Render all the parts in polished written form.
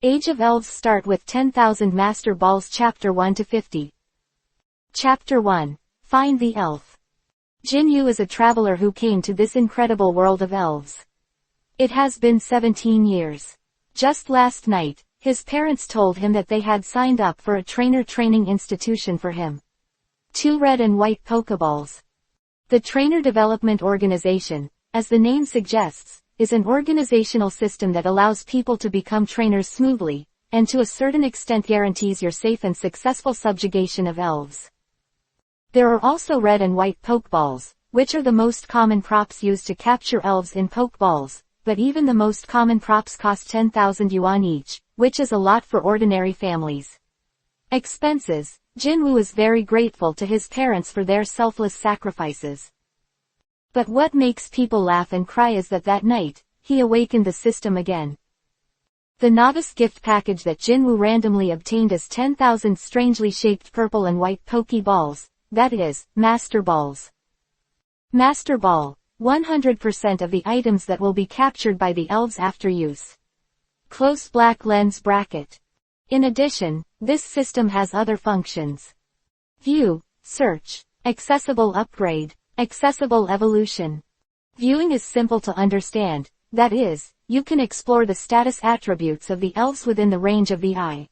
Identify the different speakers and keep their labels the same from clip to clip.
Speaker 1: Age of Elves start with 10,000 Master Balls. Chapter 1-50. Chapter 1. Find the Elf. Jin Yu is a traveler who came to this incredible world of elves. It has been 17 years. Just last night, his parents told him that they had signed up for a trainer training institution for him. 2 red and white Pokeballs. The Trainer Development Organization, as the name suggests, is an organizational system that allows people to become trainers smoothly, and to a certain extent guarantees your safe and successful subjugation of elves. There are also red and white Pokeballs, which are the most common props used to capture elves in Pokeballs, but even the most common props cost 10,000 yuan each, which is a lot for ordinary families. Expenses. Jinwoo is very grateful to his parents for their selfless sacrifices. But what makes people laugh and cry is that night, he awakened the system again. The novice gift package that Jinwoo randomly obtained is 10,000 strangely shaped purple and white Pokeballs, that is, Master Balls. Master Ball. 100% of the items that will be captured by the elves after use. Close black lens bracket. In addition, this system has other functions. View, search, accessible upgrade, accessible evolution. Viewing is simple to understand, that is, you can explore the status attributes of the elves within the range of the eye.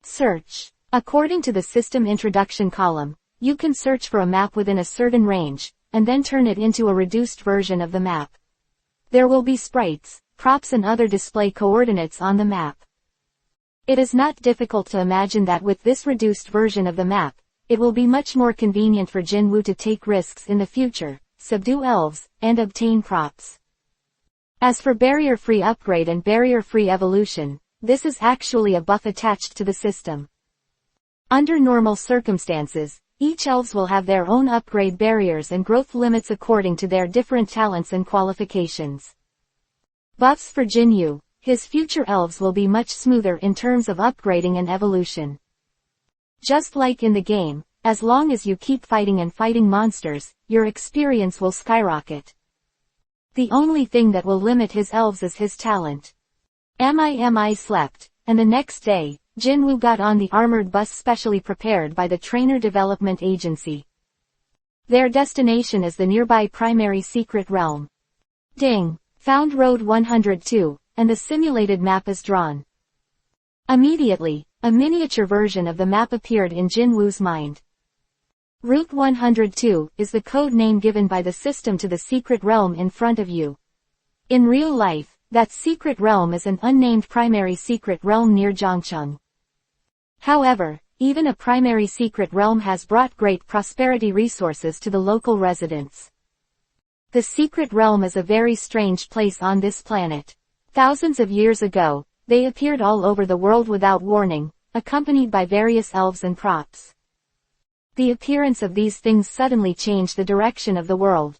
Speaker 1: Search. According to the system introduction column, you can search for a map within a certain range, and then turn it into a reduced version of the map. There will be sprites, props and other display coordinates on the map. It is not difficult to imagine that with this reduced version of the map, it will be much more convenient for Jinwoo to take risks in the future, subdue elves, and obtain props. As for barrier-free upgrade and barrier-free evolution, this is actually a buff attached to the system. Under normal circumstances, each elves will have their own upgrade barriers and growth limits according to their different talents and qualifications. Buffs for Jinwoo. His future elves will be much smoother in terms of upgrading and evolution. Just like in the game, as long as you keep fighting and fighting monsters, your experience will skyrocket. The only thing that will limit his elves is his talent. Mi slept, and the next day, Jinwoo got on the armored bus specially prepared by the Trainer Development Agency. Their destination is the nearby primary secret realm. Ding! Found Road 102. And the simulated map is drawn. Immediately, a miniature version of the map appeared in Jinwoo's mind. Route 102 is the code name given by the system to the secret realm in front of you. In real life, that secret realm is an unnamed primary secret realm near Zhangcheng. However, even a primary secret realm has brought great prosperity resources to the local residents. The secret realm is a very strange place on this planet. Thousands of years ago, they appeared all over the world without warning, accompanied by various elves and props. The appearance of these things suddenly changed the direction of the world.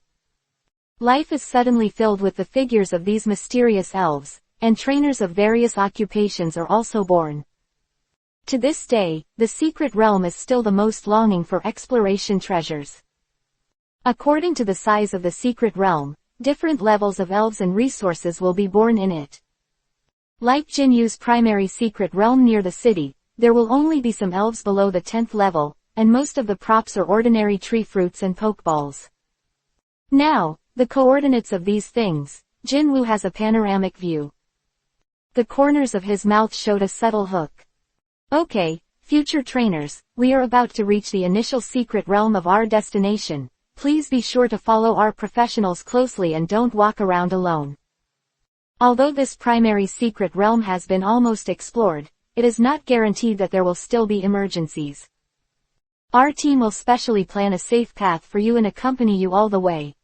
Speaker 1: Life is suddenly filled with the figures of these mysterious elves, and trainers of various occupations are also born. To this day, the secret realm is still the most longing for exploration treasures. According to the size of the secret realm, different levels of elves and resources will be born in it. Like Jinwoo's primary secret realm near the city, there will only be some elves below the 10th level, and most of the props are ordinary tree fruits and Pokeballs. Now, the coordinates of these things. Jinwoo has a panoramic view. The corners of his mouth showed a subtle hook. Okay, future trainers, we are about to reach the initial secret realm of our destination. Please be sure to follow our professionals closely and don't walk around alone. Although this primary secret realm has been almost explored, it is not guaranteed that there will still be emergencies. Our team will specially plan a safe path for you and accompany you all the way.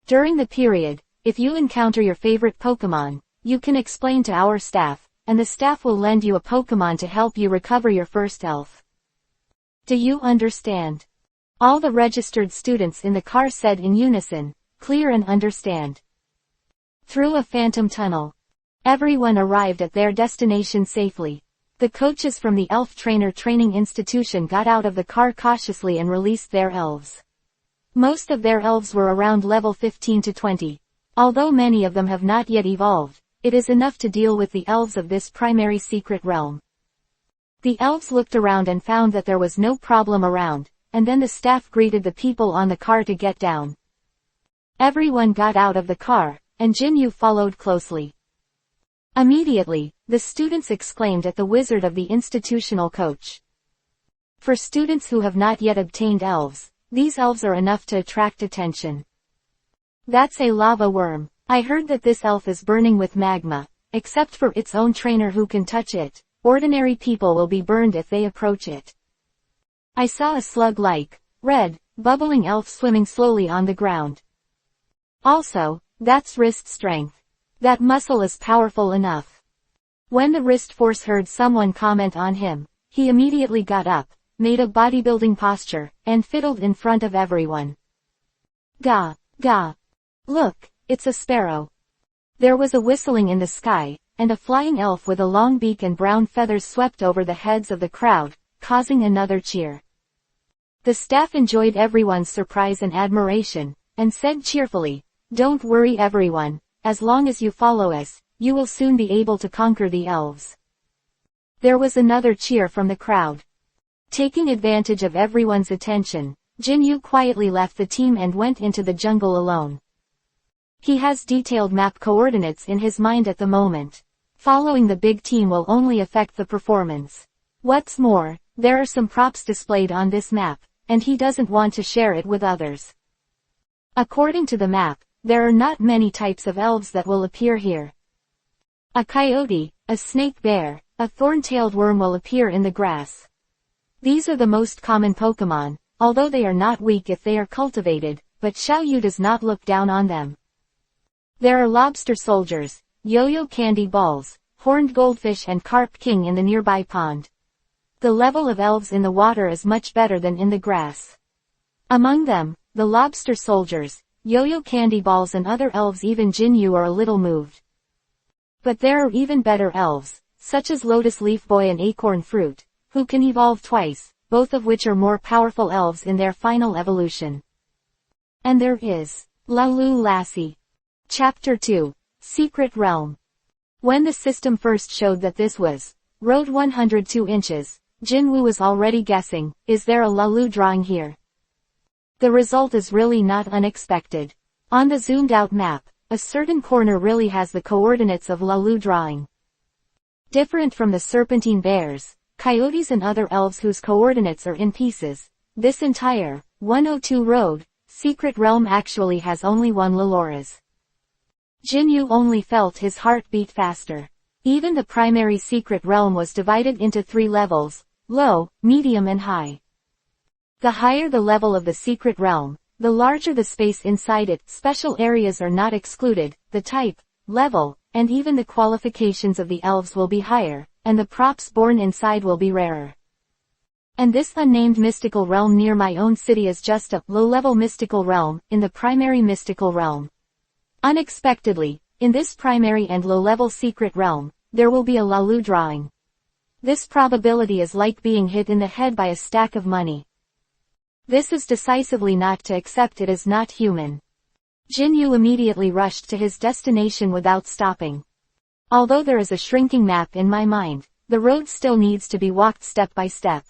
Speaker 1: During the period, if you encounter your favorite Pokemon, you can explain to our staff, and the staff will lend you a Pokemon to help you recover your first elf. Do you understand? All the registered students in the car said in unison, clear and understand. Through a phantom tunnel. Everyone arrived at their destination safely. The coaches from the Elf Trainer Training Institution got out of the car cautiously and released their elves. Most of their elves were around level 15 to 20. Although many of them have not yet evolved, it is enough to deal with the elves of this primary secret realm. The elves looked around and found that there was no problem around, and then the staff greeted the people on the car to get down. Everyone got out of the car, and Jinyu followed closely. Immediately, the students exclaimed at the wizard of the institutional coach. For students who have not yet obtained elves, these elves are enough to attract attention. That's a lava worm. I heard that this elf is burning with magma, except for its own trainer who can touch it. Ordinary people will be burned if they approach it. I saw a slug-like, red, bubbling elf swimming slowly on the ground. Also, that's wrist strength. That muscle is powerful enough. When the wrist force heard someone comment on him, he immediately got up, made a bodybuilding posture, and fiddled in front of everyone. Gah, gah. Look, it's a sparrow. There was a whistling in the sky, and a flying elf with a long beak and brown feathers swept over the heads of the crowd, causing another cheer. The staff enjoyed everyone's surprise and admiration, and said cheerfully, "Don't worry everyone, as long as you follow us, you will soon be able to conquer the elves." There was another cheer from the crowd. Taking advantage of everyone's attention, Jinyu quietly left the team and went into the jungle alone. He has detailed map coordinates in his mind at the moment. Following the big team will only affect the performance. What's more, there are some props displayed on this map, and he doesn't want to share it with others. According to the map, there are not many types of elves that will appear here. A coyote, a snake bear, a thorn-tailed worm will appear in the grass. These are the most common Pokemon, although they are not weak if they are cultivated, but Xiaoyu does not look down on them. There are lobster soldiers, yo-yo candy balls, horned goldfish and carp king in the nearby pond. The level of elves in the water is much better than in the grass. Among them, the lobster soldiers, yo-yo candy balls and other elves, even Jinyu, are a little moved. But there are even better elves, such as Lotus Leaf Boy and Acorn Fruit, who can evolve twice, both of which are more powerful elves in their final evolution. And there is Lalu Lassie. Chapter 2. Secret Realm. When the system first showed that this was road 102 inches, Jinwu was already guessing, is there a Lalu drawing here? The result is really not unexpected. On the zoomed-out map, a certain corner really has the coordinates of Lalu drawing. Different from the serpentine bears, coyotes and other elves whose coordinates are in pieces, this entire 102 road, secret realm actually has only one Lalora's. Jinyu only felt his heart beat faster. Even the primary secret realm was divided into 3 levels, low, medium and high. The higher the level of the secret realm, the larger the space inside it. Special areas are not excluded, the type, level, and even the qualifications of the elves will be higher, and the props born inside will be rarer. And this unnamed mystical realm near my own city is just a low-level mystical realm, in the primary mystical realm. Unexpectedly, in this primary and low-level secret realm, there will be a Lalu drawing. This probability is like being hit in the head by a stack of money. This is decisively not to accept. It is not human. Jinyu immediately rushed to his destination without stopping. Although there is a shrinking map in my mind, the road still needs to be walked step by step.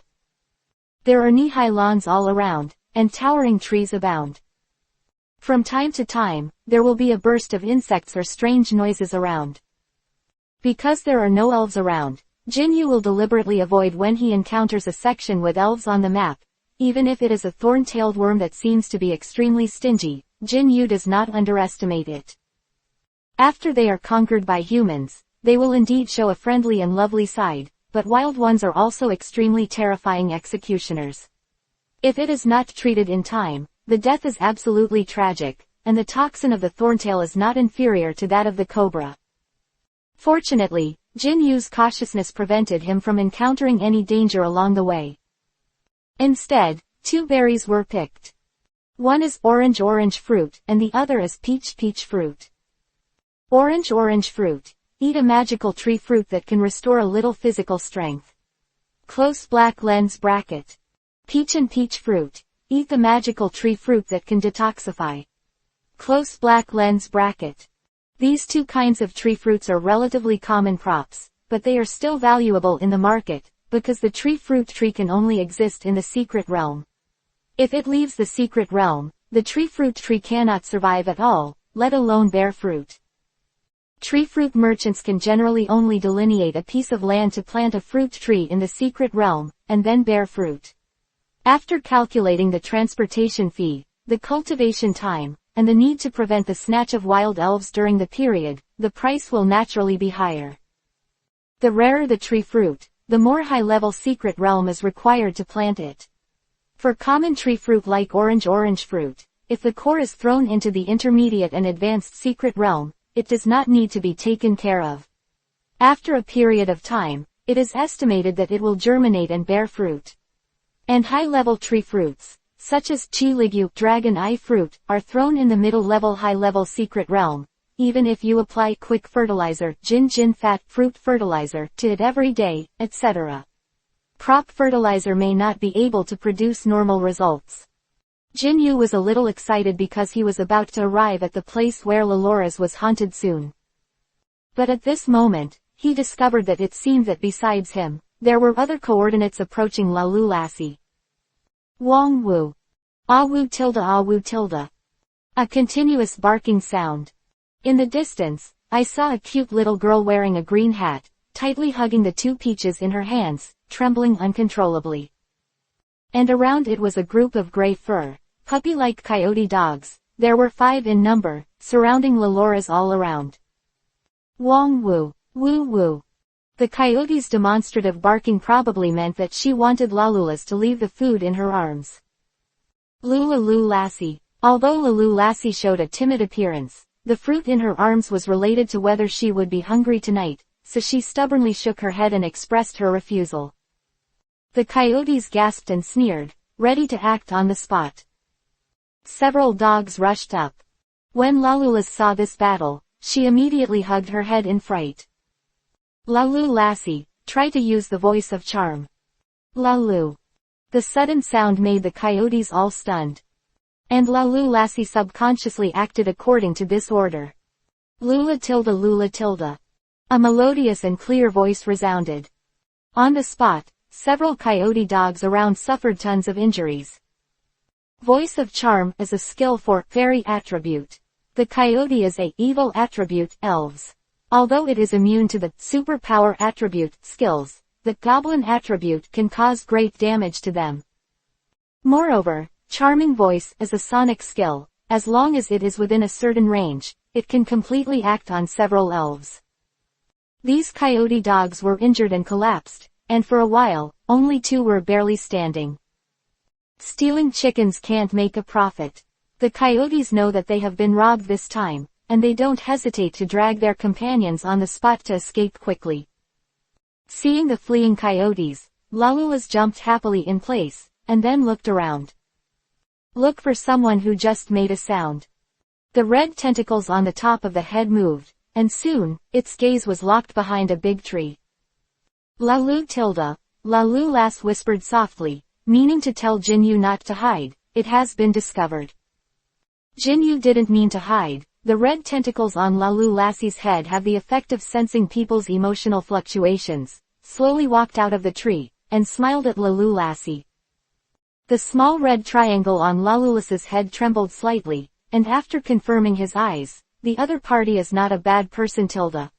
Speaker 1: There are knee-high lawns all around, and towering trees abound. From time to time, there will be a burst of insects or strange noises around. Because there are no elves around, Jinyu will deliberately avoid when he encounters a section with elves on the map. Even if it is a thorn-tailed worm that seems to be extremely stingy, Jinyu does not underestimate it. After they are conquered by humans, they will indeed show a friendly and lovely side, but wild ones are also extremely terrifying executioners. If it is not treated in time, the death is absolutely tragic, and the toxin of the thorntail is not inferior to that of the cobra. Fortunately, Jinyu's cautiousness prevented him from encountering any danger along the way. Instead, 2 berries were picked. One is orange fruit, and the other is peach fruit. Orange fruit. Eat a magical tree fruit that can restore a little physical strength. Close black lens bracket. Peach fruit. Eat the magical tree fruit that can detoxify. Close black lens bracket. These two kinds of tree fruits are relatively common crops, but they are still valuable in the market, because the tree fruit tree can only exist in the secret realm. If it leaves the secret realm, the tree fruit tree cannot survive at all, let alone bear fruit. Tree fruit merchants can generally only delineate a piece of land to plant a fruit tree in the secret realm, and then bear fruit. After calculating the transportation fee, the cultivation time, and the need to prevent the snatch of wild elves during the period, the price will naturally be higher. The rarer the tree fruit, the more high-level secret realm is required to plant it. For common tree fruit like orange fruit, if the core is thrown into the intermediate and advanced secret realm, it does not need to be taken care of. After a period of time, it is estimated that it will germinate and bear fruit. And high-level tree fruits, such as Chi-Ligyu dragon eye fruit, are thrown in the middle-level high-level secret realm, even if you apply quick fertilizer, Jin fat fruit fertilizer, to it every day, etc. Crop fertilizer may not be able to produce normal results. Jinyu was a little excited because he was about to arrive at the place where Lalu's was haunted soon. But at this moment, he discovered that it seemed that besides him, there were other coordinates approaching Lalu Lassie. Wong Wu. Ah Wu tilde. A continuous barking sound. In the distance, I saw a cute little girl wearing a green hat, tightly hugging the two peaches in her hands, trembling uncontrollably. And around it was a group of gray fur, puppy-like coyote dogs. There were 5 in number, surrounding Lalu's all around. Wong Wu, woo woo. The coyote's demonstrative barking probably meant that she wanted Lalu's to leave the food in her arms. Lalu Lassie. Although Lalu Lassie showed a timid appearance, the fruit in her arms was related to whether she would be hungry tonight, so she stubbornly shook her head and expressed her refusal. The coyotes gasped and sneered, ready to act on the spot. Several dogs rushed up. When Lalu saw this battle, she immediately hugged her head in fright. Lalu Lassie, try to use the voice of charm. Lalu. The sudden sound made the coyotes all stunned. And Lalu Lassie subconsciously acted according to this order. Lula tilde. A melodious and clear voice resounded. On the spot, several coyote dogs around suffered tons of injuries. Voice of charm is a skill for fairy attribute. The coyote is a evil attribute, elves. Although it is immune to the superpower attribute, skills, the goblin attribute can cause great damage to them. Moreover, charming voice is a sonic skill. As long as it is within a certain range, it can completely act on several elves. These coyote dogs were injured and collapsed, and for a while, only 2 were barely standing. Stealing chickens can't make a profit. The coyotes know that they have been robbed this time, and they don't hesitate to drag their companions on the spot to escape quickly. Seeing the fleeing coyotes, Lalu jumped happily in place, and then looked around. Look for someone who just made a sound. The red tentacles on the top of the head moved, and soon, its gaze was locked behind a big tree. Lalu Lass whispered softly, meaning to tell Jinyu not to hide. It has been discovered. Jinyu didn't mean to hide. The red tentacles on Lalu Lassie's head have the effect of sensing people's emotional fluctuations, slowly walked out of the tree, and smiled at Lalu Lassie. The small red triangle on Lalu's head trembled slightly, and after confirming his eyes, the other party is not a bad person tilde.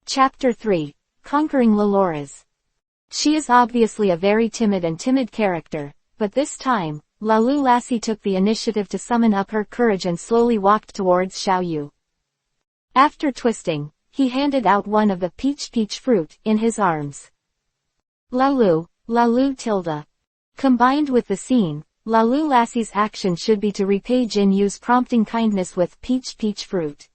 Speaker 1: Chapter 3. Conquering Lalu's. She is obviously a very timid character, but this time, Lalu Lassie took the initiative to summon up her courage and slowly walked towards Xiaoyu. After twisting, he handed out one of the peach fruit in his arms. Lalu tilde. Combined with the scene, Lalu Lassie's action should be to repay Jinyu's prompting kindness with peach fruit.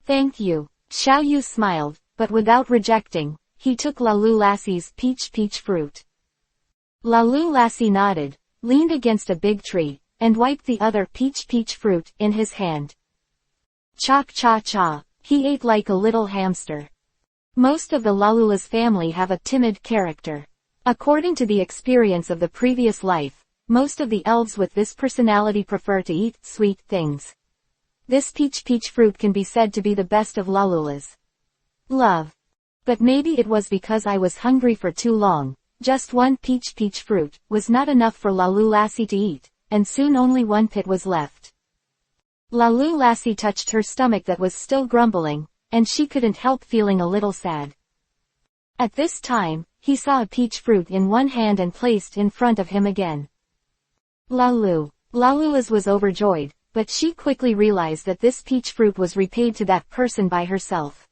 Speaker 1: Thank you. Xiaoyu smiled, but without rejecting, he took Lalu Lassie's peach fruit. Lalu Lassie nodded, leaned against a big tree, and wiped the other peach fruit in his hand. Cha. He ate like a little hamster. Most of the Lalula's family have a timid character. According to the experience of the previous life, most of the elves with this personality prefer to eat sweet things. This peach fruit can be said to be the best of Lalula's love. But maybe it was because I was hungry for too long. Just one peach fruit was not enough for Lassie to eat, and soon only one pit was left. Lassie touched her stomach that was still grumbling, and she couldn't help feeling a little sad. At this time, he saw a peach fruit in one hand and placed in front of him again. Lalula's was overjoyed, but she quickly realized that this peach fruit was repaid to that person by herself.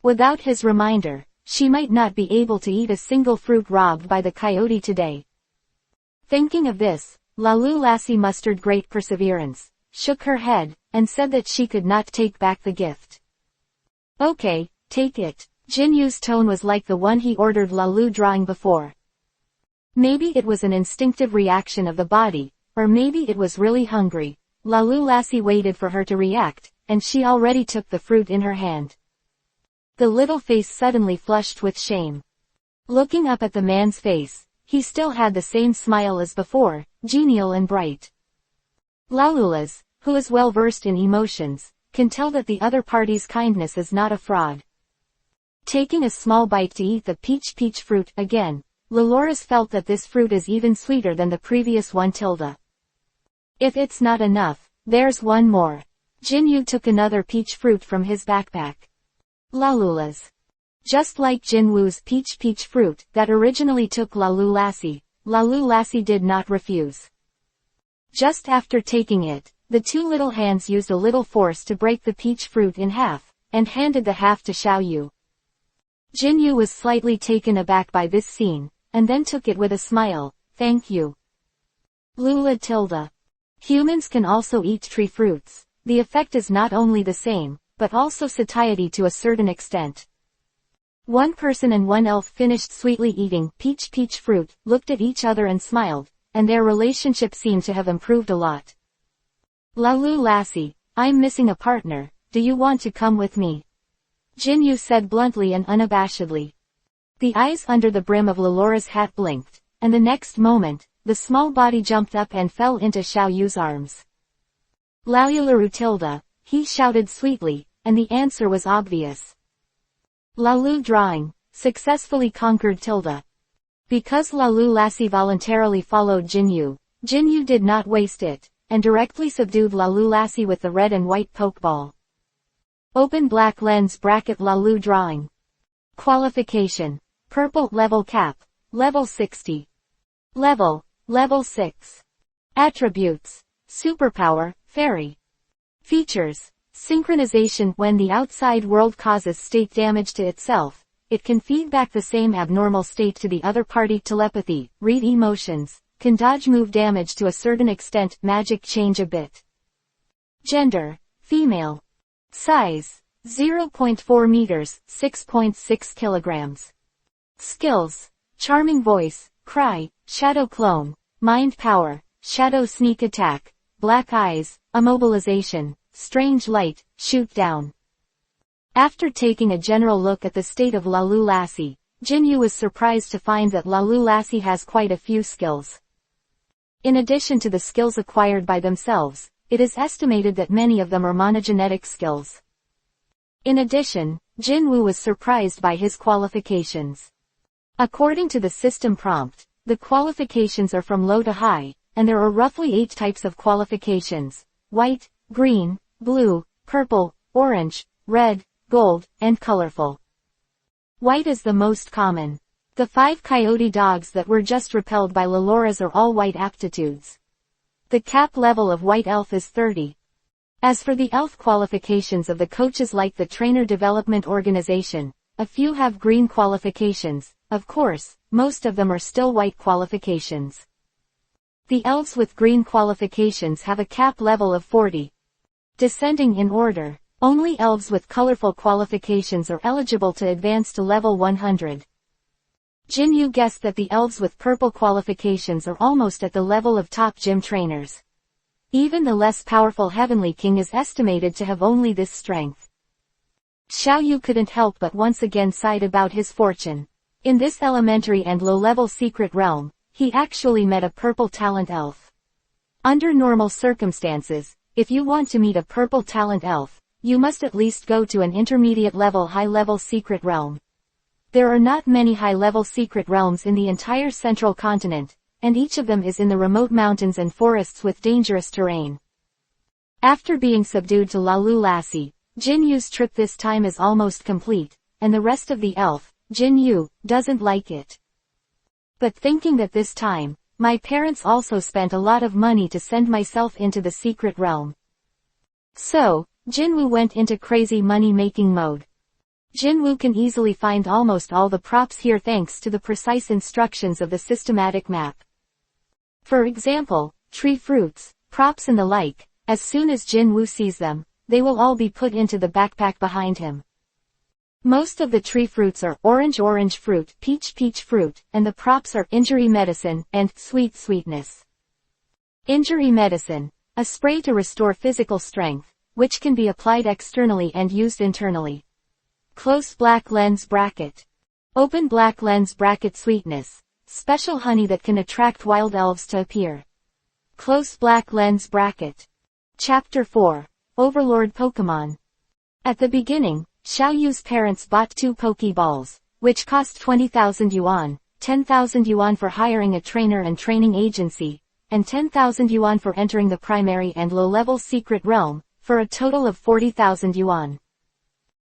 Speaker 1: Without his reminder, she might not be able to eat a single fruit robbed by the coyote today. Thinking of this, Lassie mustered great perseverance, shook her head, and said that she could not take back the gift. Okay, take it. Jinyu's tone was like the one he ordered Lalu drawing before. Maybe it was an instinctive reaction of the body, or maybe it was really hungry. Lassie waited for her to react, and she already took the fruit in her hand. The little face suddenly flushed with shame. Looking up at the man's face, he still had the same smile as before, genial and bright. Lalula's, who is well versed in emotions, can tell that the other party's kindness is not a fraud. Taking a small bite to eat the peach fruit again, Lalura's felt that this fruit is even sweeter than the previous one. If it's not enough, there's one more. Jinyu took another peach fruit from his backpack. Lalula's. Just like Jinwoo's peach fruit that originally took Lassie did not refuse. Just after taking it, the two little hands used a little force to break the peach fruit in half, and handed the half to Xiaoyu. Jinyu was slightly taken aback by this scene, and then took it with a smile. Thank you. Lula. Humans can also eat tree fruits. The effect is not only the same, but also satiety to a certain extent. One person and one elf finished sweetly eating peach fruit, looked at each other and smiled, and their relationship seemed to have improved a lot. Lassie, I'm missing a partner, do you want to come with me? Jinyu said bluntly and unabashedly. The eyes under the brim of Lalura's hat blinked, and the next moment, the small body jumped up and fell into Xiaoyu's arms. Lalu, he shouted sweetly, and the answer was obvious. Lalu drawing, successfully conquered . Because Lassie voluntarily followed Jinyu did not waste it, and directly subdued Lassie with the red and white pokeball. Open black lens bracket Lalu drawing. Qualification. Purple level cap. Level 60. Level 6. Attributes. Superpower, fairy. Features. Synchronization. When the outside world causes state damage to itself, it can feedback the same abnormal state to the other party. Telepathy, read emotions, can dodge move damage to a certain extent. Magic change a bit. Gender, female. Size, 0.4 meters, 6.6 kilograms. Skills, charming voice, cry, shadow clone, mind power, shadow sneak attack, black eyes, immobilization, strange light, shoot down. After taking a general look at the state of Lassie, Jinyu was surprised to find that Lassie has quite a few skills. In addition to the skills acquired by themselves, it is estimated that many of them are monogenetic skills. In addition, Jinwu was surprised by his qualifications. According to the system prompt, the qualifications are from low to high, and there are roughly 8 types of qualifications: white, green, blue, purple, orange, red, gold, and colorful. White is the most common. The 5 coyote dogs that were just repelled by Lalura's are all white aptitudes. The cap level of white elf is 30. As for the elf qualifications of the coaches, like the trainer development organization, a few have green qualifications. Of course, most of them are still white qualifications. The elves with green qualifications have a cap level of 40. Descending in order, only elves with colorful qualifications are eligible to advance to level 100. Jinyu guessed that the elves with purple qualifications are almost at the level of top gym trainers. Even the less powerful Heavenly King is estimated to have only this strength. Xiaoyu couldn't help but once again sighed about his fortune. In this elementary and low-level secret realm, he actually met a purple talent elf. Under normal circumstances, if you want to meet a purple talent elf, you must at least go to an intermediate level high-level secret realm. There are not many high-level secret realms in the entire central continent, and each of them is in the remote mountains and forests with dangerous terrain. After being subdued to Lalu Lassie, Jin Yu's trip this time is almost complete, and the rest of the elf, Jin Yu, doesn't like it. But thinking that this time, my parents also spent a lot of money to send myself into the secret realm. So, Jinwoo went into crazy money-making mode. Jinwoo can easily find almost all the props here thanks to the precise instructions of the systematic map. For example, tree fruits, props and the like, as soon as Jinwoo sees them, they will all be put into the backpack behind him. Most of the tree fruits are orange fruit, peach fruit, and the props are injury medicine and sweetness. Injury medicine, a spray to restore physical strength, which can be applied externally and used internally. Close black lens bracket. Open black lens bracket sweetness, special honey that can attract wild elves to appear. Close black lens bracket. Chapter 4. Overlord Pokemon. At the beginning, Xiao Yu's parents bought 2 Pokeballs, which cost 20,000 yuan, 10,000 yuan for hiring a trainer and training agency, and 10,000 yuan for entering the primary and low-level secret realm, for a total of 40,000 yuan.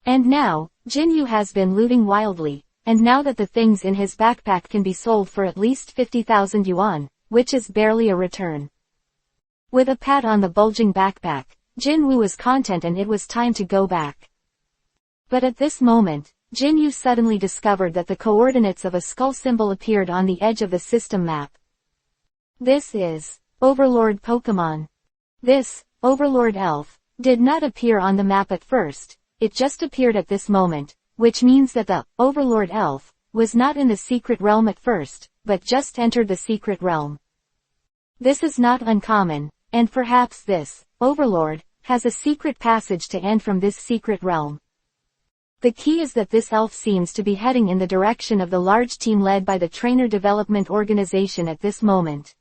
Speaker 1: And now, Jin Yu has been looting wildly, and now that the things in his backpack can be sold for at least 50,000 yuan, which is barely a return. With a pat on the bulging backpack, Jin Wu was content and it was time to go back. But at this moment, Jin Yu suddenly discovered that the coordinates of a skull symbol appeared on the edge of the system map. This is Overlord Pokemon. This Overlord Elf did not appear on the map at first, it just appeared at this moment, which means that the Overlord Elf was not in the secret realm at first, but just entered the secret realm. This is not uncommon, and perhaps this Overlord has a secret passage to end from this secret realm. The key is that this elf seems to be heading in the direction of the large team led by the Trainer Development Organization at this moment.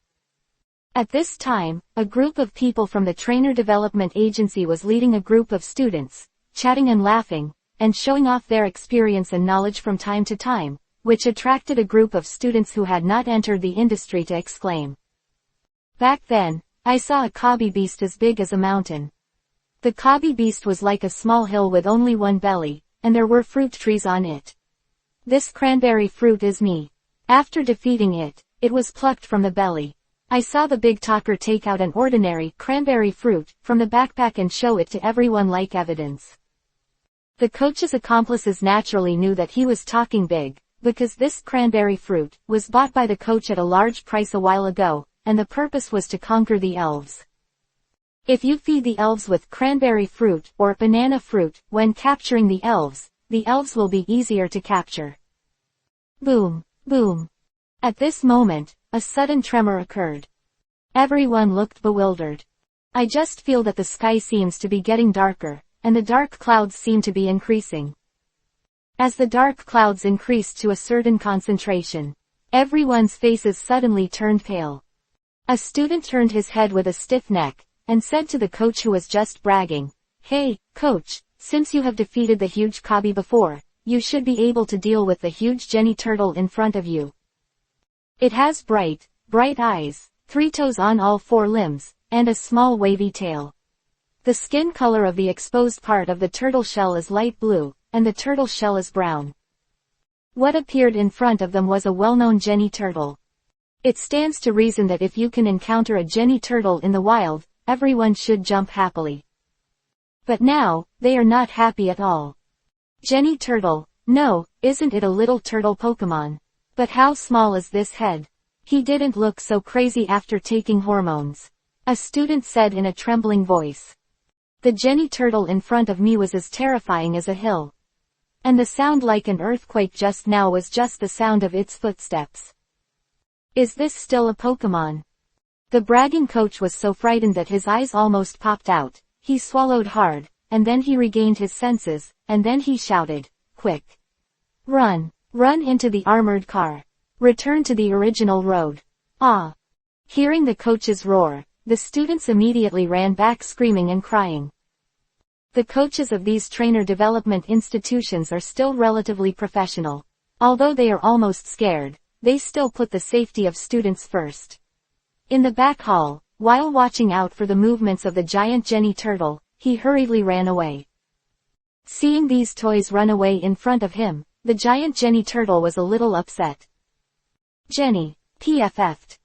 Speaker 1: At this time, a group of people from the Trainer Development Agency was leading a group of students, chatting and laughing, and showing off their experience and knowledge from time to time, which attracted a group of students who had not entered the industry to exclaim. Back then, I saw a Kobe beast as big as a mountain. The Kobe beast was like a small hill with only one belly, and there were fruit trees on it. This cranberry fruit is me. After defeating it, it was plucked from the belly. I saw the big talker take out an ordinary cranberry fruit from the backpack and show it to everyone like evidence. The coach's accomplices naturally knew that he was talking big, because this cranberry fruit was bought by the coach at a large price a while ago, and the purpose was to conquer the elves. If you feed the elves with cranberry fruit or banana fruit when capturing the elves will be easier to capture. Boom, boom. At this moment, a sudden tremor occurred. Everyone looked bewildered. I just feel that the sky seems to be getting darker, and the dark clouds seem to be increasing. As the dark clouds increased to a certain concentration, everyone's faces suddenly turned pale. A student turned his head with a stiff neck, and said to the coach who was just bragging, "Hey, coach, since you have defeated the huge Kobe before, you should be able to deal with the huge Jenny turtle in front of you. It has bright eyes, 3 toes on all 4 limbs, and a small wavy tail. The skin color of the exposed part of the turtle shell is light blue, and the turtle shell is brown." What appeared in front of them was a well-known Jenny turtle. It stands to reason that if you can encounter a Jenny turtle in the wild, everyone should jump happily. But now, they are not happy at all. Jenny turtle, no, isn't it a little turtle Pokemon? But how small is this head? He didn't look so crazy after taking hormones. A student said in a trembling voice. The Jenny turtle in front of me was as terrifying as a hill. And the sound like an earthquake just now was just the sound of its footsteps. Is this still a Pokemon? The bragging coach was so frightened that his eyes almost popped out. He swallowed hard, and then he regained his senses, and then he shouted, "Quick! Run! Run into the armored car! Return to the original road!" Ah! Hearing the coach's roar, the students immediately ran back screaming and crying. The coaches of these trainer development institutions are still relatively professional. Although they are almost scared, they still put the safety of students first. In the back hall, while watching out for the movements of the giant Jenny turtle, he hurriedly ran away. Seeing these toys run away in front of him, the giant Jenny turtle was a little upset. Jenny, PFF'd.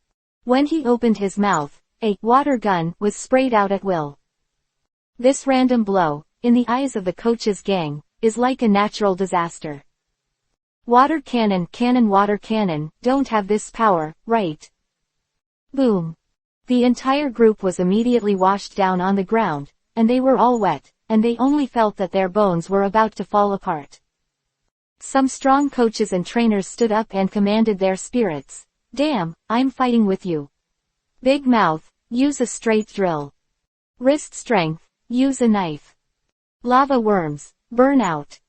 Speaker 1: When he opened his mouth, a water gun was sprayed out at will. This random blow, in the eyes of the coach's gang, is like a natural disaster. Water cannon, water cannon, don't have this power, right? Boom. The entire group was immediately washed down on the ground, and they were all wet, and they only felt that their bones were about to fall apart. Some strong coaches and trainers stood up and commanded their spirits. Damn, I'm fighting with you. Big mouth, use a straight drill. Wrist strength, use a knife. Lava worms, burn out. ...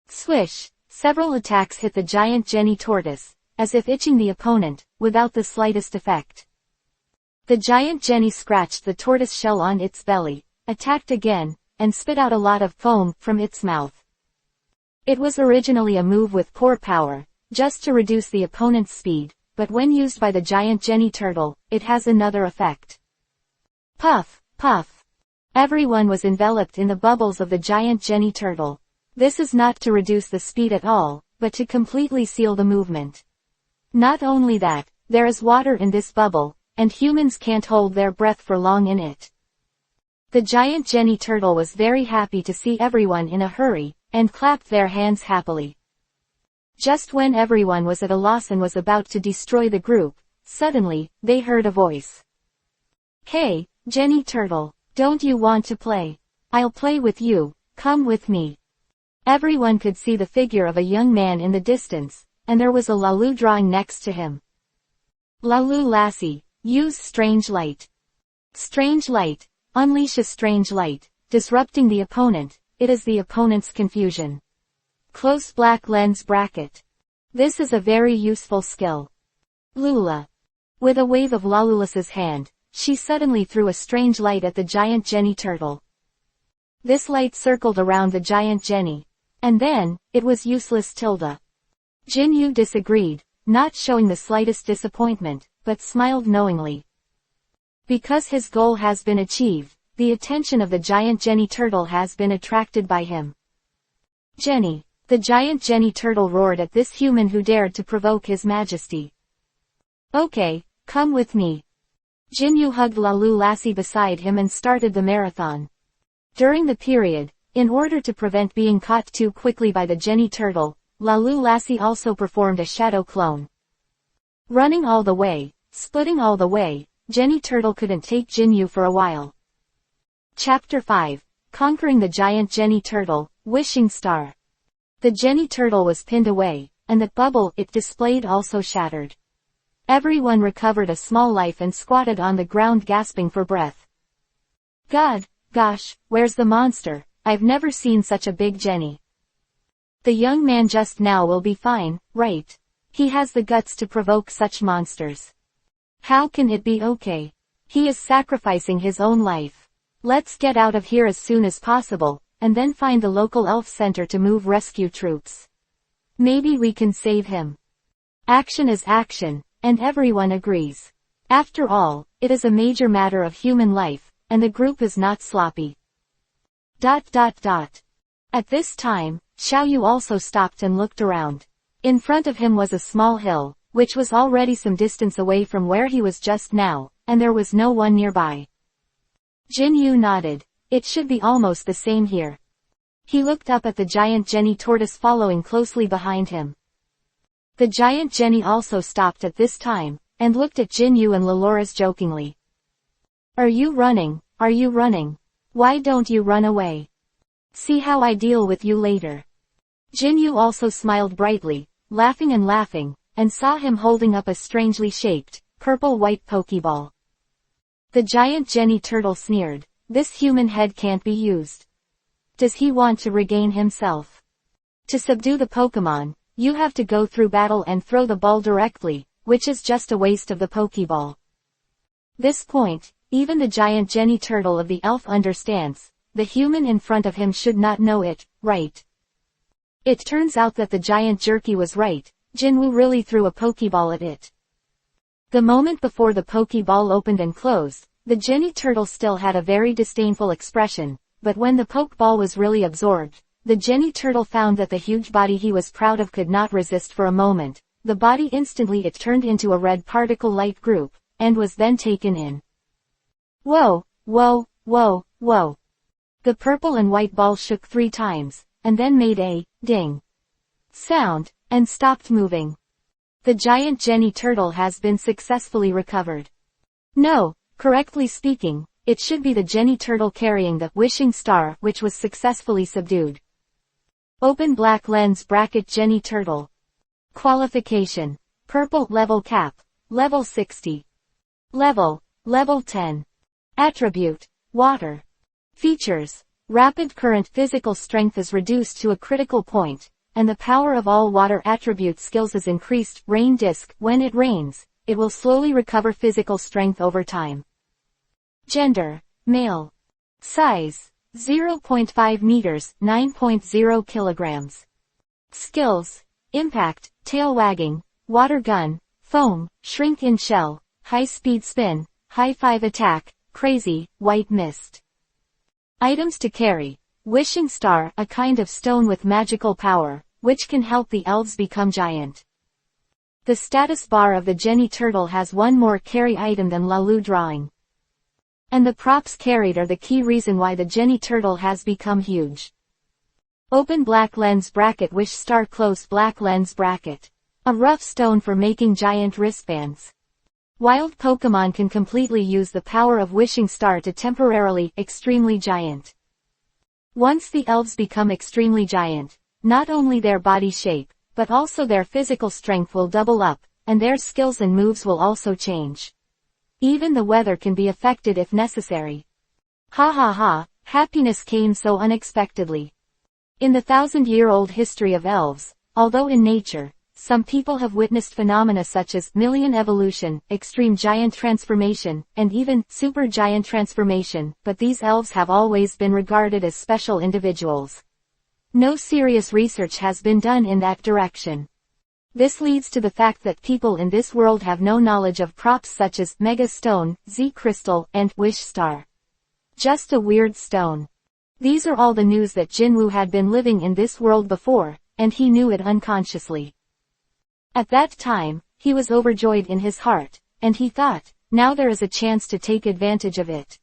Speaker 1: Swish, several attacks hit the giant Jenny tortoise, as if itching the opponent, without the slightest effect. The giant Jenny scratched the tortoise shell on its belly, attacked again, and spit out a lot of foam from its mouth. It was originally a move with poor power, just to reduce the opponent's speed, but when used by the giant Jenny turtle, it has another effect. Puff, puff. Everyone was enveloped in the bubbles of the giant Jenny turtle. This is not to reduce the speed at all, but to completely seal the movement. Not only that, there is water in this bubble, and humans can't hold their breath for long in it. The giant Jenny turtle was very happy to see everyone in a hurry, and clapped their hands happily. Just when everyone was at a loss and was about to destroy the group, suddenly, they heard a voice. Hey, Jenny turtle, don't you want to play? I'll play with you, come with me. Everyone could see the figure of a young man in the distance, and there was a Lalu drawing next to him. Lalu Lassie, use strange light. Strange light, unleash a strange light, disrupting the opponent, it is the opponent's confusion. Close black lens bracket. This is a very useful skill. Lula. With a wave of Lalulas's hand, she suddenly threw a strange light at the giant Jenny turtle. This light circled around the giant Jenny. And then, it was useless. Jinyu disagreed, not showing the slightest disappointment, but smiled knowingly. Because his goal has been achieved, the attention of the giant Jenny turtle has been attracted by him. Jenny. The giant Jenny turtle roared at this human who dared to provoke his majesty. Okay, come with me. Jinyu hugged Lalu Lassie beside him and started the marathon. During the period, in order to prevent being caught too quickly by the Jenny turtle, Lalu Lassie also performed a shadow clone. Running all the way, splitting all the way, Jenny turtle couldn't take Jinyu for a while. Chapter 5. Conquering the giant Jenny turtle, Wishing Star. The Jenny turtle was pinned away, and the bubble it displayed also shattered. Everyone recovered a small life and squatted on the ground gasping for breath. Gosh, where's the monster? I've never seen such a big Jenny. The young man just now will be fine, right? He has the guts to provoke such monsters. How can it be okay? He is sacrificing his own life. Let's get out of here as soon as possible, and then find the local elf center to move rescue troops. Maybe we can save him. Action is action, and everyone agrees. After all, it is a major matter of human life, and the group is not sloppy. At this time, Xiaoyu also stopped and looked around. In front of him was a small hill, which was already some distance away from where he was just now, and there was no one nearby. Jinyu nodded. It should be almost the same here. He looked up at the giant Jenny tortoise following closely behind him. The giant Jenny also stopped at this time, and looked at Jinyu and Leloris jokingly. Are you running? Are you running? Why don't you run away? See how I deal with you later. Jinyu also smiled brightly, laughing, and saw him holding up a strangely shaped, purple-white Pokeball. The giant Jenny turtle sneered. This human head can't be used. Does he want to regain himself? To subdue the Pokemon, you have to go through battle and throw the ball directly, which is just a waste of the Pokeball. This point, even the giant Jenny turtle of the elf understands. The human in front of him should not know it, right? It turns out that the giant jerky was right. Jinwoo really threw a pokeball at it. The moment before the pokeball opened and closed, the Jenny turtle still had a very disdainful expression, but when the pokeball was really absorbed, the Jenny turtle found that the huge body he was proud of could not resist for a moment. The body instantly it turned into a red particle light group, and was then taken in. Whoa, whoa, whoa, whoa. The purple and white ball shook 3 times, and then made a ding sound, and stopped moving. The giant Jenny turtle has been successfully recovered. No, correctly speaking, it should be the Jenny turtle carrying the wishing star which was successfully subdued. Open black lens bracket Jenny turtle. Qualification. Purple level cap. Level 60. Level 10. Attribute. Water. Features. Rapid current physical strength is reduced to a critical point, and the power of all water attribute skills is increased. Rain disc. When it rains, it will slowly recover physical strength over time. Gender. Male. Size. 0.5 meters, 9.0 kilograms. Skills. Impact, tail wagging, water gun, foam, shrink in shell, high speed spin, high 5 attack, crazy, white mist. Items to carry. Wishing star, a kind of stone with magical power, which can help the elves become giant. The status bar of the Jenny turtle has one more carry item than Lalu drawing. And the props carried are the key reason why the Jenny turtle has become huge. Open black lens bracket wish star close black lens bracket. A rough stone for making giant wristbands. Wild Pokemon can completely use the power of wishing star to temporarily, extremely giant. Once the elves become extremely giant, not only their body shape, but also their physical strength will double up, and their skills and moves will also change. Even the weather can be affected if necessary. Ha ha ha, happiness came so unexpectedly. In the 1,000-year-old history of elves, although in nature, some people have witnessed phenomena such as million evolution, extreme giant transformation, and even super giant transformation, but these elves have always been regarded as special individuals. No serious research has been done in that direction. This leads to the fact that people in this world have no knowledge of props such as Mega Stone, Z Crystal, and Wish Star. Just a weird stone. These are all the news that Jinwoo had been living in this world before, and he knew it unconsciously. At that time, he was overjoyed in his heart, and he thought, now there is a chance to take advantage of it.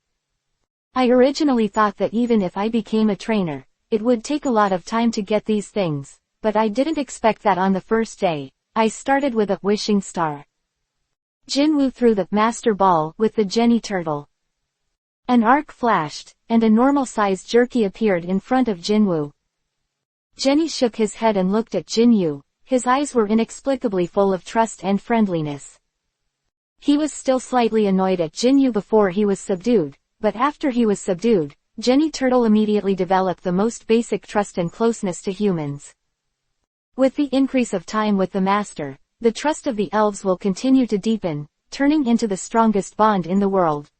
Speaker 1: I originally thought that even if I became a trainer, it would take a lot of time to get these things. But I didn't expect that on the first day. I started with a wishing star. Jinwoo threw the master ball with the Jenny turtle. An arc flashed, and a normal-sized jerky appeared in front of Jinwoo. Jenny shook his head and looked at Jinwoo. His eyes were inexplicably full of trust and friendliness. He was still slightly annoyed at Jinwoo before he was subdued, but after he was subdued, Jenny turtle immediately developed the most basic trust and closeness to humans. With the increase of time with the master, the trust of the elves will continue to deepen, turning into the strongest bond in the world.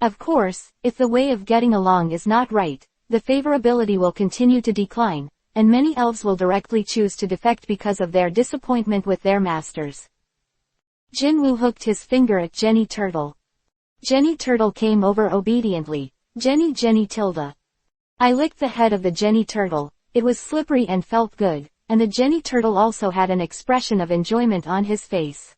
Speaker 1: Of course, if the way of getting along is not right, the favorability will continue to decline, and many elves will directly choose to defect because of their disappointment with their masters. Jinwoo hooked his finger at Jenny turtle. Jenny turtle came over obediently. Jenny tilde. I licked the head of the Jenny turtle. It was slippery and felt good. And the Jenny turtle also had an expression of enjoyment on his face.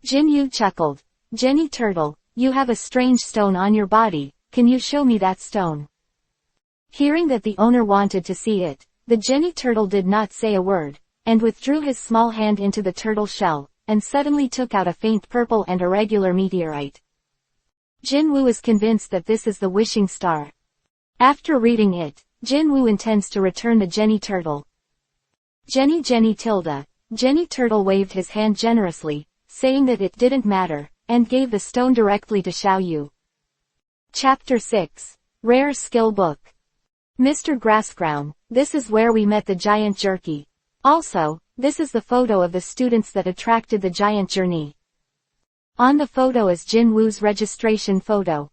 Speaker 1: Jinwoo chuckled. Jenny turtle, you have a strange stone on your body, can you show me that stone? Hearing that the owner wanted to see it, the Jenny turtle did not say a word, and withdrew his small hand into the turtle shell, and suddenly took out a faint purple and irregular meteorite. Jinwoo is convinced that this is the wishing star. After reading it, Jinwoo intends to return the Jenny turtle. Jenny tilde. Jenny turtle waved his hand generously, saying that it didn't matter, and gave the stone directly to Xiaoyu. Chapter 6. Rare Skill Book. Mr. Grassground, this is where we met the giant jerky. Also, this is the photo of the students that attracted the giant journey. On the photo is Jin Woo's registration photo.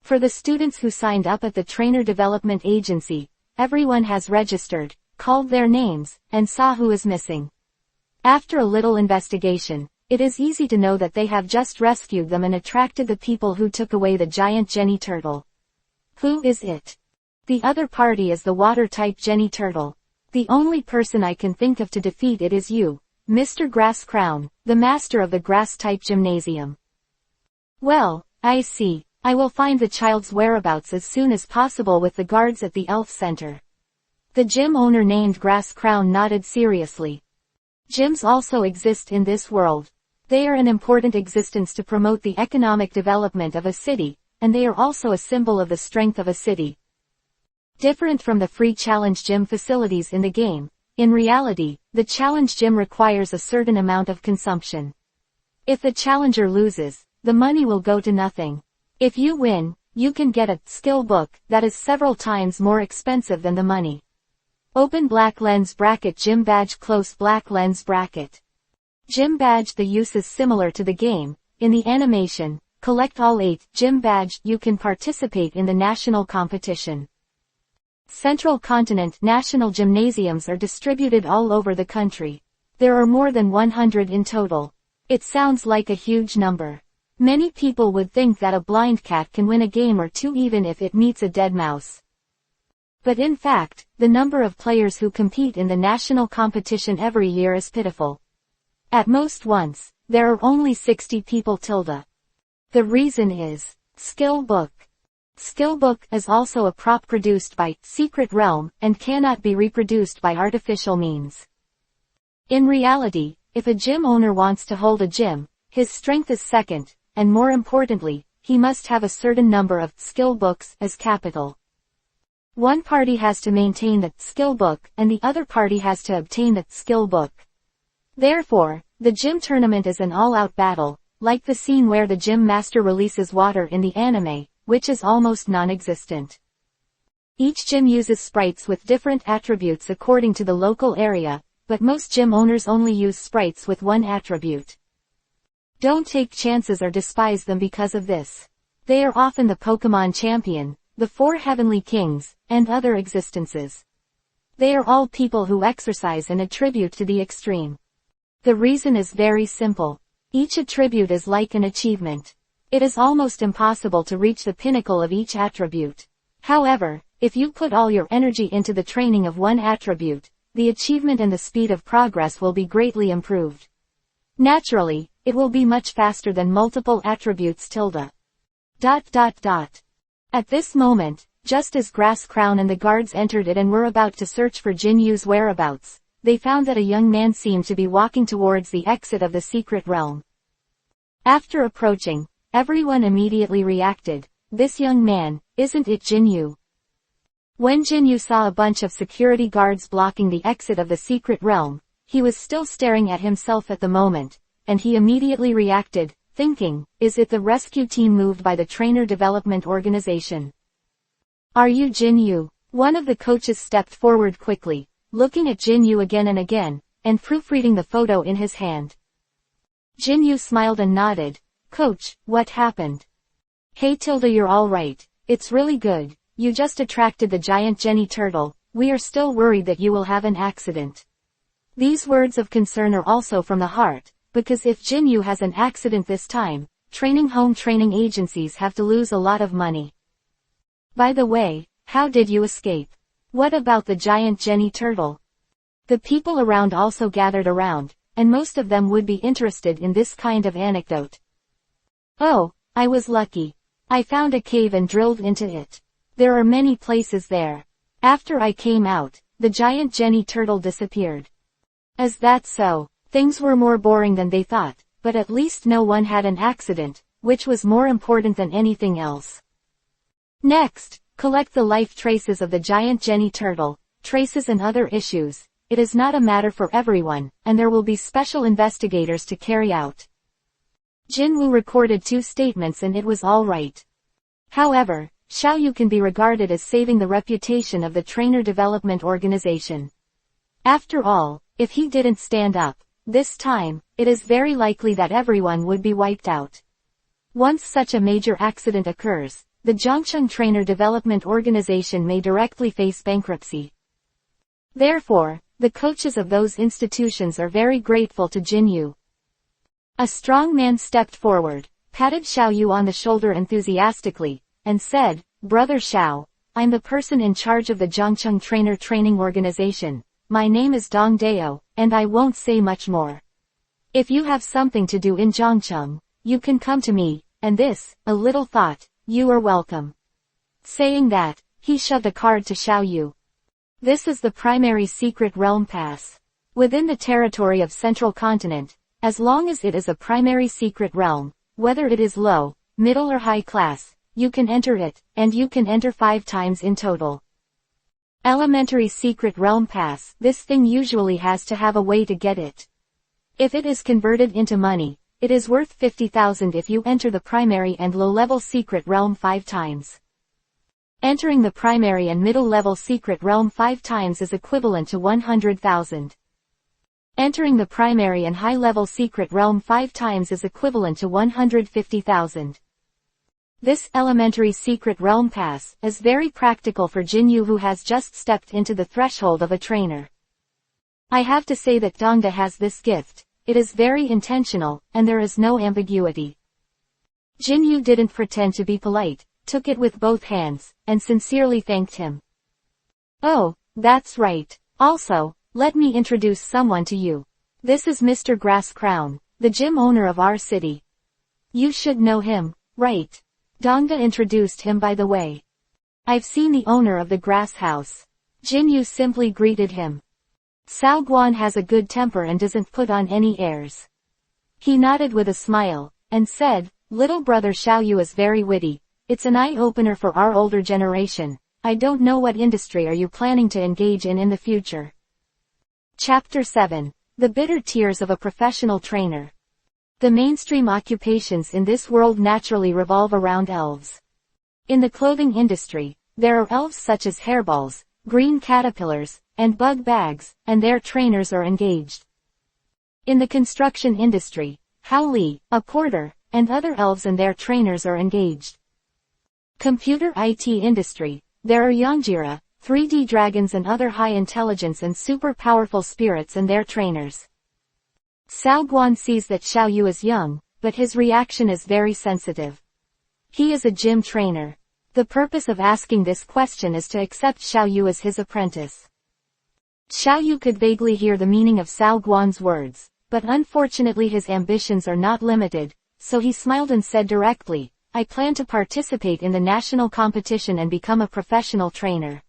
Speaker 1: For the students who signed up at the Trainer Development Agency, everyone has registered, called their names, and saw who is missing. After a little investigation, it is easy to know that they have just rescued them and attracted the people who took away the giant Jenny turtle. Who is it? The other party is the water-type Jenny turtle. The only person I can think of to defeat it is you, Mr. Grass Crown, the master of the grass-type gymnasium. Well, I see. I will find the child's whereabouts as soon as possible with the guards at the Elf Center. The gym owner named Grass Crown nodded seriously. Gyms also exist in this world. They are an important existence to promote the economic development of a city, and they are also a symbol of the strength of a city. Different from the free challenge gym facilities in the game, in reality, the challenge gym requires a certain amount of consumption. If the challenger loses, the money will go to nothing. If you win, you can get a skill book that is several times more expensive than the money. Open black lens bracket gym badge close black lens bracket. Gym badge. The use is similar to the game. In the animation, collect all 8 gym badge. You can participate in the national competition. Central Continent national gymnasiums are distributed all over the country. There are more than 100 in total. It sounds like a huge number. Many people would think that a blind cat can win a game or two even if it meets a dead mouse. But in fact, the number of players who compete in the national competition every year is pitiful. At most once, there are only 60 people. The reason is, skill book. Skill book is also a prop produced by Secret Realm and cannot be reproduced by artificial means. In reality, if a gym owner wants to hold a gym, his strength is second, and more importantly, he must have a certain number of skill books as capital. One party has to maintain that skill book and the other party has to obtain that skill book. Therefore, the gym tournament is an all-out battle, like the scene where the gym master releases water in the anime, which is almost non-existent. Each gym uses sprites with different attributes according to the local area, but most gym owners only use sprites with one attribute. Don't take chances or despise them because of this. They are often the Pokemon champion, the 4 heavenly kings, and other existences. They are all people who exercise an attribute to the extreme. The reason is very simple. Each attribute is like an achievement. It is almost impossible to reach the pinnacle of each attribute. However, if you put all your energy into the training of one attribute, the achievement and the speed of progress will be greatly improved. Naturally, it will be much faster than multiple attributes. At this moment, just as Grass Crown and the guards entered it and were about to search for Jin Yu's whereabouts, they found that a young man seemed to be walking towards the exit of the secret realm. After approaching, everyone immediately reacted, "This young man, isn't it Jin Yu?" When Jin Yu saw a bunch of security guards blocking the exit of the secret realm, he was still staring at himself at the moment, and he immediately reacted, thinking, "Is it the rescue team moved by the Trainer Development Organization? Are you Jin Yu?" One of the coaches stepped forward quickly, looking at Jin Yu again and again, and proofreading the photo in his hand. Jin Yu smiled and nodded. "Coach, what happened?" "Hey you're alright. It's really good. You just attracted the giant Jenny turtle. We are still worried that you will have an accident." These words of concern are also from the heart, because if Jin Yu has an accident this time, home training agencies have to lose a lot of money. By the way, how did you escape? What about the giant Jenny turtle? The people around also gathered around, and most of them would be interested in this kind of anecdote. "Oh, I was lucky. I found a cave and drilled into it. There are many places there. After I came out, the giant Jenny turtle disappeared." Is that so? Things were more boring than they thought, but at least no one had an accident, which was more important than anything else. Next, collect the life traces of the giant Jenny turtle, traces and other issues. It is not a matter for everyone, and there will be special investigators to carry out. Jin Woo recorded 2 statements and it was all right. However, Xiao Yu can be regarded as saving the reputation of the Trainer Development Organization. After all, if he didn't stand up, this time, it is very likely that everyone would be wiped out. Once such a major accident occurs, the Zhangcheng Trainer Development Organization may directly face bankruptcy. Therefore, the coaches of those institutions are very grateful to Jinyu. A strong man stepped forward, patted Xiaoyu on the shoulder enthusiastically, and said, "Brother Xiao, I'm the person in charge of the Zhangcheng Trainer Training Organization. My name is Dong Dao, and I won't say much more. If you have something to do in Zhangcheng, you can come to me, and this, a little thought, you are welcome." Saying that, he shoved a card to Xiaoyu. This is the primary secret realm pass. Within the territory of Central Continent, as long as it is a primary secret realm, whether it is low, middle or high class, you can enter it, and you can enter 5 times in total. Elementary secret realm pass, this thing usually has to have a way to get it. If it is converted into money, it is worth 50,000 if you enter the primary and low-level secret realm 5 times. Entering the primary and middle-level secret realm 5 times is equivalent to 100,000. Entering the primary and high-level secret realm 5 times is equivalent to 150,000. This elementary secret realm pass is very practical for Jinyu who has just stepped into the threshold of a trainer. I have to say that Dongda has this gift. It is very intentional, and there is no ambiguity. Jinyu didn't pretend to be polite, took it with both hands, and sincerely thanked him. "Oh, that's right. Also, let me introduce someone to you. This is Mr. Grass Crown, the gym owner of our city. You should know him, right?" Dongda introduced him by the way. "I've seen the owner of the grass house." Jinyu simply greeted him. Cao Guan has a good temper and doesn't put on any airs. He nodded with a smile, and said, "Little brother Xiaoyu is very witty. It's an eye-opener for our older generation. I don't know what industry are you planning to engage in the future." Chapter 7. The Bitter Tears of a Professional Trainer. The mainstream occupations in this world naturally revolve around elves. In the clothing industry, there are elves such as hairballs, green caterpillars, and bug bags, and their trainers are engaged. In the construction industry, Hao Li, a porter, and other elves and their trainers are engaged. Computer IT industry, there are Yangjira, 3D dragons and other high intelligence and super powerful spirits and their trainers. Cao Guan sees that Xiaoyu is young, but his reaction is very sensitive. He is a gym trainer. The purpose of asking this question is to accept Xiaoyu as his apprentice. Xiaoyu could vaguely hear the meaning of Cao Guan's words, but unfortunately his ambitions are not limited, so he smiled and said directly, "I plan to participate in the national competition and become a professional trainer."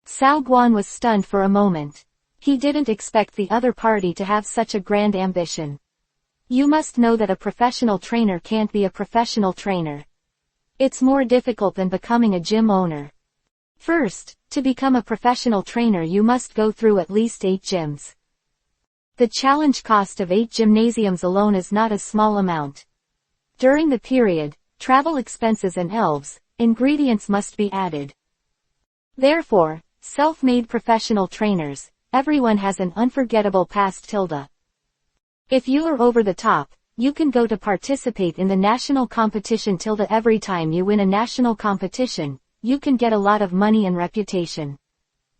Speaker 1: Cao Guan was stunned for a moment. He didn't expect the other party to have such a grand ambition. You must know that a professional trainer can't be a professional trainer. It's more difficult than becoming a gym owner. First, to become a professional trainer you must go through at least 8 gyms. The challenge cost of 8 gymnasiums alone is not a small amount. During the period, travel expenses and elves, ingredients must be added. Therefore, self-made professional trainers, everyone has an unforgettable past. If you are over the top, you can go to participate in the national competition. Every time you win a national competition, you can get a lot of money and reputation.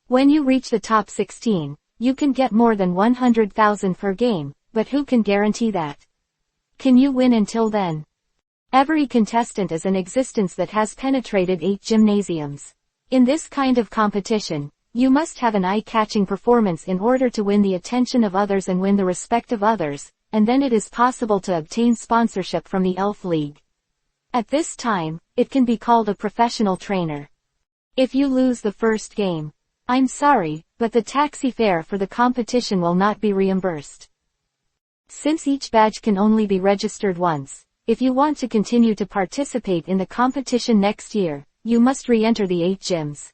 Speaker 1: When you reach the top 16, you can get more than 100,000 per game, but who can guarantee that? Can you win until then? Every contestant is an existence that has penetrated 8 gymnasiums. In this kind of competition, you must have an eye-catching performance in order to win the attention of others and win the respect of others, and then it is possible to obtain sponsorship from the Elf League. At this time, it can be called a professional trainer. If you lose the first game, I'm sorry, but the taxi fare for the competition will not be reimbursed. Since each badge can only be registered once, if you want to continue to participate in the competition next year, you must re-enter the 8 gyms.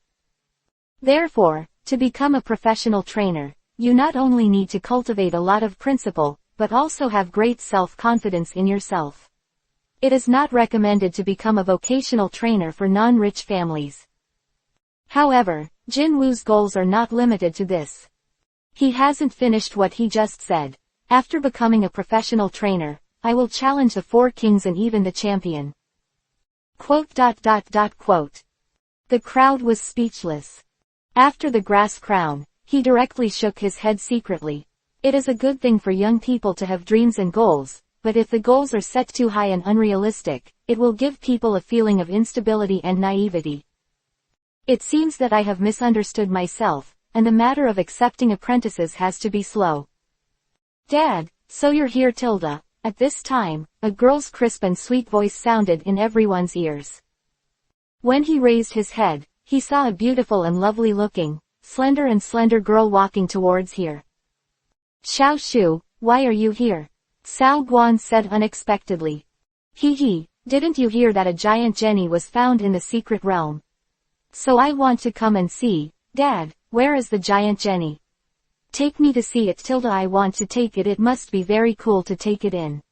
Speaker 1: Therefore, to become a professional trainer, you not only need to cultivate a lot of principle, but also have great self-confidence in yourself. It is not recommended to become a vocational trainer for non-rich families. However, Jin Wu's goals are not limited to this. He hasn't finished what he just said. After becoming a professional trainer, I will challenge the 4 kings and even the champion. Quote. The crowd was speechless. After the grass crown, he directly shook his head secretly. It is a good thing for young people to have dreams and goals, but if the goals are set too high and unrealistic, it will give people a feeling of instability and naivety. It seems that I have misunderstood myself, and the matter of accepting apprentices has to be slow. Dad, so you're here, Tilda. At this time, a girl's crisp and sweet voice sounded in everyone's ears. When he raised his head, he saw a beautiful and lovely-looking, slender girl walking towards here. Xiao Shu, why are you here? Cao Guan said unexpectedly. Didn't you hear that a giant Jenny was found in the secret realm? So I want to come and see. Dad, where is the giant Jenny? Take me to see it, Tilda. I want to take it. It must be very cool to take it in.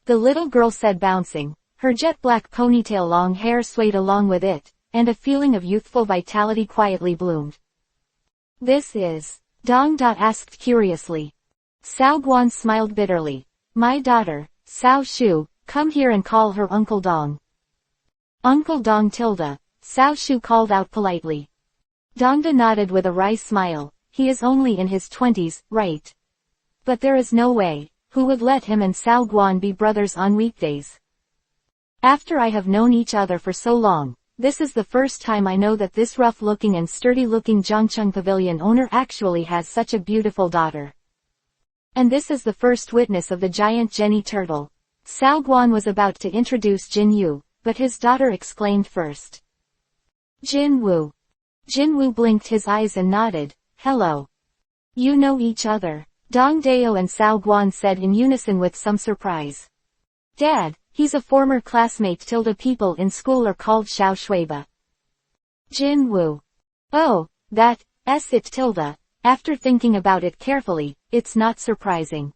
Speaker 1: The little girl said, bouncing. Her jet black ponytail long hair swayed along with it, and a feeling of youthful vitality quietly bloomed. This is? Dong Da asked curiously. Cao Guan smiled bitterly. My daughter, Cao Shu, come here and call her Uncle Dong. Uncle Dong, Tilda, Cao Shu called out politely. Dong Da nodded with a wry smile. He is only in his 20s, right? But there is no way. Who would let him and Cao Guan be brothers on weekdays? After I have known each other for so long, this is the first time I know that this rough-looking and sturdy-looking Zhangcheng Pavilion owner actually has such a beautiful daughter. And this is the first witness of the giant Jenny turtle. Cao Guan was about to introduce Jin Yu, but his daughter exclaimed first. Jin Wu. Jin Wu blinked his eyes and nodded. Hello. You know each other? Dong Dao and Cao Guan said in unison with some surprise. Dad, he's a former classmate. Tilda. People in school are called Xiao Shuiba. Jin Wu. Oh, that's it, Tilda. After thinking about it carefully, it's not surprising.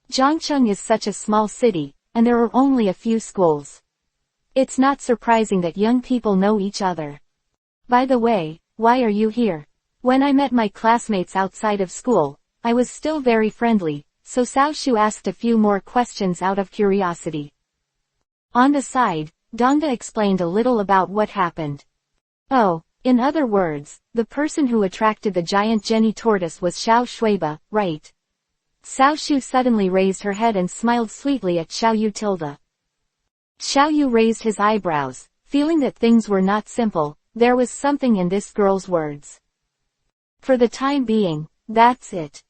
Speaker 1: Zhangcheng is such a small city, and there are only a few schools. It's not surprising that young people know each other. By the way, why are you here? When I met my classmates outside of school, I was still very friendly, so Cao Shu asked a few more questions out of curiosity. On the side, Dongda explained a little about what happened. Oh, in other words, the person who attracted the giant Jenny tortoise was Xiao Shuiba, right? Cao Shu suddenly raised her head and smiled sweetly at Xiao Yu. Tilda. Xiao Yu raised his eyebrows, feeling that things were not simple. There was something in this girl's words. For the time being, that's it.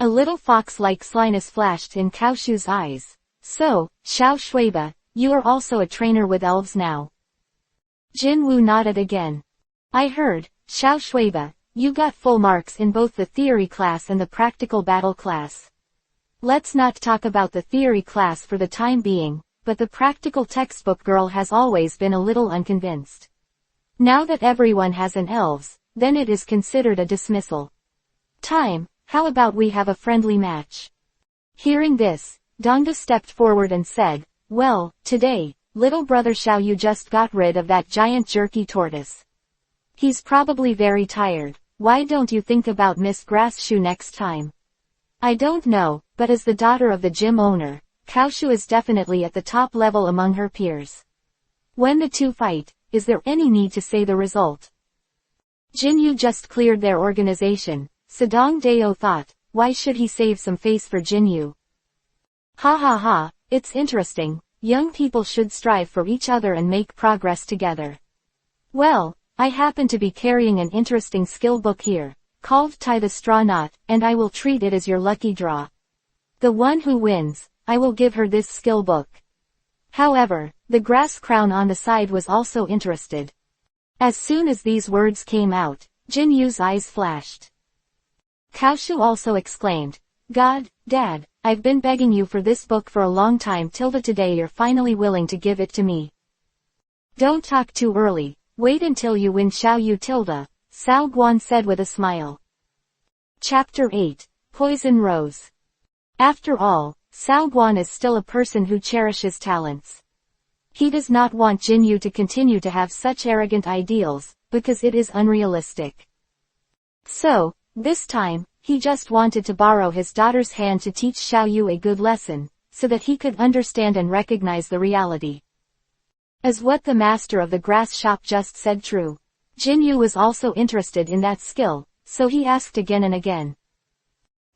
Speaker 1: A little fox-like slyness flashed in Cao Shu's eyes. So, Xiao Shuiba, you are also a trainer with elves now. Jin Wu nodded again. I heard, Xiao Shuiba, you got full marks in both the theory class and the practical battle class. Let's not talk about the theory class for the time being, but the practical textbook girl has always been a little unconvinced. Now that everyone has an elves, then it is considered a dismissal. Time, how about we have a friendly match? Hearing this, Dongda stepped forward and said, well, today, little brother Xiao Yu just got rid of that giant jerky tortoise. He's probably very tired. Why don't you think about Miss Grasshoe next time? I don't know, but as the daughter of the gym owner, Kaoshu is definitely at the top level among her peers. When the two fight, is there any need to say the result? Jinyu just cleared their organization, Sadong Dao thought, why should he save some face for Jinyu? Ha ha ha, it's interesting, young people should strive for each other and make progress together. Well, I happen to be carrying an interesting skill book here, called Tie the Straw Knot, and I will treat it as your lucky draw. The one who wins, I will give her this skill book. However, the grass crown on the side was also interested. As soon as these words came out, Jinyu's eyes flashed. Kaoshu also exclaimed, God, Dad, I've been begging you for this book for a long time. Today you're finally willing to give it to me. Don't talk too early, wait until you win. Xiao Yu. Cao Guan said with a smile. Chapter 8, Poison Rose. After all, Cao Guan is still a person who cherishes talents. He does not want Jinyu to continue to have such arrogant ideals, because it is unrealistic. So, This time, he just wanted to borrow his daughter's hand to teach Xiaoyu a good lesson, so that he could understand and recognize the reality. Is what the master of the grass shop just said true? Jinyu was also interested in that skill, so he asked again and again.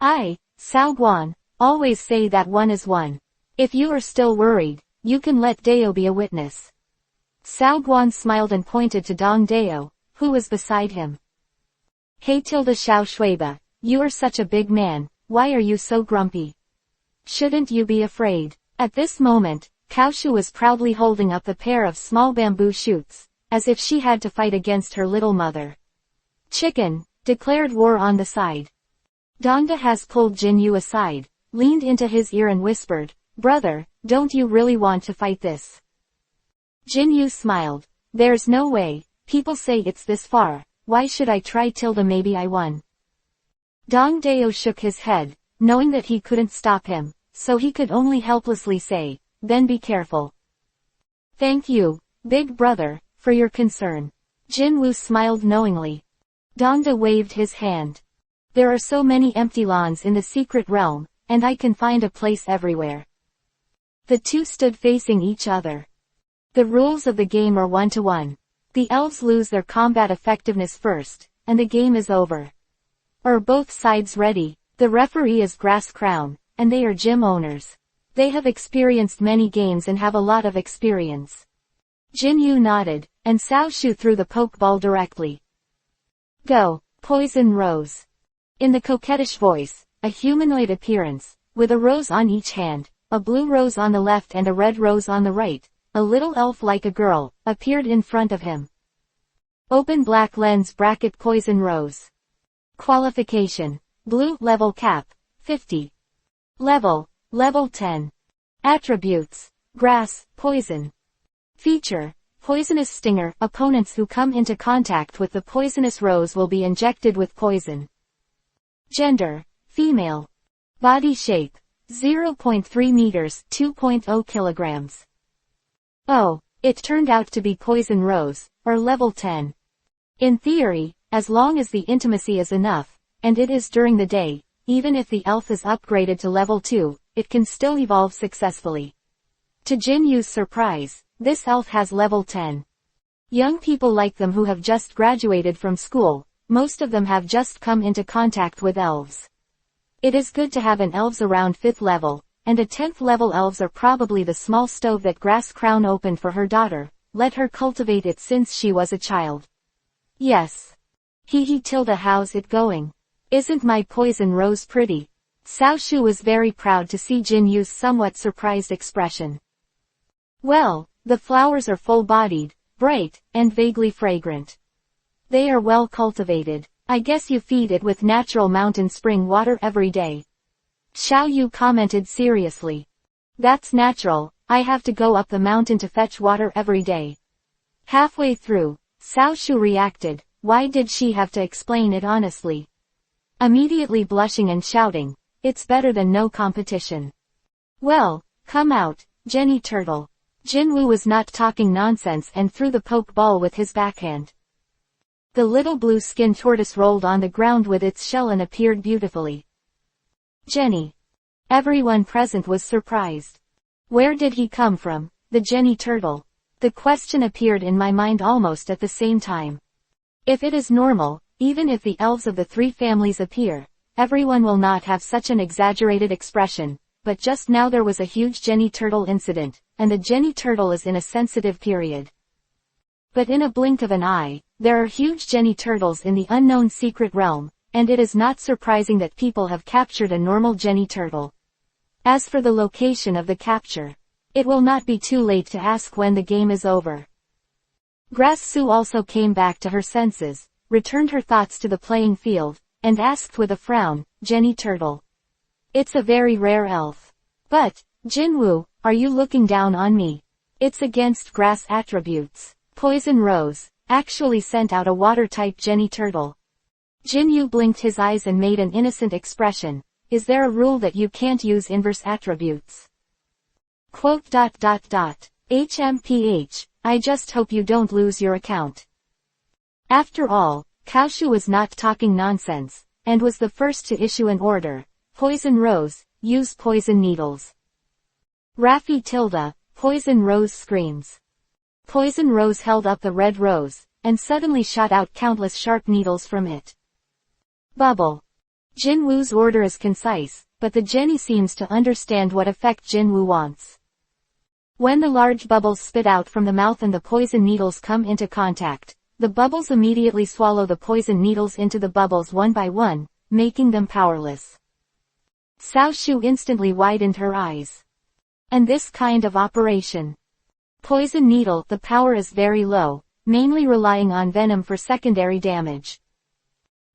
Speaker 1: I, Sao Guan, always say that one is one. If you are still worried, you can let Deo be a witness. Sao Guan smiled and pointed to Dong Deo, who was beside him. Hey Xiao Shuiba, you are such a big man, why are you so grumpy? Shouldn't you be afraid? At this moment, Kaoshu was proudly holding up a pair of small bamboo shoots, as if she had to fight against her little mother. Chicken, declared war on the side. Dongda has pulled Jinyu aside, leaned into his ear and whispered, brother, don't you really want to fight this? Jinyu smiled. There's no way, people say it's this far, why should I try tilde maybe I won. Dong Deo shook his head, knowing that he couldn't stop him, so he could only helplessly say, then be careful. Thank you, big brother, for your concern. Jinwu smiled knowingly. Dongda waved his hand. There are so many empty lawns in the secret realm, and I can find a place everywhere. The two stood facing each other. The rules of the game are 1-to-1. The elves lose their combat effectiveness first, and the game is over. Are both sides ready? The referee is Grass Crown, and they are gym owners. They have experienced many games and have a lot of experience. Jinyu nodded, and Sao Shu threw the pokeball directly. Go, Poison Rose. In the coquettish voice, a humanoid appearance, with a rose on each hand, a blue rose on the left and a red rose on the right, a little elf like a girl, appeared in front of him. Open black lens bracket Poison Rose. Qualification. Blue level cap, 50. Level 10. Attributes. Grass, poison. Feature. Poisonous stinger. Opponents who come into contact with the poisonous rose will be injected with poison. Gender. Female. Body shape. 0.3 meters, 2.0 kilograms. Oh, it turned out to be Poison Rose, or level 10. In theory, as long as the intimacy is enough, and it is during the day, even if the elf is upgraded to level 2, it can still evolve successfully. To Jinyu's surprise, this elf has level 10. Young people like them who have just graduated from school, most of them have just come into contact with elves. It is good to have an elves around 5th level, and a 10th level elves are probably the small stove that Grass Crown opened for her daughter, let her cultivate it since she was a child. Yes. Tilda, how's it going? Isn't my Poison Rose pretty? Sao Shu was very proud to see Jinyu's somewhat surprised expression. Well, the flowers are full-bodied, bright, and vaguely fragrant. They are well cultivated. I guess you feed it with natural mountain spring water every day. Xiao Yu commented seriously. That's natural, I have to go up the mountain to fetch water every day. Halfway through, Sao Shu reacted, why did she have to explain it honestly? Immediately blushing and shouting, it's better than no competition. Well, come out, Jenny Turtle. Jinwu was not talking nonsense and threw the poke ball with his backhand. The little blue skin tortoise rolled on the ground with its shell and appeared beautifully. Jenny. Everyone present was surprised. Where did he come from, the Jenny Turtle? The question appeared in my mind almost at the same time. If it is normal, even if the elves of the 3 families appear, everyone will not have such an exaggerated expression, but just now there was a huge Jenny Turtle incident, and the Jenny Turtle is in a sensitive period. But in a blink of an eye, there are huge Jenny Turtles in the unknown secret realm, and it is not surprising that people have captured a normal Jenny Turtle. As for the location of the capture, it will not be too late to ask when the game is over. Grass Sue also came back to her senses, returned her thoughts to the playing field, and asked with a frown, Jenny Turtle. It's a very rare elf. But, Jinwu, are you looking down on me? It's against grass attributes. Poison Rose actually sent out a water-type Jenny Turtle. Jinyu blinked his eyes and made an innocent expression. Is there a rule that you can't use inverse attributes? Quote ... HMPH, I just hope you don't lose your account. After all, Kaoshu was not talking nonsense, and was the first to issue an order. Poison Rose, use poison needles. Raffi tilde, Poison Rose screams. Poison Rose held up the red rose, and suddenly shot out countless sharp needles from it. Bubble. Jinwoo's order is concise, but the Jenny seems to understand what effect Jinwoo wants. When the large bubbles spit out from the mouth and the poison needles come into contact, the bubbles immediately swallow the poison needles into the bubbles one by one, making them powerless. Cao Shu instantly widened her eyes. And this kind of operation. Poison needle, the power is very low, mainly relying on venom for secondary damage.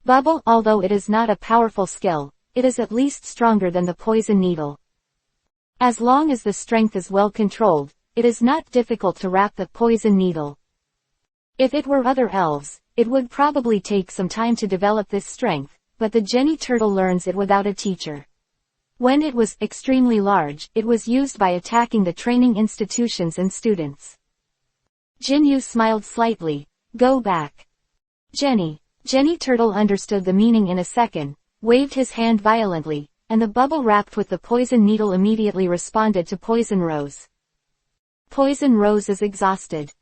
Speaker 1: Bubble, although it is not a powerful skill, it is at least stronger than the poison needle. As long as the strength is well controlled, it is not difficult to wrap the poison needle. If it were other elves, it would probably take some time to develop this strength, but the Jenny turtle learns it without a teacher. When it was extremely large, it was used by attacking the training institutions and students. Jinyu smiled slightly. Go back. Jenny Turtle understood the meaning in a second, waved his hand violently, and the bubble wrapped with the poison needle immediately responded to Poison Rose. Poison Rose is exhausted.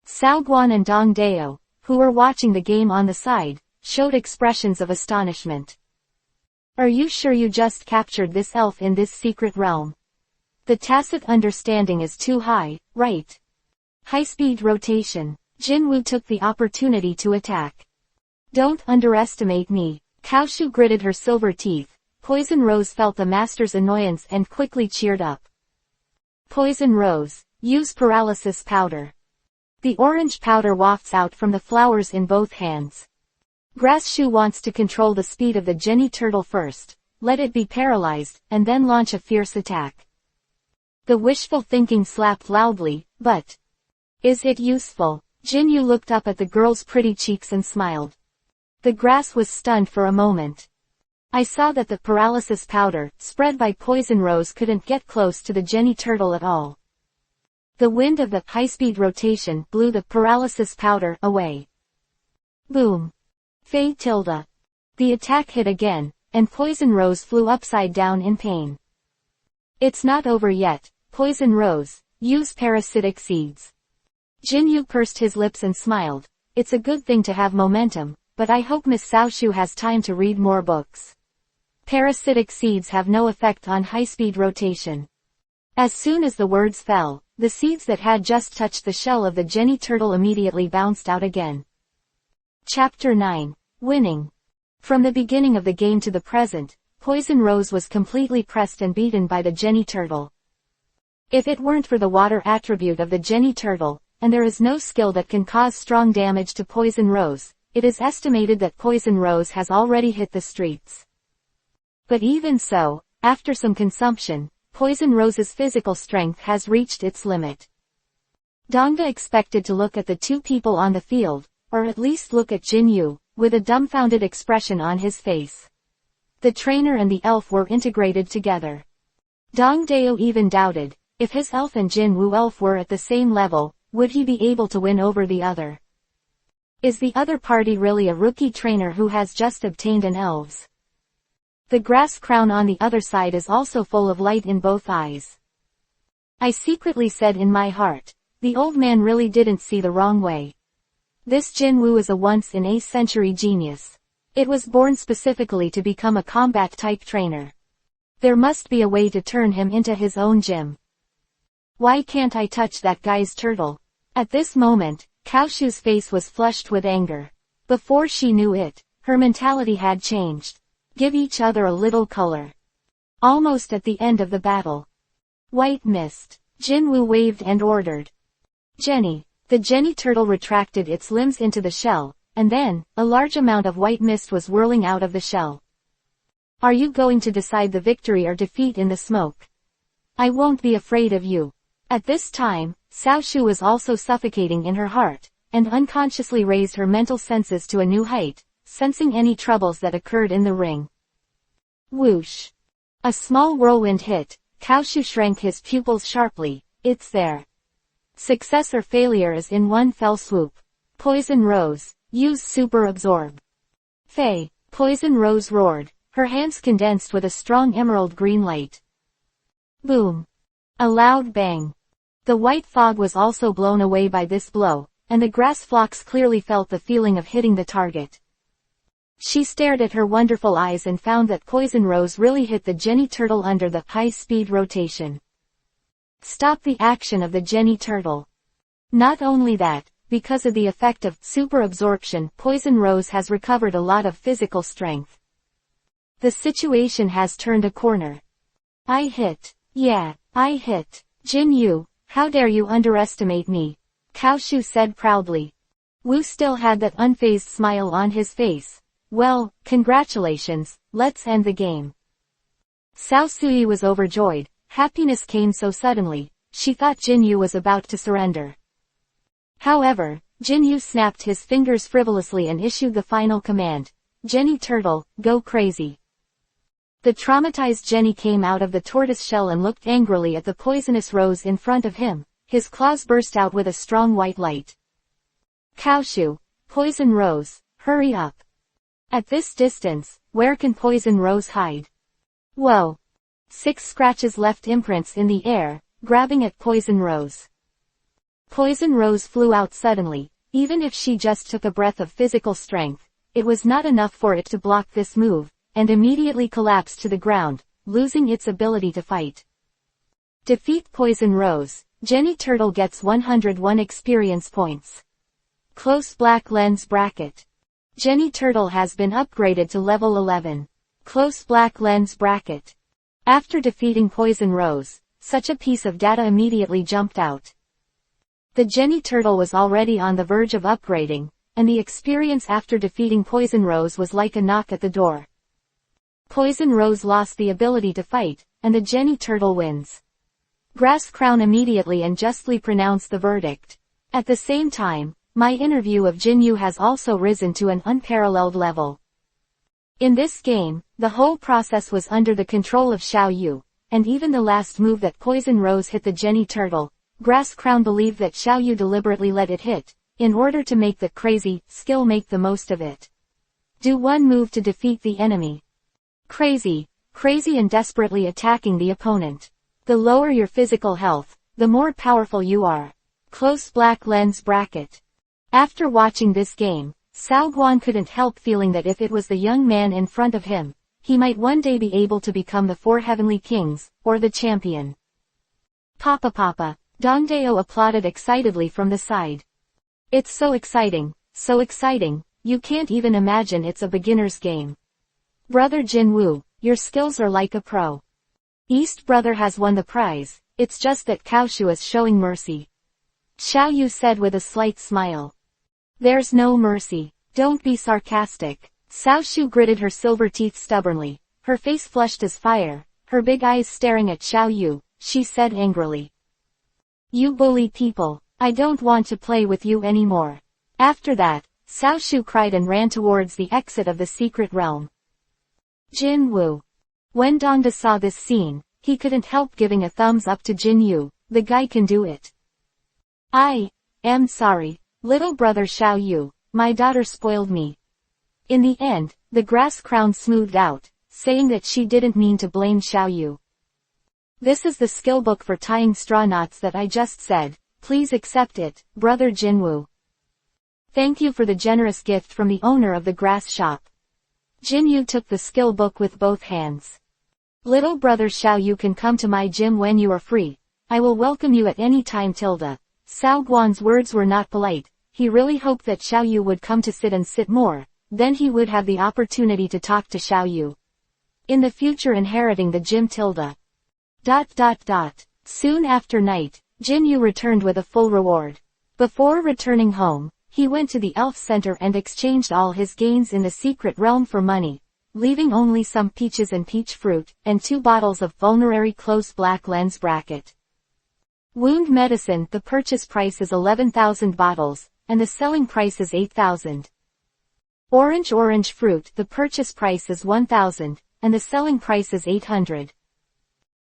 Speaker 1: Cao Guan and Dong Dao, who were watching the game on the side, showed expressions of astonishment. Are you sure you just captured this elf in this secret realm? The tacit understanding is too high, right? High-speed rotation. Jinwoo took the opportunity to attack. Don't underestimate me. Cao Shu gritted her silver teeth. Poison Rose felt the master's annoyance and quickly cheered up. Poison Rose, use paralysis powder. The orange powder wafts out from the flowers in both hands. Grass Shu wants to control the speed of the Jenny turtle first, let it be paralyzed, and then launch a fierce attack. The wishful thinking slapped loudly, but is it useful? Jinyu looked up at the girl's pretty cheeks and smiled. The grass was stunned for a moment. I saw that the paralysis powder, spread by Poison Rose, couldn't get close to the Jenny turtle at all. The wind of the high-speed rotation blew the paralysis powder away. Boom. Fei tilde. The attack hit again, and Poison Rose flew upside down in pain. It's not over yet. Poison Rose, use parasitic seeds. Jinyu pursed his lips and smiled. It's a good thing to have momentum, but I hope Miss Cao Shu has time to read more books. Parasitic seeds have no effect on high-speed rotation. As soon as the words fell, the seeds that had just touched the shell of the Jenny turtle immediately bounced out again. Chapter 9. Winning. From the beginning of the game to the present, Poison Rose was completely pressed and beaten by the Jenny turtle. If it weren't for the water attribute of the Jenny turtle, and there is no skill that can cause strong damage to Poison Rose, it is estimated that Poison Rose has already hit the streets. But even so, after some consumption, Poison Rose's physical strength has reached its limit. Dongda expected to look at the two people on the field, or at least look at Jinyu, with a dumbfounded expression on his face. The trainer and the elf were integrated together. Dong Dao even doubted, if his elf and Jinwoo elf were at the same level, would he be able to win over the other? Is the other party really a rookie trainer who has just obtained an Elves? The grass crown on the other side is also full of light in both eyes. I secretly said in my heart, the old man really didn't see the wrong way. This Jinwoo is a once-in-a-century genius. It was born specifically to become a combat-type trainer. There must be a way to turn him into his own gym. Why can't I touch that guy's turtle? At this moment, Cao Shu's face was flushed with anger. Before she knew it, her mentality had changed. Give each other a little color. Almost at the end of the battle. White mist. Jinwoo waved and ordered. Jenny. The Jenny turtle retracted its limbs into the shell, and then, a large amount of white mist was whirling out of the shell. Are you going to decide the victory or defeat in the smoke? I won't be afraid of you. At this time, Cao Shu was also suffocating in her heart, and unconsciously raised her mental senses to a new height, sensing any troubles that occurred in the ring. Whoosh. A small whirlwind hit. Cao Shu shrank his pupils sharply. It's there. Success or failure is in one fell swoop. Poison Rose, use Super Absorb. Fei. Poison Rose roared, her hands condensed with a strong emerald green light. Boom! A loud bang. The white fog was also blown away by this blow, and the grass flocks clearly felt the feeling of hitting the target. She stared at her wonderful eyes and found that Poison Rose really hit the Jenny Turtle under the high-speed rotation. Stop the action of the Jenny Turtle. Not only that, because of the effect of super absorption, Poison Rose has recovered a lot of physical strength. The situation has turned a corner. I hit. Yeah, I hit. Jin Yu, how dare you underestimate me? Kaoshu said proudly. Wu still had that unfazed smile on his face. Well, congratulations, let's end the game. Cao Sui was overjoyed. Happiness came so suddenly, she thought Jin Yu was about to surrender. However, Jin Yu snapped his fingers frivolously and issued the final command. Jenny Turtle, go crazy. The traumatized Jenny came out of the tortoise shell and looked angrily at the poisonous rose in front of him. His claws burst out with a strong white light. Kaoshu, Poison Rose, hurry up. At this distance, where can Poison Rose hide? Whoa! 6 scratches left imprints in the air, grabbing at Poison Rose. Poison Rose flew out suddenly. Even if she just took a breath of physical strength, it was not enough for it to block this move, and immediately collapsed to the ground, losing its ability to fight. Defeat Poison Rose. Jenny Turtle gets 101 experience points. Close black lens bracket. Jenny Turtle has been upgraded to level 11. Close black lens bracket. After defeating Poison Rose, such a piece of data immediately jumped out. The Jenny Turtle was already on the verge of upgrading, and the experience after defeating Poison Rose was like a knock at the door. Poison Rose lost the ability to fight, and the Jenny Turtle wins. Grass Crown immediately and justly pronounced the verdict. At the same time, my inner view of Jin Yu has also risen to an unparalleled level. In this game, the whole process was under the control of Xiao Yu, and even the last move that Poison Rose hit the Jenny Turtle, Grass Crown believed that Xiao Yu deliberately let it hit, in order to make the crazy skill make the most of it. Do one move to defeat the enemy. Crazy and desperately attacking the opponent. The lower your physical health, the more powerful you are. Close black lens bracket. After watching this game, Cao Guan couldn't help feeling that if it was the young man in front of him, he might one day be able to become the 4 heavenly kings, or the champion. Papa. Dongdao applauded excitedly from the side. It's so exciting, you can't even imagine it's a beginner's game. Brother Jinwoo, your skills are like a pro. East brother has won the prize, it's just that Kaoshu is showing mercy. Xiao Yu said with a slight smile. There's no mercy, don't be sarcastic. Cao Shu gritted her silver teeth stubbornly, her face flushed as fire, her big eyes staring at Xiao Yu, she said angrily. You bully people, I don't want to play with you anymore. After that, Cao Shu cried and ran towards the exit of the secret realm. Jin Wu. When Dongda saw this scene, he couldn't help giving a thumbs up to Jin Yu, the guy can do it. I am sorry, little brother Xiao Yu, my daughter spoiled me. In the end, the Grass Crown smoothed out, saying that she didn't mean to blame Xiao Yu. This is the skill book for tying straw knots that I just said, please accept it, brother Jinwoo. Thank you for the generous gift from the owner of the grass shop. Jin Yu took the skill book with both hands. Little brother Xiao Yu can come to my gym when you are free. I will welcome you at any time. Cao Guan's words were not polite. He really hoped that Xiao Yu would come to sit more, then he would have the opportunity to talk to Xiao Yu. In the future inheriting the gym. Soon after night, Jin Yu returned with a full reward. Before returning home, he went to the Elf Center and exchanged all his gains in the secret realm for money, leaving only some peaches and peach fruit, and 2 bottles of vulnerary close black lens bracket. Wound medicine, the purchase price is 11,000 bottles, and the selling price is 8,000. Orange fruit, the purchase price is 1,000, and the selling price is 800.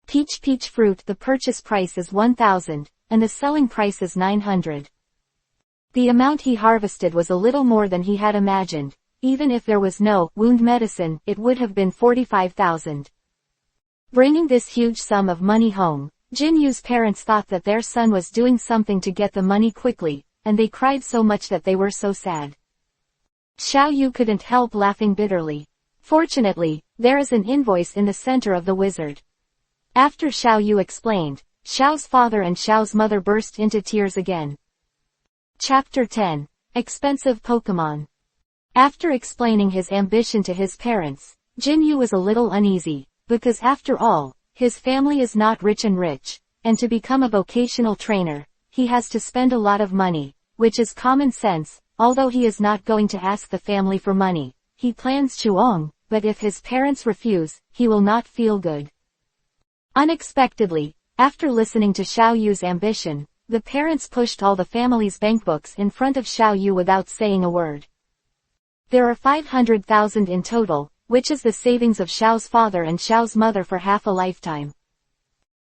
Speaker 1: Peach fruit, the purchase price is 1,000, and the selling price is 900. The amount he harvested was a little more than he had imagined. Even if there was no wound medicine, it would have been 45,000. Bringing this huge sum of money home, Jinyu's parents thought that their son was doing something to get the money quickly, and they cried so much that they were so sad. Xiaoyu couldn't help laughing bitterly. Fortunately, there is an invoice in the center of the wizard. After Xiaoyu explained, Xiao's father and Xiao's mother burst into tears again. Chapter 10. Expensive Pokemon. After explaining his ambition to his parents, Jinyu was a little uneasy, because after all, his family is not rich, and to become a vocational trainer, he has to spend a lot of money, which is common sense. Although he is not going to ask the family for money, he plans Chuong, but if his parents refuse, he will not feel good. Unexpectedly, after listening to Xiaoyu's ambition, the parents pushed all the family's bankbooks in front of Xiaoyu without saying a word. There are 500,000 in total, which is the savings of Xiao's father and Xiao's mother for half a lifetime.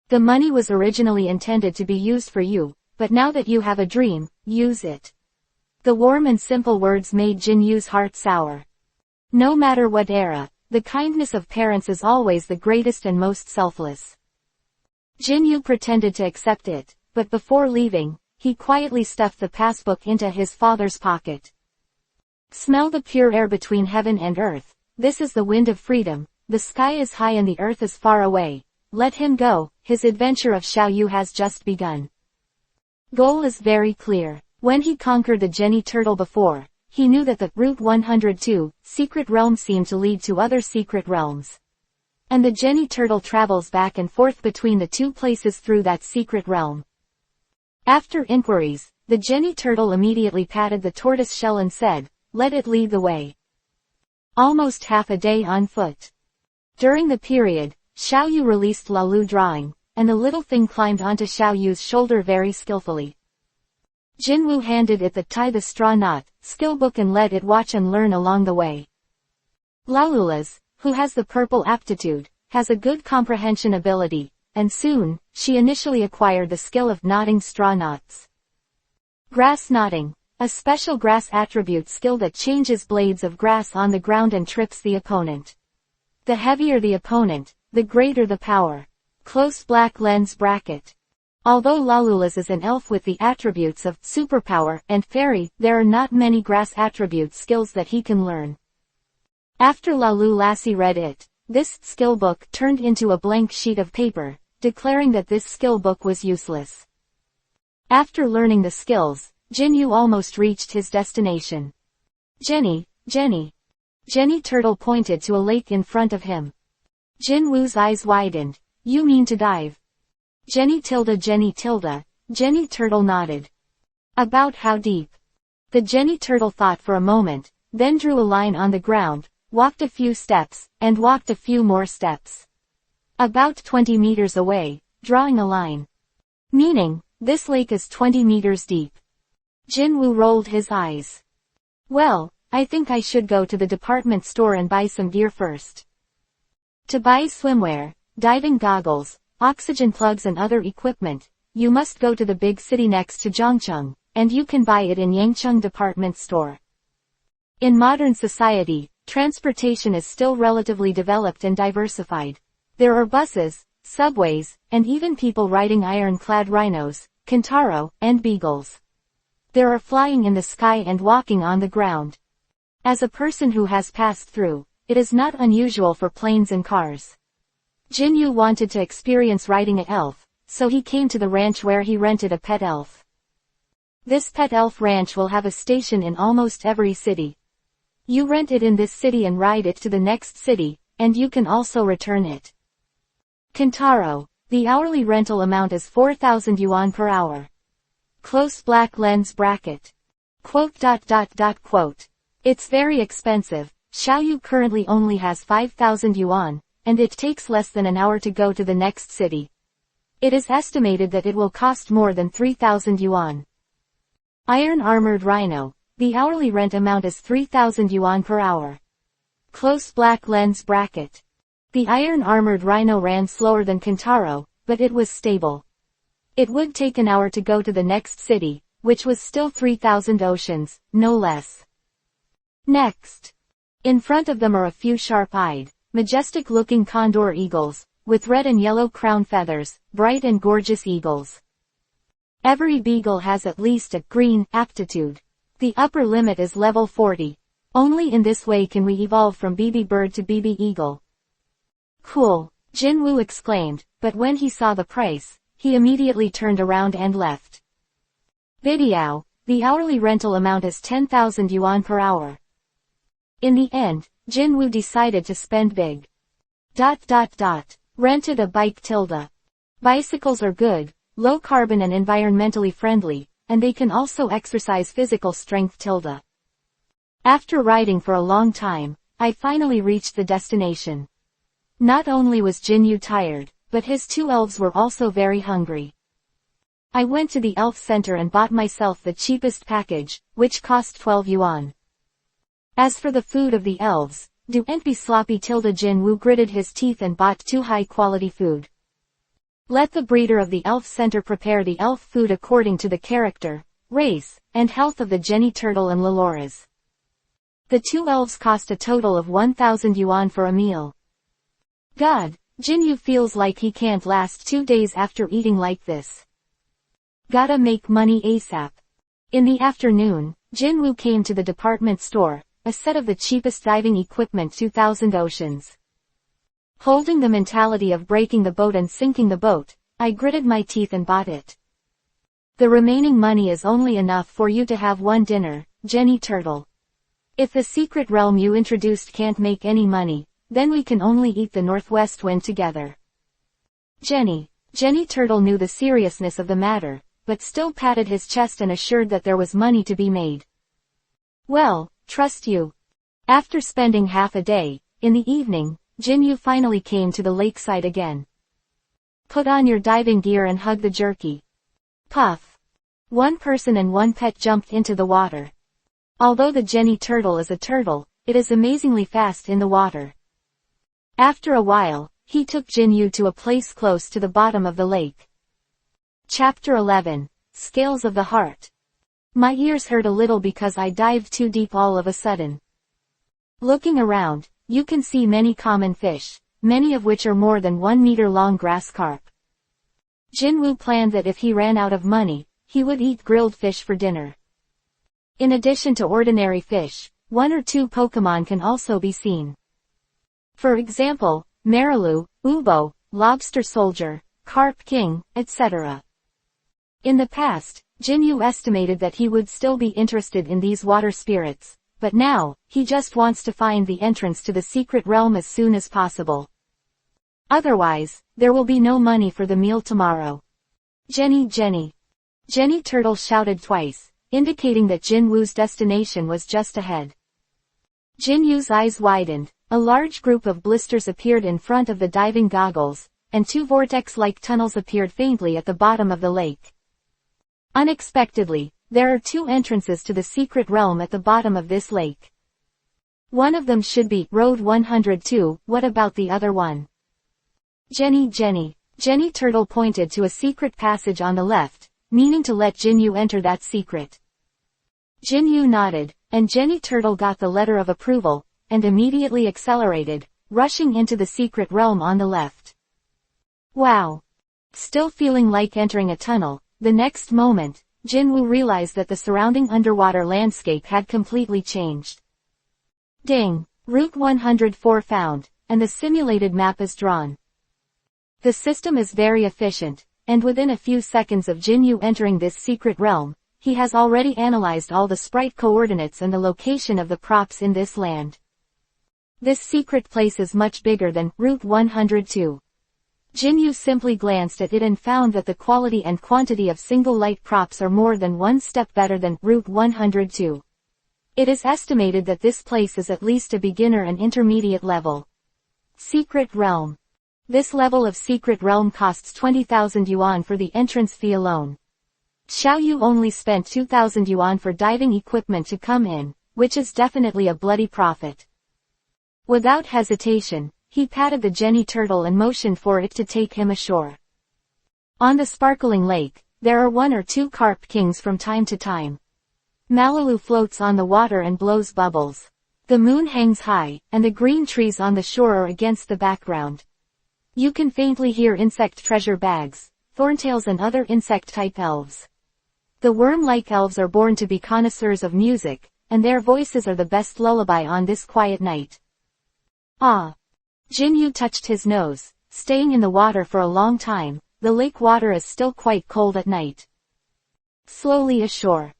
Speaker 1: The money was originally intended to be used for you, but now that you have a dream, use it. The warm and simple words made Jinyu's heart sour. No matter what era, the kindness of parents is always the greatest and most selfless. Jinyu pretended to accept it, but before leaving, he quietly stuffed the passbook into his father's pocket. Smell the pure air between heaven and earth. This is the wind of freedom. The sky is high and the earth is far away. Let him go. His adventure of Xiaoyu has just begun. Goal is very clear. When he conquered the Jenny Turtle before, he knew that the Route 102 secret realm seemed to lead to other secret realms. And the Jenny Turtle travels back and forth between the two places through that secret realm. After inquiries, the Jenny Turtle immediately patted the tortoise shell and said, "Let it lead the way." Almost half a day on foot. During the period, Xiaoyu released Lalu drawing, and the little thing climbed onto Xiaoyu's shoulder very skillfully. Jinwu handed it the tie the straw knot skill book and let it watch and learn along the way. Lalulas, who has the purple aptitude, has a good comprehension ability, and soon, she initially acquired the skill of knotting straw knots. Grass knotting, a special grass attribute skill that changes blades of grass on the ground and trips the opponent. The heavier the opponent, the greater the power. Close black lens bracket. Although Lalulas is an elf with the attributes of superpower and fairy, there are not many grass attribute skills that he can learn. After Lassie read it, this skill book turned into a blank sheet of paper, declaring that this skill book was useless. After learning the skills, Jinyu almost reached his destination. Jenny Turtle pointed to a lake in front of him. Jinwu's eyes widened. You mean to dive? Jenny Turtle nodded. About how deep? The Jenny Turtle thought for a moment, then drew a line on the ground, walked a few steps, and walked a few more steps. About 20 meters away, drawing a line. Meaning, this lake is 20 meters deep. Jinwu rolled his eyes. Well, I think I should go to the department store and buy some gear first. To buy swimwear, diving goggles, oxygen plugs and other equipment, you must go to the big city next to Zhongcheng, and you can buy it in Yangcheng department store. In modern society, transportation is still relatively developed and diversified. There are buses, subways, and even people riding iron-clad rhinos, Kintaro, and beagles. There are flying in the sky and walking on the ground. As a person who has passed through, it is not unusual for planes and cars. Jinyu wanted to experience riding an elf, so he came to the ranch where he rented a pet elf. This pet elf ranch will have a station in almost every city. You rent it in this city and ride it to the next city, and you can also return it. Kintaro, the hourly rental amount is 4,000 yuan per hour. Close black lens bracket. Quote. It's very expensive. Xiaoyu currently only has 5,000 yuan, and it takes less than an hour to go to the next city. It is estimated that it will cost more than 3,000 yuan. Iron Armored Rhino, the hourly rent amount is 3,000 yuan per hour. Close black lens bracket. The Iron Armored Rhino ran slower than Kintaro, but it was stable. It would take an hour to go to the next city, which was still 3,000 oceans, no less. Next. In front of them are a few sharp-eyed, majestic-looking condor eagles, with red and yellow crown feathers, bright and gorgeous eagles. Every beagle has at least a green aptitude. The upper limit is level 40. Only in this way can we evolve from BB bird to BB eagle. Cool, Jinwoo exclaimed, but when he saw the price, he immediately turned around and left. Bidiao, the hourly rental amount is 10,000 yuan per hour. In the end, Jinwoo decided to spend big. Rented a bike tilde. Bicycles are good, low carbon and environmentally friendly, and they can also exercise physical strength tilde. After riding for a long time, I finally reached the destination. Not only was Jinwoo tired, but his two elves were also very hungry. I went to the elf center and bought myself the cheapest package, which cost 12 yuan. As for the food of the elves, don't be sloppy tilde. Jinwoo gritted his teeth and bought 2 high-quality food. Let the breeder of the elf center prepare the elf food according to the character, race, and health of the Jenny turtle and Laloras. The 2 elves cost a total of 1,000 yuan for a meal. God, Jinwoo feels like he can't last 2 days after eating like this. Gotta make money ASAP. In the afternoon, Jinwoo came to the department store, a set of the cheapest diving equipment 2,000 oceans. Holding the mentality of breaking the boat and sinking the boat, I gritted my teeth and bought it. The remaining money is only enough for you to have 1 dinner, Jenny turtle. If the secret realm you introduced can't make any money, then we can only eat the northwest wind together. Jenny turtle knew the seriousness of the matter, but still patted his chest and assured that there was money to be made. Well, trust you. After spending half a day, in the evening, Jinwoo finally came to the lakeside again. Put on your diving gear and hug the jerky. Puff. 1 person and 1 pet jumped into the water. Although the Jenny turtle is a turtle, it is amazingly fast in the water. After a while, he took Jinwoo to a place close to the bottom of the lake. Chapter 11. Scales of the Heart. My ears hurt a little because I dived too deep all of a sudden. Looking around, you can see many common fish, many of which are more than 1 meter long grass carp. Jinwoo planned that if he ran out of money, he would eat grilled fish for dinner. In addition to ordinary fish, 1 or 2 Pokemon can also be seen. For example, Marilu, Ubo, Lobster Soldier, Carp King, etc. In the past, Jinwoo estimated that he would still be interested in these water spirits, but now, he just wants to find the entrance to the secret realm as soon as possible. Otherwise, there will be no money for the meal tomorrow. Jenny turtle shouted twice, indicating that Jinwoo's destination was just ahead. Jinwoo's eyes widened, a large group of blisters appeared in front of the diving goggles, and 2 vortex-like tunnels appeared faintly at the bottom of the lake. Unexpectedly, there are 2 entrances to the secret realm at the bottom of this lake. One of them should be Road 102, what about the other one? Jenny turtle pointed to a secret passage on the left, meaning to let Jinwoo enter that secret. Jinwoo nodded, and Jenny turtle got the letter of approval, and immediately accelerated, rushing into the secret realm on the left. Wow! Still feeling like entering a tunnel, the next moment, Jinwoo realized that the surrounding underwater landscape had completely changed. Ding! Route 104 found, and the simulated map is drawn. The system is very efficient, and within a few seconds of Jinwoo entering this secret realm, he has already analyzed all the sprite coordinates and the location of the props in this land. This secret place is much bigger than Route 102. Jinwoo simply glanced at it and found that the quality and quantity of single light props are more than 1 step better than Route 102. It is estimated that this place is at least a beginner and intermediate level. Secret Realm. This level of Secret Realm costs 20,000 yuan for the entrance fee alone. Xiaoyu only spent 2,000 yuan for diving equipment to come in, which is definitely a bloody profit. Without hesitation, he patted the Jenny turtle and motioned for it to take him ashore. On the sparkling lake, there are 1 or 2 carp kings from time to time. Lalu floats on the water and blows bubbles. The moon hangs high, and the green trees on the shore are against the background. You can faintly hear insect treasure bags, thorntails and other insect-type elves. The worm-like elves are born to be connoisseurs of music, and their voices are the best lullaby on this quiet night. Ah! Jinyu touched his nose, staying in the water for a long time. The lake water is still quite cold at night. Slowly ashore.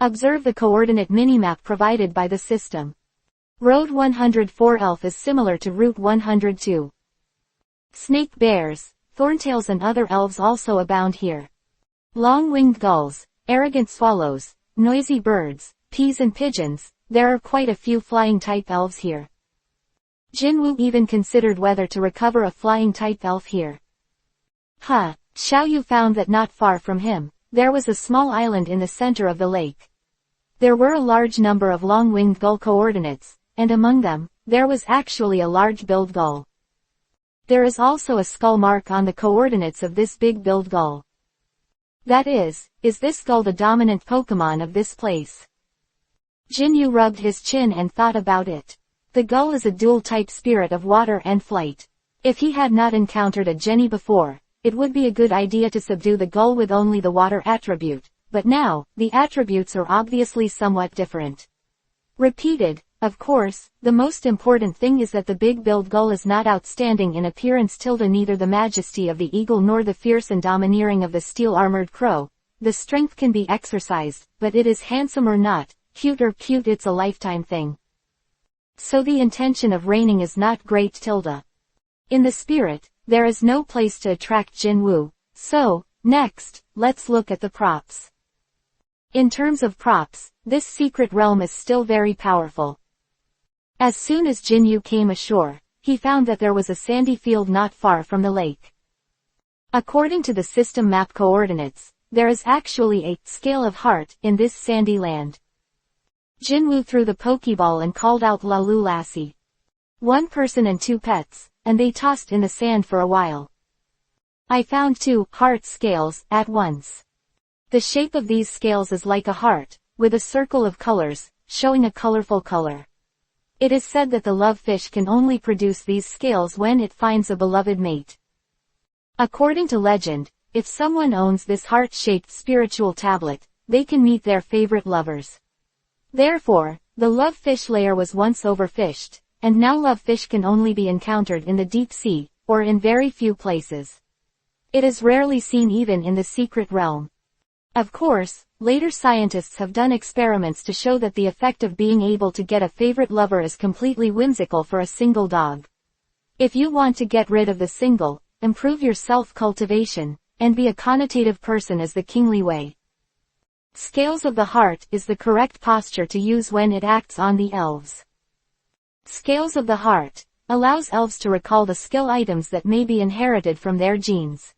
Speaker 1: Observe the coordinate minimap provided by the system. Road 104 Elf is similar to Route 102. Snake bears, thorntails and other elves also abound here. Long-winged gulls, arrogant swallows, noisy birds, peas and pigeons, there are quite a few flying-type elves here. Jinwu even considered whether to recover a flying-type elf here. Xiaoyu found that not far from him, there was a small island in the center of the lake. There were a large number of long-winged gull coordinates, and among them, there was actually a large-billed gull. There is also a skull mark on the coordinates of this big-billed gull. That is this gull the dominant Pokémon of this place? Jinyu rubbed his chin and thought about it. The gull is a dual-type spirit of water and flight. If he had not encountered a Jenny before, it would be a good idea to subdue the gull with only the water attribute, but now, the attributes are obviously somewhat different. Repeated, of course, the most important thing is that the big-billed gull is not outstanding in appearance neither the majesty of the eagle nor the fierce and domineering of the steel-armored crow. The strength can be exercised, but it is handsome or not, cute it's a lifetime thing. So the intention of reigning is not great. In the spirit, there is no place to attract Jinwu. So, next, let's look at the props. In terms of props, this secret realm is still very powerful. As soon as Jinyu came ashore, he found that there was a sandy field not far from the lake. According to the system map coordinates, there is actually a scale of heart in this sandy land. Jinwu threw the Pokeball and called out Lalu Lassie. One person and two pets, and they tossed in the sand for a while. I found 2 heart scales at once. The shape of these scales is like a heart, with a circle of colors, showing a colorful color. It is said that the love fish can only produce these scales when it finds a beloved mate. According to legend, if someone owns this heart-shaped spiritual tablet, they can meet their favorite lovers. Therefore, the love fish layer was once overfished, and now love fish can only be encountered in the deep sea, or in very few places. It is rarely seen even in the secret realm. Of course, later scientists have done experiments to show that the effect of being able to get a favorite lover is completely whimsical for a single dog. If you want to get rid of the single, improve your self-cultivation, and be a connotative person is the kingly way. Scales of the heart is the correct posture to use when it acts on the elves. Scales of the heart allows elves to recall the skill items that may be inherited from their genes.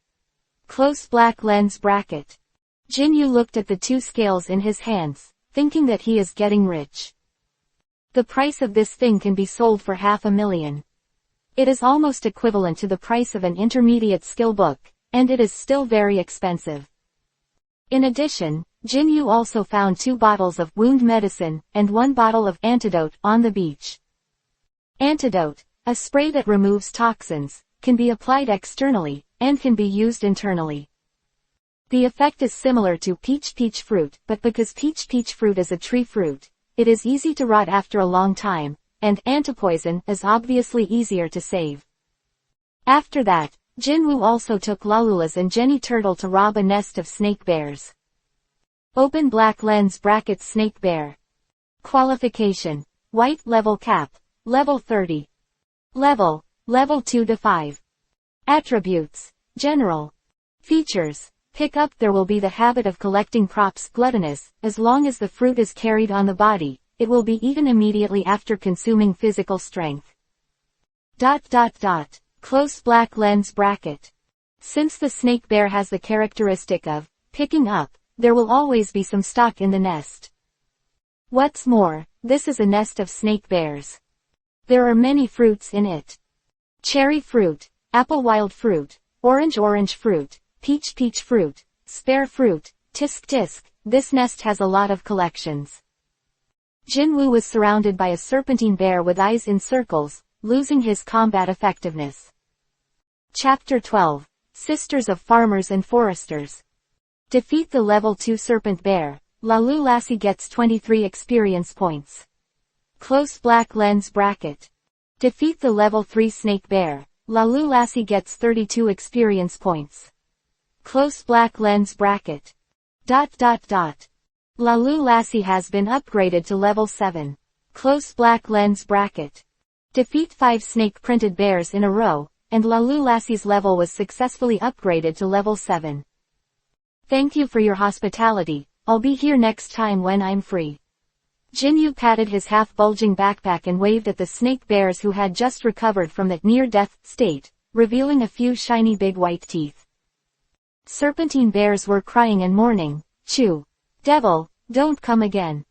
Speaker 1: Close black lens bracket. Jinyu looked at the 2 scales in his hands, thinking that he is getting rich. The price of this thing can be sold for $500,000. It is almost equivalent to the price of an intermediate skill book, and it is still very expensive. In addition, Jinyu also found 2 bottles of wound medicine, and 1 bottle of antidote on the beach. Antidote, a spray that removes toxins, can be applied externally, and can be used internally. The effect is similar to peach fruit, but because peach fruit is a tree fruit, it is easy to rot after a long time, and antipoison is obviously easier to save. After that, Jinwu also took Lalula's and Jenny Turtle to rob a nest of snake bears. Open black lens bracket snake bear. Qualification. White level cap. Level 30. Level 2 to 5. Attributes. General. Features. Pick up. There will be the habit of collecting props. Gluttonous, as long as the fruit is carried on the body, it will be eaten immediately after consuming physical strength. Close black lens bracket. Since the snake bear has the characteristic of picking up, there will always be some stock in the nest. What's more, this is a nest of snake bears. There are many fruits in it. Cherry fruit, apple wild fruit, orange fruit, peach fruit, spare fruit, tisk. This nest has a lot of collections. Jinwoo was surrounded by a serpentine bear with eyes in circles, losing his combat effectiveness. Chapter 12. Sisters of Farmers and Foresters. Defeat the level 2 serpent bear. Lalu Lassie gets 23 experience points. Close black lens bracket. Defeat the level 3 snake bear. Lalu Lassie gets 32 experience points. Close black lens bracket. Lalu Lassie has been upgraded to level 7. Close black lens bracket. Defeat 5 snake printed bears in a row, and Lalu Lassie's level was successfully upgraded to level 7. Thank you for your hospitality, I'll be here next time when I'm free. Jinyu patted his half-bulging backpack and waved at the snake bears who had just recovered from that near-death state, revealing a few shiny big white teeth. Serpentine bears were crying and mourning. Chew. Devil, don't come again.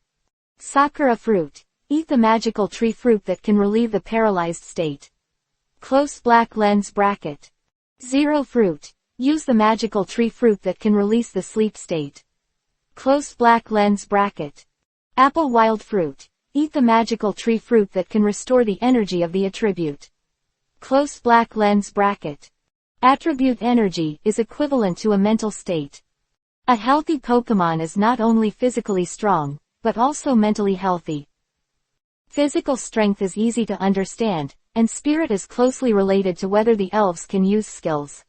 Speaker 1: Sakura fruit. Eat the magical tree fruit that can relieve the paralyzed state. Close black lens bracket. Zero fruit. Use the magical tree fruit that can release the sleep state. Close black lens bracket. Apple wild fruit. Eat the magical tree fruit that can restore the energy of the attribute. Close black lens bracket. Attribute energy is equivalent to a mental state. A healthy Pokemon is not only physically strong, but also mentally healthy. Physical strength is easy to understand, and spirit is closely related to whether the elves can use skills.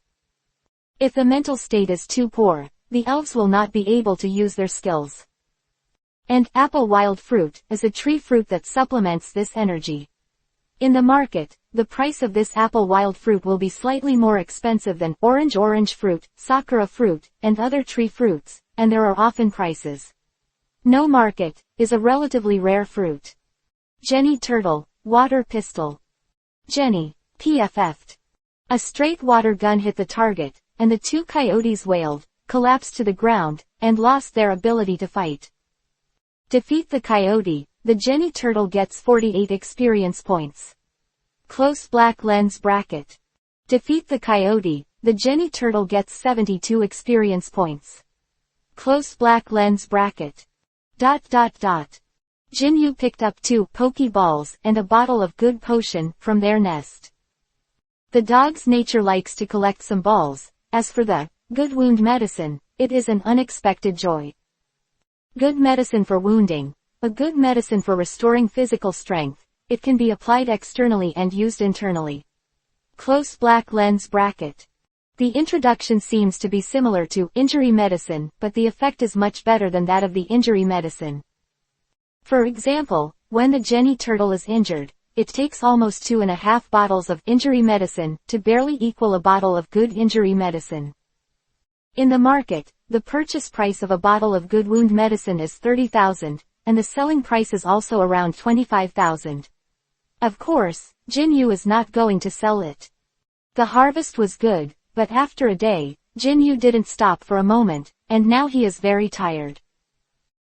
Speaker 1: If the mental state is too poor, the elves will not be able to use their skills. And apple wild fruit is a tree fruit that supplements this energy. In the market, the price of this apple wild fruit will be slightly more expensive than orange fruit, sakura fruit, and other tree fruits, and there are often prices. No market is a relatively rare fruit. Jenny turtle, water pistol. Jenny, PFF'd. A straight water gun hit the target, and the two coyotes wailed, collapsed to the ground, and lost their ability to fight. Defeat the coyote, the Jenny turtle gets 48 experience points. Close black lens bracket. Defeat the coyote, the Jenny turtle gets 72 experience points. Close black lens bracket. Jinyu picked up 2 Pokeballs and a bottle of good potion from their nest. The dog's nature likes to collect some balls. As for the good wound medicine, it is an unexpected joy. Good medicine for wounding. A good medicine for restoring physical strength. It can be applied externally and used internally. Close black lens bracket. The introduction seems to be similar to injury medicine, but the effect is much better than that of the injury medicine. For example, when the Jenny turtle is injured, it takes almost 2.5 bottles of injury medicine to barely equal a bottle of good injury medicine. In the market, the purchase price of a bottle of good wound medicine is 30,000, and the selling price is also around 25,000. Of course, Jinyu is not going to sell it. The harvest was good, but after a day, Jinyu didn't stop for a moment, and now he is very tired.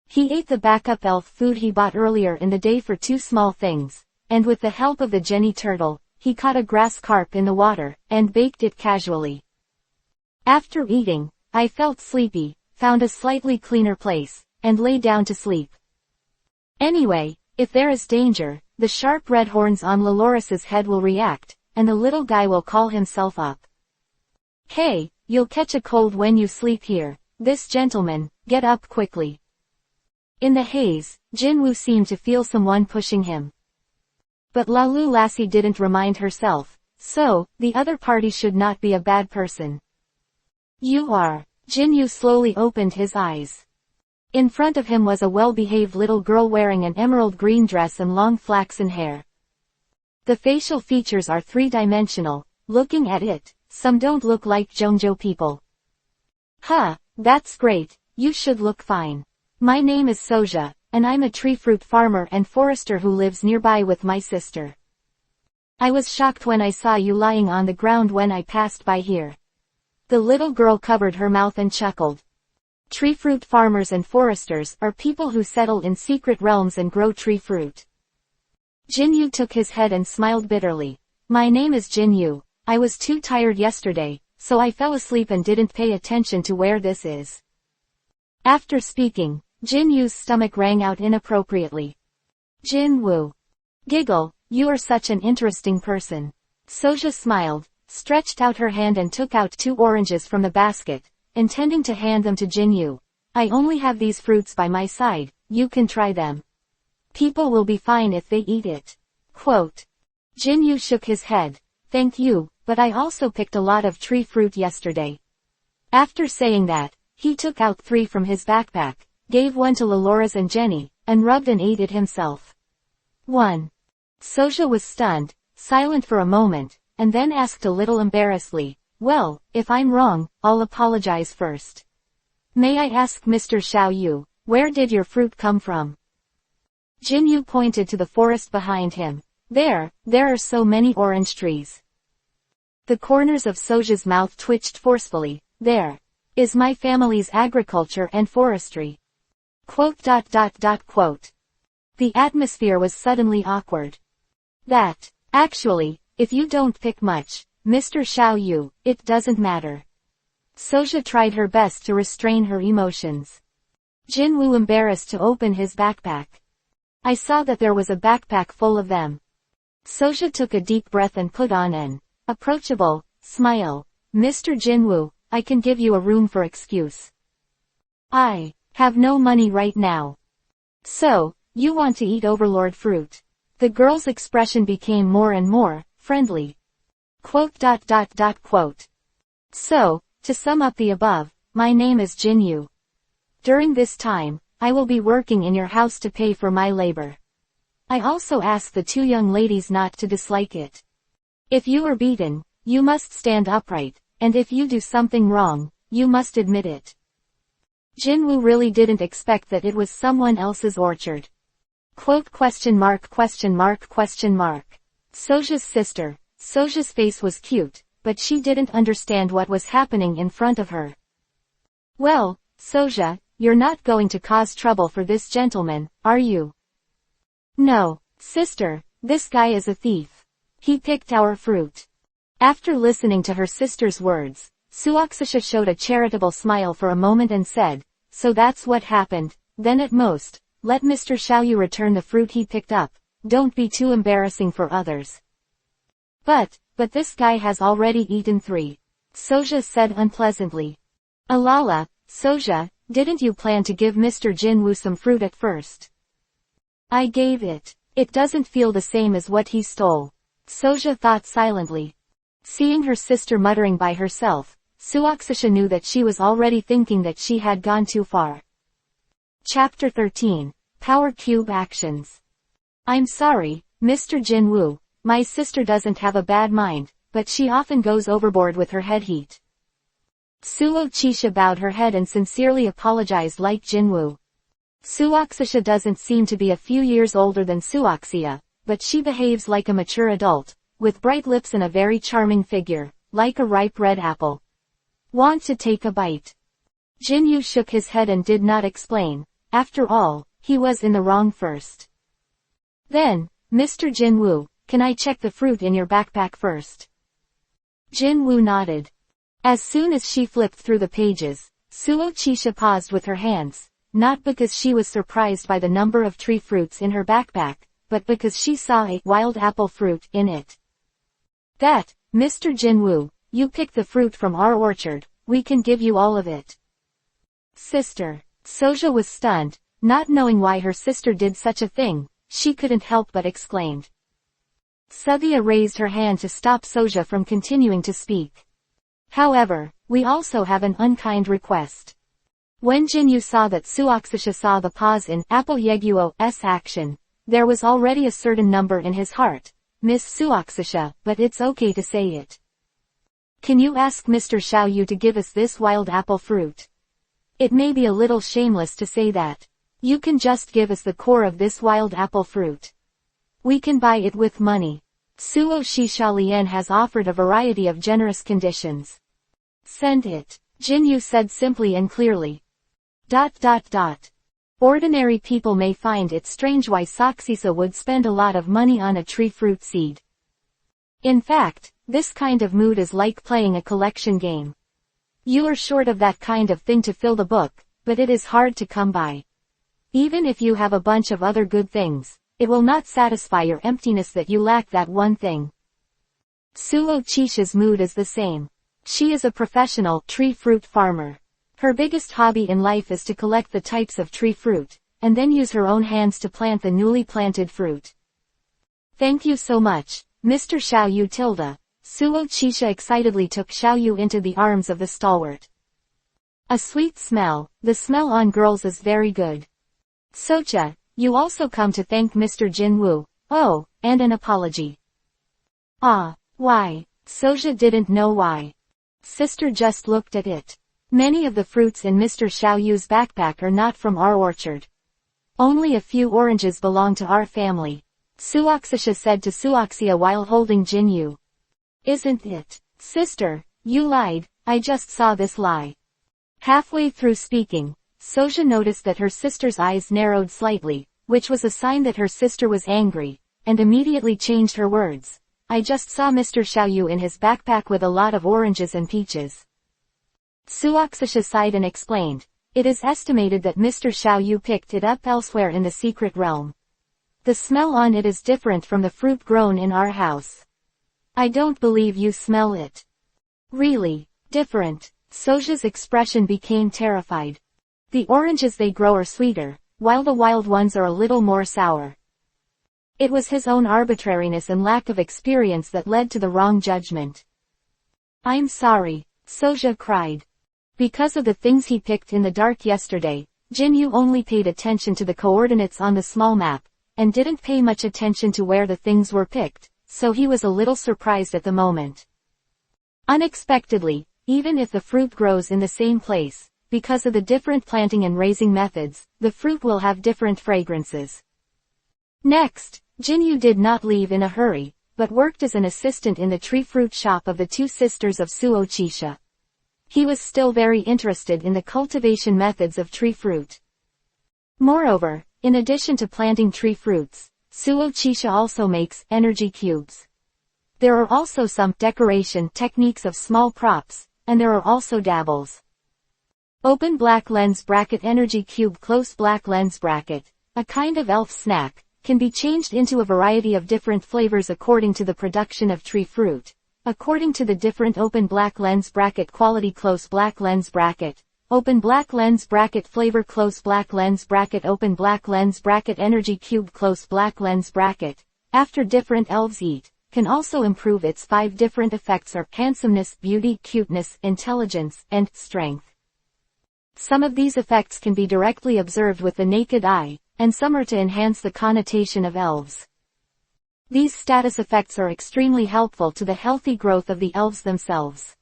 Speaker 1: He ate the backup elf food he bought earlier in the day for 2 small things, and with the help of the Jenny turtle, he caught a grass carp in the water, and baked it casually. After eating, I felt sleepy, found a slightly cleaner place, and lay down to sleep. Anyway, if there is danger, the sharp red horns on Loloris's head will react, and the little guy will call himself up. Hey, you'll catch a cold when you sleep here, this gentleman, get up quickly. In the haze, Jinwoo seemed to feel someone pushing him. But Lalu Lassie didn't remind herself, so, the other party should not be a bad person. You are. Jinyu slowly opened his eyes. In front of him was a well-behaved little girl wearing an emerald green dress and long flaxen hair. The facial features are 3-dimensional, looking at it, some don't look like Jonjo people. Huh, that's great, you should look fine. My name is Soja, and I'm a tree fruit farmer and forester who lives nearby with my sister. I was shocked when I saw you lying on the ground when I passed by here. The little girl covered her mouth and chuckled. Tree fruit farmers and foresters are people who settle in secret realms and grow tree fruit. Jinyu took his head and smiled bitterly. My name is Jinyu. I was too tired yesterday, so I fell asleep and didn't pay attention to where this is. After speaking, Jinyu's stomach rang out inappropriately. Jinwoo. Giggle, you are such an interesting person. Soja smiled, stretched out her hand and took out 2 oranges from the basket, intending to hand them to Jinwoo. I only have these fruits by my side, you can try them. People will be fine if they eat it. Quote. Jinwoo shook his head. Thank you, but I also picked a lot of tree fruit yesterday. After saying that, he took out 3 from his backpack, gave one to Lalora's and Jenny, and rubbed and ate it himself. 1. Soja was stunned, silent for a moment, and then asked a little embarrassedly, well, if I'm wrong, I'll apologize first. May I ask Mr. Xiaoyu, where did your fruit come from? Jinwoo pointed to the forest behind him. There are so many orange trees. The corners of Soja's mouth twitched forcefully. There is my family's agriculture and forestry. Quote. The atmosphere was suddenly awkward. Actually, if you don't pick much, Mr. Xiaoyu, it doesn't matter. Soja tried her best to restrain her emotions. Jinwoo embarrassed to open his backpack. I saw that there was a backpack full of them. Soja took a deep breath and put on an approachable smile. Mr. Jinwoo, I can give you a room for excuse. I have no money right now. So, you want to eat overlord fruit? The girl's expression became more and more friendly. Quote. So, to sum up the above, my name is Jinwoo. During this time, I will be working in your house to pay for my labor. I also ask the 2 young ladies not to dislike it. If you are beaten, you must stand upright, and if you do something wrong, you must admit it. Jinwoo really didn't expect that it was someone else's orchard. Quote. Soja's sister. Soja's face was cute, but she didn't understand what was happening in front of her. Well, Soja, you're not going to cause trouble for this gentleman, are you? No, sister, this guy is a thief. He picked our fruit. After listening to her sister's words, Suaksasha showed a charitable smile for a moment and said, so that's what happened, then at most, let Mr. Xiaoyu return the fruit he picked up, don't be too embarrassing for others. But this guy has already eaten 3. Soja said unpleasantly. Alala, Soja, didn't you plan to give Mr. Jinwoo some fruit at first? I gave it. It doesn't feel the same as what he stole. Soja thought silently. Seeing her sister muttering by herself, Suaksasha knew that she was already thinking that she had gone too far. Chapter 13. Power Cube Actions. I'm sorry, Mr. Jinwoo, my sister doesn't have a bad mind, but she often goes overboard with her head heat. Suo Chisha bowed her head and sincerely apologized like Jinwoo. Suaksasha doesn't seem to be a few years older than Suaksia, but she behaves like a mature adult, with bright lips and a very charming figure, like a ripe red apple. Want to take a bite? Jinwoo shook his head and did not explain. After all, he was in the wrong first. Then, Mr. Jinwoo, can I check the fruit in your backpack first? Jinwoo nodded. As soon as she flipped through the pages, Suo Chisha paused with her hands, not because she was surprised by the number of tree fruits in her backpack, but because she saw a wild apple fruit in it. That, Mr. Jinwoo, you picked the fruit from our orchard, we can give you all of it. Sister. Soja was stunned, not knowing why her sister did such a thing, she couldn't help but exclaimed. Sudhya raised her hand to stop Soja from continuing to speak. However, we also have an unkind request. When Jinwoo saw that Suaksasha saw the pause in Apple Yeguo's action, there was already a certain number in his heart, Miss Suaksasha, but it's okay to say it. Can you ask Mr. Xiaoyu to give us this wild apple fruit? It may be a little shameless to say that. You can just give us the core of this wild apple fruit. We can buy it with money. Suo Shishalian has offered a variety of generous conditions. Send it, Jinwoo said simply and clearly. Ordinary people may find it strange why Saksisa would spend a lot of money on a tree fruit seed. In fact, this kind of mood is like playing a collection game. You are short of that kind of thing to fill the book, but it is hard to come by. Even if you have a bunch of other good things, It will not satisfy your emptiness that you lack that one thing. Suo Chisha's mood is the same. She is a professional tree fruit farmer. Her biggest hobby in life is to collect the types of tree fruit, and then use her own hands to plant the newly planted fruit. Thank you so much, Mr. Xiaoyu Tilda. Suo Chisha excitedly took Xiaoyu into the arms of the stalwart. A sweet smell, the smell on girls is very good. Socha, you also come to thank Mr. Jinwoo, oh, and an apology. Ah, why? Soja didn't know why. Sister just looked at it. Many of the fruits in Mr. Xiaoyu's backpack are not from our orchard. Only a few oranges belong to our family. Suoxia said to Suoxia while holding Jinyu. Isn't it? Sister, you lied, I just saw this lie. Halfway through speaking, Soja noticed that her sister's eyes narrowed slightly, which was a sign that her sister was angry, and immediately changed her words. I just saw Mr. Xiaoyu in his backpack with a lot of oranges and peaches. Suoxia sighed and explained, it is estimated that Mr. Xiaoyu picked it up elsewhere in the secret realm. The smell on it is different from the fruit grown in our house. I don't believe you smell it. Really? Different? Soja's expression became terrified. The oranges they grow are sweeter, while the wild ones are a little more sour. It was his own arbitrariness and lack of experience that led to the wrong judgment. I'm sorry, Soja cried. Because of the things he picked in the dark yesterday, Jinyu only paid attention to the coordinates on the small map, and didn't pay much attention to where the things were picked, so he was a little surprised at the moment. Unexpectedly, even if the fruit grows in the same place, because of the different planting and raising methods, the fruit will have different fragrances. Next, Jinyu did not leave in a hurry, but worked as an assistant in the tree fruit shop of the two sisters of Suo Chisha. He was still very interested in the cultivation methods of tree fruit. Moreover, in addition to planting tree fruits, Suo Chisha also makes energy cubes. There are also some decoration techniques of small props, and there are also dabbles. Open black lens bracket energy cube close black lens bracket, a kind of elf snack, can be changed into a variety of different flavors according to the production of tree fruit. According to the different open black lens bracket quality close black lens bracket, open black lens bracket flavor close black lens bracket open black lens bracket energy cube close black lens bracket, after different elves eat, can also improve its 5 different effects are handsomeness, beauty, cuteness, intelligence, and strength. Some of these effects can be directly observed with the naked eye, and some are to enhance the connotation of elves. These status effects are extremely helpful to the healthy growth of the elves themselves.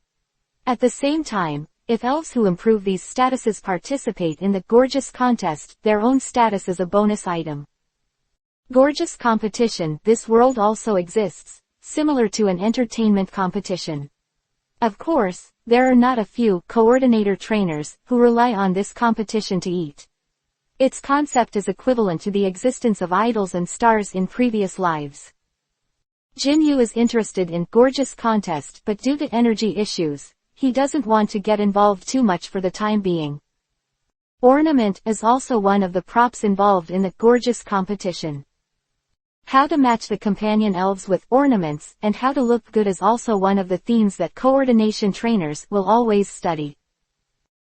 Speaker 1: At the same time, if elves who improve these statuses participate in the gorgeous contest, their own status is a bonus item. Gorgeous competition, this world also exists, similar to an entertainment competition. Of course, there are not a few coordinator trainers who rely on this competition to eat. Its concept is equivalent to the existence of idols and stars in previous lives. Jinyu is interested in gorgeous contest but due to energy issues, he doesn't want to get involved too much for the time being. Ornament is also one of the props involved in the gorgeous competition. How to match the companion elves with ornaments and how to look good is also one of the themes that coordination trainers will always study.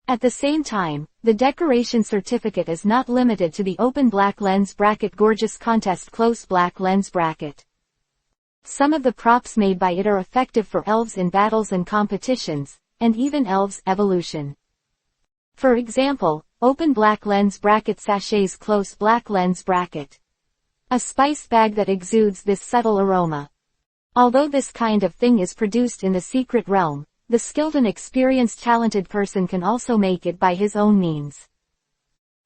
Speaker 1: At the same time, the decoration certificate is not limited to the open black lens bracket gorgeous contest close black lens bracket. Some of the props made by it are effective for elves in battles and competitions, and even elves' evolution. For example, open black lens bracket sachets close black lens bracket. A spice bag that exudes this subtle aroma. Although this kind of thing is produced in the secret realm, the skilled and experienced talented person can also make it by his own means.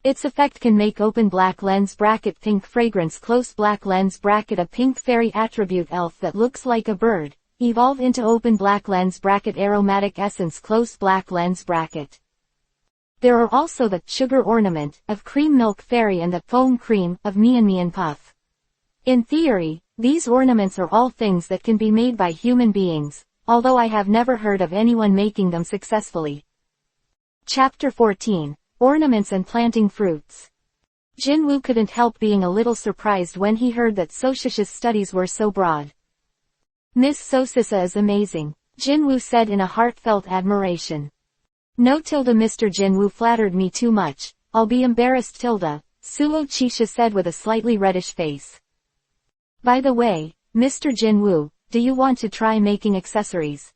Speaker 1: Its effect can make open black lens bracket pink fragrance close black lens bracket a pink fairy attribute elf that looks like a bird, evolve into open black lens bracket aromatic essence close black lens bracket. There are also the sugar ornament of cream milk fairy and the foam cream of Mian puff. In theory, these ornaments are all things that can be made by human beings, although I have never heard of anyone making them successfully. Chapter 14. Ornaments and planting fruits. Jinwoo couldn't help being a little surprised when he heard that Soshisha's studies were so broad. Miss Sosisa is amazing, Jinwoo said in a heartfelt admiration. No Mr. Jinwoo flattered me too much, I'll be embarrassed Suo Chisha said with a slightly reddish face. By the way, Mr. Jinwoo, do you want to try making accessories?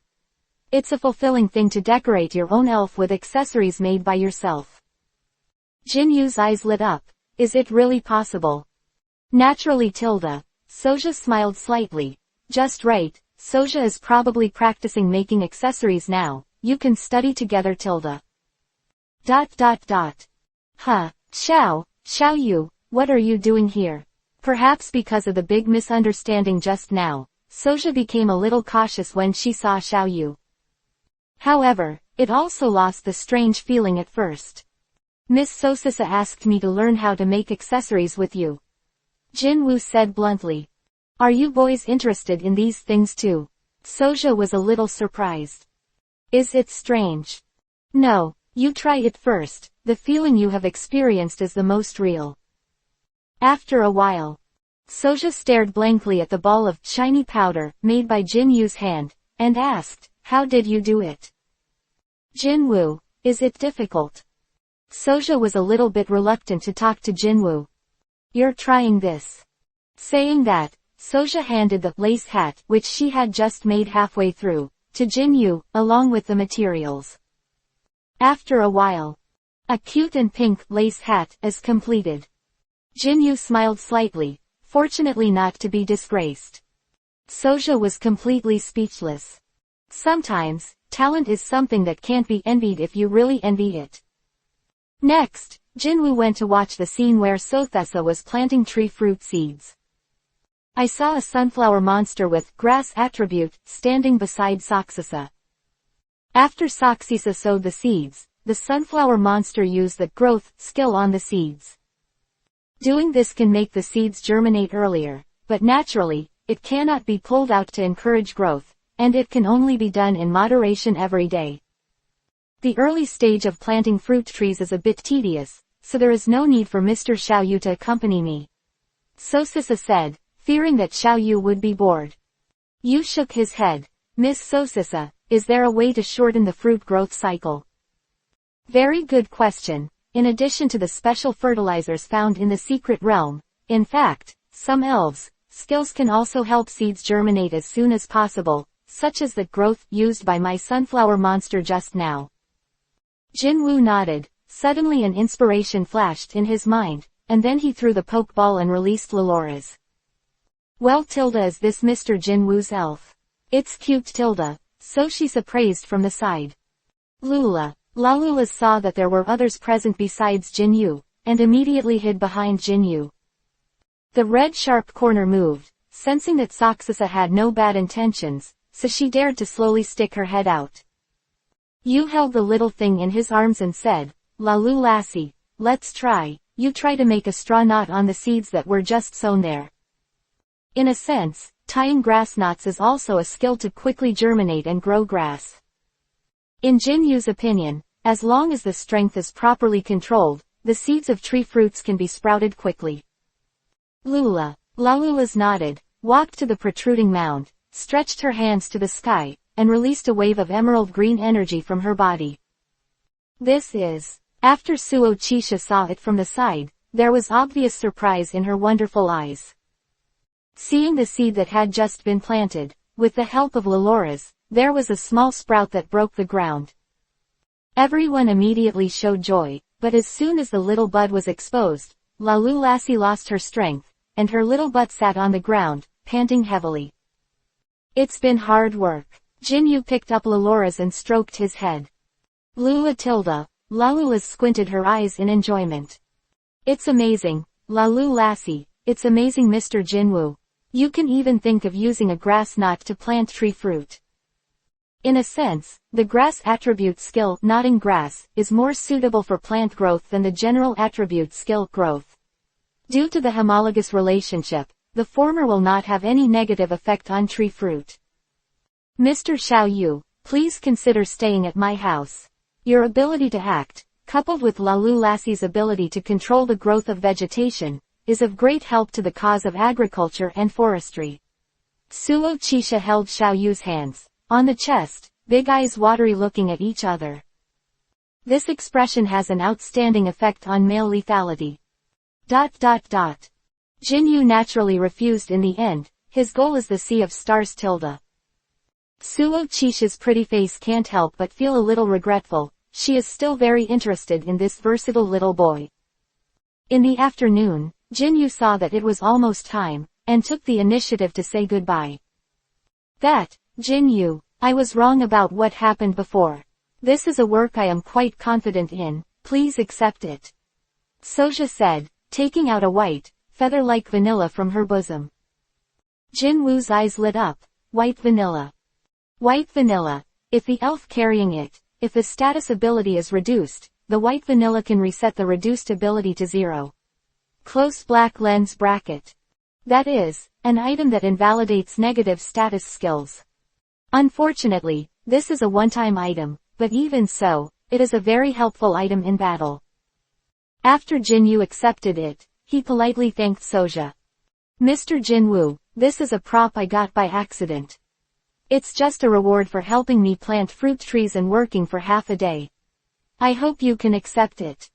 Speaker 1: It's a fulfilling thing to decorate your own elf with accessories made by yourself. Jinwoo's eyes lit up. Is it really possible? Naturally Soja smiled slightly. Just right, Soja is probably practicing making accessories now, you can study together Huh, Xiao Yu, what are you doing here? Perhaps because of the big misunderstanding just now, Soja became a little cautious when she saw Xiao Yu. However, it also lost the strange feeling at first. Miss Sosisa asked me to learn how to make accessories with you. Jinwoo said bluntly. Are you boys interested in these things too? Soja was a little surprised. Is it strange? No, you try it first, the feeling you have experienced is the most real. After a while, Soja stared blankly at the ball of shiny powder made by Jinwoo's hand, and asked, how did you do it? Jinwoo, is it difficult? Soja was a little bit reluctant to talk to Jinwoo. You're trying this. Saying that, Soja handed the lace hat which she had just made halfway through, to Jinwoo, along with the materials. After a while, a cute and pink lace hat is completed. Jinwoo smiled slightly, fortunately not to be disgraced. Soja was completely speechless. Sometimes, talent is something that can't be envied if you really envy it. Next, Jinwoo went to watch the scene where Sothesa was planting tree fruit seeds. I saw a sunflower monster with grass attribute standing beside Soxisa. After Soxisa sowed the seeds, the sunflower monster used the growth skill on the seeds. Doing this can make the seeds germinate earlier, but naturally, it cannot be pulled out to encourage growth, and it can only be done in moderation every day. The early stage of planting fruit trees is a bit tedious, so there is no need for Mr. Xiao Yu to accompany me. Sosisa said, fearing that Xiao Yu would be bored. Yu shook his head. Miss Sosisa, is there a way to shorten the fruit growth cycle? Very good question. In addition to the special fertilizers found in the secret realm, in fact, some elves' skills can also help seeds germinate as soon as possible, such as the growth used by my sunflower monster just now. Jinwoo nodded. Suddenly an inspiration flashed in his mind, and then he threw the pokeball and released Laluras. Well is this Mr. Jinwoo's elf? It's cute so she praised from the side. Lalu saw that there were others present besides Jinwoo, and immediately hid behind Jinwoo. The red sharp corner moved, sensing that Soxisa had no bad intentions, so she dared to slowly stick her head out. Yu held the little thing in his arms and said, Lassie, let's try. You try to make a straw knot on the seeds that were just sown there. In a sense, tying grass knots is also a skill to quickly germinate and grow grass. In Jinwoo's opinion, as long as the strength is properly controlled, the seeds of tree fruits can be sprouted quickly. Lalu nodded, walked to the protruding mound, stretched her hands to the sky, and released a wave of emerald green energy from her body. This is. After Suo Chisha saw it from the side, there was obvious surprise in her wonderful eyes. Seeing the seed that had just been planted, with the help of Laluras, there was a small sprout that broke the ground. Everyone immediately showed joy, but as soon as the little bud was exposed, Lassie lost her strength, and her little butt sat on the ground, panting heavily. It's been hard work. Jinwoo picked up Laluras and stroked his head. Lalu squinted her eyes in enjoyment. It's amazing, Lassie, it's amazing Mr. Jinwoo. You can even think of using a grass knot to plant tree fruit. In a sense, the grass attribute skill, knotting grass, is more suitable for plant growth than the general attribute skill, growth. Due to the homologous relationship, the former will not have any negative effect on tree fruit. Mr. Xiao Yu, please consider staying at my house. Your ability to act, coupled with Lalu Lassie's ability to control the growth of vegetation, is of great help to the cause of agriculture and forestry. Suo Chisha held Xiao Yu's hands on the chest, big eyes watery looking at each other. This expression has an outstanding effect on male lethality. Jin Yu naturally refused in the end, his goal is the Sea of Stars tilde. Suo Chisha's pretty face can't help but feel a little regretful, she is still very interested in this versatile little boy. In the afternoon, Jin Yu saw that it was almost time, and took the initiative to say goodbye. Jin Yu, I was wrong about what happened before. This is a work I am quite confident in, please accept it. Soja said, taking out a white, feather-like vanilla from her bosom. Jin Woo's eyes lit up. White vanilla. White vanilla. If the elf carrying it, if the status ability is reduced, the white vanilla can reset the reduced ability to 0. Close black lens bracket. That is, an item that invalidates negative status skills. Unfortunately, this is a one-time item, but even so, it is a very helpful item in battle. After Jin Yu accepted it, he politely thanked Soja. Mr. Jin Woo, this is a prop I got by accident. It's just a reward for helping me plant fruit trees and working for half a day. I hope you can accept it.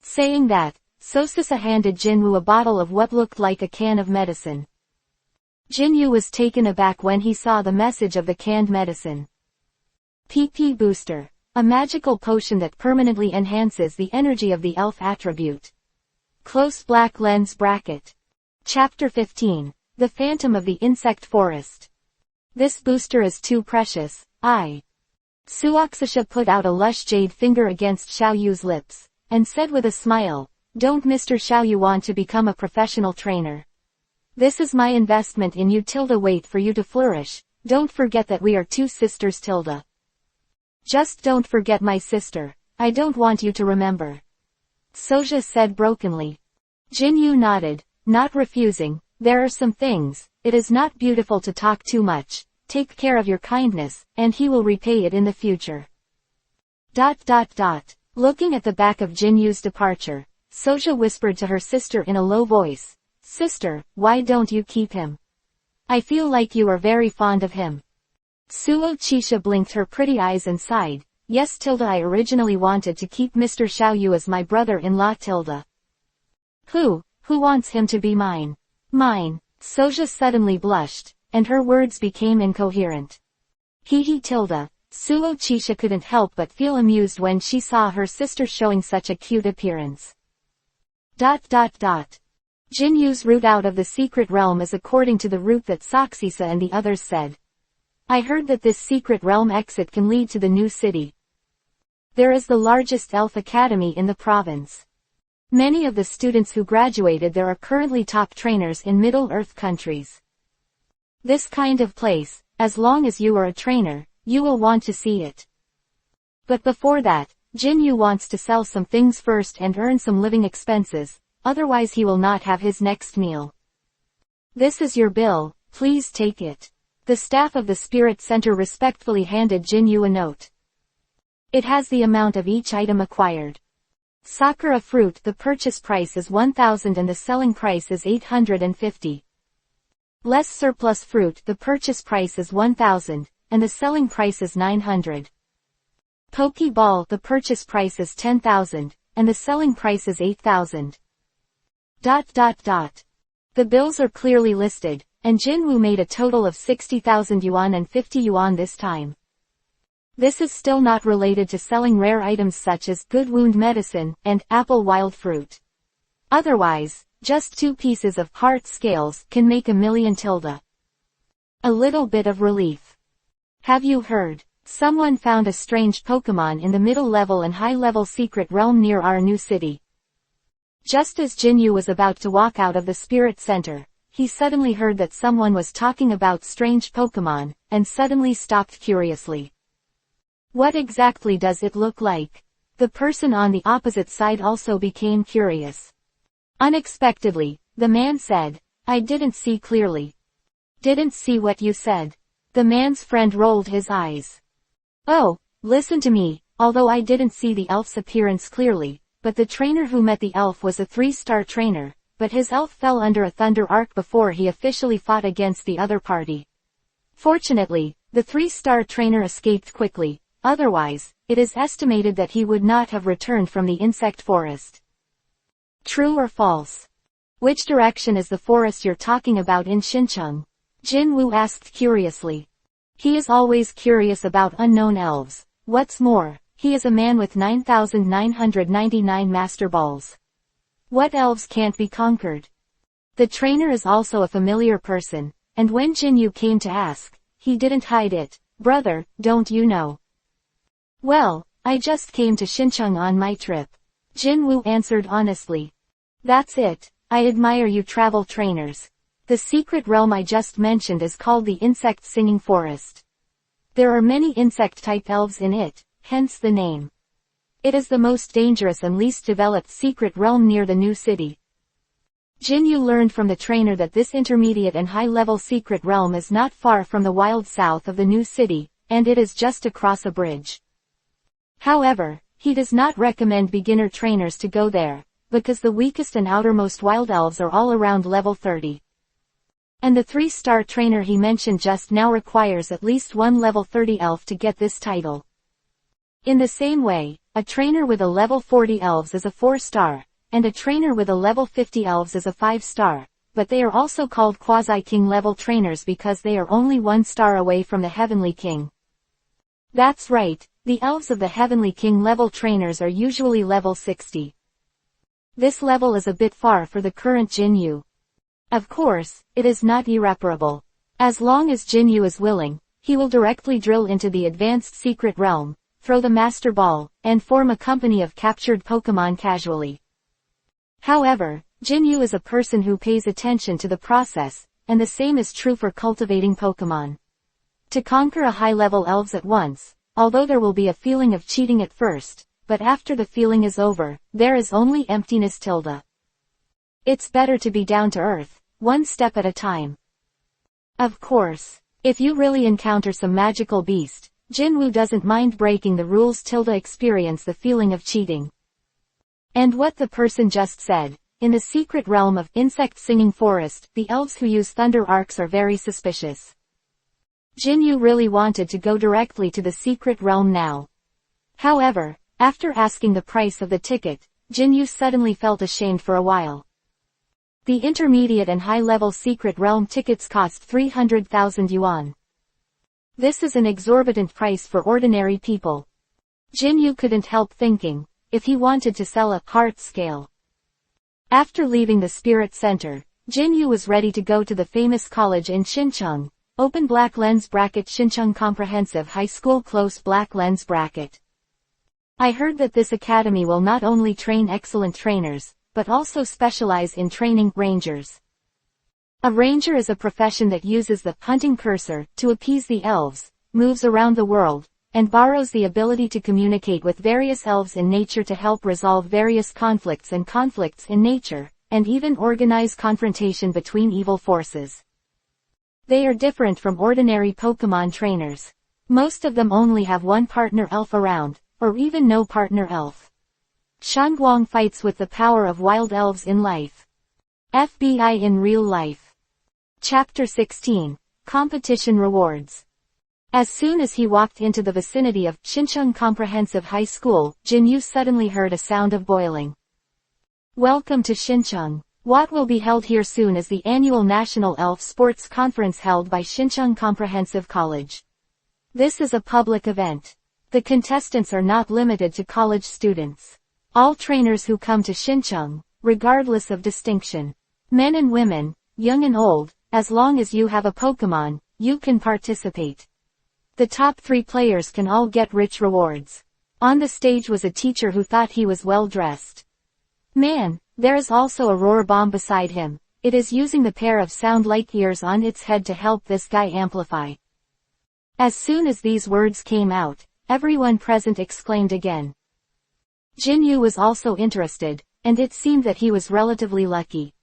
Speaker 1: Saying that, Sosisa handed Jin Woo a bottle of what looked like a can of medicine. Jin Yu was taken aback when he saw the message of the canned medicine. PP Booster. A magical potion that permanently enhances the energy of the elf attribute. Close black lens bracket. Chapter 15. The Phantom of the Insect Forest. This booster is too precious, Suoxisha put out a lush jade finger against Xiao Yu's lips, and said with a smile, don't Mr. Xiao Yu want to become a professional trainer? This is my investment in you tilde wait for you to flourish, don't forget that we are two sisters tilde. Just don't forget my sister, I don't want you to remember. Soja said brokenly. Jin Yu nodded, not refusing, there are some things, it is not beautiful to talk too much, take care of your kindness, and he will repay it in the future. Looking at the back of Jin Yu's departure, Soja whispered to her sister in a low voice, Sister, why don't you keep him? I feel like you are very fond of him. Suo Chisha blinked her pretty eyes and sighed, yes tilde I originally wanted to keep Mr. Xiao Yu as my brother-in-law tilde. Who wants him to be mine? Mine. Soja suddenly blushed, and her words became incoherent. He tilde. Suo Chisha couldn't help but feel amused when she saw her sister showing such a cute appearance. Jin Yu's route out of the secret realm is according to the route that Soxisa and the others said. I heard that this secret realm exit can lead to the new city. There is the largest elf academy in the province. Many of the students who graduated there are currently top trainers in Middle-earth countries. This kind of place, as long as you are a trainer, you will want to see it. But before that, Jin Yu wants to sell some things first and earn some living expenses, otherwise he will not have his next meal. This is your bill, please take it. The staff of the Spirit Center respectfully handed Jin Yu a note. It has the amount of each item acquired. Sakura fruit, the purchase price is 1,000 and the selling price is 850. Less surplus fruit, the purchase price is 1,000, and the selling price is 900. Pokeball, the purchase price is 10,000, and the selling price is 8,000. The bills are clearly listed, and Jin Woo made a total of 60,000 yuan and 50 yuan this time. This is still not related to selling rare items such as good wound medicine and apple wild fruit. Otherwise, just 2 pieces of heart scales can make 1,000,000 tilde. A little bit of relief. Have you heard? Someone found a strange Pokemon in the middle level and high level secret realm near our new city. Just as Jin Yu was about to walk out of the Spirit Center, he suddenly heard that someone was talking about strange Pokemon, and suddenly stopped curiously. What exactly does it look like? The person on the opposite side also became curious. Unexpectedly, the man said, I didn't see clearly. Didn't see what you said. The man's friend rolled his eyes. Oh, listen to me, although I didn't see the elf's appearance clearly, but the trainer who met the elf was a 3-star trainer, but his elf fell under a thunder arc before he officially fought against the other party. Fortunately, the 3-star trainer escaped quickly, otherwise, it is estimated that he would not have returned from the insect forest. True or false? Which direction is the forest you're talking about in Xincheng? Jin Wu asked curiously. He is always curious about unknown elves. What's more, he is a man with 9,999 master balls. What elves can't be conquered? The trainer is also a familiar person, and when Jin Yu came to ask, he didn't hide it. Brother, don't you know? Well, I just came to Xincheng on my trip. Jin Wu answered honestly. That's it, I admire you travel trainers. The secret realm I just mentioned is called the Insect Singing Forest. There are many insect-type elves in it, hence the name. It is the most dangerous and least developed secret realm near the new city. Jin Yu learned from the trainer that this intermediate and high-level secret realm is not far from the wild south of the new city, and it is just across a bridge. However, he does not recommend beginner trainers to go there, because the weakest and outermost wild elves are all around level 30. And the 3-star trainer he mentioned just now requires at least one level 30 elf to get this title. In the same way, a trainer with a level 40 elves is a 4-star, and a trainer with a level 50 elves is a 5-star, but they are also called quasi-king level trainers because they are only 1 star away from the Heavenly King. That's right, the elves of the Heavenly King level trainers are usually level 60. This level is a bit far for the current Jin Yu. Of course, it is not irreparable. As long as Jin Yu is willing, he will directly drill into the advanced secret realm, throw the Master Ball, and form a company of captured Pokémon casually. However, Jin Yu is a person who pays attention to the process, and the same is true for cultivating Pokémon. To conquer a high-level elves at once, although there will be a feeling of cheating at first, but after the feeling is over, there is only emptiness tilde. It's better to be down to earth, one step at a time. Of course, if you really encounter some magical beast, Jin Wu doesn't mind breaking the rules tilde experience the feeling of cheating. And what the person just said, in the secret realm of Insect Singing Forest, the elves who use thunder arcs are very suspicious. Jin Yu really wanted to go directly to the secret realm now. However, after asking the price of the ticket, Jin Yu suddenly felt ashamed for a while. The intermediate and high-level secret realm tickets cost 300,000 yuan. This is an exorbitant price for ordinary people. Jin Yu couldn't help thinking, if he wanted to sell a heart scale. After leaving the Spirit Center, Jin Yu was ready to go to the famous college in Xincheng, open black lens bracket Xincheng Comprehensive High School close black lens bracket. I heard that this academy will not only train excellent trainers, but also specialize in training rangers. A ranger is a profession that uses the hunting cursor to appease the elves, moves around the world, and borrows the ability to communicate with various elves in nature to help resolve various conflicts in nature, and even organize confrontation between evil forces. They are different from ordinary Pokémon trainers. Most of them only have one partner elf around, or even no partner elf. Shangguang fights with the power of wild elves in life. FBI in real life. Chapter 16. Competition Rewards. As soon as he walked into the vicinity of Xincheng Comprehensive High School, Jin Yu suddenly heard a sound of boiling. Welcome to Xincheng. What will be held here soon is the annual National Elf Sports Conference held by Xincheng Comprehensive College. This is a public event. The contestants are not limited to college students. All trainers who come to Xincheng, regardless of distinction. Men and women, young and old, as long as you have a Pokémon, you can participate. The top 3 players can all get rich rewards. On the stage was a teacher who thought he was well dressed. Man, there is also a roar bomb beside him. It is using the pair of sound-like ears on its head to help this guy amplify. As soon as these words came out, everyone present exclaimed again. Jin Yu was also interested, and it seemed that he was relatively lucky.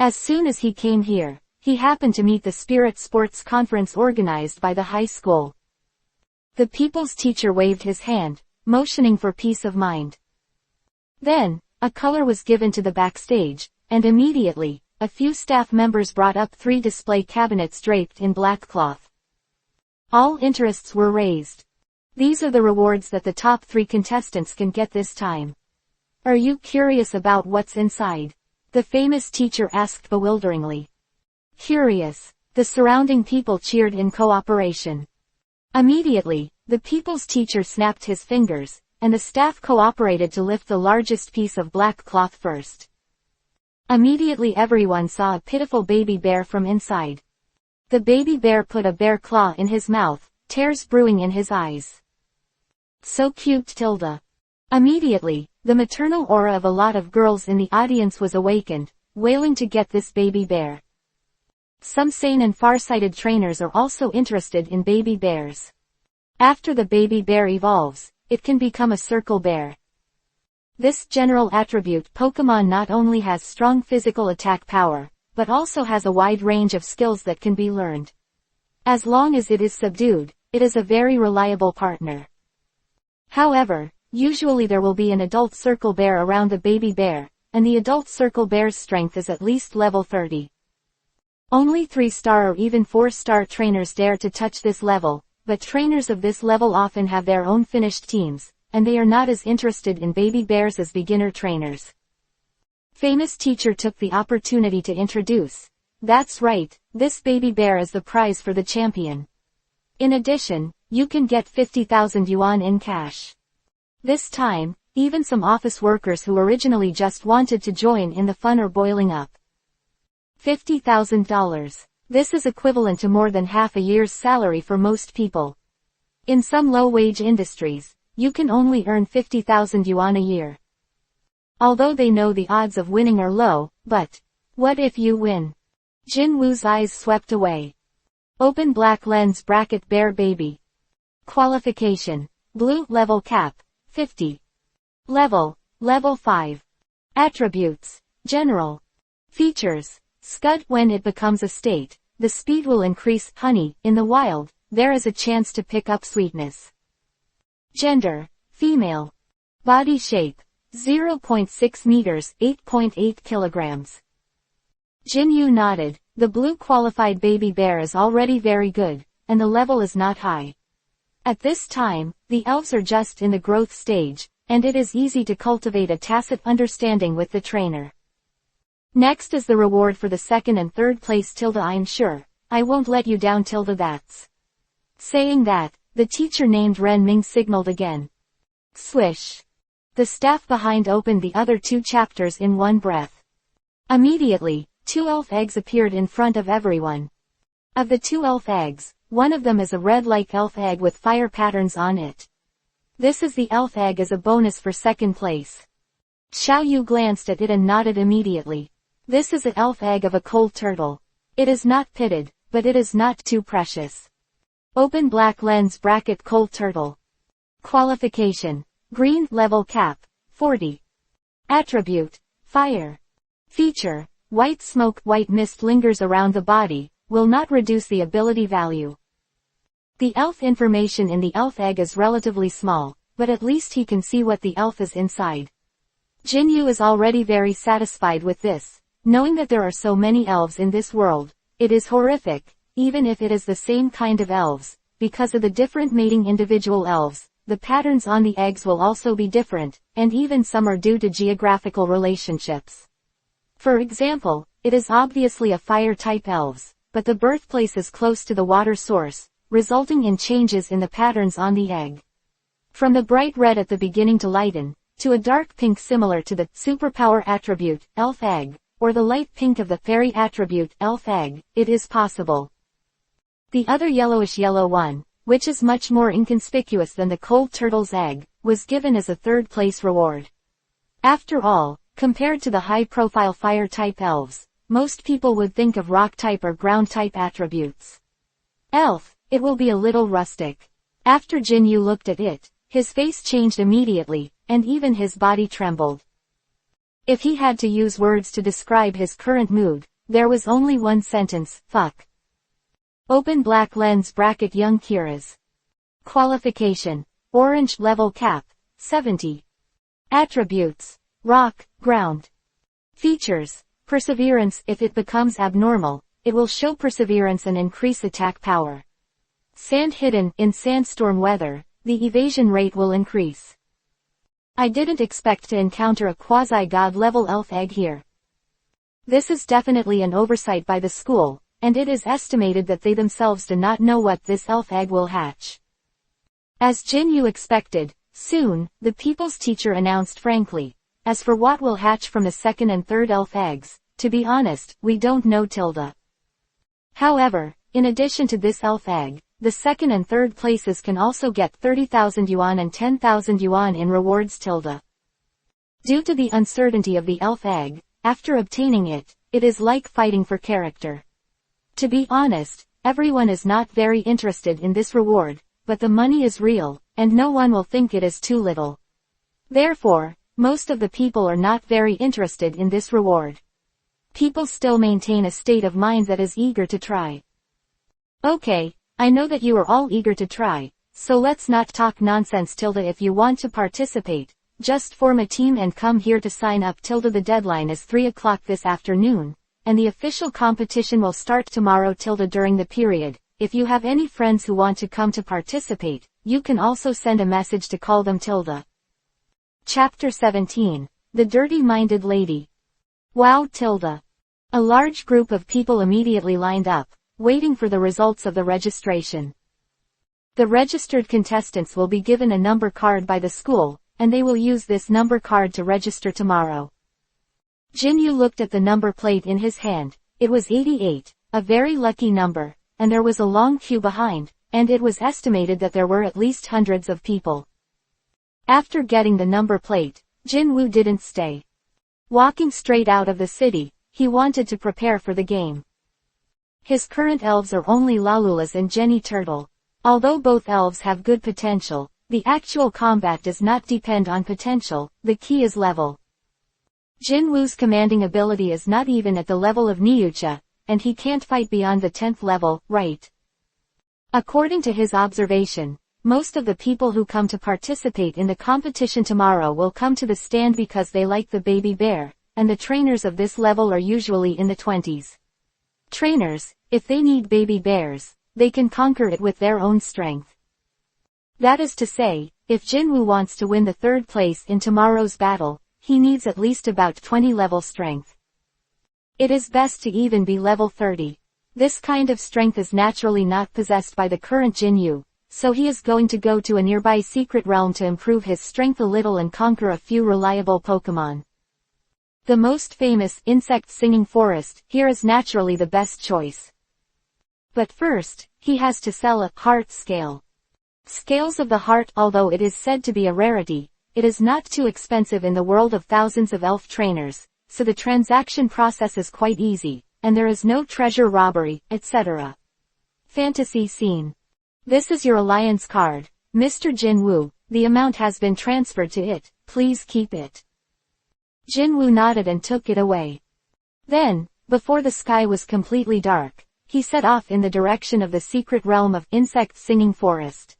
Speaker 1: As soon as he came here, he happened to meet the Spirit Sports Conference organized by the high school. The people's teacher waved his hand, motioning for peace of mind. Then, a color was given to the backstage, and immediately, a few staff members brought up 3 display cabinets draped in black cloth. All interests were raised. These are the rewards that the top 3 contestants can get this time. Are you curious about what's inside? The famous teacher asked bewilderingly. Curious. The surrounding people cheered in cooperation. Immediately, the people's teacher snapped his fingers, and the staff cooperated to lift the largest piece of black cloth first. Immediately everyone saw a pitiful baby bear from inside. The baby bear put a bare claw in his mouth, tears brewing in his eyes. So cute, Tilda. Immediately, the maternal aura of a lot of girls in the audience was awakened, wailing to get this baby bear. Some sane and far-sighted trainers are also interested in baby bears. After the baby bear evolves, it can become a circle bear. This general attribute Pokemon not only has strong physical attack power, but also has a wide range of skills that can be learned. As long as it is subdued, it is a very reliable partner. However, usually there will be an adult circle bear around the baby bear, and the adult circle bear's strength is at least level 30. Only 3-star or even 4-star trainers dare to touch this level, but trainers of this level often have their own finished teams, and they are not as interested in baby bears as beginner trainers. Famous teacher took the opportunity to introduce. That's right, this baby bear is the prize for the champion. In addition, you can get 50,000 yuan in cash. This time, even some office workers who originally just wanted to join in the fun are boiling up. $50,000. This is equivalent to more than half a year's salary for most people. In some low-wage industries, you can only earn 50,000 yuan a year. Although they know the odds of winning are low, but what if you win? Jin Woo's eyes swept away. Open black lens bracket bear baby. Qualification. Blue level cap. 50. Level 5. Attributes. General. Features. Scud. When it becomes a state, the speed will increase. Honey. In the wild, there is a chance to pick up sweetness. Gender. Female. Body shape. 0.6 meters, 8.8 kilograms. Jinyu nodded. The blue qualified baby bear is already very good, and the level is not high. At this time, the elves are just in the growth stage, and it is easy to cultivate a tacit understanding with the trainer. Next is the reward for the 2nd and 3rd place. Tilda, I'm sure I won't let you down, Tilda. That's. Saying that, the teacher named Ren Ming signaled again. Swish. The staff behind opened the other 2 chapters in one breath. Immediately, 2 elf eggs appeared in front of everyone. Of the 2 elf eggs, one of them is a red-like elf egg with fire patterns on it. This is the elf egg as a bonus for 2nd place. Xiao Yu glanced at it and nodded immediately. This is an elf egg of a cold turtle. It is not pitted, but it is not too precious. Open black lens bracket cold turtle. Qualification. Green level cap. 40. Attribute. Fire. Feature. White smoke. White mist lingers around the body, will not reduce the ability value. The elf information in the elf egg is relatively small, but at least he can see what the elf is inside. Jinyu is already very satisfied with this, knowing that there are so many elves in this world. It is horrific, even if it is the same kind of elves, because of the different mating individual elves. The patterns on the eggs will also be different, and even some are due to geographical relationships. For example, it is obviously a fire-type elves, but the birthplace is close to the water source, resulting in changes in the patterns on the egg. From the bright red at the beginning to lighten, to a dark pink similar to the superpower attribute, elf egg, or the light pink of the fairy attribute, elf egg, it is possible. The other yellowish yellow one, which is much more inconspicuous than the cold turtle's egg, was given as a 3rd place reward. After all, compared to the high-profile fire-type elves, most people would think of rock-type or ground-type attributes. Elf, it will be a little rustic. After Jinyu looked at it, his face changed immediately, and even his body trembled. If he had to use words to describe his current mood, there was only one sentence: fuck. Open black lens bracket young Kira's. Qualification. Orange level cap. 70. Attributes: rock, ground. Features: perseverance. If it becomes abnormal, it will show perseverance and increase attack power. Sand hidden. In sandstorm weather, the evasion rate will increase. I didn't expect to encounter a quasi-god level elf egg here. This is definitely an oversight by the school, and it is estimated that they themselves do not know what this elf egg will hatch. As Jinyu expected, soon, the people's teacher announced frankly, as for what will hatch from the second and third elf eggs, to be honest, we don't know tilde. However, in addition to this elf egg, the second and third places can also get 30,000 yuan and 10,000 yuan in rewards tilde. Due to the uncertainty of the elf egg, after obtaining it, it is like fighting for character. To be honest, everyone is not very interested in this reward, but the money is real, and no one will think it is too little. Therefore, most of the people are not very interested in this reward. People still maintain a state of mind that is eager to try. Okay, I know that you are all eager to try, so let's not talk nonsense tilde. If you want to participate, just form a team and come here to sign up tilde. The deadline is 3 o'clock this afternoon, and the official competition will start tomorrow tilde. During the period, if you have any friends who want to come to participate, you can also send a message to call them tilde. Chapter 17. The Dirty-Minded Lady. Wow tilde. A large group of people immediately lined up, waiting for the results of the registration. The registered contestants will be given a number card by the school, and they will use this number card to register tomorrow. Jinyu looked at the number plate in his hand. It was 88, a very lucky number, and there was a long queue behind, and it was estimated that there were at least hundreds of people. After getting the number plate, Jinwoo didn't stay. Walking straight out of the city, he wanted to prepare for the game. His current elves are only Lalulas and Jenny Turtle. Although both elves have good potential, the actual combat does not depend on potential, the key is level. Jinwoo's commanding ability is not even at the level of Niucha, and he can't fight beyond the 10th level, right? According to his observation, most of the people who come to participate in the competition tomorrow will come to the stand because they like the baby bear, and the trainers of this level are usually in the 20s. Trainers, if they need baby bears, they can conquer it with their own strength. That is to say, if Jinwoo wants to win the third place in tomorrow's battle, he needs at least about 20 level strength. It is best to even be level 30. This kind of strength is naturally not possessed by the current Jinyu, so he is going to go to a nearby secret realm to improve his strength a little and conquer a few reliable Pokemon. The most famous insect singing forest here is naturally the best choice. But first, he has to sell a heart scale. Scales of the heart. Although it is said to be a rarity, it is not too expensive in the world of thousands of elf trainers, so the transaction process is quite easy, and there is no treasure robbery, etc. Fantasy scene. This is your alliance card, Mr. Jinwoo. The amount has been transferred to it, please keep it. Jinwoo nodded and took it away. Then, before the sky was completely dark, he set off in the direction of the secret realm of insect singing forest.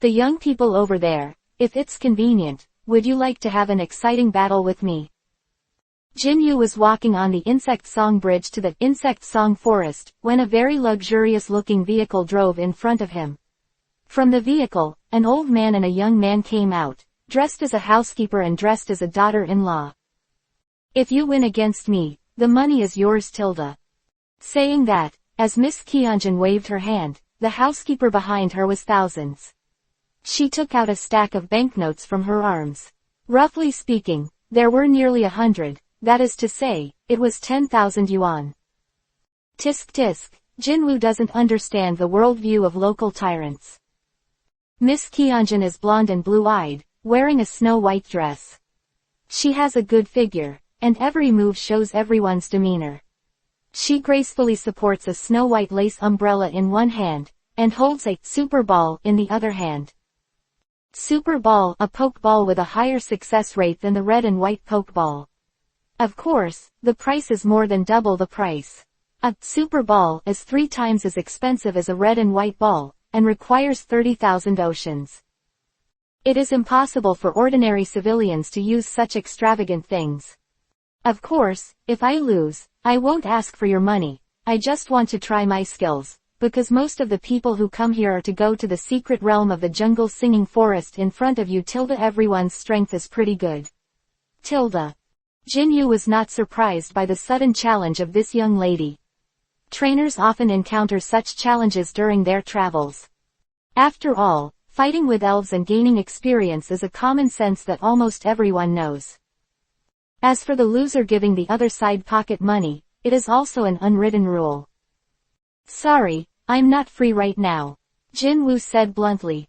Speaker 1: The young people over there, if it's convenient, would you like to have an exciting battle with me? Jinyu was walking on the insect song bridge to the insect song forest, when a very luxurious-looking vehicle drove in front of him. From the vehicle, an old man and a young man came out, dressed as a housekeeper and dressed as a daughter-in-law. If you win against me, the money is yours tilde. Saying that, as Miss Kyunjin waved her hand, the housekeeper behind her was thousands. She took out a stack of banknotes from her arms. Roughly speaking, there were nearly 100, that is to say, it was 10,000 yuan. Tisk tisk, Jinwoo doesn't understand the worldview of local tyrants. Miss Kyunjin is blonde and blue-eyed, wearing a snow-white dress. She has a good figure, and every move shows everyone's demeanor. She gracefully supports a snow-white lace umbrella in one hand, and holds a super ball in the other hand. Super ball, a pokeball with a higher success rate than the red and white pokeball. Of course, the price is more than double the price. A super ball is 3 times as expensive as a red and white ball, and requires 30,000 oceans. It is impossible for ordinary civilians to use such extravagant things. Of course, if I lose, I won't ask for your money. I just want to try my skills, because most of the people who come here are to go to the secret realm of the jungle singing forest in front of you. Everyone's strength is pretty good. Jinyu was not surprised by the sudden challenge of this young lady. Trainers often encounter such challenges during their travels. After all, fighting with elves and gaining experience is a common sense that almost everyone knows. As for the loser giving the other side pocket money, it is also an unwritten rule. Sorry, I'm not free right now, Jinwoo said bluntly.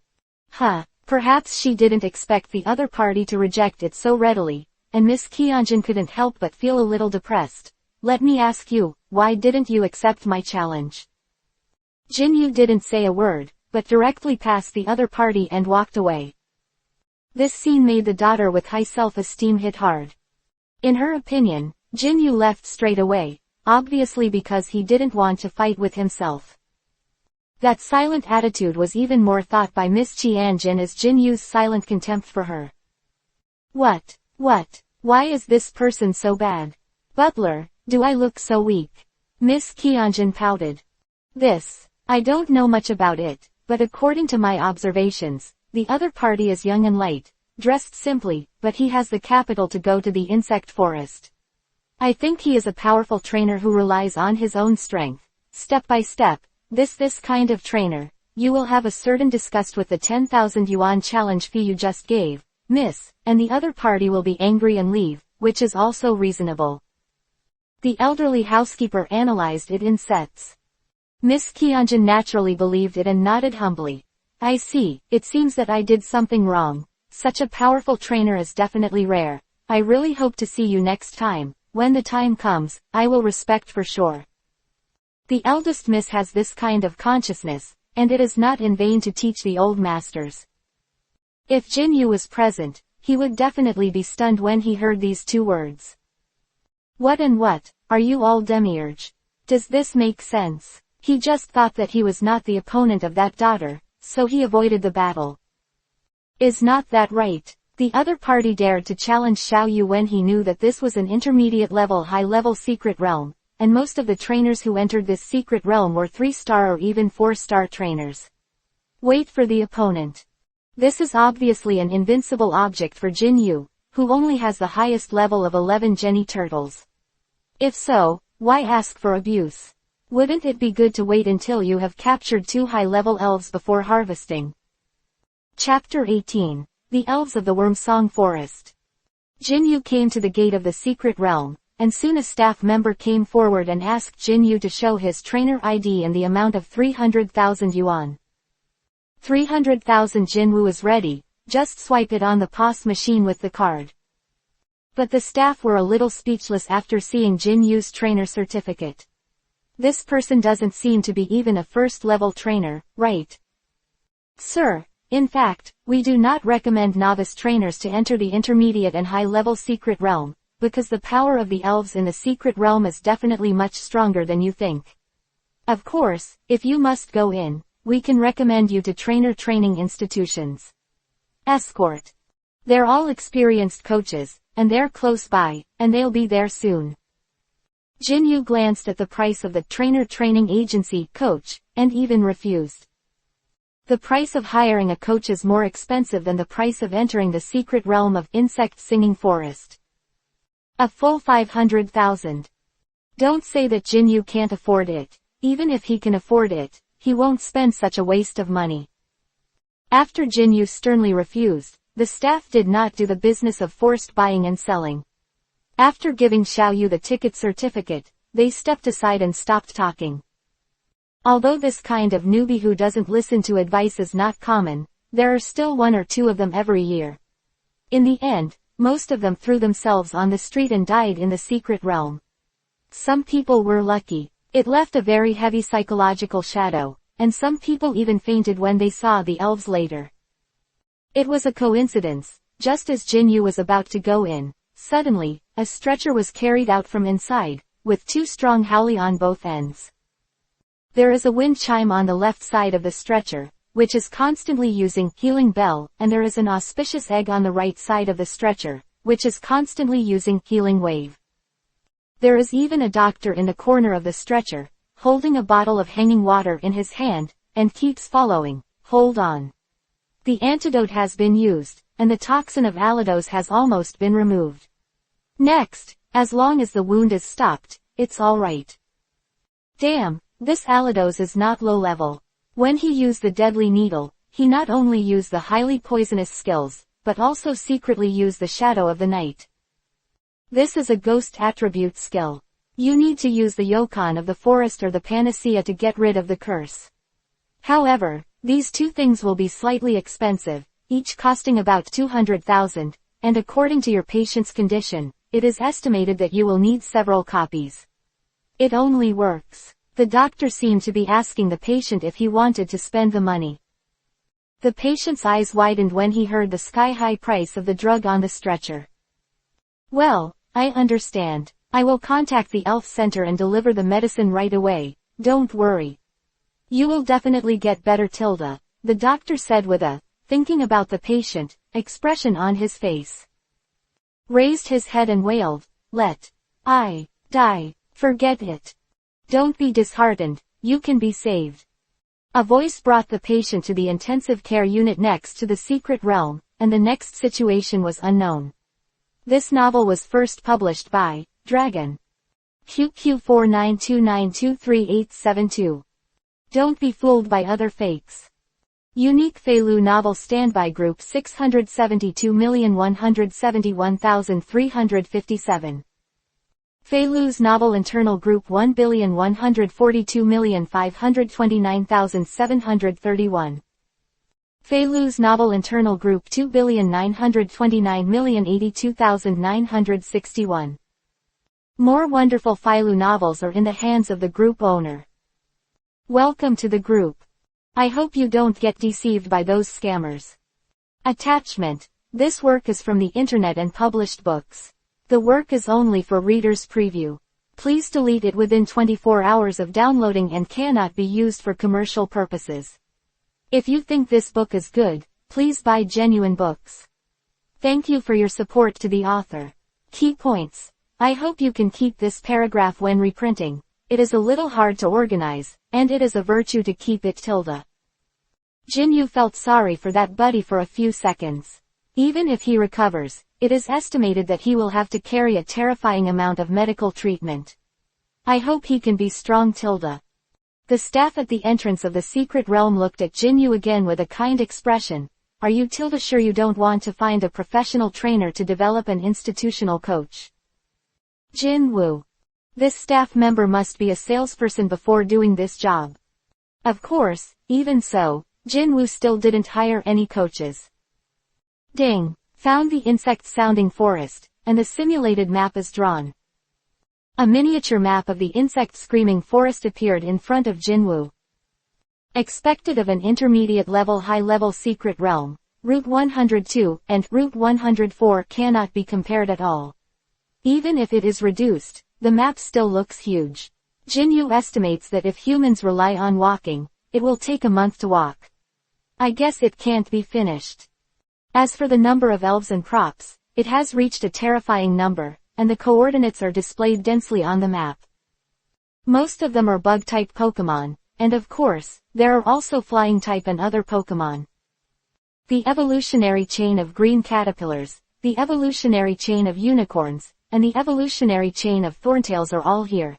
Speaker 1: Perhaps she didn't expect the other party to reject it so readily, and Miss Kyunjin couldn't help but feel a little depressed. Let me ask you, why didn't you accept my challenge? Jinyu didn't say a word, but directly passed the other party and walked away. This scene made the daughter with high self-esteem hit hard. In her opinion, Jinyu left straight away, obviously because he didn't want to fight with himself. That silent attitude was even more thought by Miss Chianjin as Jinyu's silent contempt for her. What? Why is this person so bad? Butler, do I look so weak? Miss Kyunjin pouted. I don't know much about it, but according to my observations, the other party is young and light, dressed simply, but he has the capital to go to the insect forest. I think he is a powerful trainer who relies on his own strength. Step by step, this kind of trainer, you will have a certain disgust with the 10,000 yuan challenge fee you just gave, miss, and the other party will be angry and leave, which is also reasonable. The elderly housekeeper analyzed it in sets. Miss Kyunjin naturally believed it and nodded humbly. I see, it seems that I did something wrong. Such a powerful trainer is definitely rare. I really hope to see you next time. When the time comes, I will respect for sure. The eldest miss has this kind of consciousness, and it is not in vain to teach the old masters. If Jinyu was present, he would definitely be stunned when he heard these two words. What, are you all demiurge? Does this make sense? He just thought that he was not the opponent of that daughter, so he avoided the battle. Is not that right? The other party dared to challenge Xiao Yu when he knew that this was an intermediate-level high-level secret realm, and most of the trainers who entered this secret realm were 3-star or even 4-star trainers. Wait for the opponent. This is obviously an invincible object for Jinyu, who only has the highest level of 11 Jenny turtles. If so, why ask for abuse? Wouldn't it be good to wait until you have captured 2 high-level elves before harvesting? Chapter 18. The Elves of the Wormsong Forest. Jinyu came to the gate of the secret realm, and soon a staff member came forward and asked Jinyu to show his trainer ID in the amount of 300,000 yuan. 300,000. Jinwu is ready, just swipe it on the POS machine with the card. But the staff were a little speechless after seeing Jinyu's trainer certificate. This person doesn't seem to be even a first-level trainer, right? Sir, in fact, we do not recommend novice trainers to enter the intermediate and high-level secret realm, because the power of the elves in the secret realm is definitely much stronger than you think. Of course, if you must go in, we can recommend you to trainer training institutions. Escort. They're all experienced coaches, and they're close by, and they'll be there soon. Jinyu glanced at the price of the trainer training agency coach, and even refused. The price of hiring a coach is more expensive than the price of entering the secret realm of insect singing forest. A full 500,000. Don't say that Jinyu can't afford it. Even if he can afford it, he won't spend such a waste of money. After Jinyu sternly refused, the staff did not do the business of forced buying and selling. After giving Xiao Yu the ticket certificate, they stepped aside and stopped talking. Although this kind of newbie who doesn't listen to advice is not common, there are still 1 or 2 of them every year. In the end, most of them threw themselves on the street and died in the secret realm. Some people were lucky. It left a very heavy psychological shadow, and some people even fainted when they saw the elves later. It was a coincidence. Just as Jinyu was about to go in, suddenly, a stretcher was carried out from inside, with 2 strong howli on both ends. There is a wind chime on the left side of the stretcher, which is constantly using healing bell, and there is an auspicious egg on the right side of the stretcher, which is constantly using healing wave. There is even a doctor in the corner of the stretcher, holding a bottle of hanging water in his hand, and keeps following, hold on. The antidote has been used, and the toxin of allodose has almost been removed. Next, as long as the wound is stopped, it's alright. Damn, this allodose is not low level. When he used the deadly needle, he not only used the highly poisonous skills, but also secretly used the shadow of the night. This is a ghost attribute skill. You need to use the yokon of the forest or the panacea to get rid of the curse. However, these two things will be slightly expensive, each costing about 200,000, and according to your patient's condition, it is estimated that you will need several copies. It only works. The doctor seemed to be asking the patient if he wanted to spend the money. The patient's eyes widened when he heard the sky-high price of the drug on the stretcher. Well, I understand. I will contact the Elf Center and deliver the medicine right away, don't worry. You will definitely get better, Tilda, the doctor said with a, thinking about the patient, expression on his face. Raised his head and wailed, let I die, forget it. Don't be disheartened, you can be saved. A voice brought the patient to the intensive care unit next to the secret realm, and the next situation was unknown. This novel was first published by Dragon. QQ4929238872. Don't be fooled by other fakes. Unique Feilu Novel Standby Group 672,171,357. Feilu's Novel Internal Group 1,142,529,731. Feilu's Novel Internal Group 2,929,082,961. More wonderful Feilu novels are in the hands of the group owner. Welcome to the group. I hope you don't get deceived by those scammers. Attachment. This work is from the internet and published books. The work is only for readers' preview. Please delete it within 24 hours of downloading and cannot be used for commercial purposes. If you think this book is good, please buy genuine books. Thank you for your support to the author. Key points. I hope you can keep this paragraph when reprinting. It is a little hard to organize, and it is a virtue to keep it tilde. Jinyu felt sorry for that buddy for a few seconds. Even if he recovers, it is estimated that he will have to carry a terrifying amount of medical treatment. I hope he can be strong tilde. The staff at the entrance of the secret realm looked at Jinyu again with a kind expression. Are you tilde sure you don't want to find a professional trainer to develop an institutional coach? Jinwoo. This staff member must be a salesperson before doing this job. Of course, even so, Jinwoo still didn't hire any coaches. Ding. Found the insect-sounding forest, and the simulated map is drawn. A miniature map of the insect-screaming forest appeared in front of Jinwoo. Expected of an intermediate-level high-level secret realm, Route 102 and Route 104 cannot be compared at all. Even if it is reduced, the map still looks huge. Jinyu estimates that if humans rely on walking, it will take a month to walk. I guess it can't be finished. As for the number of elves and crops, it has reached a terrifying number, and the coordinates are displayed densely on the map. Most of them are bug-type Pokemon, and of course, there are also flying-type and other Pokemon. The evolutionary chain of green caterpillars, the evolutionary chain of unicorns, and the evolutionary chain of thorntails are all here.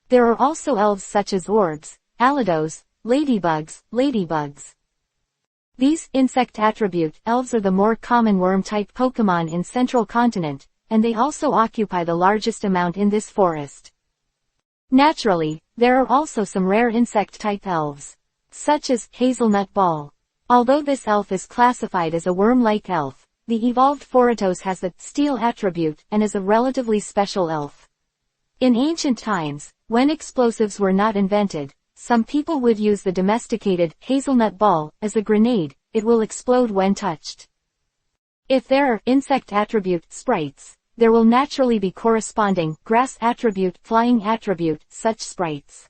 Speaker 1: There are also elves such as orbs, allodose, ladybugs. These insect attribute elves are the more common worm-type Pokemon in Central Continent, and they also occupy the largest amount in this forest. Naturally, there are also some rare insect-type elves, such as Hazelnut Ball. Although this elf is classified as a worm-like elf, the evolved Foratos has the steel attribute and is a relatively special elf. In ancient times, when explosives were not invented, some people would use the domesticated hazelnut ball as a grenade. It will explode when touched. If there are insect attribute sprites, there will naturally be corresponding grass attribute, flying attribute, such sprites.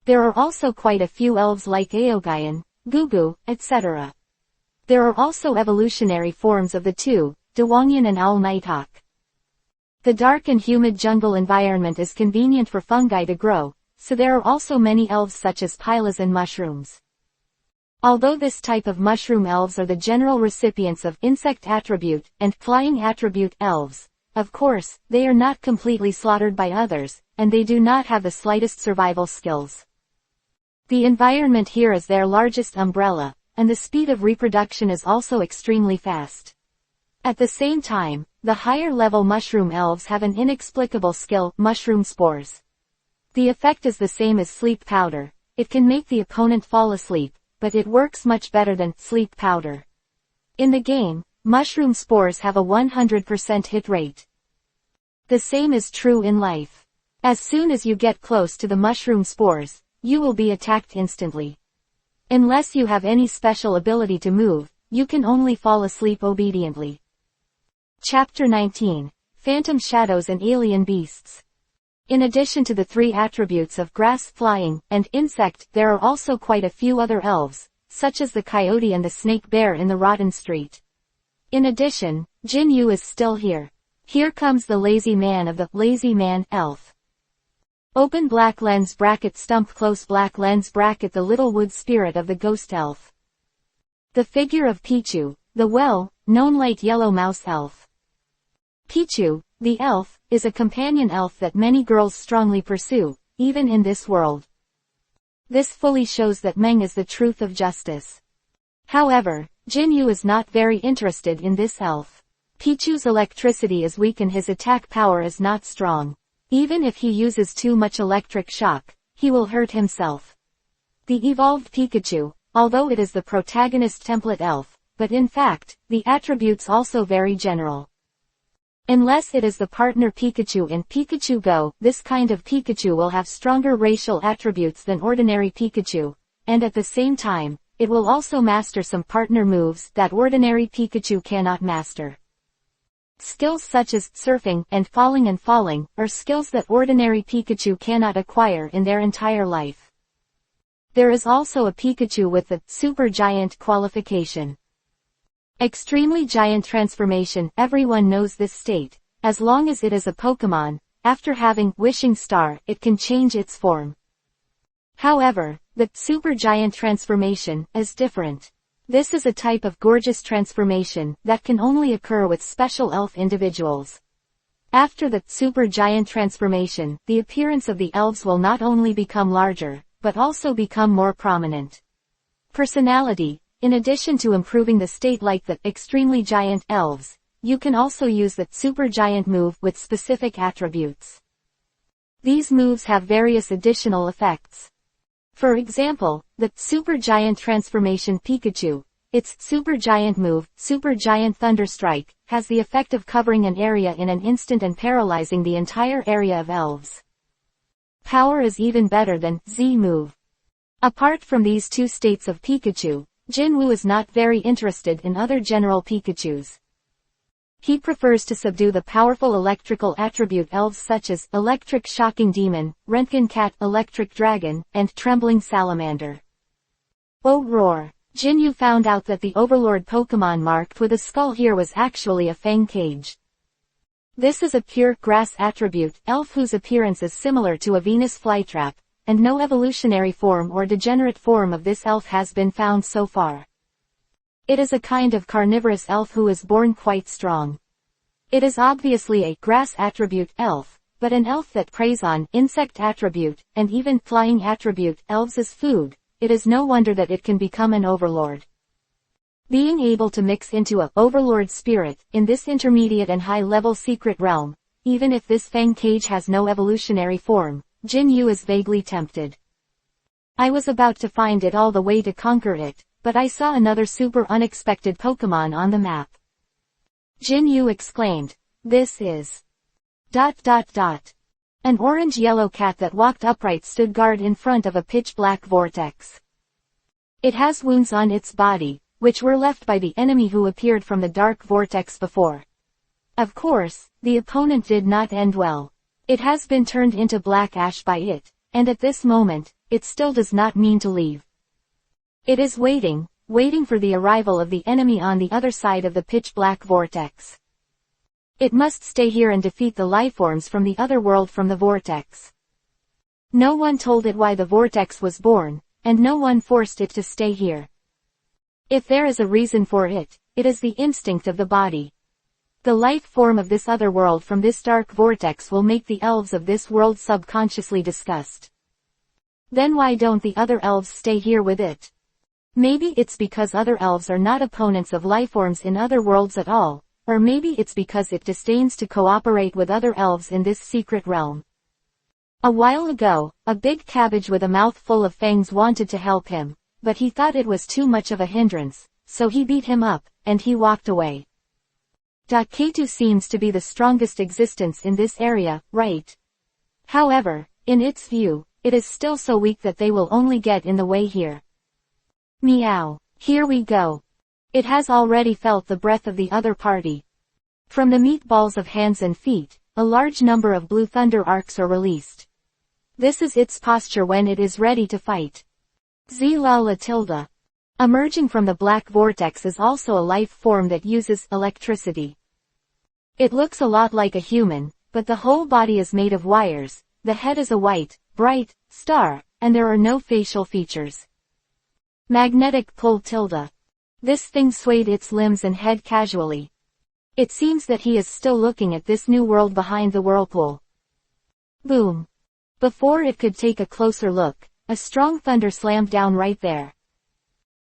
Speaker 1: There are also quite a few elves like Aogayan, Gugu, etc. There are also evolutionary forms of the two, Dewongyun and Owl Nighthawk. The dark and humid jungle environment is convenient for fungi to grow, so there are also many elves such as pylas and mushrooms. Although this type of mushroom elves are the general recipients of insect attribute and flying attribute elves, of course, they are not completely slaughtered by others, and they do not have the slightest survival skills. The environment here is their largest umbrella, and the speed of reproduction is also extremely fast. At the same time, the higher-level mushroom elves have an inexplicable skill, mushroom spores. The effect is the same as sleep powder. It can make the opponent fall asleep, but it works much better than sleep powder. In the game, mushroom spores have a 100% hit rate. The same is true in life. As soon as you get close to the mushroom spores, you will be attacked instantly. Unless you have any special ability to move, you can only fall asleep obediently. Chapter 19. Phantom Shadows and Alien Beasts. In addition to the three attributes of grass, flying, and insect, there are also quite a few other elves, such as the coyote and the snake bear in the Rotten Street. In addition, Jin Yu is still here. Here comes the lazy man of the lazy man elf. Open black lens bracket stump close black lens bracket the little wood spirit of the ghost elf. The figure of Pichu, the well-known light yellow mouse elf. Pichu, the elf, is a companion elf that many girls strongly pursue, even in this world. This fully shows that Meng is the truth of justice. However, Jin Yu is not very interested in this elf. Pichu's electricity is weak and his attack power is not strong. Even if he uses too much electric shock, he will hurt himself. The evolved Pikachu, although it is the protagonist template elf, but in fact, the attributes also very general. Unless it is the partner Pikachu in Pikachu Go, this kind of Pikachu will have stronger racial attributes than ordinary Pikachu, and at the same time, it will also master some partner moves that ordinary Pikachu cannot master. Skills such as surfing and falling are skills that ordinary Pikachu cannot acquire in their entire life. There is also a Pikachu with the Super Giant qualification. Extremely Giant transformation. Everyone knows this state. As long as it is a Pokemon, after having Wishing Star, it can change its form. However, the Super Giant transformation is different. This is a type of gorgeous transformation that can only occur with special elf individuals. After the Super Giant transformation, the appearance of the elves will not only become larger, but also become more prominent. Personality. In addition to improving the state like the Extremely Giant elves, you can also use the Super Giant move with specific attributes. These moves have various additional effects. For example, the Super Giant transformation Pikachu, its Super Giant move, Super Giant Thunderstrike, has the effect of covering an area in an instant and paralyzing the entire area of elves. Power is even better than Z move. Apart from these two states of Pikachu, Jin Wu is not very interested in other general Pikachus. He prefers to subdue the powerful electrical attribute elves such as Electric Shocking Demon, Rentgen Cat, Electric Dragon, and Trembling Salamander. Oh roar! Jin Yu found out that the overlord Pokemon marked with a skull here was actually a Fang Cage. This is a pure grass attribute elf whose appearance is similar to a Venus flytrap, and no evolutionary form or degenerate form of this elf has been found so far. It is a kind of carnivorous elf who is born quite strong. It is obviously a grass attribute elf, but an elf that preys on insect attribute, and even flying attribute elves as food. It is no wonder that it can become an overlord. Being able to mix into a overlord spirit in this intermediate and high-level secret realm, even if this Fang Cage has no evolutionary form, Jin Yu is vaguely tempted. I was about to find it all the way to conquer it, but I saw another super unexpected Pokemon on the map. Jin Yu exclaimed, "This is... An orange-yellow cat that walked upright stood guard in front of a pitch-black vortex. It has wounds on its body, which were left by the enemy who appeared from the dark vortex before. Of course, the opponent did not end well. It has been turned into black ash by it, and at this moment, it still does not mean to leave. It is waiting for the arrival of the enemy on the other side of the pitch-black vortex. It must stay here and defeat the lifeforms from the other world from the vortex. No one told it why the vortex was born, and no one forced it to stay here. If there is a reason for it, it is the instinct of the body. The life form of this other world from this dark vortex will make the elves of this world subconsciously disgust. Then why don't the other elves stay here with it? Maybe it's because other elves are not opponents of lifeforms in other worlds at all, or maybe it's because it disdains to cooperate with other elves in this secret realm. A while ago, a big cabbage with a mouth full of fangs wanted to help him, but he thought it was too much of a hindrance, so he beat him up, and he walked away. K2 seems to be the strongest existence in this area, right? However, in its view, it is still so weak that they will only get in the way here. Meow. Here we go. It has already felt the breath of the other party. From the meatballs of hands and feet, a large number of blue thunder arcs are released. This is its posture when it is ready to fight. Zlala. Emerging from the black vortex is also a life form that uses electricity. It looks a lot like a human, but the whole body is made of wires, the head is a white, bright, star, and there are no facial features. Magnetic pull. This thing swayed its limbs and head casually. It seems that he is still looking at this new world behind the whirlpool. Boom. Before it could take a closer look, a strong thunder slammed down right there.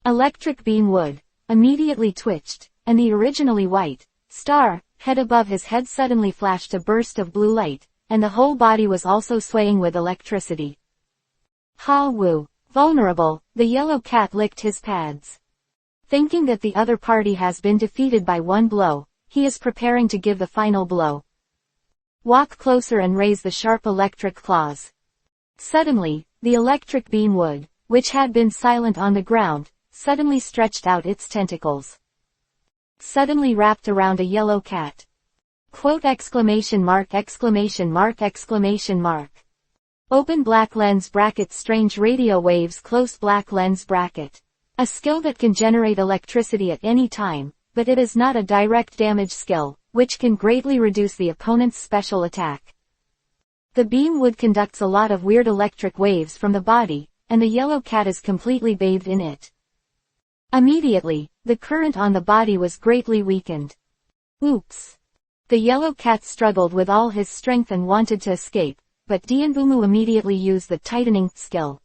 Speaker 1: Electric beam wood immediately twitched, and the originally white, star, head above his head suddenly flashed a burst of blue light, and the whole body was also swaying with electricity. Ha woo. Vulnerable, the yellow cat licked his pads. Thinking that the other party has been defeated by one blow, he is preparing to give the final blow. Walk closer and raise the sharp electric claws. Suddenly, the electric beam wood, which had been silent on the ground, suddenly stretched out its tentacles. Suddenly wrapped around a yellow cat. Quote exclamation mark. Open black lens bracket strange radio waves close black lens bracket. A skill that can generate electricity at any time, but it is not a direct damage skill, which can greatly reduce the opponent's special attack. The beam wood conducts a lot of weird electric waves from the body, and the yellow cat is completely bathed in it. Immediately, the current on the body was greatly weakened. Oops. The yellow cat struggled with all his strength and wanted to escape, but Dianbumu immediately used the tightening skill.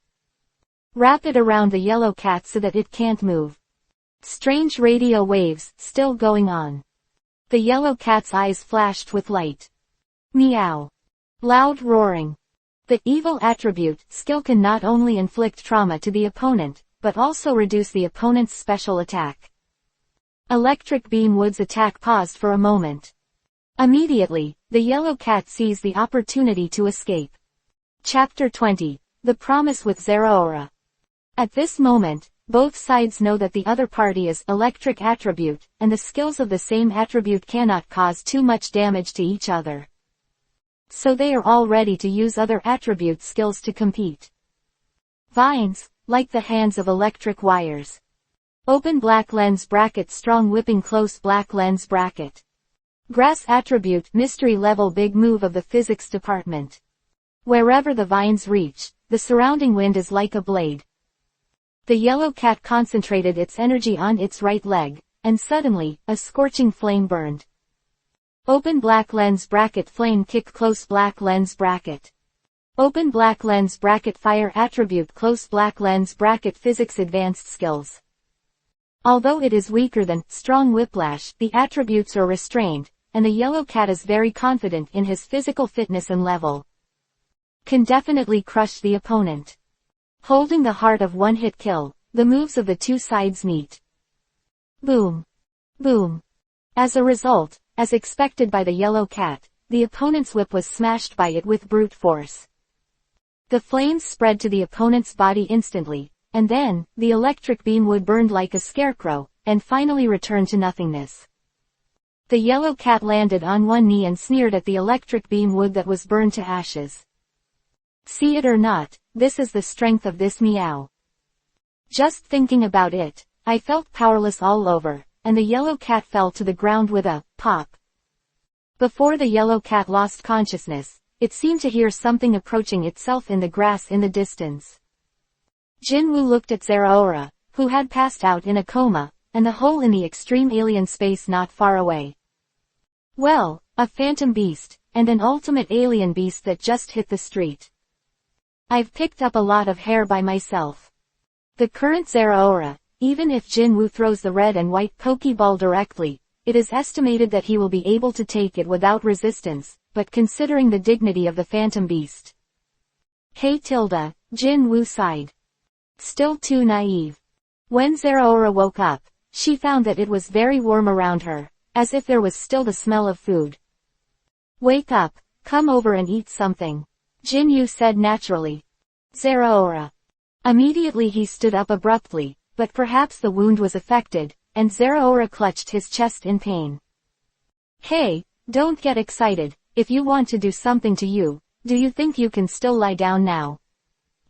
Speaker 1: Wrap it around the yellow cat so that it can't move. Strange radio waves, still going on. The yellow cat's eyes flashed with light. Meow. Loud roaring. The evil attribute skill can not only inflict trauma to the opponent, but also reduce the opponent's special attack. Electric beam wood's attack paused for a moment. Immediately, the yellow cat sees the opportunity to escape. Chapter 20. The Promise with Zerora. At this moment, both sides know that the other party is electric attribute, and the skills of the same attribute cannot cause too much damage to each other. So they are all ready to use other attribute skills to compete. Vines, like the hands of electric wires. Open black lens bracket strong whipping close black lens bracket. Grass attribute mystery level big move of the physics department. Wherever the vines reach, the surrounding wind is like a blade. The yellow cat concentrated its energy on its right leg, and suddenly, a scorching flame burned. Open black lens bracket flame kick close black lens bracket. Open black lens bracket fire attribute close black lens bracket physics advanced skills. Although it is weaker than strong whiplash, the attributes are restrained, and the yellow cat is very confident in his physical fitness and level. Can definitely crush the opponent. Holding the heart of one-hit kill, the moves of the two sides meet. Boom. Boom. As a result, as expected by the yellow cat, the opponent's whip was smashed by it with brute force. The flames spread to the opponent's body instantly, and then, the electric beam wood burned like a scarecrow, and finally returned to nothingness. The yellow cat landed on one knee and sneered at the electric beam wood that was burned to ashes. See it or not, this is the strength of this meow. Just thinking about it, I felt powerless all over, and the yellow cat fell to the ground with a pop. Before the yellow cat lost consciousness, it seemed to hear something approaching itself in the grass in the distance. Jinwoo looked at Zerora, who had passed out in a coma, and the hole in the extreme alien space not far away. Well, a phantom beast, and an ultimate alien beast that just hit the street. I've picked up a lot of hair by myself. The current Zerora, even if Jinwoo throws the red and white Pokeball directly, it is estimated that he will be able to take it without resistance, but considering the dignity of the phantom beast. Hey Tilda, Jinwoo sighed. Still too naive. When Zerora woke up, she found that it was very warm around her, as if there was still the smell of food. Wake up, come over and eat something, Jinwoo said naturally. Zerora. Immediately he stood up abruptly, but perhaps the wound was affected, and Zerora clutched his chest in pain. Hey, don't get excited, if you want to do something to you, do you think you can still lie down now?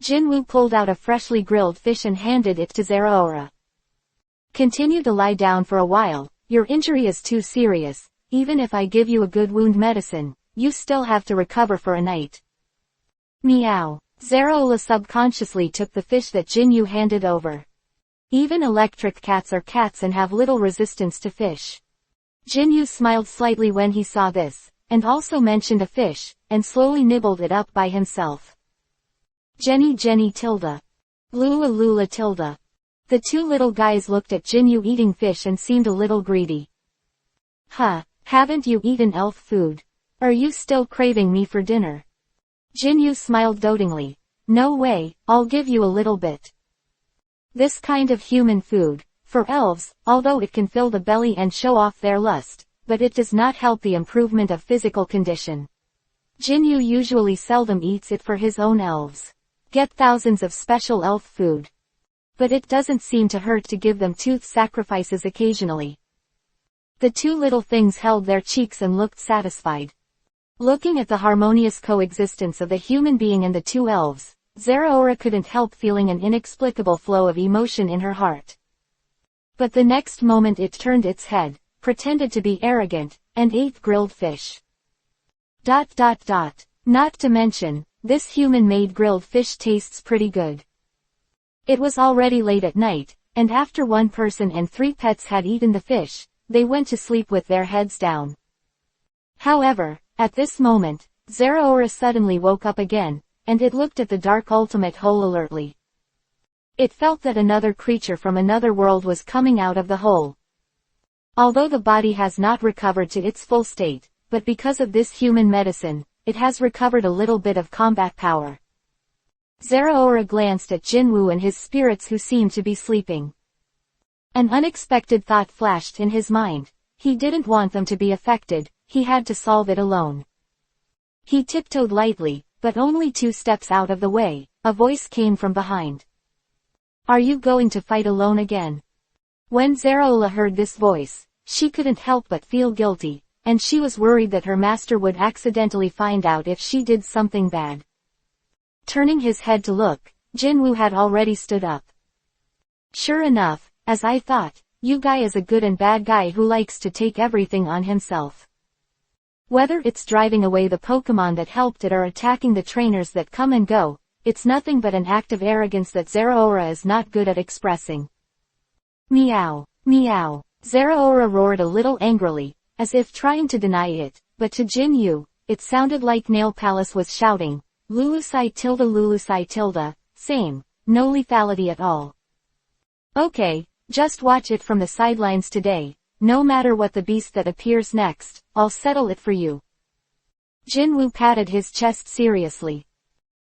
Speaker 1: Jinwoo pulled out a freshly grilled fish and handed it to Zerora. Continue to lie down for a while, your injury is too serious, even if I give you a good wound medicine, you still have to recover for a night. Meow. Zerora subconsciously took the fish that Jinwoo handed over. Even electric cats are cats and have little resistance to fish. Jinwoo smiled slightly when he saw this, and also mentioned a fish, and slowly nibbled it up by himself. Jenny Tilda. Lula Tilda. The two little guys looked at Jinwoo eating fish and seemed a little greedy. Huh, haven't you eaten elf food? Are you still craving me for dinner? Jinwoo smiled dotingly. No way, I'll give you a little bit. This kind of human food, for elves, although it can fill the belly and show off their lust, but it does not help the improvement of physical condition. Jinwoo usually seldom eats it for his own elves. Get thousands of special elf food. But it doesn't seem to hurt to give them tooth sacrifices occasionally. The two little things held their cheeks and looked satisfied. Looking at the harmonious coexistence of the human being and the two elves, Zerora couldn't help feeling an inexplicable flow of emotion in her heart. But the next moment it turned its head, pretended to be arrogant, and ate grilled fish. Not to mention, this human-made grilled fish tastes pretty good. It was already late at night, and after one person and 3 pets had eaten the fish, they went to sleep with their heads down. However, at this moment, Zerora suddenly woke up again, and it looked at the dark ultimate hole alertly. It felt that another creature from another world was coming out of the hole. Although the body has not recovered to its full state, but because of this human medicine, it has recovered a little bit of combat power. Zerora glanced at Jinwoo and his spirits who seemed to be sleeping. An unexpected thought flashed in his mind. He didn't want them to be affected, he had to solve it alone. He tiptoed lightly, but only 2 steps out of the way, a voice came from behind. Are you going to fight alone again? When Zerora heard this voice, she couldn't help but feel guilty, and she was worried that her master would accidentally find out if she did something bad. Turning his head to look, Jinwoo had already stood up. Sure enough, as I thought, you guy is a good and bad guy who likes to take everything on himself. Whether it's driving away the Pokemon that helped it or attacking the trainers that come and go, it's nothing but an act of arrogance that Zerora is not good at expressing. Meow, meow. Zerora roared a little angrily, as if trying to deny it, but to Jinwoo, it sounded like Nail Palace was shouting, Lulusai tilde, same, no lethality at all. Okay, just watch it from the sidelines today. No matter what the beast that appears next, I'll settle it for you. Jinwoo patted his chest seriously.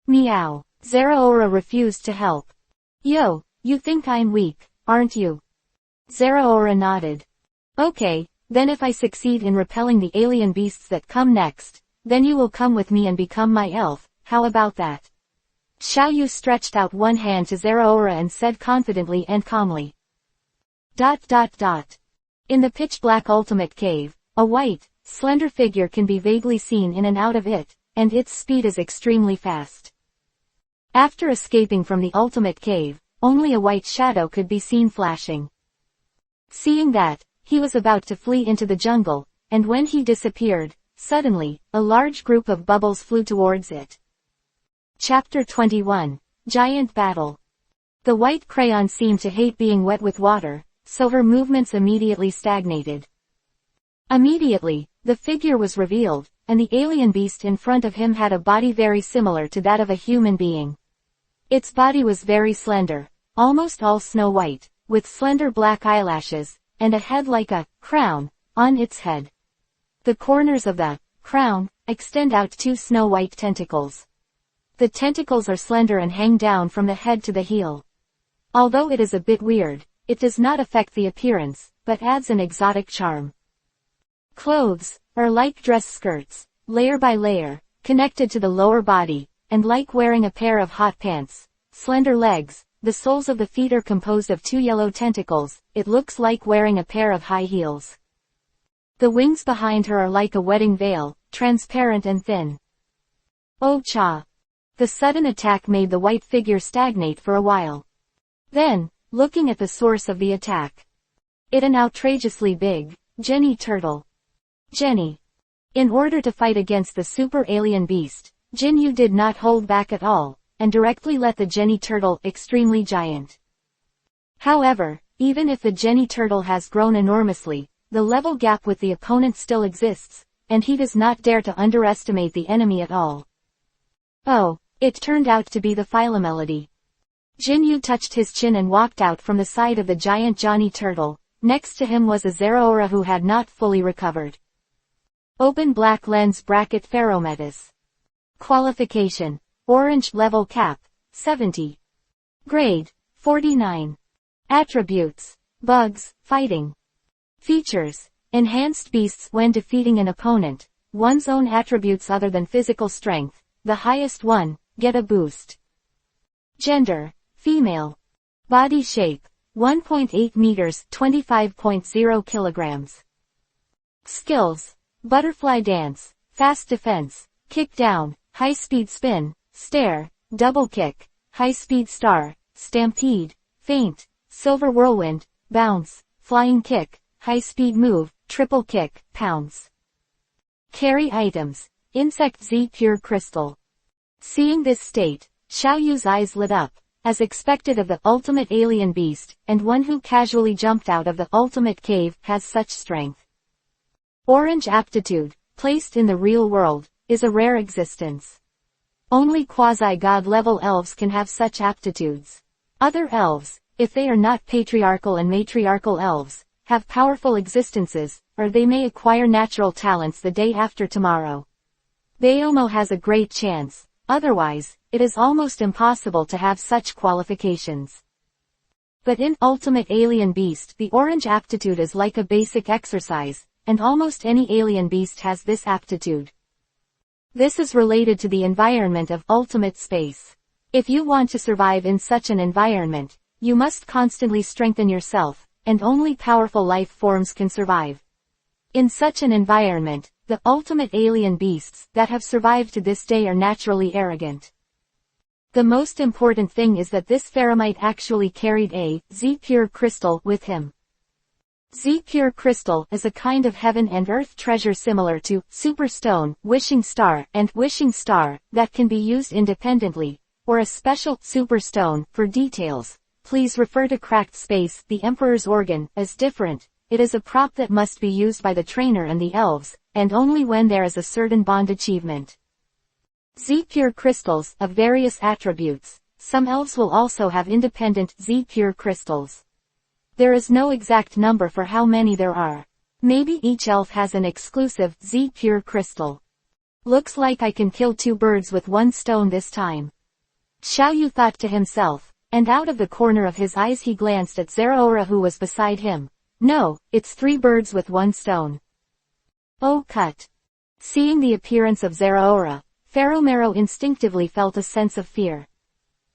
Speaker 1: Meow. Zerora refused to help. Yo, you think I'm weak, aren't you? Zerora nodded. Okay, then if I succeed in repelling the alien beasts that come next, then you will come with me and become my elf, how about that? Xiaoyu stretched out one hand to Zerora and said confidently and calmly. In the pitch-black ultimate cave, a white, slender figure can be vaguely seen in and out of it, and its speed is extremely fast. After escaping from the ultimate cave, only a white shadow could be seen flashing. Seeing that, he was about to flee into the jungle, and when he disappeared, suddenly, a large group of bubbles flew towards it. Chapter 21. Giant Battle. The white crayon seemed to hate being wet with water, so her movements immediately stagnated. Immediately, the figure was revealed, and the alien beast in front of him had a body very similar to that of a human being. Its body was very slender, almost all snow white, with slender black eyelashes, and a head like a crown on its head. The corners of the crown extend out two snow white tentacles. The tentacles are slender and hang down from the head to the heel. Although it is a bit weird, it does not affect the appearance, but adds an exotic charm. Clothes are like dress skirts, layer by layer, connected to the lower body, and like wearing a pair of hot pants. Slender legs, the soles of the feet are composed of two yellow tentacles, it looks like wearing a pair of high heels. The wings behind her are like a wedding veil, transparent and thin. Oh cha! The sudden attack made the white figure stagnate for a while. Then, looking at the source of the attack. It an outrageously big, Jenny turtle. Jenny. In order to fight against the super alien beast, Jinyu did not hold back at all, and directly let the Jenny turtle extremely giant. However, even if the Jenny turtle has grown enormously, the level gap with the opponent still exists, and he does not dare to underestimate the enemy at all. Oh, it turned out to be the Philomelody. Jinyu touched his chin and walked out from the side of the giant Johnny turtle. Next to him was a Zerora who had not fully recovered. Open black lens bracket Pherometis. Qualification. Orange level cap. 70. Grade. 49. Attributes. Bugs. Fighting. Features. Enhanced beasts when defeating an opponent. One's own attributes other than physical strength. The highest one, get a boost. Gender. Female. Body shape. 1.8 meters, 25.0 kilograms. Skills. Butterfly dance, fast defense, kick down, high-speed spin, stare, double kick, high-speed star, stampede, feint, silver whirlwind, bounce, flying kick, high-speed move, triple kick, pounce. Carry items. Insect Z pure crystal. Seeing this state, Xiaoyu's eyes lit up, as expected of the ultimate alien beast, and one who casually jumped out of the ultimate cave has such strength. Orange aptitude, placed in the real world, is a rare existence. Only quasi-god level elves can have such aptitudes. Other elves, if they are not patriarchal and matriarchal elves, have powerful existences, or they may acquire natural talents the day after tomorrow. Baomo has a great chance, otherwise, it is almost impossible to have such qualifications. But in Ultimate Alien Beast the orange aptitude is like a basic exercise, and almost any alien beast has this aptitude. This is related to the environment of ultimate space. If you want to survive in such an environment, you must constantly strengthen yourself, and only powerful life forms can survive. In such an environment, the ultimate alien beasts that have survived to this day are naturally arrogant. The most important thing is that this Pheromite actually carried a Z-pure crystal with him. Z-pure crystal is a kind of heaven and earth treasure similar to Superstone, Wishing Star, and Wishing Star that can be used independently, or a special Superstone. For details, please refer to Cracked Space. The Emperor's organ is different. It is a prop that must be used by the trainer and the elves, and only when there is a certain bond achievement. Z-pure crystals of various attributes. Some elves will also have independent Z-pure crystals. There is no exact number for how many there are. Maybe each elf has an exclusive Z-pure crystal. Looks like I can kill two birds with one stone this time. Xiaoyu thought to himself, and out of the corner of his eyes he glanced at Zerora who was beside him. No, it's 3 birds with 1 stone. Oh cut. Seeing the appearance of Zerora, Pheromero instinctively felt a sense of fear.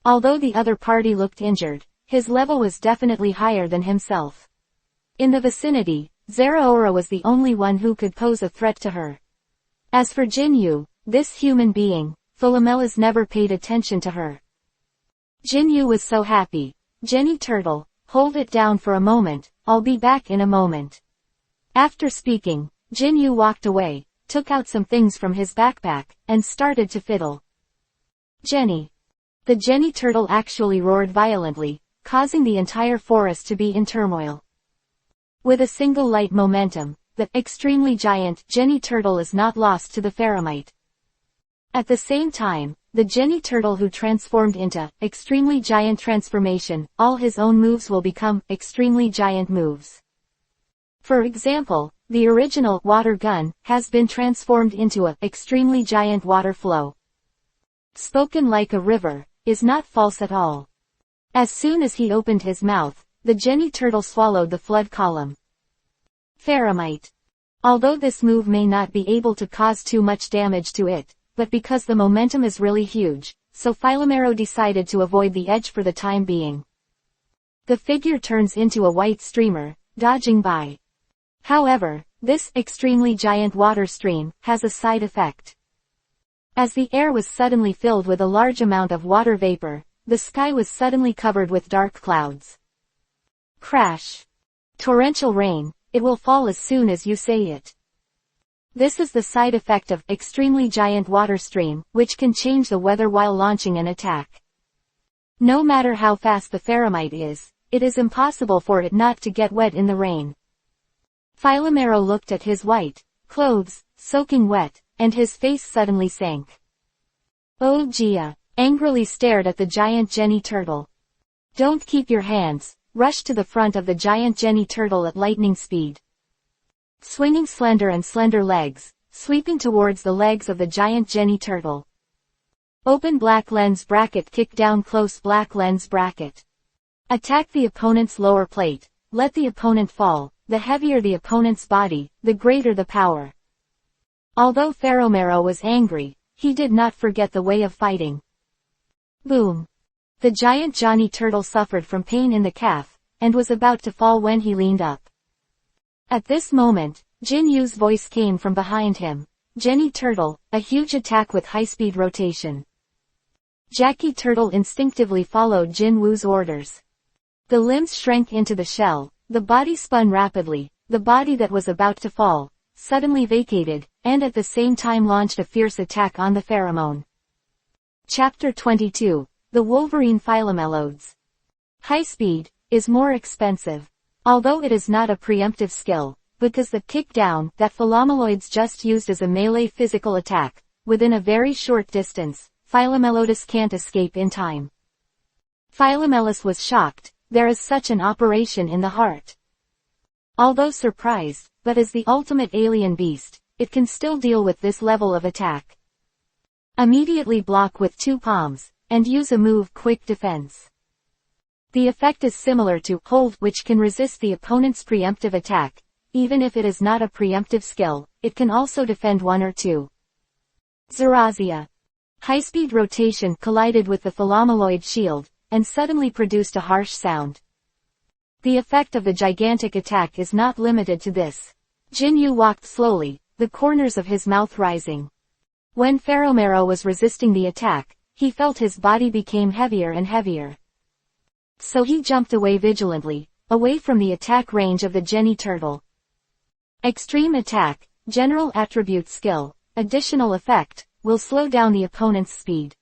Speaker 1: Although the other party looked injured, his level was definitely higher than himself. In the vicinity, Zerora was the only one who could pose a threat to her. As for Jinyu, this human being, Philomelas never paid attention to her. Jinyu was so happy. Jenny Turtle, hold it down for a moment, I'll be back in a moment. After speaking, Jinyu walked away, took out some things from his backpack, and started to fiddle. Jenny. The Jenny Turtle actually roared violently, causing the entire forest to be in turmoil. With a single light momentum, the extremely giant Jenny Turtle is not lost to the Pheramite. At the same time, the Jenny Turtle who transformed into extremely giant transformation, all his own moves will become extremely giant moves. For example, the original water gun has been transformed into a extremely giant water flow. Spoken like a river, is not false at all. As soon as he opened his mouth, the Jenny Turtle swallowed the flood column. Pheramite. Although this move may not be able to cause too much damage to it, but because the momentum is really huge, so Philomero decided to avoid the edge for the time being. The figure turns into a white streamer, dodging by. However, this extremely giant water stream has a side effect. As the air was suddenly filled with a large amount of water vapor, the sky was suddenly covered with dark clouds. Crash. Torrential rain, it will fall as soon as you say it. This is the side effect of extremely giant water stream, which can change the weather while launching an attack. No matter how fast the Pheramite is, it is impossible for it not to get wet in the rain. Philomero looked at his white clothes, soaking wet, and his face suddenly sank. Oh Gia, angrily stared at the giant Jenny Turtle. Don't keep your hands, rushed to the front of the giant Jenny Turtle at lightning speed. Swinging slender legs, sweeping towards the legs of the giant Jenny Turtle. Open black lens bracket, kick down close black lens bracket. Attack the opponent's lower plate, let the opponent fall, the heavier the opponent's body, the greater the power. Although Philomero was angry, he did not forget the way of fighting. Boom. The giant Johnny Turtle suffered from pain in the calf, and was about to fall when he leaned up. At this moment, Jinyu's voice came from behind him. Jenny Turtle, a huge attack with high-speed rotation. Jackie Turtle instinctively followed Jinwoo's orders. The limbs shrank into the shell, the body spun rapidly, the body that was about to fall, suddenly vacated, and at the same time launched a fierce attack on the pheromone. Chapter 22, The Wolverine Philomelodes. High speed is more expensive. Although it is not a preemptive skill, because the kick-down that Philomeloids just used as a melee physical attack, within a very short distance, Philomelodus can't escape in time. Philomelus was shocked, there is such an operation in the heart. Although surprised, but as the ultimate alien beast, it can still deal with this level of attack. Immediately block with 2 palms, and use a move quick defense. The effect is similar to hold, which can resist the opponent's preemptive attack. Even if it is not a preemptive skill, it can also defend 1 or 2. Zerazia. High-speed rotation collided with the Philomeloid shield, and suddenly produced a harsh sound. The effect of the gigantic attack is not limited to this. Jinyu walked slowly, the corners of his mouth rising. When Philomero was resisting the attack, he felt his body became heavier and heavier. So he jumped away vigilantly, away from the attack range of the Jenny Turtle. Extreme attack, general attribute skill, additional effect, will slow down the opponent's speed.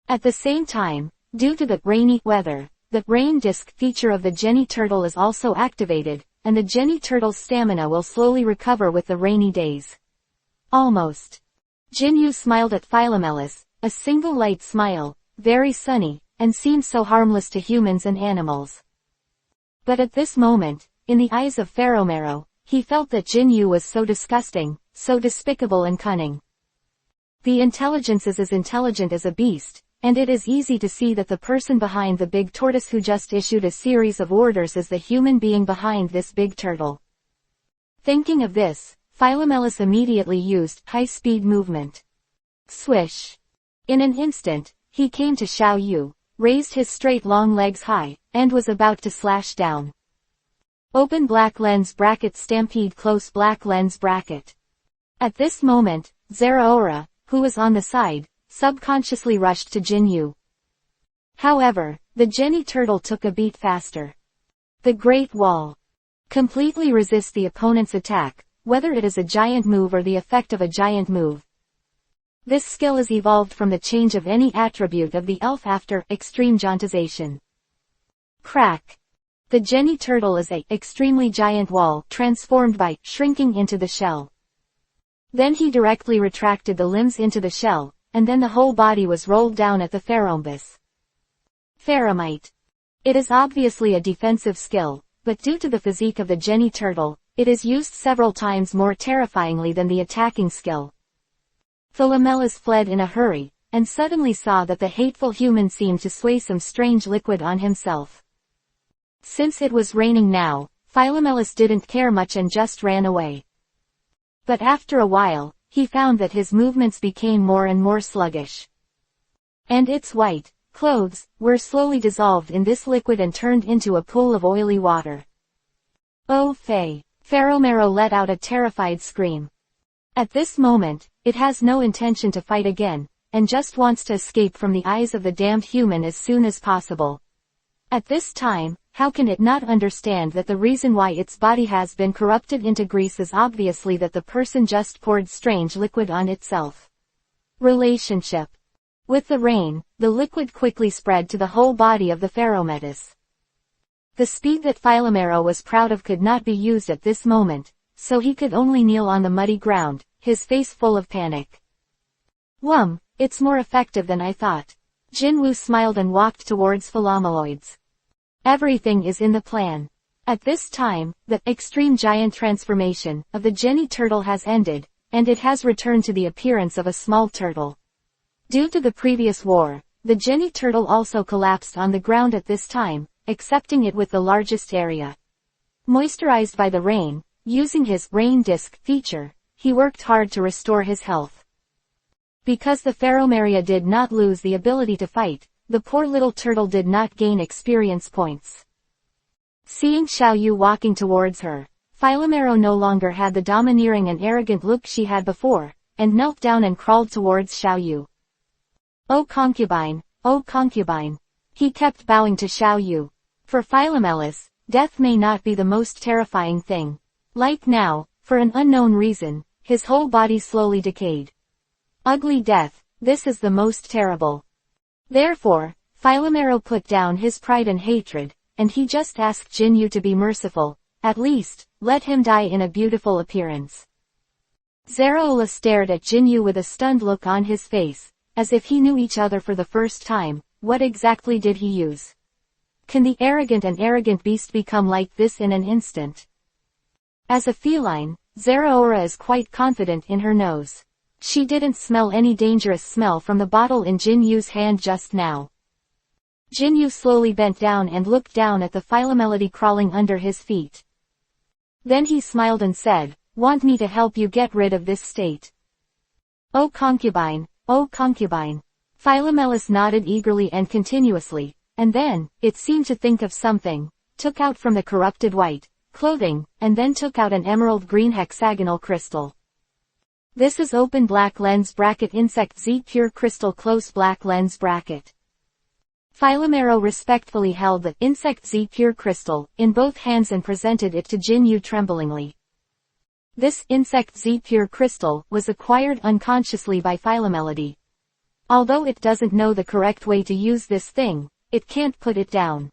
Speaker 1: At the same time, due to the rainy weather, the rain disk feature of the Jenny Turtle is also activated, and the Jenny Turtle's stamina will slowly recover with the rainy days. Almost. Jinyu smiled at Philomelus, a single light smile, very sunny, and seemed so harmless to humans and animals. But at this moment, in the eyes of Philomero, he felt that Jinyu was so disgusting, so despicable and cunning. The intelligence is as intelligent as a beast, and it is easy to see that the person behind the big tortoise who just issued a series of orders is the human being behind this big turtle. Thinking of this, Philomelus immediately used high-speed movement. Swish. In an instant, he came to Xiao Yu, raised his straight long legs high, and was about to slash down. Open black lens bracket, stampede close black lens bracket. At this moment, Zerora, who was on the side, subconsciously rushed to Jinyu. However, the Jenny turtle took a beat faster. The Great Wall. Completely resist the opponent's attack, whether it is a giant move or the effect of a giant move. This skill is evolved from the change of any attribute of the elf after extreme jauntization. Crack. The Jenny turtle is a extremely giant wall transformed by shrinking into the shell. Then he directly retracted the limbs into the shell, and then the whole body was rolled down at the pharombus. Pharamite. It is obviously a defensive skill, but due to the physique of the Jenny turtle, it is used several times more terrifyingly than the attacking skill. Philomelas fled in a hurry, and suddenly saw that the hateful human seemed to sway some strange liquid on himself. Since it was raining now, Philomelas didn't care much and just ran away. But after a while, he found that his movements became more and more sluggish. And its white clothes were slowly dissolved in this liquid and turned into a pool of oily water. Oh Faye! Pharaomero let out a terrified scream. At this moment, it has no intention to fight again, and just wants to escape from the eyes of the damned human as soon as possible. At this time, how can it not understand that the reason why its body has been corrupted into grease is obviously that the person just poured strange liquid on itself? Relationship. With the rain, the liquid quickly spread to the whole body of the Pharometus. The speed that Philomero was proud of could not be used at this moment, so he could only kneel on the muddy ground, his face full of panic. It's more effective than I thought. Jinwoo smiled and walked towards Philomeloids. Everything is in the plan. At this time, the extreme giant transformation of the Jenny turtle has ended, and it has returned to the appearance of a small turtle. Due to the previous war, the Jenny turtle also collapsed on the ground at this time, accepting it with the largest area. Moisturized by the rain, using his rain disc feature, he worked hard to restore his health. Because the Pharomeria did not lose the ability to fight, the poor little turtle did not gain experience points. Seeing Xiaoyu walking towards her, Philomero no longer had the domineering and arrogant look she had before, and knelt down and crawled towards Xiaoyu. Oh concubine, oh concubine. He kept bowing to Xiaoyu. For Philomelas, death may not be the most terrifying thing. Like now, for an unknown reason, his whole body slowly decayed. Ugly death, this is the most terrible. Therefore, Philomero put down his pride and hatred, and he just asked Jinyu to be merciful, at least, let him die in a beautiful appearance. Zerora stared at Jinyu with a stunned look on his face, as if he knew each other for the first time. What exactly did he use? Can the arrogant beast become like this in an instant? As a feline, Zerora is quite confident in her nose. She didn't smell any dangerous smell from the bottle in Jinyu's hand just now. Jinyu slowly bent down and looked down at the Philomelody crawling under his feet. Then he smiled and said, "Want me to help you get rid of this state?" Oh concubine, oh concubine. Philomelas nodded eagerly and continuously, and then, it seemed to think of something, took out from the corrupted white clothing, and then took out an emerald green hexagonal crystal. This is open black lens bracket insect Z pure crystal close black lens bracket. Philomero respectfully held the insect Z pure crystal in both hands and presented it to Jinyu tremblingly. This insect Z pure crystal was acquired unconsciously by Philomelody. Although it doesn't know the correct way to use this thing, it can't put it down.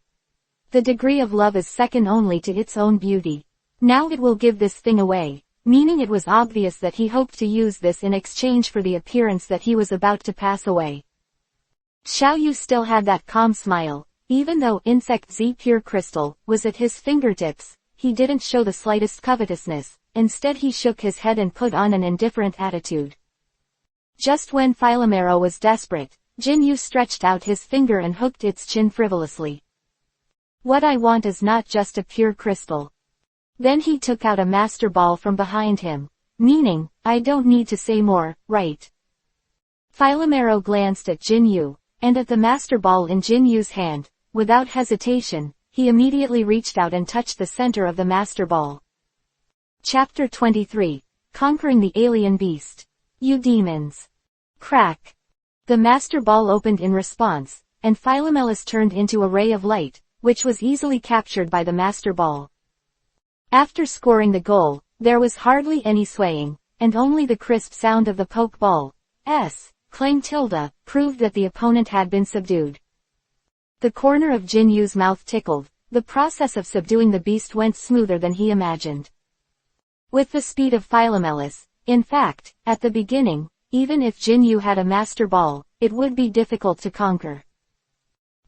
Speaker 1: The degree of love is second only to its own beauty. Now it will give this thing away. Meaning it was obvious that he hoped to use this in exchange for the appearance that he was about to pass away. Xiaoyu still had that calm smile. Even though insect Z pure crystal was at his fingertips, he didn't show the slightest covetousness. Instead he shook his head and put on an indifferent attitude. Just when Philomero was desperate, Jinyu stretched out his finger and hooked its chin frivolously. What I want is not just a pure crystal. Then he took out a master ball from behind him. Meaning, I don't need to say more, right? Philomero glanced at Jinyu, and at the master ball in Jinyu's hand. Without hesitation, he immediately reached out and touched the center of the master ball. Chapter 23. Conquering the Alien Beast. You demons. Crack. The master ball opened in response, and Philomelus turned into a ray of light, which was easily captured by the Master Ball. After scoring the goal, there was hardly any swaying, and only the crisp sound of the Pokeball's clang tilde proved that the opponent had been subdued. The corner of Jinyu's mouth tickled. The process of subduing the beast went smoother than he imagined. With the speed of Philomelus, in fact, at the beginning, even if Jinyu had a Master Ball, it would be difficult to conquer.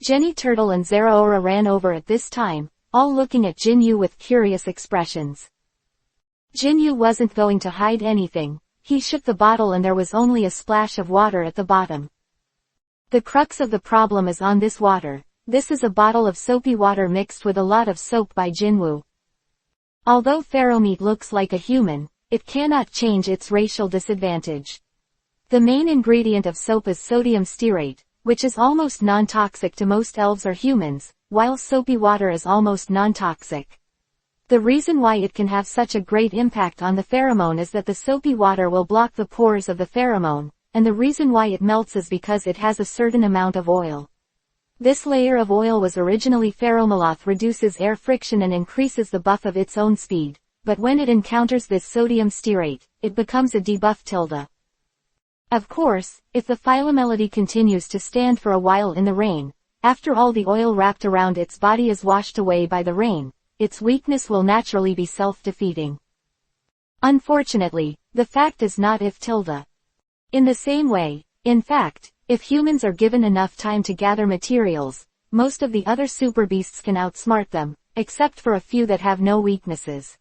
Speaker 1: Jenny Turtle and Zerora ran over at this time, all looking at Jinyu with curious expressions. Jinyu wasn't going to hide anything. He shook the bottle and there was only a splash of water at the bottom. The crux of the problem is on this water. This is a bottle of soapy water mixed with a lot of soap by Jinwu. Although Pheromeat looks like a human, it cannot change its racial disadvantage. The main ingredient of soap is sodium stearate, which is almost non-toxic to most elves or humans, while soapy water is almost non-toxic. The reason why it can have such a great impact on the pheromone is that the soapy water will block the pores of the pheromone, and the reason why it melts is because it has a certain amount of oil. This layer of oil was originally pheromaloth, reduces air friction and increases the buff of its own speed, but when it encounters this sodium stearate, it becomes a debuff tilde. Of course, if the Philomelody continues to stand for a while in the rain, after all the oil wrapped around its body is washed away by the rain, its weakness will naturally be self-defeating. Unfortunately, the fact is not if tilde. In the same way, in fact, if humans are given enough time to gather materials, most of the other super beasts can outsmart them, except for a few that have no weaknesses.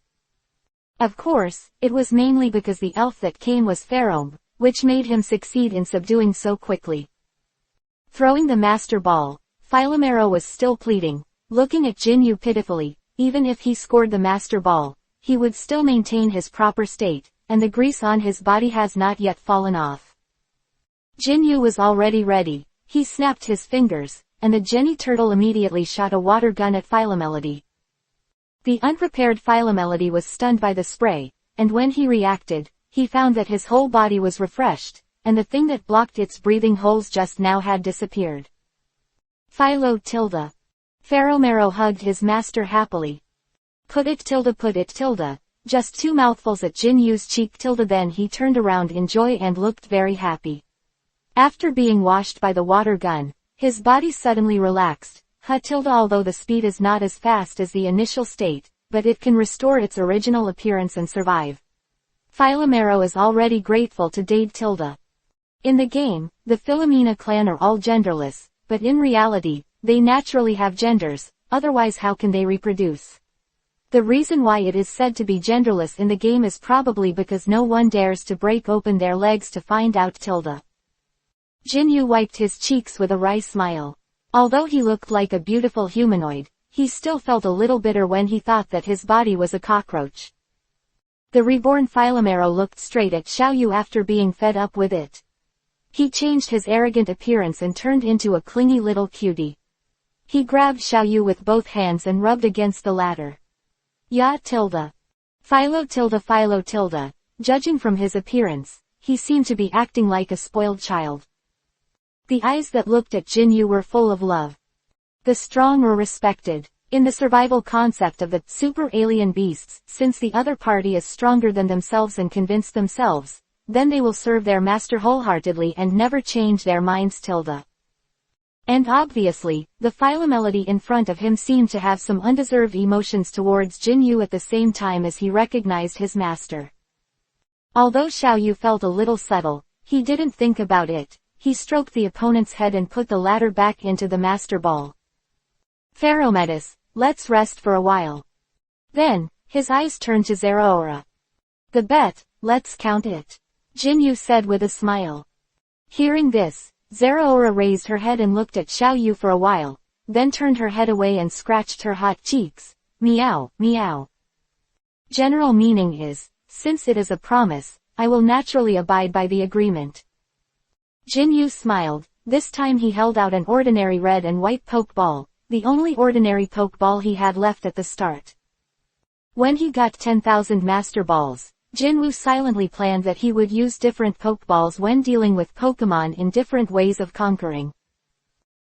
Speaker 1: Of course, it was mainly because the elf that came was Pherome, which made him succeed in subduing so quickly. Throwing the Master Ball, Philomero was still pleading, looking at Jinyu pitifully. Even if he scored the Master Ball, he would still maintain his proper state, and the grease on his body has not yet fallen off. Jinyu was already ready. He snapped his fingers, and the Jenny Turtle immediately shot a water gun at Philomelody. The unprepared Philomelody was stunned by the spray, and when he reacted, he found that his whole body was refreshed, and the thing that blocked its breathing holes just now had disappeared. Philo tilde. Pheromero hugged his master happily. Put it tilde, just 2 mouthfuls at Jinyu's cheek tilde, then he turned around in joy and looked very happy. After being washed by the water gun, his body suddenly relaxed. Although the speed is not as fast as the initial state, but it can restore its original appearance and survive. Philomero is already grateful to Dade tilde. In the game, the Philomena clan are all genderless, but in reality, they naturally have genders, otherwise how can they reproduce? The reason why it is said to be genderless in the game is probably because no one dares to break open their legs to find out tilde. Jinyu wiped his cheeks with a wry smile. Although he looked like a beautiful humanoid, he still felt a little bitter when he thought that his body was a cockroach. The reborn Philomero looked straight at Xiaoyu after being fed up with it. He changed his arrogant appearance and turned into a clingy little cutie. He grabbed Xiaoyu with both hands and rubbed against the latter. Ya tilde. Philo tilde. Judging from his appearance, he seemed to be acting like a spoiled child. The eyes that looked at Jinyu were full of love. The strong were respected. In the survival concept of the super alien beasts, since the other party is stronger than themselves and convinced themselves, then they will serve their master wholeheartedly and never change their minds tilde. And obviously, the Philomelody in front of him seemed to have some undeserved emotions towards Jinyu at the same time as he recognized his master. Although Xiaoyu felt a little subtle, he didn't think about it. He stroked the opponent's head and put the latter back into the Master Ball. Pherometus, let's rest for a while. Then, his eyes turned to Zerora. The bet, let's count it. Jinyu said with a smile. Hearing this, Zerora raised her head and looked at Xiaoyu for a while, then turned her head away and scratched her hot cheeks. Meow, meow. General meaning is, since it is a promise, I will naturally abide by the agreement. Jinyu smiled. This time he held out an ordinary red and white pokeball, the only ordinary pokeball he had left at the start. When he got 10,000 Master Balls, Jinwu silently planned that he would use different pokeballs when dealing with Pokemon in different ways of conquering.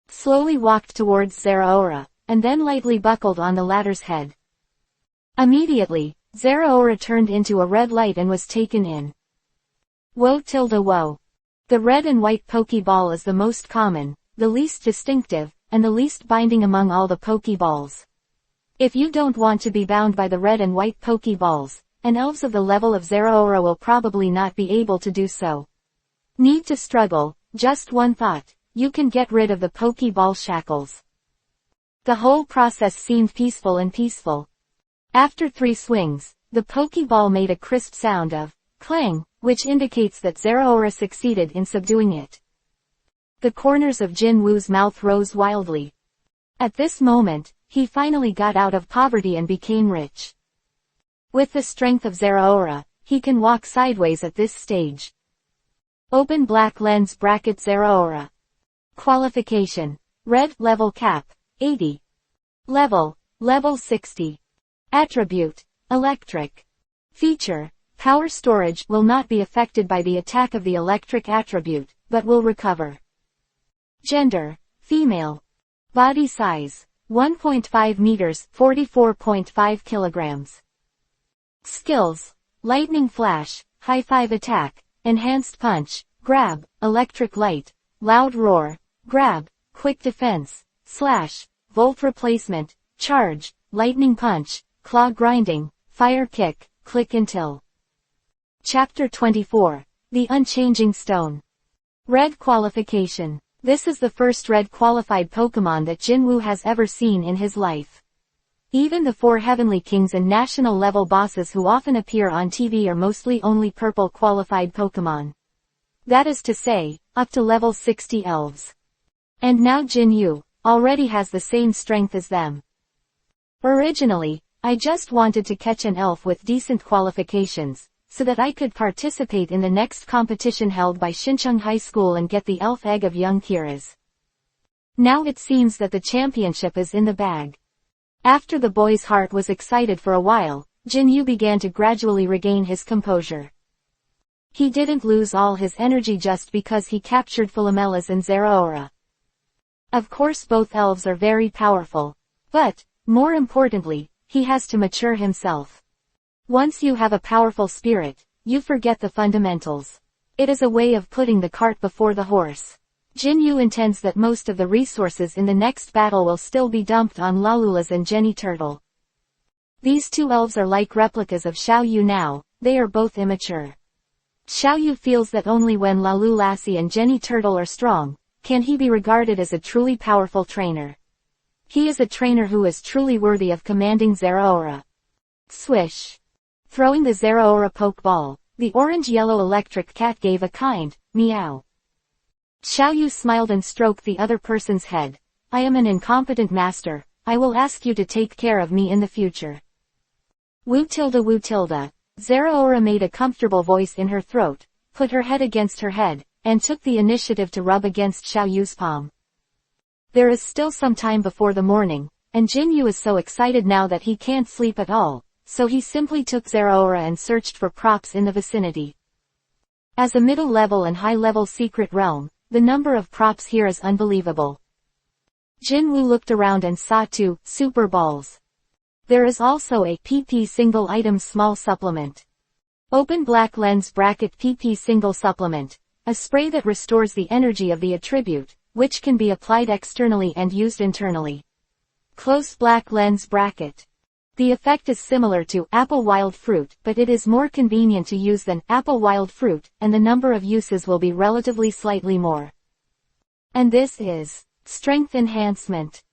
Speaker 1: slowly walked towards Zerora, and then lightly buckled on the latter's head. Immediately, Zerora turned into a red light and was taken in. Whoa. The red and white Pokeball is the most common, the least distinctive, and the least binding among all the Pokeballs. If you don't want to be bound by the red and white Pokeballs, and elves of the level of Zerora will probably not be able to do so. Need to struggle, just one thought, you can get rid of the Pokeball shackles. The whole process seemed peaceful. After 3 swings, the Pokeball made a crisp sound of clang, which indicates that Zerora succeeded in subduing it. The corners of Jin Woo's mouth rose wildly. At this moment, he finally got out of poverty and became rich. With the strength of Zerora, he can walk sideways at this stage. Open black lens bracket Zerora. Qualification. Red, level cap, 80. Level 60. Attribute, electric. Feature, power storage will not be affected by the attack of the electric attribute, but will recover. Gender, female. Body size, 1.5 meters, 44.5 kilograms. Skills, lightning flash, high 5 attack, enhanced punch, grab, electric light, loud roar, grab, quick defense, slash, volt replacement, charge, lightning punch, claw grinding, fire kick, click until. Chapter 24. The Unchanging Stone. Red qualification. This is the first red qualified Pokemon that Jinwoo has ever seen in his life. Even the 4 Heavenly Kings and national level bosses who often appear on TV are mostly only purple qualified Pokemon. That is to say, up to level 60 elves. And now Jinwoo already has the same strength as them. Originally, I just wanted to catch an elf with decent qualifications, so that I could participate in the next competition held by Shincheong High School and get the elf egg of young Kiras. Now it seems that the championship is in the bag. After the boy's heart was excited for a while, Jinwoo began to gradually regain his composure. He didn't lose all his energy just because he captured Philomelas and Zerora. Of course both elves are very powerful, but, more importantly, he has to mature himself. Once you have a powerful spirit, you forget the fundamentals. It is a way of putting the cart before the horse. Jinwoo intends that most of the resources in the next battle will still be dumped on Lalulas and Jenny Turtle. These 2 elves are like replicas of Xiaoyu now, they are both immature. Xiaoyu feels that only when Lalu, Lassie and Jenny Turtle are strong, can he be regarded as a truly powerful trainer. He is a trainer who is truly worthy of commanding Zerora. Swish. Throwing the Zerora Pokeball, the orange-yellow electric cat gave a kind, meow. Xiaoyu smiled and stroked the other person's head. I am an incompetent master, I will ask you to take care of me in the future. Woo tilde. Zerora made a comfortable voice in her throat, put her head against her head, and took the initiative to rub against Xiaoyu's palm. There is still some time before the morning, and Jinwoo is so excited now that he can't sleep at all, so he simply took Zerora and searched for props in the vicinity. As a middle-level and high-level secret realm, the number of props here is unbelievable. Jinwoo looked around and saw 2 super balls. There is also a PP single item small supplement. Open black lens bracket PP single supplement, a spray that restores the energy of the attribute, which can be applied externally and used internally. Close black lens bracket. The effect is similar to apple wild fruit, but it is more convenient to use than apple wild fruit, and the number of uses will be relatively slightly more. And this is strength enhancement.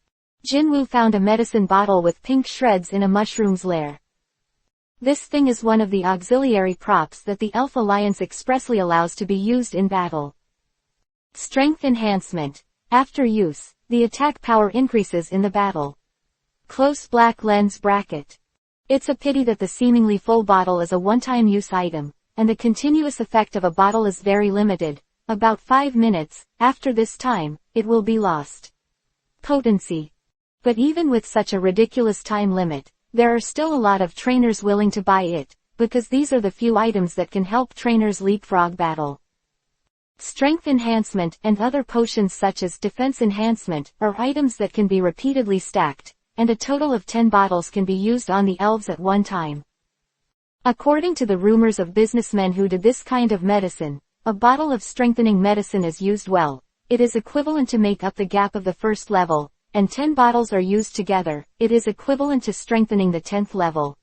Speaker 1: Jinwoo found a medicine bottle with pink shreds in a mushroom's lair. This thing is one of the auxiliary props that the Elf Alliance expressly allows to be used in battle. Strength enhancement. After use, the attack power increases in the battle. Close black lens bracket. It's a pity that the seemingly full bottle is a one-time use item, and the continuous effect of a bottle is very limited, about 5 minutes, after this time, it will be lost. Potency. But even with such a ridiculous time limit, there are still a lot of trainers willing to buy it, because these are the few items that can help trainers leapfrog battle. Strength enhancement and other potions such as defense enhancement are items that can be repeatedly stacked, and a total of 10 bottles can be used on the elves at one time. According to the rumors of businessmen who did this kind of medicine, a bottle of strengthening medicine is used well. It is equivalent to make up the gap of the first level, and 10 bottles are used together. It is equivalent to strengthening the 10th level.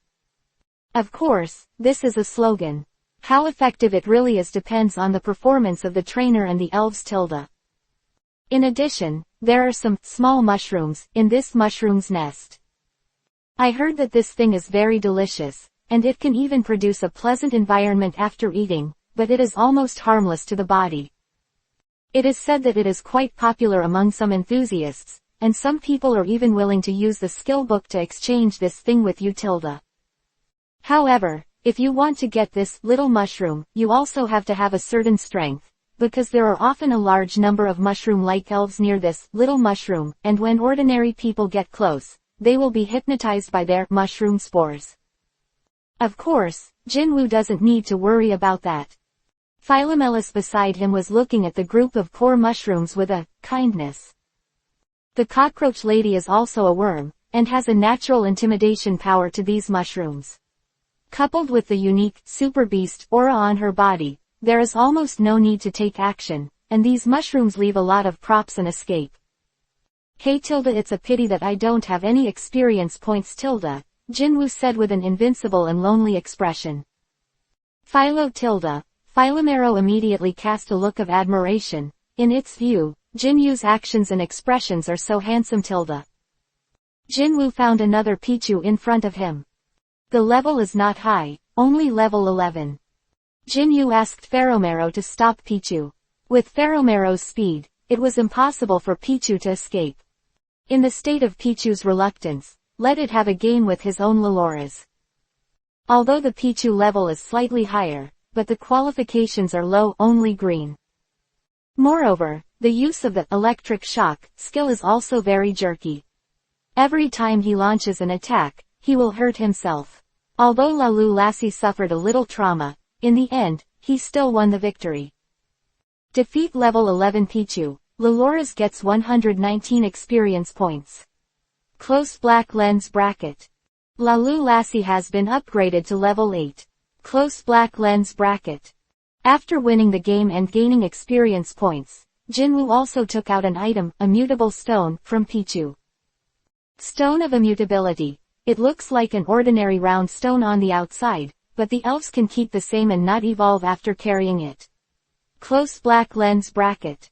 Speaker 1: Of course, this is a slogan. How effective it really is depends on the performance of the trainer and the elves. In addition, there are some small mushrooms in this mushroom's nest. I heard that this thing is very delicious, and it can even produce a pleasant environment after eating, but it is almost harmless to the body. It is said that it is quite popular among some enthusiasts, and some people are even willing to use the skill book to exchange this thing with you. However, if you want to get this little mushroom, you also have to have a certain strength, because there are often a large number of mushroom-like elves near this little mushroom, and when ordinary people get close, they will be hypnotized by their mushroom spores. Of course, Jinwoo doesn't need to worry about that. Philomelis beside him was looking at the group of poor mushrooms with a kindness. The cockroach lady is also a worm, and has a natural intimidation power to these mushrooms. Coupled with the unique, super beast aura on her body, there is almost no need to take action, and these mushrooms leave a lot of props and escape. Hey it's a pity that I don't have any experience points. Jinwoo said with an invincible and lonely expression. Philomero immediately cast a look of admiration. In its view, Jinwoo's actions and expressions are so handsome. Jinwoo found another Pichu in front of him. The level is not high, only level 11. Jinwoo asked Philomero to stop Pichu. With Philomero's speed, it was impossible for Pichu to escape. In the state of Pichu's reluctance, let it have a game with his own Laluras. Although the Pichu level is slightly higher, but the qualifications are low, only green. Moreover, the use of the electric shock skill is also very jerky. Every time he launches an attack, he will hurt himself. Although Lassie suffered a little trauma, in the end, he still won the victory. Defeat level 11 Pichu. Laluras gets 119 experience points. Close black lens bracket. Lassie has been upgraded to level 8. Close black lens bracket. After winning the game and gaining experience points, Jinwoo also took out an item, Immutable Stone, from Pichu. Stone of Immutability. It looks like an ordinary round stone on the outside, but the elves can keep the same and not evolve after carrying it. Close black lens bracket.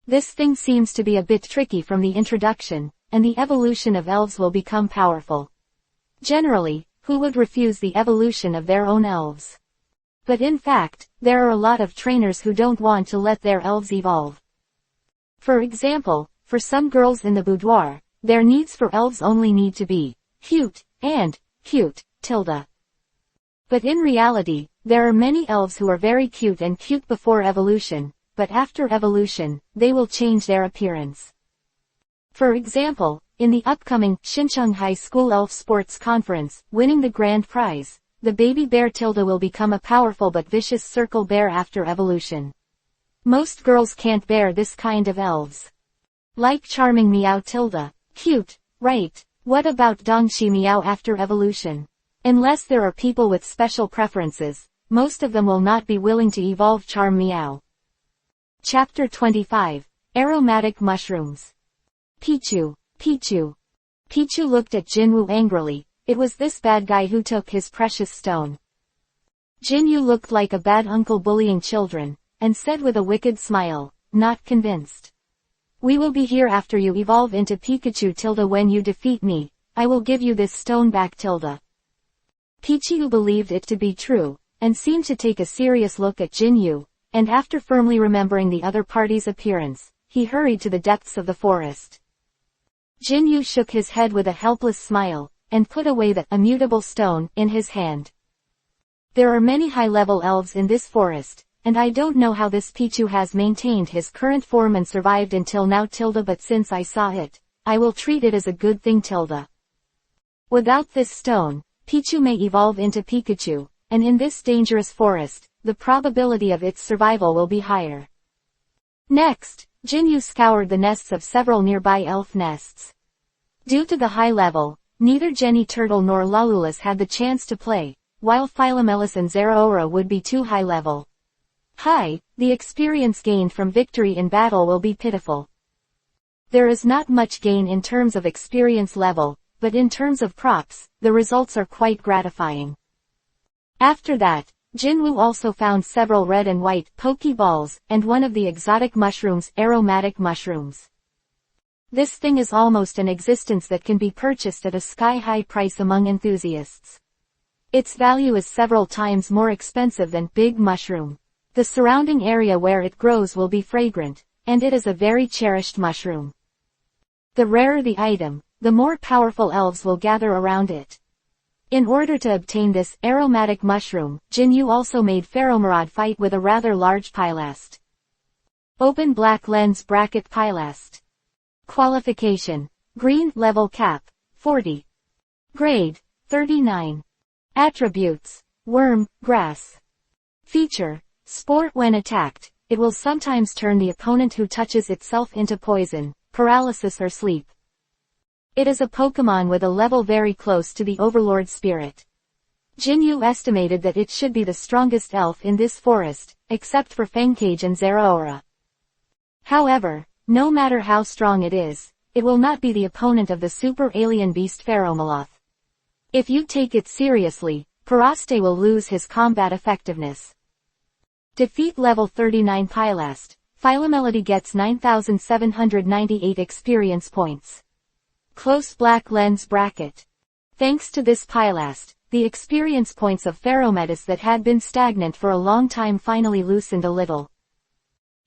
Speaker 1: This thing seems to be a bit tricky from the introduction, and the evolution of elves will become powerful. Generally, who would refuse the evolution of their own elves? But in fact, there are a lot of trainers who don't want to let their elves evolve. For example, for some girls in the boudoir, their needs for elves only need to be cute, and cute. But in reality, there are many elves who are very cute and cute before evolution, but after evolution, they will change their appearance. For example, in the upcoming Shincheon High School Elf Sports Conference, winning the grand prize, the baby bear will become a powerful but vicious circle bear after evolution. Most girls can't bear this kind of elves. Like charming Meow. Cute, right? What about Dongshi Meow after evolution? Unless there are people with special preferences, most of them will not be willing to evolve Charm Meow. Chapter 25. Aromatic Mushrooms. Pichu. Pichu looked at Jinwoo angrily. It was this bad guy who took his precious stone. Jinwoo looked like a bad uncle bullying children, and said with a wicked smile, not convinced. We will be here after you evolve into Pikachu. When you defeat me, I will give you this stone back. Pichu believed it to be true, and seemed to take a serious look at Jinwoo, and after firmly remembering the other party's appearance, he hurried to the depths of the forest. Jinwoo shook his head with a helpless smile, and put away the immutable stone in his hand. There are many high-level elves in this forest, and I don't know how this Pichu has maintained his current form and survived until now. But since I saw it, I will treat it as a good thing. Without this stone, Pichu may evolve into Pikachu, and in this dangerous forest, the probability of its survival will be higher. Next, Jinyu scoured the nests of several nearby elf nests. Due to the high level, neither Jenny Turtle nor Lalulus had the chance to play, while Philomelus and Zerora would be too high level. The experience gained from victory in battle will be pitiful. There is not much gain in terms of experience level, but in terms of props, the results are quite gratifying. After that, Jinwoo also found several red and white Pokeballs, and one of the exotic mushrooms, aromatic mushrooms. This thing is almost an existence that can be purchased at a sky-high price among enthusiasts. Its value is several times more expensive than Big Mushroom. The surrounding area where it grows will be fragrant, and it is a very cherished mushroom. The rarer the item, the more powerful elves will gather around it. In order to obtain this aromatic mushroom, Jinyu also made Pheromerod fight with a rather large Pylast. Open black lens bracket Pylast. Qualification. Green level cap, 40. Grade, 39. Attributes. Worm, grass. Feature. Sport. When attacked, it will sometimes turn the opponent who touches itself into poison, paralysis or sleep. It is a Pokemon with a level very close to the Overlord spirit. Jinyu estimated that it should be the strongest elf in this forest, except for Fangcage and Zerora. However, no matter how strong it is, it will not be the opponent of the super alien beast Pheromeloth. If you take it seriously, Paraste will lose his combat effectiveness. Defeat level 39 Pylast. Philomelody gets 9,798 experience points. Close black lens bracket. Thanks to this Pylast, the experience points of Pherometis that had been stagnant for a long time finally loosened a little.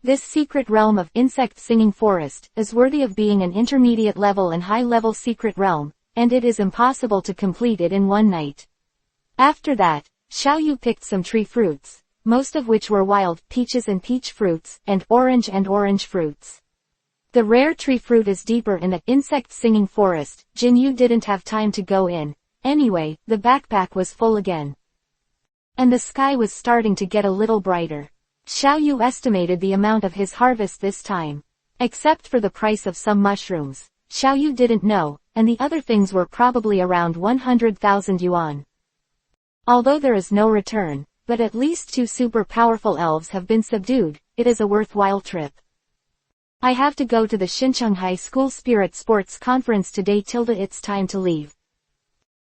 Speaker 1: This secret realm of insect singing forest is worthy of being an intermediate level and high level secret realm, and it is impossible to complete it in one night. After that, Xiaoyu picked some tree fruits, most of which were wild peaches and peach fruits, and orange fruits. The rare tree fruit is deeper in the insect singing forest. Jinyu didn't have time to go in. Anyway, the backpack was full again. And the sky was starting to get a little brighter. Xiaoyu estimated the amount of his harvest this time. Except for the price of some mushrooms, Xiaoyu didn't know, and the other things were probably around 100,000 yuan. Although there is no return, but at least 2 super powerful elves have been subdued, it is a worthwhile trip. I have to go to the Xincheng School Spirit Sports Conference today. It's time to leave.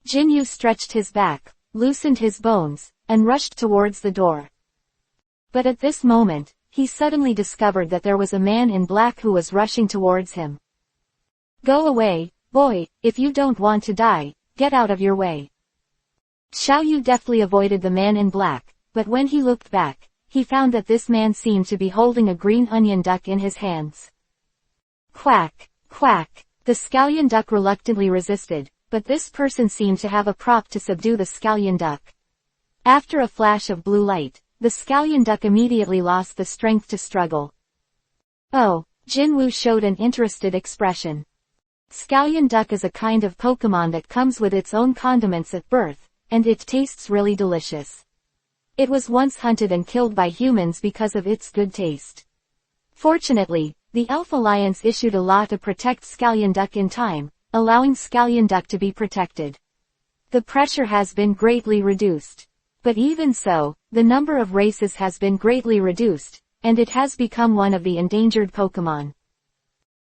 Speaker 1: Jinyu stretched his back, loosened his bones, and rushed towards the door. But at this moment, he suddenly discovered that there was a man in black who was rushing towards him. Go away, boy, if you don't want to die, get out of your way. Xiaoyu deftly avoided the man in black, but when he looked back, he found that this man seemed to be holding a green onion duck in his hands. Quack, quack, the scallion duck reluctantly resisted, but this person seemed to have a prop to subdue the scallion duck. After a flash of blue light, the scallion duck immediately lost the strength to struggle. Oh, Jinwoo showed an interested expression. Scallion duck is a kind of Pokemon that comes with its own condiments at birth, and it tastes really delicious. It was once hunted and killed by humans because of its good taste. Fortunately, the Elf Alliance issued a law to protect Scallion duck in time, allowing Scallion duck to be protected. The pressure has been greatly reduced. But even so, the number of races has been greatly reduced, and it has become one of the endangered Pokemon.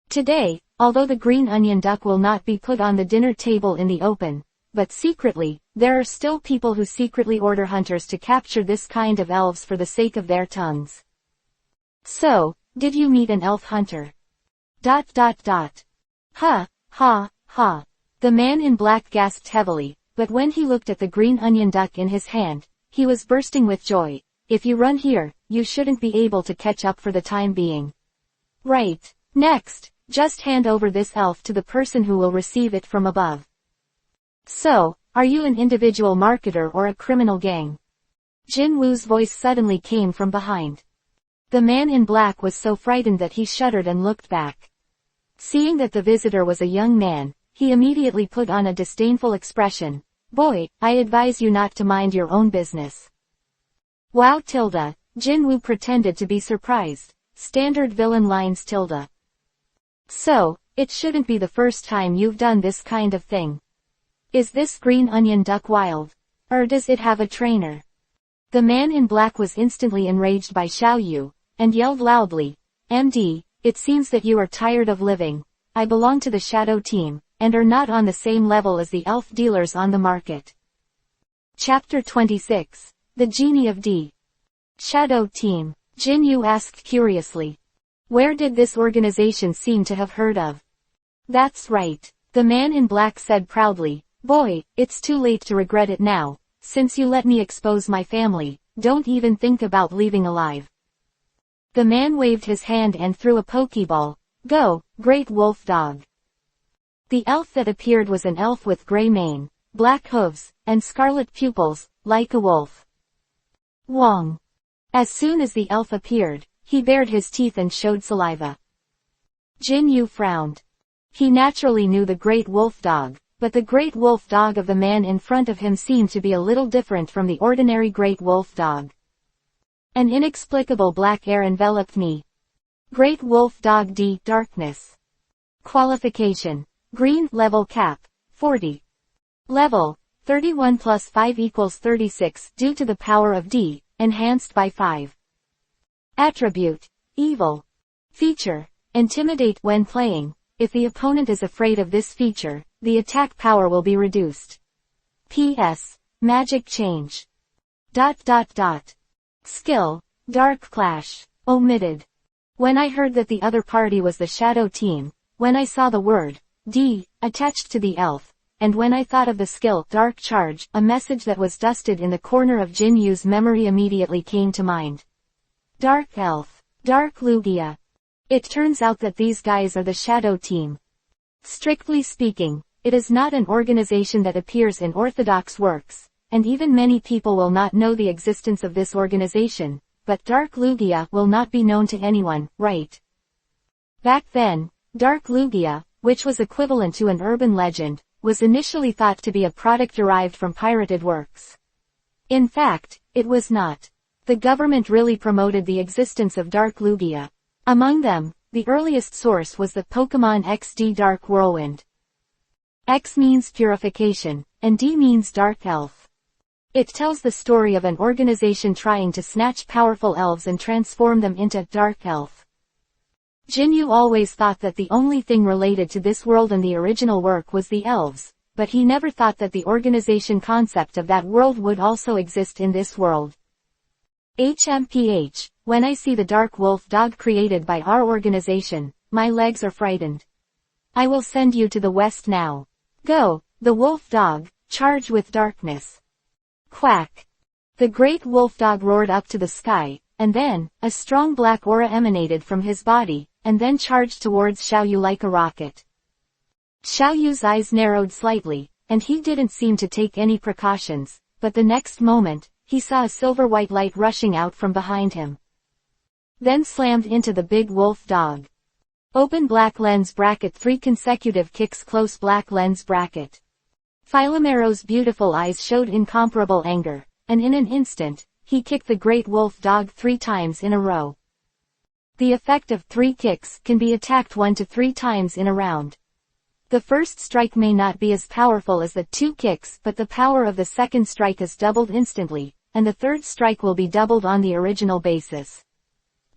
Speaker 1: Today, although the green onion duck will not be put on the dinner table in the open, but secretly, there are still people who secretly order hunters to capture this kind of elves for the sake of their tongues. So, did you meet an elf hunter? ... Ha, ha, ha. The man in black gasped heavily, but when he looked at the green onion duck in his hand, he was bursting with joy. If you run here, you shouldn't be able to catch up for the time being. Right. Next, just hand over this elf to the person who will receive it from above. So, are you an individual marketer or a criminal gang? Jinwoo's voice suddenly came from behind. The man in black was so frightened that he shuddered and looked back. Seeing that the visitor was a young man, he immediately put on a disdainful expression. Boy, I advise you not to mind your own business. Wow. Jinwoo pretended to be surprised. standard villain lines tilde. So, it shouldn't be the first time you've done this kind of thing. Is this green onion duck wild? Or does it have a trainer? The man in black was instantly enraged by Xiao Yu, and yelled loudly, MD, it seems that you are tired of living. I belong to the shadow team, and are not on the same level as the elf dealers on the market. Chapter 26. The Genie of D. Shadow Team. Jin Yu asked curiously. Where did this organization seem to have heard of? That's right. The man in black said proudly. Boy, it's too late to regret it now. Since you let me expose my family, don't even think about leaving alive. The man waved his hand and threw a pokeball. Go, great wolf dog. The elf that appeared was an elf with gray mane, black hooves, and scarlet pupils, like a wolf. Wong. As soon as the elf appeared, he bared his teeth and showed saliva. Jin Yu frowned. He naturally knew the great wolf dog, but the great wolf dog of the man in front of him seemed to be a little different from the ordinary great wolf dog. An inexplicable black air enveloped me. Great wolf dog D. Darkness. Qualification. Green level cap. 40. Level. 31 plus 5 equals 36 due to the power of D, enhanced by 5. Attribute. Evil. Feature. Intimidate when playing. If the opponent is afraid of this feature, the attack power will be reduced. P.S. Magic change. ... Skill. Dark Clash. Omitted. When I heard that the other party was the shadow team, when I saw the word D attached to the elf, and when I thought of the skill Dark Charge, a message that was dusted in the corner of Jin Yu's memory immediately came to mind. Dark Elf. Dark Lugia. It turns out that these guys are the shadow team. Strictly speaking, it is not an organization that appears in orthodox works, and even many people will not know the existence of this organization, but Dark Lugia will not be known to anyone, right? Back then, Dark Lugia, which was equivalent to an urban legend, was initially thought to be a product derived from pirated works. In fact, it was not. The government really promoted the existence of Dark Lugia. Among them, the earliest source was the Pokemon XD Dark Whirlwind. X means purification, and D means Dark Elf. It tells the story of an organization trying to snatch powerful elves and transform them into Dark Elf. Jin Yu always thought that the only thing related to this world in the original work was the elves, but he never thought that the organization concept of that world would also exist in this world. HMPH, when I see the dark wolf dog created by our organization, my legs are frightened. I will send you to the west now. Go, the wolf dog, charge with darkness. Quack. The great wolf dog roared up to the sky, and then, a strong black aura emanated from his body, and then charged towards Xiao Yu like a rocket. Xiao Yu's eyes narrowed slightly, and he didn't seem to take any precautions, but the next moment, he saw a silver-white light rushing out from behind him. Then slammed into the big wolf dog. Open black lens bracket 3 consecutive kicks close black lens bracket. Philomero's beautiful eyes showed incomparable anger, and in an instant, he kicked the great wolf dog 3 times in a row. The effect of 3 kicks can be attacked 1 to 3 times in a round. The first strike may not be as powerful as the 2 kicks, but the power of the second strike is doubled instantly, and the third strike will be doubled on the original basis.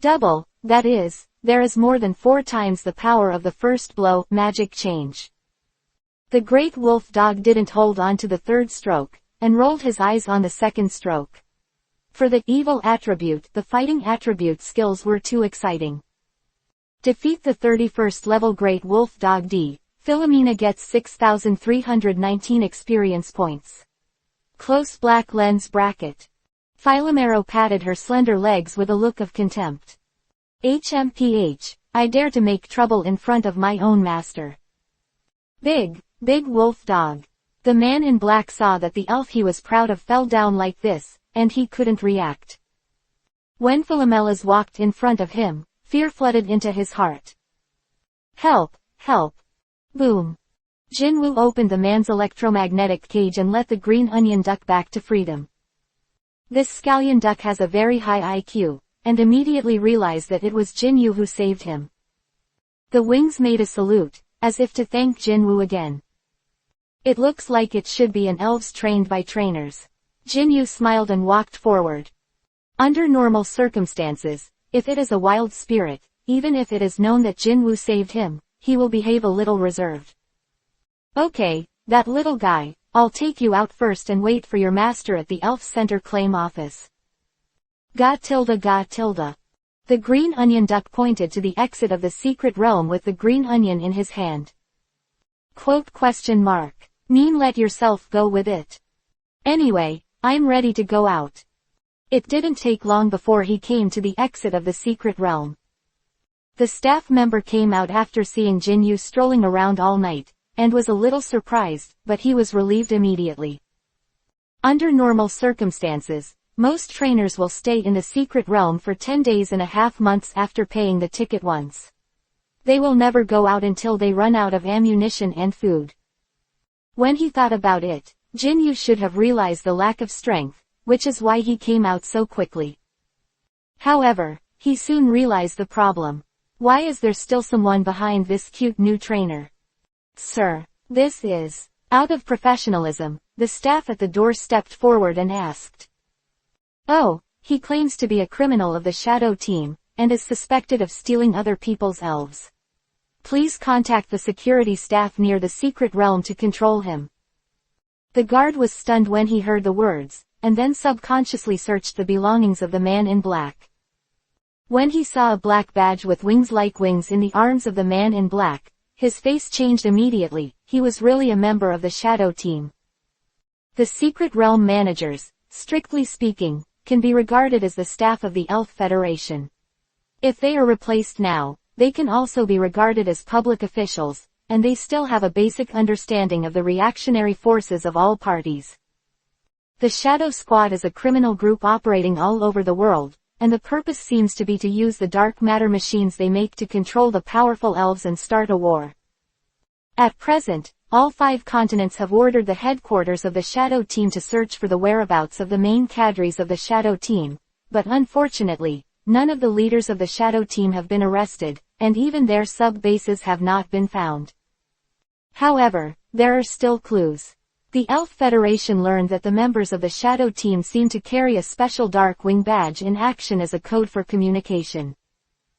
Speaker 1: Double, that is, there is more than 4 times the power of the first blow. Magic change. The great wolf dog didn't hold on to the third stroke, and rolled his eyes on the second stroke. For the evil attribute, the fighting attribute skills were too exciting. Defeat the 31st level great wolf dog D. Philomena gets 6,319 experience points. Close black lens bracket. Philomero patted her slender legs with a look of contempt. HMPH, I dare to make trouble in front of my own master. Big wolf dog. The man in black saw that the elf he was proud of fell down like this, and he couldn't react. When Philomelas walked in front of him, fear flooded into his heart. Help, help. Boom. Jinwoo opened the man's electromagnetic cage and let the green onion duck back to freedom. This scallion duck has a very high IQ, and immediately realize that it was Jinwoo who saved him. The wings made a salute, as if to thank Jinwoo again. It looks like it should be an elves trained by trainers. Jinwoo smiled and walked forward. Under normal circumstances, if it is a wild spirit, even if it is known that Jinwoo saved him, he will behave a little reserved. Okay, that little guy, I'll take you out first and wait for your master at the Elf Center claim office. Ga tilde ga tilde. The green onion duck pointed to the exit of the secret realm with the green onion in his hand. Quote question mark. Mean let yourself go with it. Anyway, I'm ready to go out. It didn't take long before he came to the exit of the secret realm. The staff member came out after seeing Jinwoo strolling around all night, and was a little surprised, but he was relieved immediately. Under normal circumstances, most trainers will stay in the secret realm for 10 days and a half months after paying the ticket once. They will never go out until they run out of ammunition and food. When he thought about it, Jinwoo should have realized the lack of strength, which is why he came out so quickly. However, he soon realized the problem. Why is there still someone behind this cute new trainer? Sir, this is... Out of professionalism, the staff at the door stepped forward and asked. Oh, he claims to be a criminal of the Shadow Team, and is suspected of stealing other people's elves. Please contact the security staff near the secret realm to control him. The guard was stunned when he heard the words, and then subconsciously searched the belongings of the man in black. When he saw a black badge with wings like wings in the arms of the man in black, his face changed immediately. He was really a member of the Shadow Team. The Secret Realm managers, strictly speaking, can be regarded as the staff of the Elf Federation. If they are replaced now, they can also be regarded as public officials, and they still have a basic understanding of the reactionary forces of all parties. The Shadow Squad is a criminal group operating all over the world, and the purpose seems to be to use the dark matter machines they make to control the powerful elves and start a war. At present, all 5 continents have ordered the headquarters of the Shadow Team to search for the whereabouts of the main cadres of the Shadow Team, but unfortunately, none of the leaders of the Shadow Team have been arrested, and even their sub-bases have not been found. However, there are still clues. The Elf Federation learned that the members of the Shadow Team seem to carry a special dark wing badge in action as a code for communication.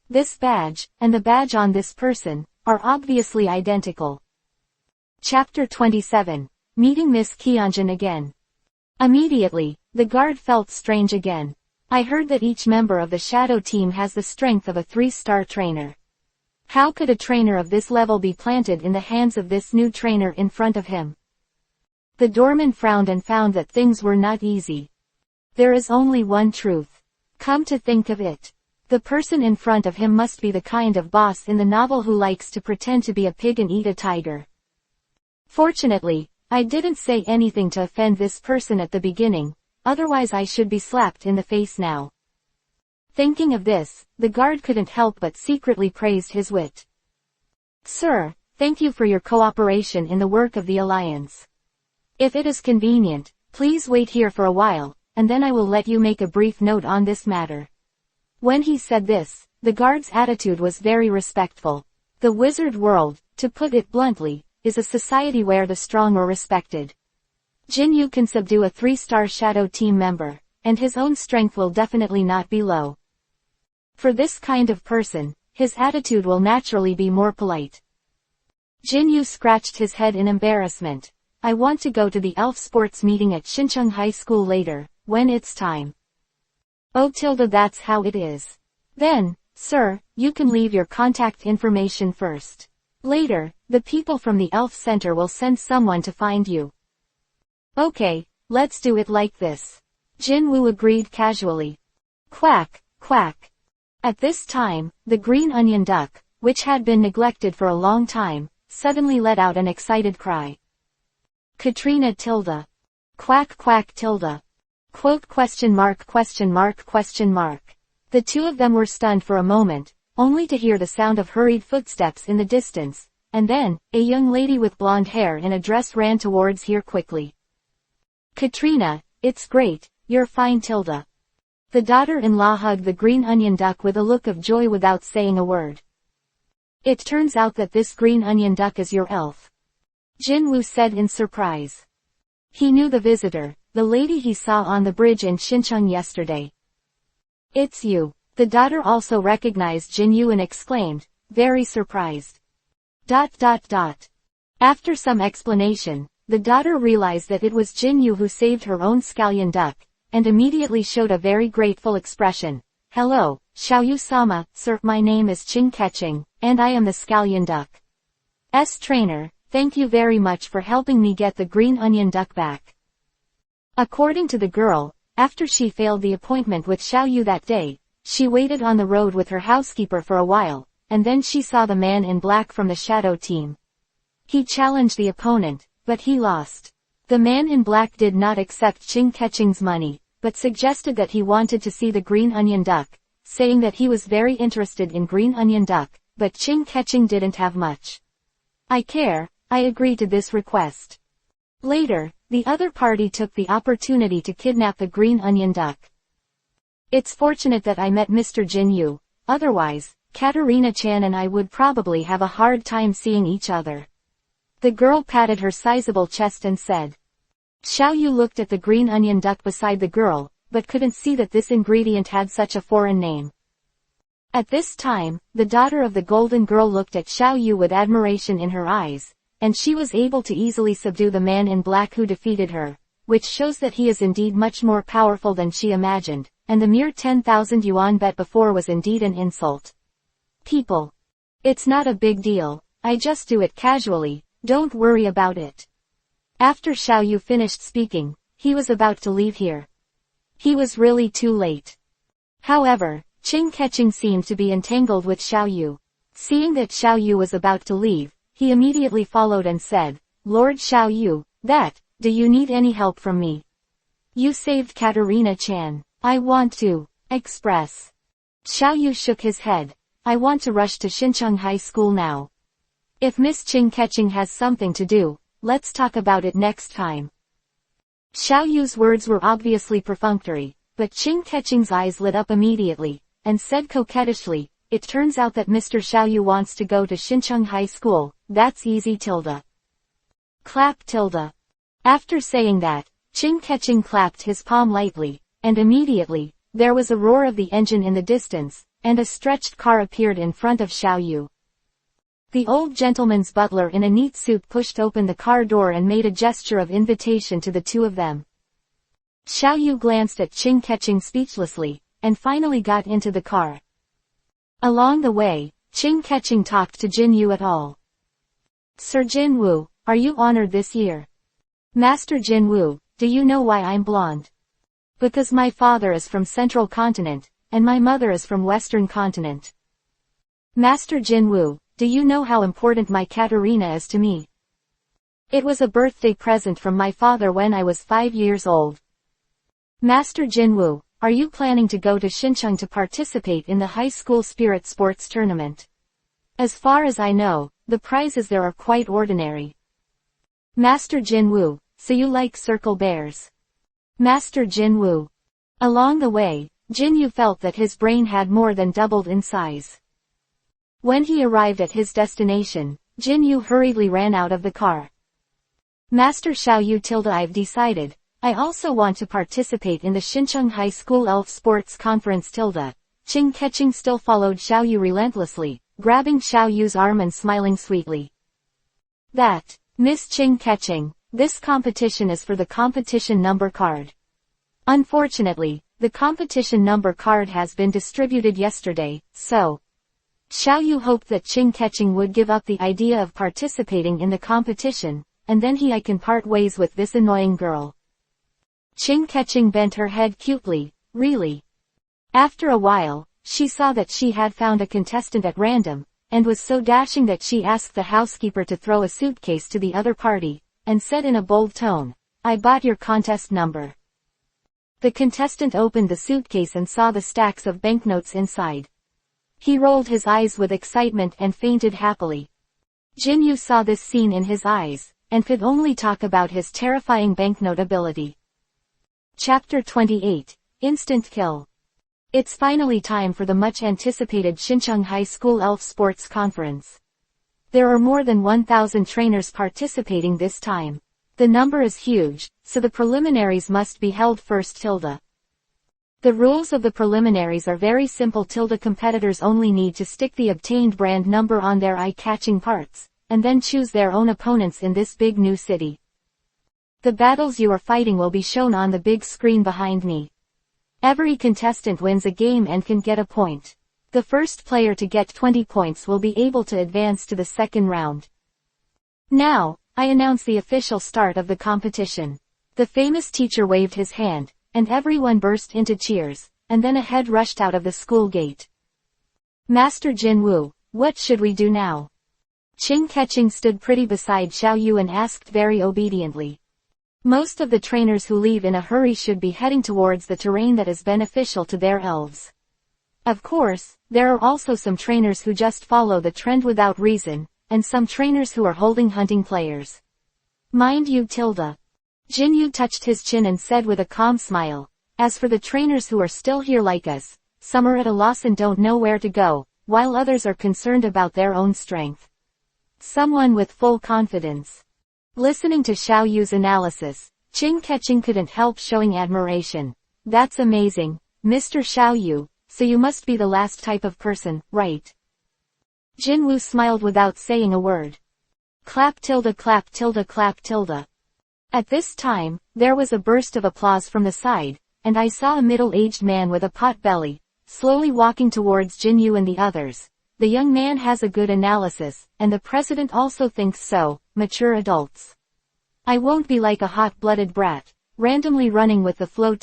Speaker 1: This badge, and the badge on this person, are obviously identical. Chapter 27. Meeting Miss Kyonjin again. Immediately, the guard felt strange again. I heard that each member of the Shadow Team has the strength of a 3-star trainer. How could a trainer of this level be planted in the hands of this new trainer in front of him? The doorman frowned and found that things were not easy. There is only one truth. Come to think of it. The person in front of him must be the kind of boss in the novel who likes to pretend to be a pig and eat a tiger. Fortunately, I didn't say anything to offend this person at the beginning, otherwise I should be slapped in the face now. Thinking of this, the guard couldn't help but secretly praised his wit. Sir, thank you for your cooperation in the work of the Alliance. If it is convenient, please wait here for a while, and then I will let you make a brief note on this matter. When he said this, the guard's attitude was very respectful. The wizard world, to put it bluntly, is a society where the strong are respected. Jinwoo can subdue a 3-star Shadow Team member, and his own strength will definitely not be low. For this kind of person, his attitude will naturally be more polite. Jinwoo scratched his head in embarrassment. I want to go to the elf sports meeting at Shincheon High School later, when it's time. Oh that's how it is. Then, sir, you can leave your contact information first. Later, the people from the Elf Center will send someone to find you. Okay, let's do it like this. Jinwoo agreed casually. Quack, quack. At this time, the green onion duck, which had been neglected for a long time, suddenly let out an excited cry. Katrina tilde. Quack quack tilde. Quote question mark question mark question mark. The two of them were stunned for a moment, only to hear the sound of hurried footsteps in the distance, and then, a young lady with blonde hair in a dress ran towards here quickly. Katrina, it's great, you're fine tilde. The daughter-in-law hugged the green onion duck with a look of joy without saying a word. It turns out that this green onion duck is your elf, Jinwoo said in surprise. He knew the visitor, the lady he saw on the bridge in Shincheon yesterday. It's you. The daughter also recognized Jinwoo and exclaimed, very surprised. ... After some explanation, the daughter realized that it was Jinwoo who saved her own scallion duck, and immediately showed a very grateful expression. Hello, Xiaoyu-sama, sir, my name is Ching Ketching, and I am the scallion duck's trainer. Thank you very much for helping me get the green onion duck back. According to the girl, after she failed the appointment with Xiaoyu that day, she waited on the road with her housekeeper for a while, and then she saw the man in black from the shadow team. He challenged the opponent, but he lost. The man in black did not accept Ching Ketching's money, but suggested that he wanted to see the green onion duck, saying that he was very interested in green onion duck, but Ching Ketching didn't have much. I agree to this request. Later, the other party took the opportunity to kidnap the green onion duck. It's fortunate that I met Mr. Jinwoo, otherwise, Katarina-chan and I would probably have a hard time seeing each other. The girl patted her sizable chest and said. Xiaoyu looked at the green onion duck beside the girl, but couldn't see that this ingredient had such a foreign name. At this time, the daughter of the golden girl looked at Xiaoyu with admiration in her eyes, and she was able to easily subdue the man in black who defeated her, which shows that he is indeed much more powerful than she imagined, and the mere 10,000 yuan bet before was indeed an insult. People. It's not a big deal, I just do it casually, don't worry about it. After Xiaoyu finished speaking, he was about to leave here. He was really too late. However, Ching Ketching seemed to be entangled with Xiaoyu. Seeing that Xiaoyu was about to leave, he immediately followed and said, Lord Xiaoyu, do you need any help from me? You saved Katarina-chan. I want to express. Xiaoyu shook his head. I want to rush to Shincheon High School now. If Miss Ching Ketching has something to do, let's talk about it next time. Xiaoyu's words were obviously perfunctory, but Ching Ketching's eyes lit up immediately, and said coquettishly, it turns out that Mr. Xiaoyu wants to go to Shincheon High School, that's easy . Clap . After saying that, Ching Ketching clapped his palm lightly, and immediately, there was a roar of the engine in the distance, and a stretched car appeared in front of Xiaoyu. The old gentleman's butler in a neat suit pushed open the car door and made a gesture of invitation to the two of them. Xiaoyu glanced at Ching Ketching speechlessly, and finally got into the car. Along the way, Ching Ketching talked to Jinwoo et al. Sir Jinwoo, are you honored this year? Master Jinwoo, do you know why I'm blonde? Because my father is from Central Continent, and my mother is from Western Continent. Master Jinwoo, do you know how important my Katarina is to me? It was a birthday present from my father when I was 5 years old. Master Jinwoo, are you planning to go to Shincheon to participate in the high school spirit sports tournament? As far as I know, the prizes there are quite ordinary. Master Jinwoo, so you like circle bears? Master Jinwoo. Along the way, Jinwoo felt that his brain had more than doubled in size. When he arrived at his destination, Jinwoo hurriedly ran out of the car. Master Xiaoyu — I've decided, I also want to participate in the Shincheon High School Elf Sports Conference — Ching Ketching still followed Xiaoyu relentlessly, grabbing Xiaoyu's arm and smiling sweetly. Miss Ching Ketching, this competition is for the competition number card. Unfortunately, the competition number card has been distributed yesterday, so Xiaoyu hoped that Ching Ketching would give up the idea of participating in the competition, and then I can part ways with this annoying girl. Ching Ketching bent her head cutely, really. After a while, she saw that she had found a contestant at random, and was so dashing that she asked the housekeeper to throw a suitcase to the other party, and said in a bold tone, I bought your contest number. The contestant opened the suitcase and saw the stacks of banknotes inside. He rolled his eyes with excitement and fainted happily. Jinwoo saw this scene in his eyes, and could only talk about his terrifying banknote ability. Chapter 28. Instant Kill. It's finally time for the much-anticipated Xincheng High School Elf Sports Conference. There are more than 1,000 trainers participating this time. The number is huge, so the preliminaries must be held first. The rules of the preliminaries are very simple. Competitors only need to stick the obtained brand number on their eye-catching parts, and then choose their own opponents in this big new city. The battles you are fighting will be shown on the big screen behind me. Every contestant wins a game and can get a point. The first player to get 20 points will be able to advance to the second round. Now, I announce the official start of the competition. The famous teacher waved his hand, and everyone burst into cheers, and then a head rushed out of the school gate. Master Jin Wu, what should we do now? Qing Keqing stood pretty beside Xiao Yu and asked very obediently. Most of the trainers who leave in a hurry should be heading towards the terrain that is beneficial to their elves. Of course, there are also some trainers who just follow the trend without reason, and some trainers who are holding hunting players. Mind you. Jin Yu touched his chin and said with a calm smile, as for the trainers who are still here like us, some are at a loss and don't know where to go, while others are concerned about their own strength. Someone with full confidence. Listening to Xiao Yu's analysis, Qing Keqing couldn't help showing admiration. That's amazing, Mr. Xiao Yu, so you must be the last type of person, right? Jin Wu smiled without saying a word. Clap. At this time, there was a burst of applause from the side, and I saw a middle-aged man with a pot belly, slowly walking towards Jin Yu and the others. The young man has a good analysis, and the president also thinks so, mature adults. I won't be like a hot-blooded brat, randomly running with the flow.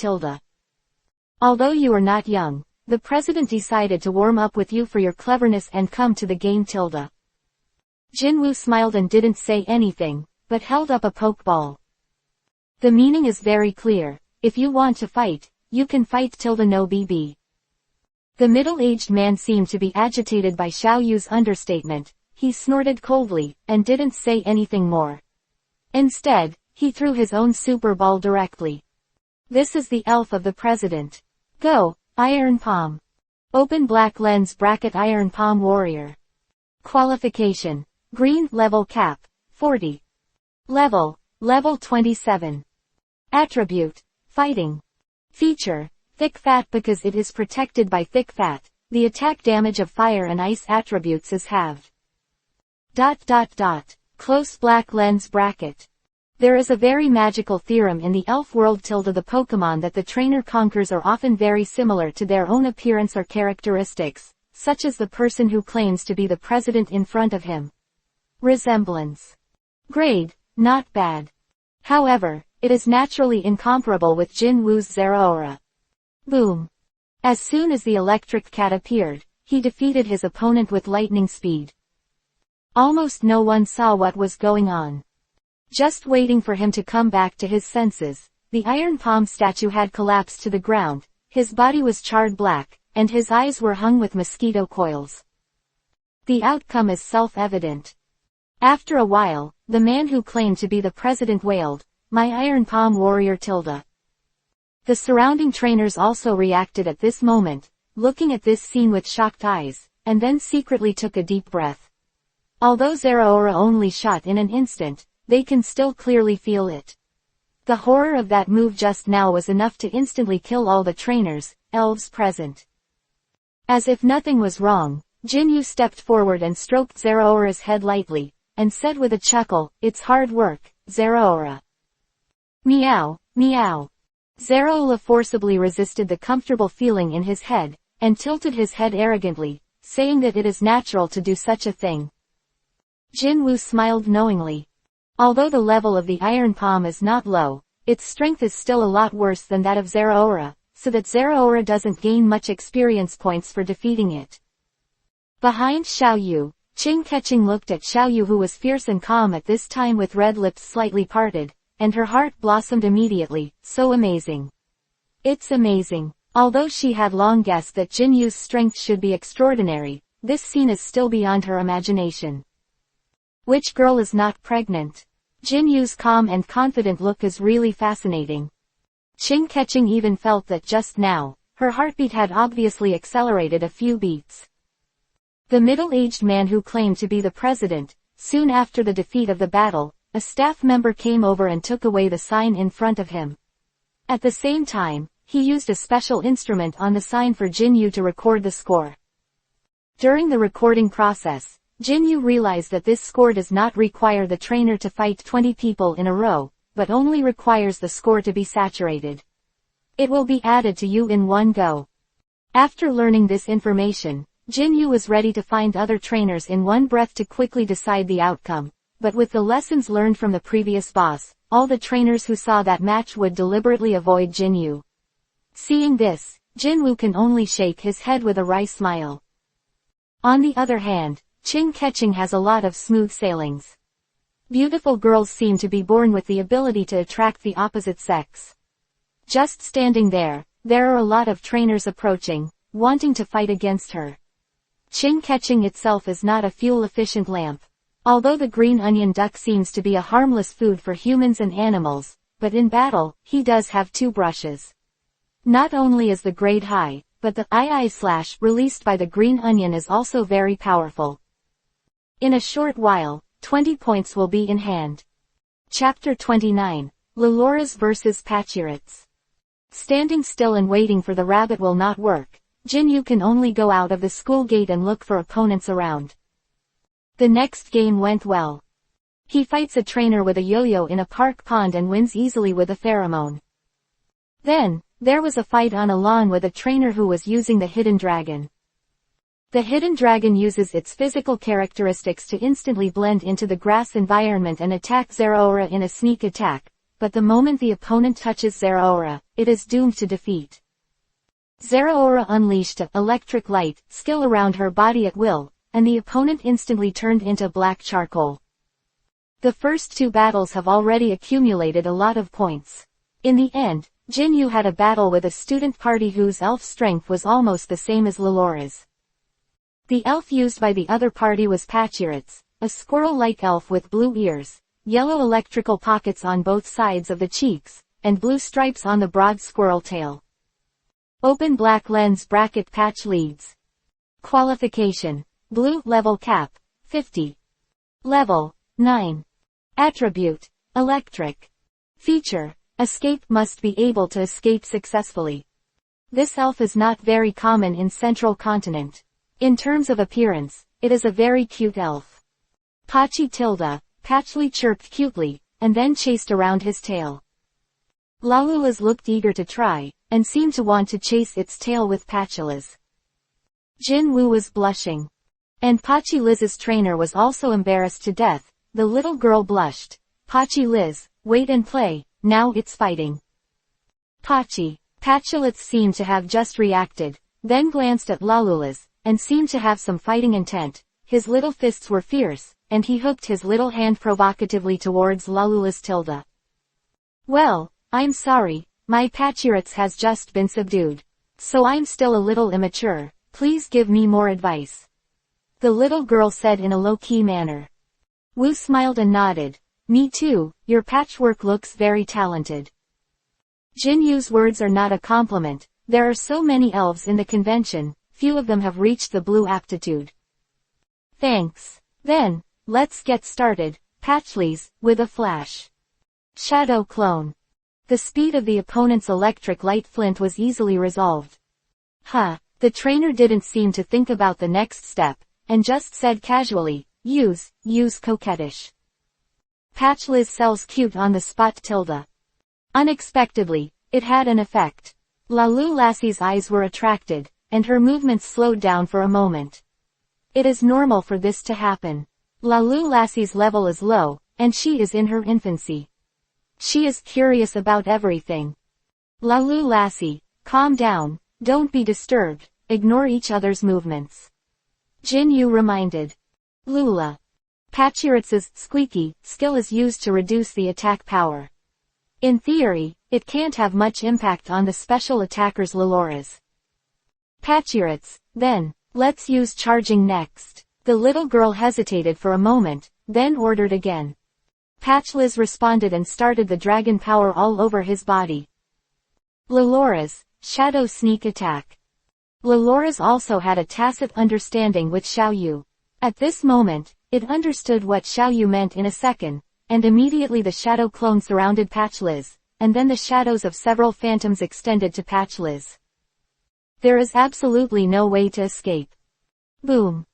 Speaker 1: Although you are not young, the president decided to warm up with you for your cleverness and come to the game. Jin Wu smiled and didn't say anything, but held up a pokeball. The meaning is very clear. If you want to fight, you can fight. No BB. The middle-aged man seemed to be agitated by Xiao Yu's understatement. He snorted coldly, and didn't say anything more. Instead, he threw his own super ball directly. This is the elf of the president. Go, Iron Palm. Open black lens bracket Iron Palm Warrior. Qualification. Green level cap, 40. Level 27. Attribute, fighting. Feature, thick fat. Because it is protected by thick fat, the attack damage of fire and ice attributes is halved. Close black lens bracket. There is a very magical theorem in the elf world. The Pokemon that the trainer conquers are often very similar to their own appearance or characteristics, such as the person who claims to be the president in front of him. Resemblance. Grade, not bad. However, it is naturally incomparable with Jin Wu's Zerora. Boom. As soon as the electric cat appeared, he defeated his opponent with lightning speed. Almost no one saw what was going on. Just waiting for him to come back to his senses, the Iron Palm statue had collapsed to the ground, his body was charred black, and his eyes were hung with mosquito coils. The outcome is self-evident. After a while, the man who claimed to be the president wailed, "My Iron Palm Warrior." The surrounding trainers also reacted at this moment, looking at this scene with shocked eyes, and then secretly took a deep breath. Although Zerora only shot in an instant, they can still clearly feel it. The horror of that move just now was enough to instantly kill all the trainers, elves present. As if nothing was wrong, Jin Yu stepped forward and stroked Zerora's head lightly, and said with a chuckle, "It's hard work, Zerora." Meow, meow. Zerora forcibly resisted the comfortable feeling in his head, and tilted his head arrogantly, saying that it is natural to do such a thing. Jin Wu smiled knowingly. Although the level of the Iron Palm is not low, its strength is still a lot worse than that of Zerora, so that Zerora doesn't gain much experience points for defeating it. Behind Xiao Yu, Qing Keqing looked at Xiao Yu, who was fierce and calm at this time with red lips slightly parted, and her heart blossomed immediately. So amazing. It's amazing. Although she had long guessed that Jin Yu's strength should be extraordinary, this scene is still beyond her imagination. Which girl is not pregnant? Jin Yu's calm and confident look is really fascinating. Qing Keqing even felt that just now, Her heartbeat had obviously accelerated a few beats. The middle-aged man who claimed to be the president, soon after the defeat of the battle, a staff member came over and took away the sign in front of him. At the same time, he used a special instrument on the sign for Jinyu to record the score. During the recording process, Jinyu realized that this score does not require the trainer to fight 20 people in a row, but only requires the score to be saturated. It will be added to you in one go. After learning this information, Jinyu was ready to find other trainers in one breath to quickly decide the outcome, but with the lessons learned from the previous boss, all the trainers who saw that match would deliberately avoid Jinyu. Seeing this, Jinwoo can only shake his head with a wry smile. On the other hand, Chin Ketching has a lot of smooth sailings. Beautiful girls seem to be born with the ability to attract the opposite sex. Just standing there are a lot of trainers approaching, wanting to fight against her. Chin Ketching itself is not a fuel-efficient lamp. Although the green onion duck seems to be a harmless food for humans and animals, but in battle, he does have two brushes. Not only is the grade high, but the II slash released by the green onion is also very powerful. In a short while, 20 points will be in hand. Chapter 29, Leloras vs Pachyrits. Standing still and waiting for the rabbit will not work. Jinyu can only go out of the school gate and look for opponents around. The next game went well. He fights a trainer with a yo-yo in a park pond and wins easily with a pheromone. Then, there was a fight on a lawn with a trainer who was using the hidden dragon. The hidden dragon uses its physical characteristics to instantly blend into the grass environment and attack Zerora in a sneak attack, but the moment the opponent touches Zerora, it is doomed to defeat. Zerora unleashed an electric light skill around her body at will, and the opponent instantly turned into black charcoal. The first two battles have already accumulated a lot of points. In the end, Jinyu had a battle with a student party whose elf strength was almost the same as Lelora's. The elf used by the other party was Pachyrits, a squirrel-like elf with blue ears, yellow electrical pockets on both sides of the cheeks, and blue stripes on the broad squirrel tail. Open black lens bracket patch leads. Qualification. Blue level cap, 50. Level, 9. Attribute, electric. Feature, escape must be able to escape successfully. This elf is not very common in Central Continent. In terms of appearance, it is a very cute elf. Pachi tilde, Patchly chirped cutely, and then chased around his tail. Lalulas looked eager to try, and seemed to want to chase its tail with Patchulas. Jinwoo was blushing. And Pachi Liz's trainer was also embarrassed to death. The little girl blushed. Pachi Liz, wait and play, now it's fighting. Pachi. Patchulets seemed to have just reacted, then glanced at Lalulas, and seemed to have some fighting intent. His little fists were fierce, and he hooked his little hand provocatively towards Lalula's tilde. Well, I'm sorry, my Pachyrits has just been subdued. So I'm still a little immature, please give me more advice. The little girl said in a low-key manner. Wu smiled and nodded. Me too, your patchwork looks very talented. Jinyu's words are not a compliment. There are so many elves in the convention, few of them have reached the blue aptitude. Thanks. Then, let's get started, Patchleys, with a flash. Shadow clone. The speed of the opponent's electric light flint was easily resolved. The trainer didn't seem to think about the next step, and just said casually, use coquettish. Patchliz sells cute on the spot tilde. Unexpectedly, it had an effect. Lalu Lassie's eyes were attracted, and her movements slowed down for a moment. It is normal for this to happen. Lalu Lassie's level is low, and she is in her infancy. She is curious about everything. Lalu Lassie, calm down, don't be disturbed, ignore each other's movements. Jinyu reminded. Lula. Pachyrits's squeaky skill is used to reduce the attack power. In theory, it can't have much impact on the special attacker's Leloras. Pachyrits, then, let's use charging next. The little girl hesitated for a moment, then ordered again. Patchliz responded and started the dragon power all over his body. Leloras, Shadow Sneak Attack. Lalu also had a tacit understanding with Xiaoyu. At this moment, it understood what Xiaoyu meant in a second, and immediately the shadow clone surrounded Patchliz, and then the shadows of several phantoms extended to Patchliz. There is absolutely no way to escape. Boom.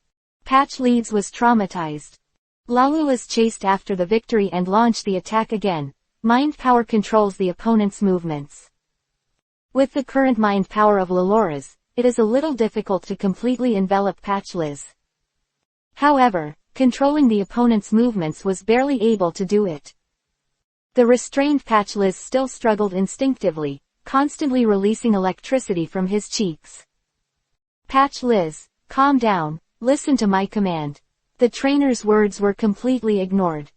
Speaker 1: Patchliz was traumatized. Lalu is chased after the victory and launched the attack again. Mind power controls the opponent's movements. With the current mind power of Lalu's, it is a little difficult to completely envelop Patchliz. However, controlling the opponent's movements was barely able to do it. The restrained Patchliz still struggled instinctively, constantly releasing electricity from his cheeks. Patchliz, calm down, listen to my command. The trainer's words were completely ignored.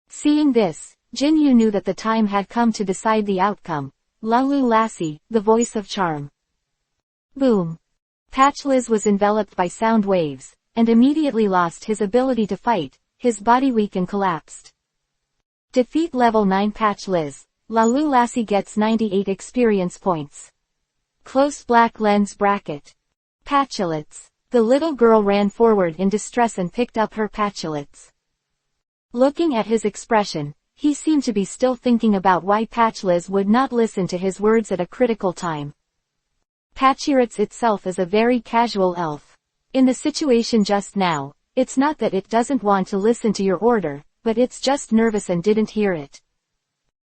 Speaker 1: Seeing this, Jinyu knew that the time had come to decide the outcome. Lalu Lassie, the voice of charm. Boom. Patchliz was enveloped by sound waves, and immediately lost his ability to fight. His body weak and collapsed. Defeat level 9 Patchliz. Lalu Lassie gets 98 experience points. Close black lens bracket. Patchulets. The little girl ran forward in distress and picked up her patchulets. Looking at his expression, he seemed to be still thinking about why Patchliz would not listen to his words at a critical time. Patchulets itself is a very casual elf. In the situation just now, it's not that it doesn't want to listen to your order, but it's just nervous and didn't hear it.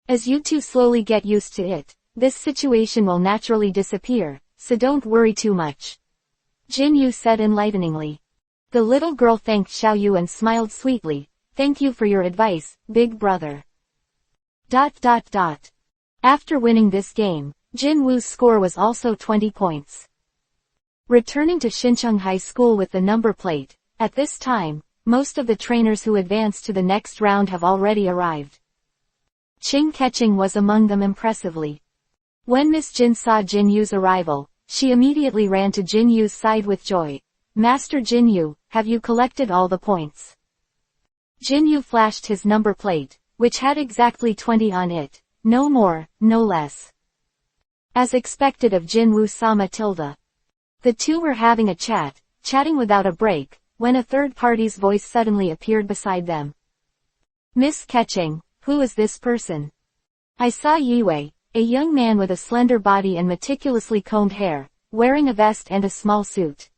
Speaker 1: As you two slowly get used to it, this situation will naturally disappear, so don't worry too much. Jinyu said enlighteningly. The little girl thanked Xiaoyu and smiled sweetly. Thank you for your advice, big brother. ... After winning this game, Jin Wu's score was also 20 points. Returning to Xincheng High School with the number plate, at this time, most of the trainers who advanced to the next round have already arrived. Qing Keqing was among them impressively. When Miss Jin saw Jin Yu's arrival, she immediately ran to Jin Yu's side with joy. Master Jin Yu, have you collected all the points? Jin Yu flashed his number plate, which had exactly 20 on it, no more, no less. As expected of Jin Wu-sama Tilda. The two were having a chat, chatting without a break, when a third party's voice suddenly appeared beside them. Miss Keqing, who is this person? I saw Yiwei, a young man with a slender body and meticulously combed hair, wearing a vest and a small suit.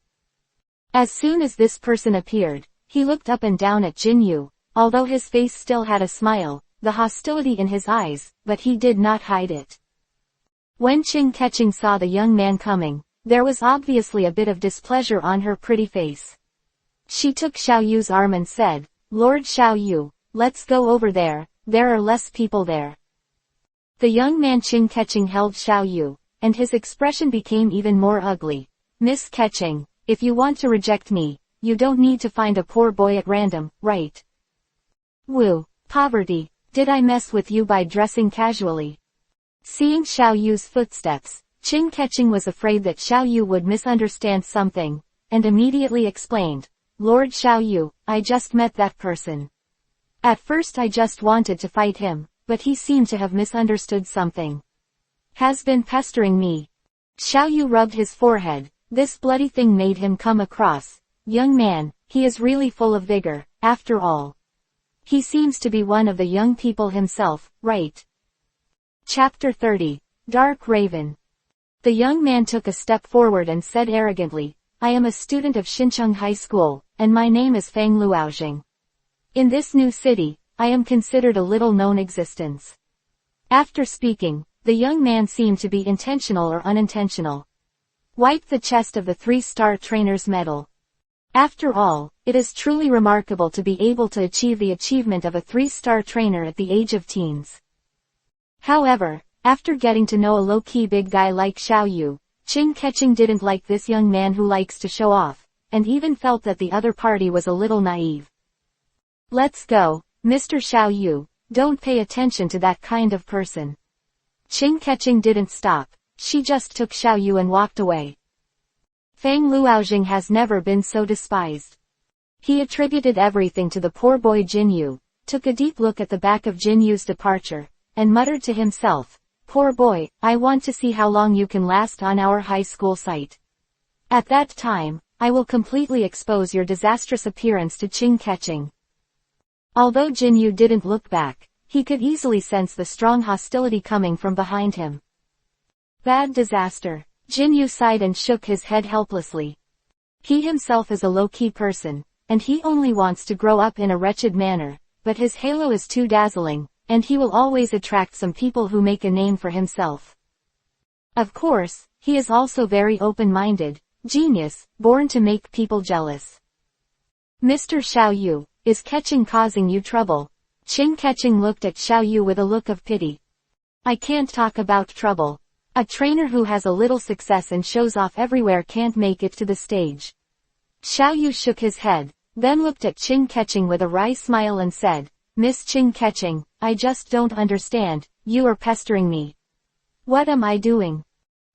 Speaker 1: As soon as this person appeared, he looked up and down at Jin Yu, although his face still had a smile, the hostility in his eyes, but he did not hide it. When Qing Keqing saw the young man coming, there was obviously a bit of displeasure on her pretty face. She took Xiaoyu's arm and said, Lord Xiaoyu, let's go over there, there are less people there. The young man Qing Keqing held Xiaoyu, and his expression became even more ugly. Miss Keqing, if you want to reject me, you don't need to find a poor boy at random, right? Woo, poverty, did I mess with you by dressing casually? Seeing Xiaoyu's footsteps, Qing Keqing was afraid that Xiaoyu would misunderstand something, and immediately explained, Lord Xiaoyu, I just met that person. At first I just wanted to fight him, but he seemed to have misunderstood something. Has been pestering me. Xiaoyu rubbed his forehead, this bloody thing made him come across. Young man, he is really full of vigor, after all. He seems to be one of the young people himself, right? Chapter 30, Dark Raven. The young man took a step forward and said arrogantly, I am a student of Xincheng High School, and my name is Fang Luoxing. In this new city, I am considered a little-known existence. After speaking, the young man seemed to be intentional or unintentional. Wiped the chest of the 3-star trainer's medal. After all, it is truly remarkable to be able to achieve the achievement of a 3-star trainer at the age of teens. However, after getting to know a low-key big guy like Xiaoyu, Qing Keqing didn't like this young man who likes to show off, and even felt that the other party was a little naive. Let's go, Mr. Xiaoyu, don't pay attention to that kind of person. Qing Keqing didn't stop, she just took Xiaoyu and walked away. Fang Luoxing has never been so despised. He attributed everything to the poor boy Jinyu, took a deep look at the back of Jinyu's departure, and muttered to himself, Poor boy, I want to see how long you can last on our high school site. At that time, I will completely expose your disastrous appearance to Ching Ketching. Although Jinyu didn't look back, he could easily sense the strong hostility coming from behind him. Bad disaster. Jinyu sighed and shook his head helplessly. He himself is a low-key person, and he only wants to grow up in a wretched manner, but his halo is too dazzling, and he will always attract some people who make a name for himself. Of course, he is also very open-minded, genius, born to make people jealous. Mr. Xiao Yu, is Ketching causing you trouble? Ching Ketching looked at Xiao Yu with a look of pity. I can't talk about trouble. A trainer who has a little success and shows off everywhere can't make it to the stage. Xiao Yu shook his head, then looked at Ching Ketching with a wry smile and said, Miss Ching Ketching, I just don't understand, you are pestering me. What am I doing?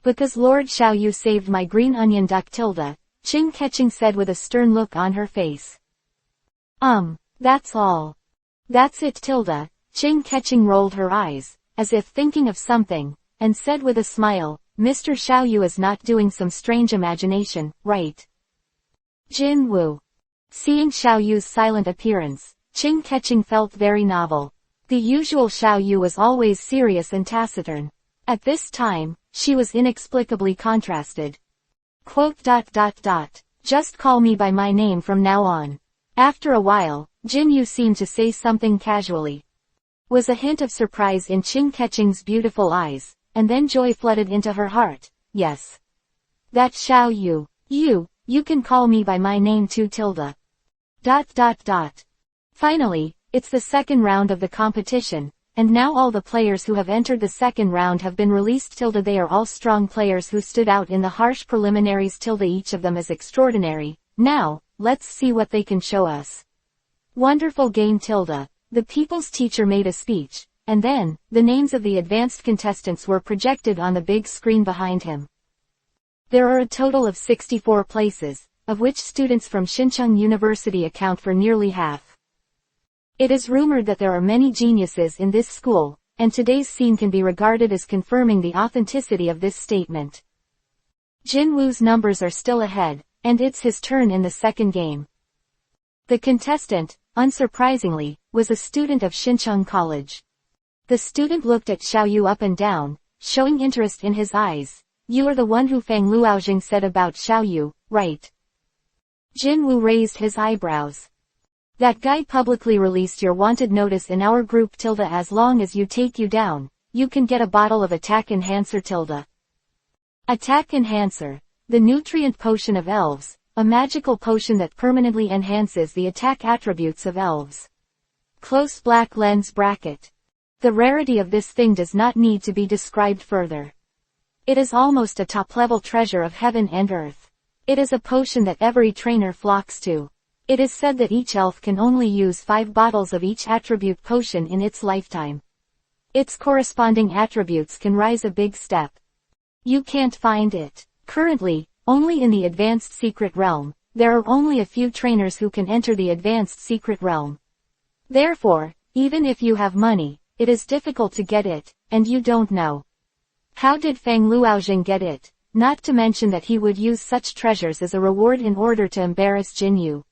Speaker 1: Because Lord Xiao Yu saved my green onion duck Tilda, Ching Ketching said with a stern look on her face. That's all. That's it Tilda, Ching Ketching rolled her eyes, as if thinking of something, and said with a smile, Mr. Xiao Yu is not doing some strange imagination, right? Jin Wu. Seeing Xiao Yu's silent appearance, Ching Ketching felt very novel. The usual Xiao Yu was always serious and taciturn. At this time, she was inexplicably contrasted. Just call me by my name from now on. After a while, Jin Yu seemed to say something casually. Was a hint of surprise in Ching Ketching's beautiful eyes, and then joy flooded into her heart. Yes. That Xiao Yu. You can call me by my name too Tilda. Finally, it's the second round of the competition, and now all the players who have entered the second round have been released Tilda. They are all strong players who stood out in the harsh preliminaries Tilda. Each of them is extraordinary. Now, let's see what they can show us. Wonderful game Tilda. The people's teacher made a speech, and then, the names of the advanced contestants were projected on the big screen behind him. There are a total of 64 places, of which students from Xincheng University account for nearly half. It is rumored that there are many geniuses in this school, and today's scene can be regarded as confirming the authenticity of this statement. Jin Wu's numbers are still ahead, and it's his turn in the second game. The contestant, unsurprisingly, was a student of Xincheng College. The student looked at Xiao Yu up and down, showing interest in his eyes. You are the one who Fang Luoxing said about Xiao Yu, right? Jin Wu raised his eyebrows. That guy publicly released your wanted notice in our group Tilda. As long as you take you down, you can get a bottle of Attack Enhancer Tilda. Attack Enhancer. The nutrient potion of elves, a magical potion that permanently enhances the attack attributes of elves. Close black lens bracket. The rarity of this thing does not need to be described further. It is almost a top-level treasure of heaven and earth. It is a potion that every trainer flocks to. It is said that each elf can only use 5 bottles of each attribute potion in its lifetime. Its corresponding attributes can rise a big step. You can't find it. Currently, only in the Advanced Secret Realm. There are only a few trainers who can enter the Advanced Secret Realm. Therefore, even if you have money, it is difficult to get it, and you don't know. How did Fang Luoxing get it? Not to mention that he would use such treasures as a reward in order to embarrass Jin Yu.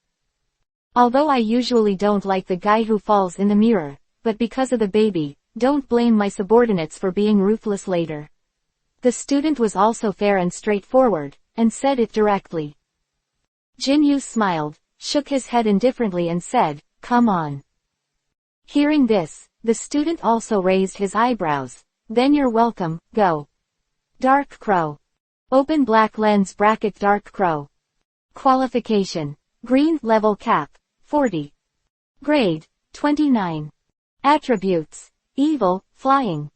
Speaker 1: Although I usually don't like the guy who falls in the mirror, but because of the baby, don't blame my subordinates for being ruthless later. The student was also fair and straightforward, and said it directly. Jin Yu smiled, shook his head indifferently and said, come on. Hearing this, the student also raised his eyebrows. Then you're welcome, go. Dark Crow. Open black lens bracket Dark Crow. Qualification. Green level cap. 40. Grade. 29. Attributes. Evil, flying.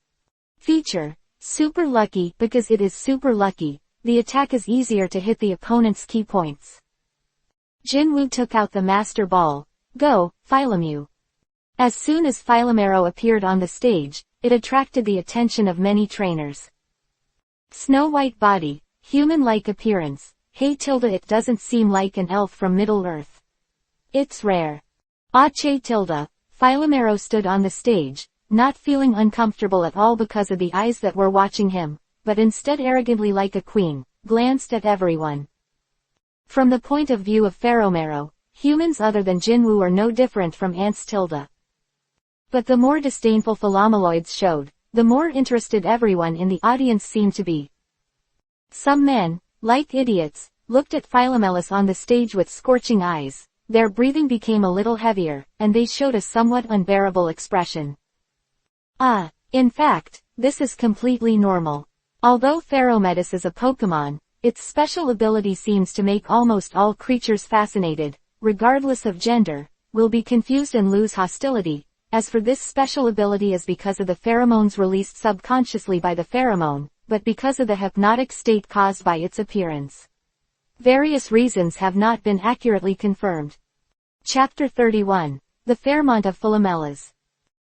Speaker 1: Feature. Super lucky. Because it is super lucky, the attack is easier to hit the opponent's key points. Jin Wu took out the master ball. Go, Philomu. As soon as Philomero appeared on the stage, it attracted the attention of many trainers. Snow-white body, human-like appearance. Hey Tilda, it doesn't seem like an elf from Middle-earth. It's rare. Ache Tilda. Philomero stood on the stage, not feeling uncomfortable at all because of the eyes that were watching him, but instead arrogantly like a queen, glanced at everyone. From the point of view of Feromero, humans other than Jinwoo are no different from ants. But the more disdainful Philomaloids showed, the more interested everyone in the audience seemed to be. Some men, like idiots, looked at Philomelus on the stage with scorching eyes. Their breathing became a little heavier, and they showed a somewhat unbearable expression. In fact, this is completely normal. Although Feromedus is a Pokémon, its special ability seems to make almost all creatures fascinated, regardless of gender, will be confused and lose hostility. As for this special ability is because of the pheromones released subconsciously by the pheromone, but because of the hypnotic state caused by its appearance. Various reasons have not been accurately confirmed. Chapter 31. The Pheromone of Philomelas.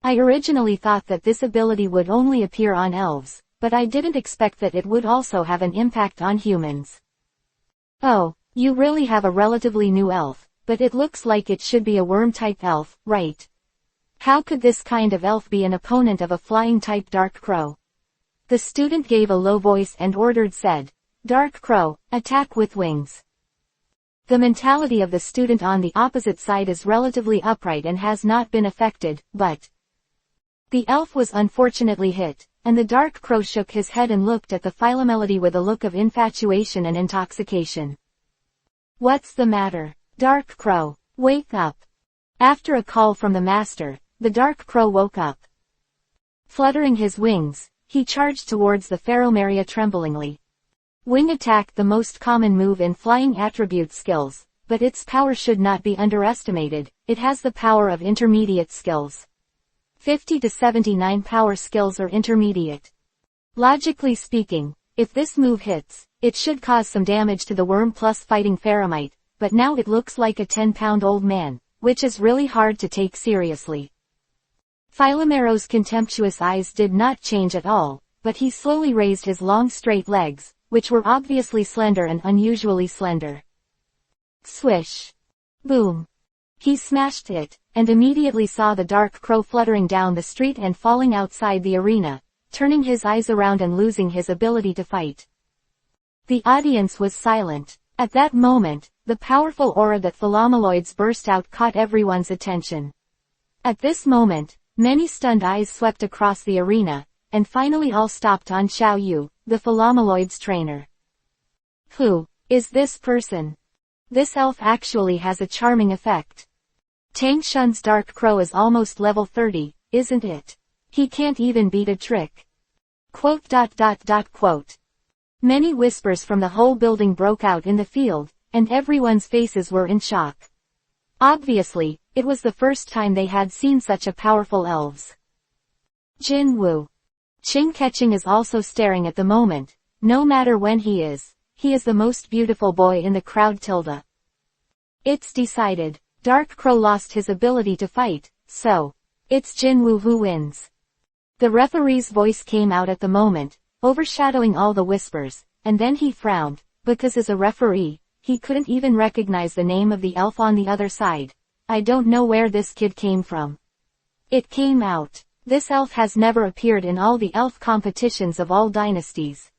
Speaker 1: I originally thought that this ability would only appear on elves, but I didn't expect that it would also have an impact on humans. Oh, you really have a relatively new elf, but it looks like it should be a worm-type elf, right? How could this kind of elf be an opponent of a flying-type dark crow? The student gave a low voice and said, Dark crow, attack with wings. The mentality of the student on the opposite side is relatively upright and has not been affected, but the elf was unfortunately hit, and the dark crow shook his head and looked at the Philomelody with a look of infatuation and intoxication. What's the matter? Dark crow, wake up. After a call from the master, the dark crow woke up. Fluttering his wings, he charged towards the Pheromeria tremblingly. Wing attack, the most common move in flying attribute skills, but its power should not be underestimated. It has the power of intermediate skills. 50 to 79 power skills are intermediate. Logically speaking, if this move hits, it should cause some damage to the worm plus fighting Pheromite, but now it looks like a 10-pound-old man, which is really hard to take seriously. Philomero's contemptuous eyes did not change at all, but he slowly raised his long straight legs, which were obviously slender and unusually slender. Swish. Boom. He smashed it, and immediately saw the dark crow fluttering down the street and falling outside the arena, turning his eyes around and losing his ability to fight. The audience was silent. At that moment, the powerful aura that Philomaloids burst out caught everyone's attention. At this moment, many stunned eyes swept across the arena, and finally all stopped on Xiao Yu, the Philomaloid's trainer. Who is this person? This elf actually has a charming effect. Tang Shun's dark crow is almost level 30, isn't it? He can't even beat a trick. Quote. Many whispers from the whole building broke out in the field, and everyone's faces were in shock. Obviously, it was the first time they had seen such a powerful elves. Jinwoo. Qing Keqing is also staring at the moment. No matter when he is the most beautiful boy in the crowd. It's decided. Dark Crow lost his ability to fight, so it's Jinwoo who wins. The referee's voice came out at the moment, overshadowing all the whispers, and then he frowned, because as a referee, he couldn't even recognize the name of the elf on the other side. I don't know where this kid came from. It came out. This elf has never appeared in all the elf competitions of all dynasties.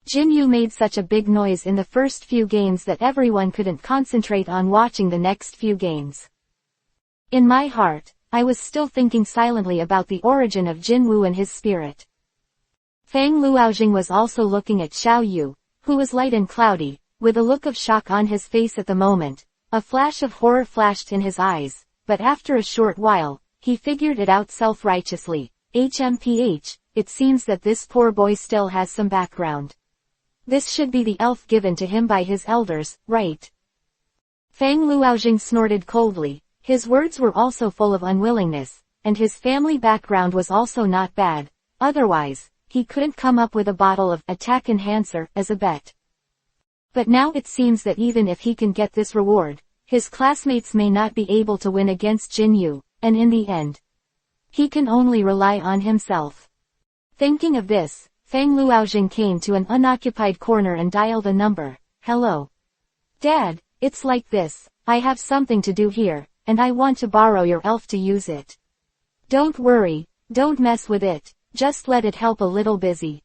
Speaker 1: Jinyu made such a big noise in the first few games that everyone couldn't concentrate on watching the next few games. In my heart, I was still thinking silently about the origin of Jinwoo and his spirit. Fang Luoxing was also looking at Xiao Yu, who was light and cloudy, with a look of shock on his face at the moment. A flash of horror flashed in his eyes, but after a short while, he figured it out self-righteously. HMPH, it seems that this poor boy still has some background. This should be the elf given to him by his elders, right? Fang Luoxing snorted coldly. His words were also full of unwillingness, and his family background was also not bad. Otherwise, he couldn't come up with a bottle of attack enhancer as a bet. But now it seems that even if he can get this reward, his classmates may not be able to win against Jinyu, and in the end, he can only rely on himself. Thinking of this, Fang Luoxing came to an unoccupied corner and dialed a number. Hello. Dad, it's like this, I have something to do here, and I want to borrow your elf to use it. Don't worry, Don't mess with it, just let it help a little busy.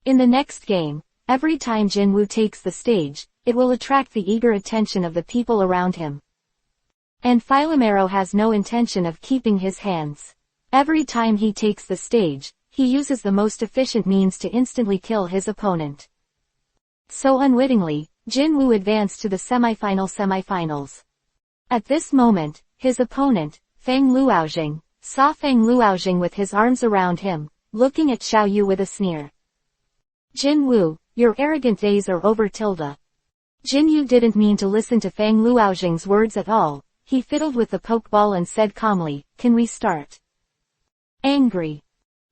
Speaker 1: In the next game, every time Jinwoo takes the stage, it will attract the eager attention of the people around him. And Philomero has no intention of keeping his hands. Every time he takes the stage, he uses the most efficient means to instantly kill his opponent. So unwittingly, Jinwoo advanced to the semifinals. At this moment, his opponent, Feng Luoxing, saw Feng Luoxing with his arms around him, looking at Xiao Yu with a sneer. Jinwoo, your arrogant days are over. Jinwoo didn't mean to listen to Feng Luoxing's words at all. He fiddled with the pokeball and said calmly, "Can we start?" Angry.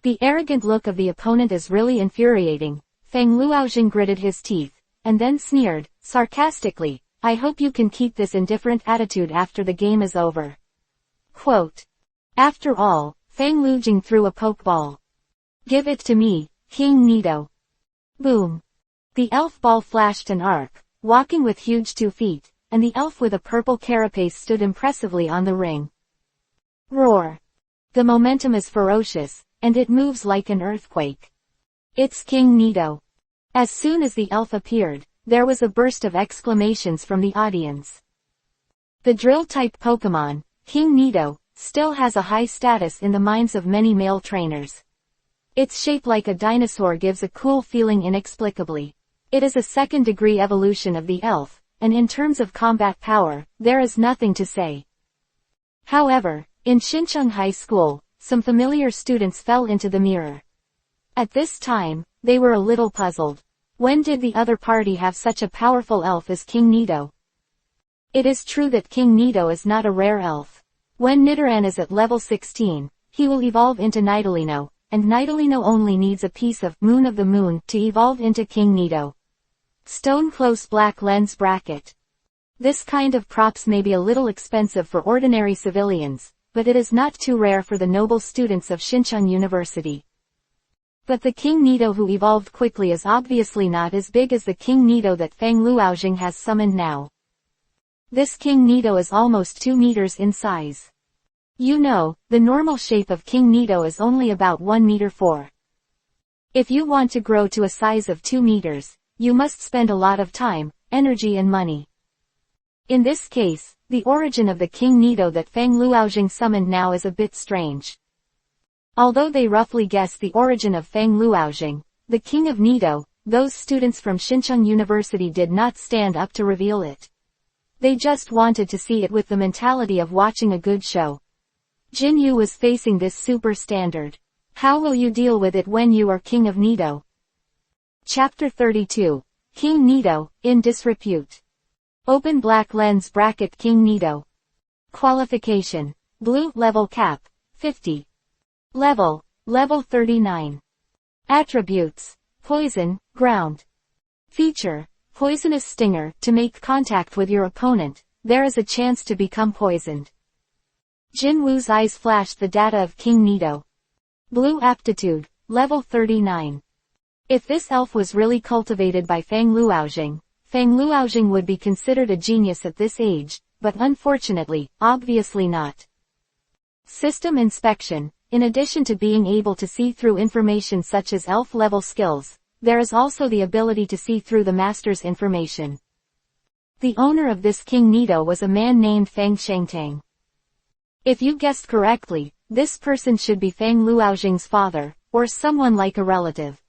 Speaker 1: The arrogant look of the opponent is really infuriating. Feng Luoxing gritted his teeth, and then sneered, sarcastically, "I hope you can keep this indifferent attitude after the game is over." Quote. After all, Feng Luoxing threw a pokeball. "Give it to me, King Nido." Boom. The elf ball flashed an arc, walking with huge 2 feet, and the elf with a purple carapace stood impressively on the ring. Roar. The momentum is ferocious, and it moves like an earthquake. It's King Nido. As soon as the elf appeared, there was a burst of exclamations from the audience. The drill-type Pokemon, King Nido, still has a high status in the minds of many male trainers. Its shape like a dinosaur gives a cool feeling inexplicably. It is a second-degree evolution of the elf, and in terms of combat power, there is nothing to say. However, in Shincheong High School, some familiar students fell into the mirror. At this time, they were a little puzzled. When did the other party have such a powerful elf as King Nido? It is true that King Nido is not a rare elf. When Nidoran is at level 16, he will evolve into Nidolino, and Nidolino only needs a piece of Moon of the Moon to evolve into King Nido. Stone close black lens bracket. This kind of props may be a little expensive for ordinary civilians, but it is not too rare for the noble students of Shincheong University. But the King Nido who evolved quickly is obviously not as big as the King Nido that Feng Luoxing has summoned now. This King Nido is almost 2 meters in size. You know, the normal shape of King Nido is only about 1 meter 4. If you want to grow to a size of 2 meters, you must spend a lot of time, energy and money. In this case, the origin of the King Nido that Feng Luoxing summoned now is a bit strange. Although they roughly guess the origin of Feng Luoxing, the King of Nido, those students from Shincheong University did not stand up to reveal it. They just wanted to see it with the mentality of watching a good show. Jinwoo was facing this super standard. How will you deal with it when you are King of Nido? Chapter 32. King Nido, in disrepute. Open black lens bracket King Nido. Qualification. Blue level cap, 50. Level 39. Attributes. Poison, ground. Feature. Poisonous stinger. To make contact with your opponent, there is a chance to become poisoned. Jinwoo's eyes flashed the data of King Nido. Blue aptitude, level 39. If this elf was really cultivated by Feng Luoxing would be considered a genius at this age, but unfortunately, obviously not. System inspection. In addition to being able to see through information such as elf-level skills, there is also the ability to see through the master's information. The owner of this King Nido was a man named Feng Shengtang. If you guessed correctly, this person should be Feng Luoxing's father, or someone like a relative.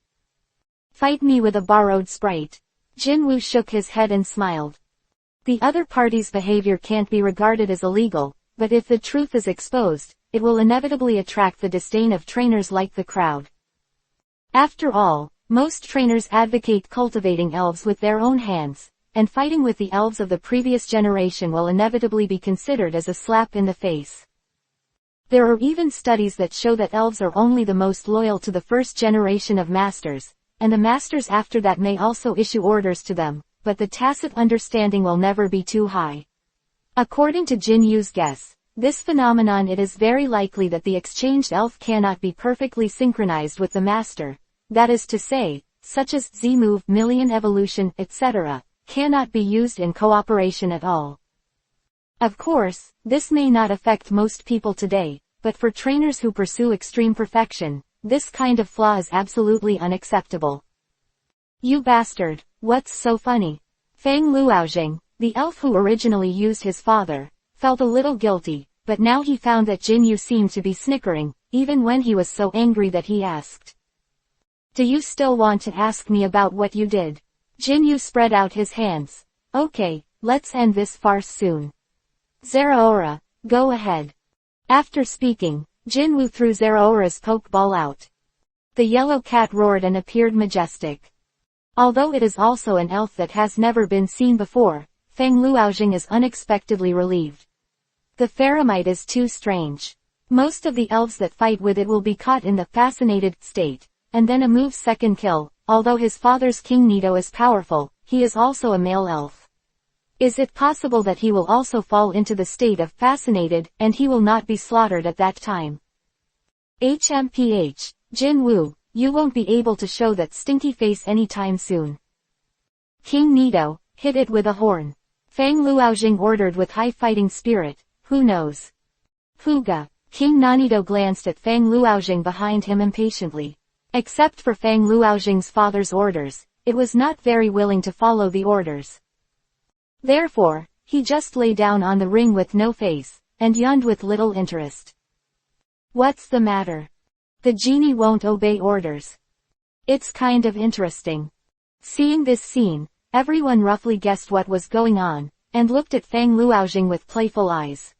Speaker 1: Fight me with a borrowed sprite. Jinwoo shook his head and smiled. The other party's behavior can't be regarded as illegal, but if the truth is exposed, it will inevitably attract the disdain of trainers like the crowd. After all, most trainers advocate cultivating elves with their own hands, and fighting with the elves of the previous generation will inevitably be considered as a slap in the face. There are even studies that show that elves are only the most loyal to the first generation of masters, and the masters after that may also issue orders to them, but the tacit understanding will never be too high. According to Jinwoo's guess, this phenomenon it is very likely that the exchanged elf cannot be perfectly synchronized with the master, that is to say, such as Z-move, million evolution, etc., cannot be used in cooperation at all. Of course, this may not affect most people today, but for trainers who pursue extreme perfection, this kind of flaw is absolutely unacceptable. You bastard, what's so funny? Fang Luoxing, the elf who originally used his father, felt a little guilty, but now he found that Jinyu seemed to be snickering, even when he was so angry that he asked. Do you still want to ask me about what you did? Jinyu spread out his hands. Okay, let's end this farce soon. Zerora, go ahead. After speaking, Jinwu threw Zerora's pokeball out. The yellow cat roared and appeared majestic. Although it is also an elf that has never been seen before, Fang Luoxing is unexpectedly relieved. The Pheramite is too strange. Most of the elves that fight with it will be caught in the fascinated state, and then a move's second kill. Although his father's King Nito is powerful, he is also a male elf. Is it possible that he will also fall into the state of fascinated, and he will not be slaughtered at that time? HMPH, Jinwu, you won't be able to show that stinky face anytime soon. King Nito, hit it with a horn. Fang Luoxing ordered with high fighting spirit. Who knows? Huga. King Nanito glanced at Fang Luoxing behind him impatiently. Except for Fang Luoxing's father's orders, it was not very willing to follow the orders. Therefore, he just lay down on the ring with no face, and yawned with little interest. What's the matter? The genie won't obey orders. It's kind of interesting. Seeing this scene, everyone roughly guessed what was going on, and looked at Fang Luoxing with playful eyes.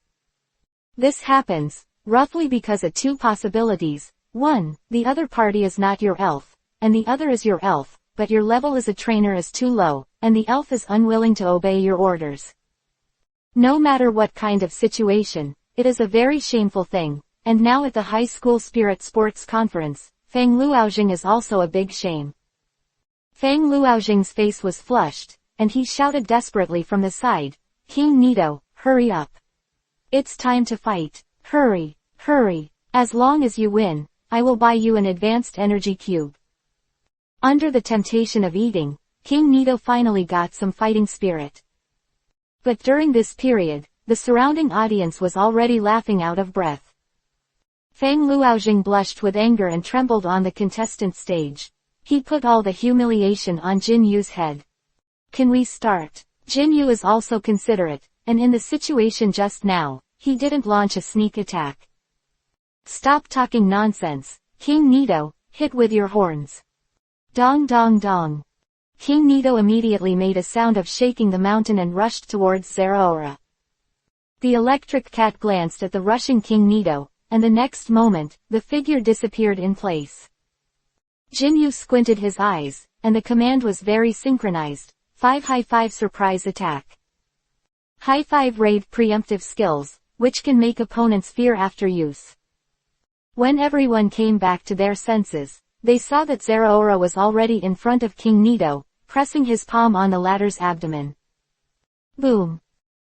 Speaker 1: This happens, roughly because of two possibilities. 1. The other party is not your elf, and the other is your elf, but your level as a trainer is too low, and the elf is unwilling to obey your orders. No matter what kind of situation, it is a very shameful thing, and now at the high school spirit sports conference, Fang Luoxing is also a big shame. Fang Luoxing's face was flushed, and he shouted desperately from the side, King Nito, hurry up. It's time to fight. Hurry, hurry. As long as you win, I will buy you an advanced energy cube. Under the temptation of eating, King Nito finally got some fighting spirit. But during this period, the surrounding audience was already laughing out of breath. Fang Luoxing blushed with anger and trembled on the contestant stage. He put all the humiliation on Jinyu's head. Can we start? Jinyu is also considerate, and in the situation just now, he didn't launch a sneak attack. Stop talking nonsense, King Nito, hit with your horns. Dong dong dong. King Nito immediately made a sound of shaking the mountain and rushed towards Zerora. The electric cat glanced at the rushing King Nito, and the next moment, the figure disappeared in place. Jinyu squinted his eyes, and the command was very synchronized. 5 high 5 surprise attack. High 5 raid preemptive skills, which can make opponents fear after use. When everyone came back to their senses, they saw that Zerora was already in front of King Nito, pressing his palm on the latter's abdomen. Boom!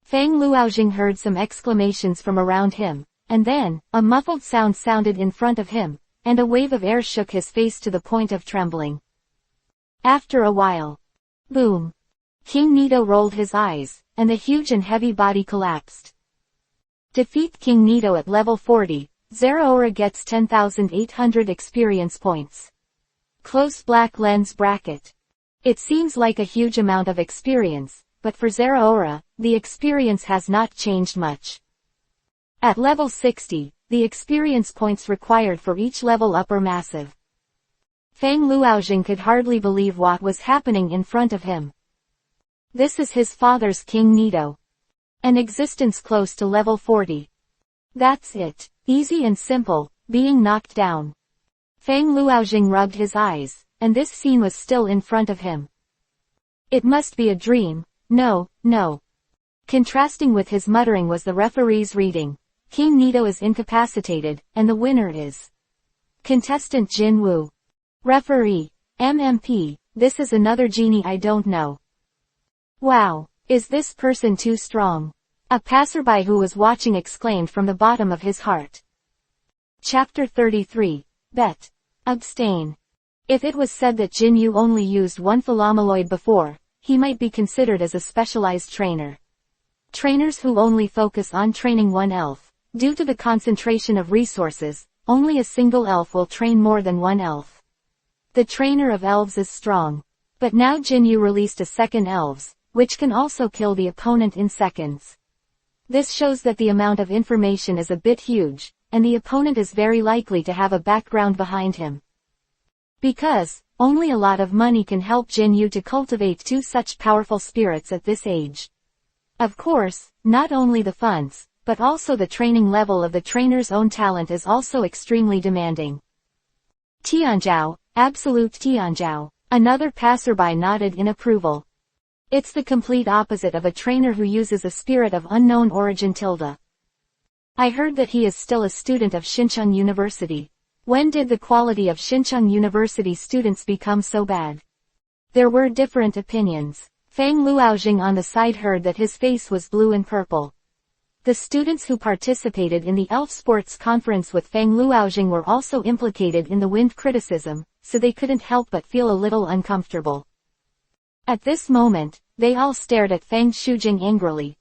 Speaker 1: Fang Luoxing heard some exclamations from around him, and then, a muffled sound sounded in front of him, and a wave of air shook his face to the point of trembling. After a while, boom! King Nito rolled his eyes, and the huge and heavy body collapsed. Defeat King Nito at level 40. Zerora gets 10,800 experience points. Close black lens bracket. It seems like a huge amount of experience, but for Zerora, the experience has not changed much. At level 60, the experience points required for each level up are massive. Fang Luoxing could hardly believe what was happening in front of him. This is his father's King Nito. An existence close to level 40. That's it. Easy and simple, being knocked down. Fang Luoxing rubbed his eyes, and this scene was still in front of him. It must be a dream. No, no. Contrasting with his muttering was the referee's reading. King Nito is incapacitated, and the winner is contestant Jinwu. Referee. MMP, this is another genie I don't know. Wow, is this person too strong? A passerby who was watching exclaimed from the bottom of his heart. Chapter 33. Bet. Abstain. If it was said that Jinyu only used one philomaloid before, he might be considered as a specialized trainer. Trainers who only focus on training one elf, Due to the concentration of resources, only a single elf will train more than one elf. The trainer of elves is strong. But now Jinyu released a second elves, which can also kill the opponent in seconds. This shows that the amount of information is a bit huge, and the opponent is very likely to have a background behind him. Because, only a lot of money can help Jinyu to cultivate two such powerful spirits at this age. Of course, not only the funds, but also the training level of the trainer's own talent is also extremely demanding. Tianzhao, absolute Tianzhao. Another passerby nodded in approval. It's the complete opposite of a trainer who uses a spirit of unknown origin. I heard that he is still a student of Xincheng University. When did the quality of Xincheng University students become so bad? There were different opinions. Fang Luoxing on the side heard that his face was blue and purple. The students who participated in the Elf Sports Conference with Fang Luoxing were also implicated in the wind criticism, so they couldn't help but feel a little uncomfortable. At this moment, they all stared at Fang Shujing angrily.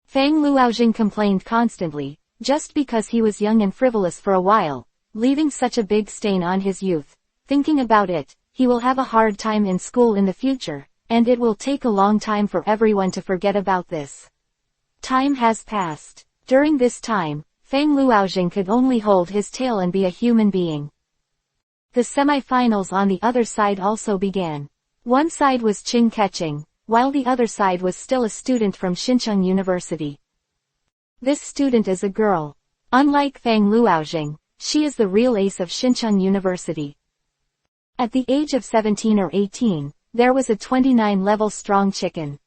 Speaker 1: Fang Luoxing complained constantly, just because he was young and frivolous for a while, leaving such a big stain on his youth. Thinking about it, he will have a hard time in school in the future, and it will take a long time for everyone to forget about this. Time has passed. During this time, Fang Luoxing could only hold his tail and be a human being. The semi-finals on the other side also began. One side was Qing Keqing, while the other side was still a student from Xincheng University. This student is a girl. Unlike Fang Luoxing, she is the real ace of Xincheng University. At the age of 17 or 18, there was a 29-level strong chicken.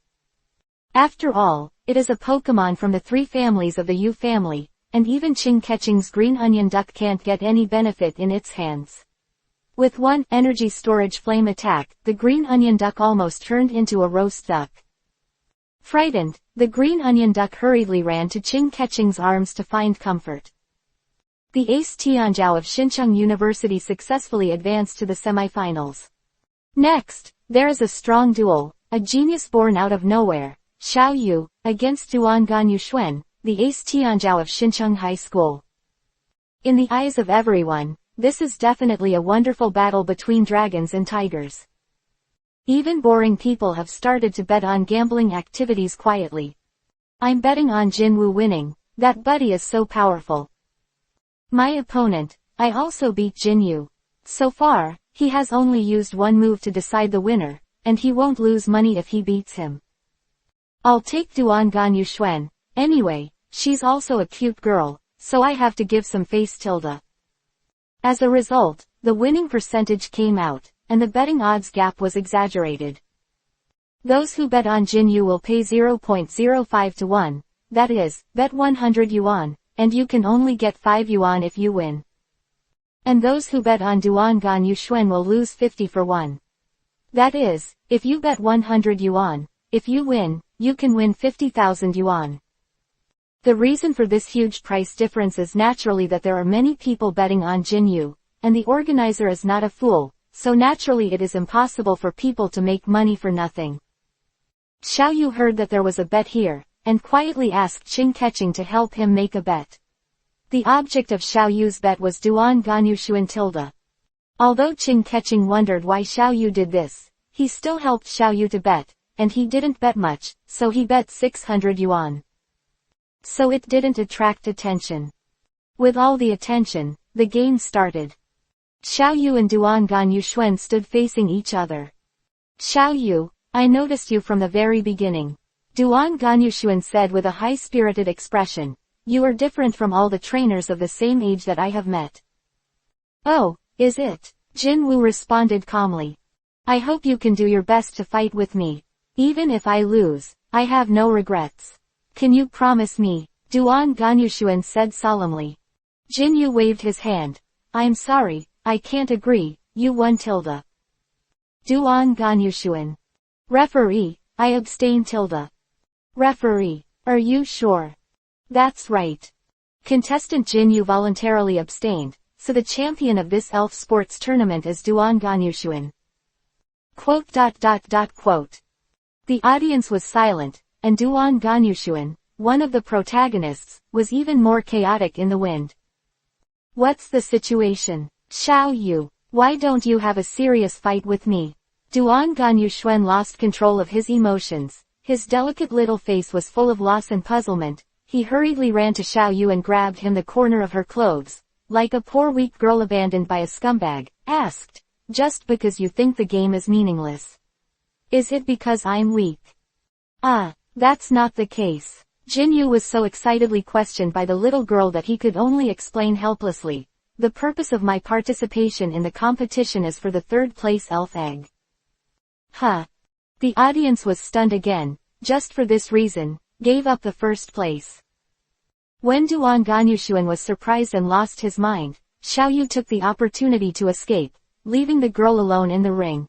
Speaker 1: After all, it is a Pokemon from the three families of the Yu family, and even Qing Keqing's green onion duck can't get any benefit in its hands. With one energy storage flame attack, the green onion duck almost turned into a roast duck. Frightened, the green onion duck hurriedly ran to Qing Keqing's arms to find comfort. The ace Tianzhao of Xincheng University successfully advanced to the semifinals. Next, there is a strong duel, a genius born out of nowhere, Xiao Yu, against Duan Ganyu Xuan, the ace Tianzhao of Xincheng High School. In the eyes of everyone, this is definitely a wonderful battle between dragons and tigers. Even boring people have started to bet on gambling activities quietly. I'm betting on Jinwu winning, that buddy is so powerful. My opponent, I also beat Jinyu. So far, he has only used one move to decide the winner, and he won't lose money if he beats him. I'll take Duan Ganyu Xuan, anyway, she's also a cute girl, so I have to give some face . As a result, the winning percentage came out, and the betting odds gap was exaggerated. Those who bet on Jinyu will pay 0.05 to 1, that is, bet 100 yuan, and you can only get 5 yuan if you win. And those who bet on Duan Ganyu Xuan will lose 50 for 1. That is, if you bet 100 yuan, if you win, you can win 50,000 yuan. The reason for this huge price difference is naturally that there are many people betting on Jinyu, and the organizer is not a fool, so naturally it is impossible for people to make money for nothing. Xiao Yu heard that there was a bet here, and quietly asked Qing Keqing to help him make a bet. The object of Xiao Yu's bet was Duan Ganyu Xuan . Although Qing Keqing wondered why Xiao Yu did this, he still helped Xiao Yu to bet, and he didn't bet much, so he bet 600 yuan. So it didn't attract attention. With all the attention, the game started. Xiao Yu and Duan Ganyu Xuan stood facing each other. Xiao Yu, I noticed you from the very beginning. Duan Ganyu Xuan said with a high-spirited expression. You are different from all the trainers of the same age that I have met. Oh, is it? Jin Wu responded calmly. I hope you can do your best to fight with me. Even if I lose, I have no regrets. Can you promise me? Duan Ganyu Xuan said solemnly. Jin Yu waved his hand. I'm sorry, I can't agree, you won . Duan Ganyu Xuan. Referee, I abstain . Referee, are you sure? That's right. Contestant Jin Yu voluntarily abstained, so the champion of this elf sports tournament is Duan Ganyu Xuan. Quote. The audience was silent, and Duan Ganyu Xuan, one of the protagonists, was even more chaotic in the wind. What's the situation? Xiao Yu, why don't you have a serious fight with me? Duan Ganyuxuan lost control of his emotions. His delicate little face was full of loss and puzzlement. He hurriedly ran to Xiao Yu and grabbed him the corner of her clothes, like a poor weak girl abandoned by a scumbag, asked, just because you think the game is meaningless. Is it because I'm weak? That's not the case. Jinyu was so excitedly questioned by the little girl that he could only explain helplessly. The purpose of my participation in the competition is for the third-place elf egg. The audience was stunned again, just for this reason, gave up the first place. When Duan Ganyuxuan was surprised and lost his mind, Xiao Yu took the opportunity to escape, leaving the girl alone in the ring.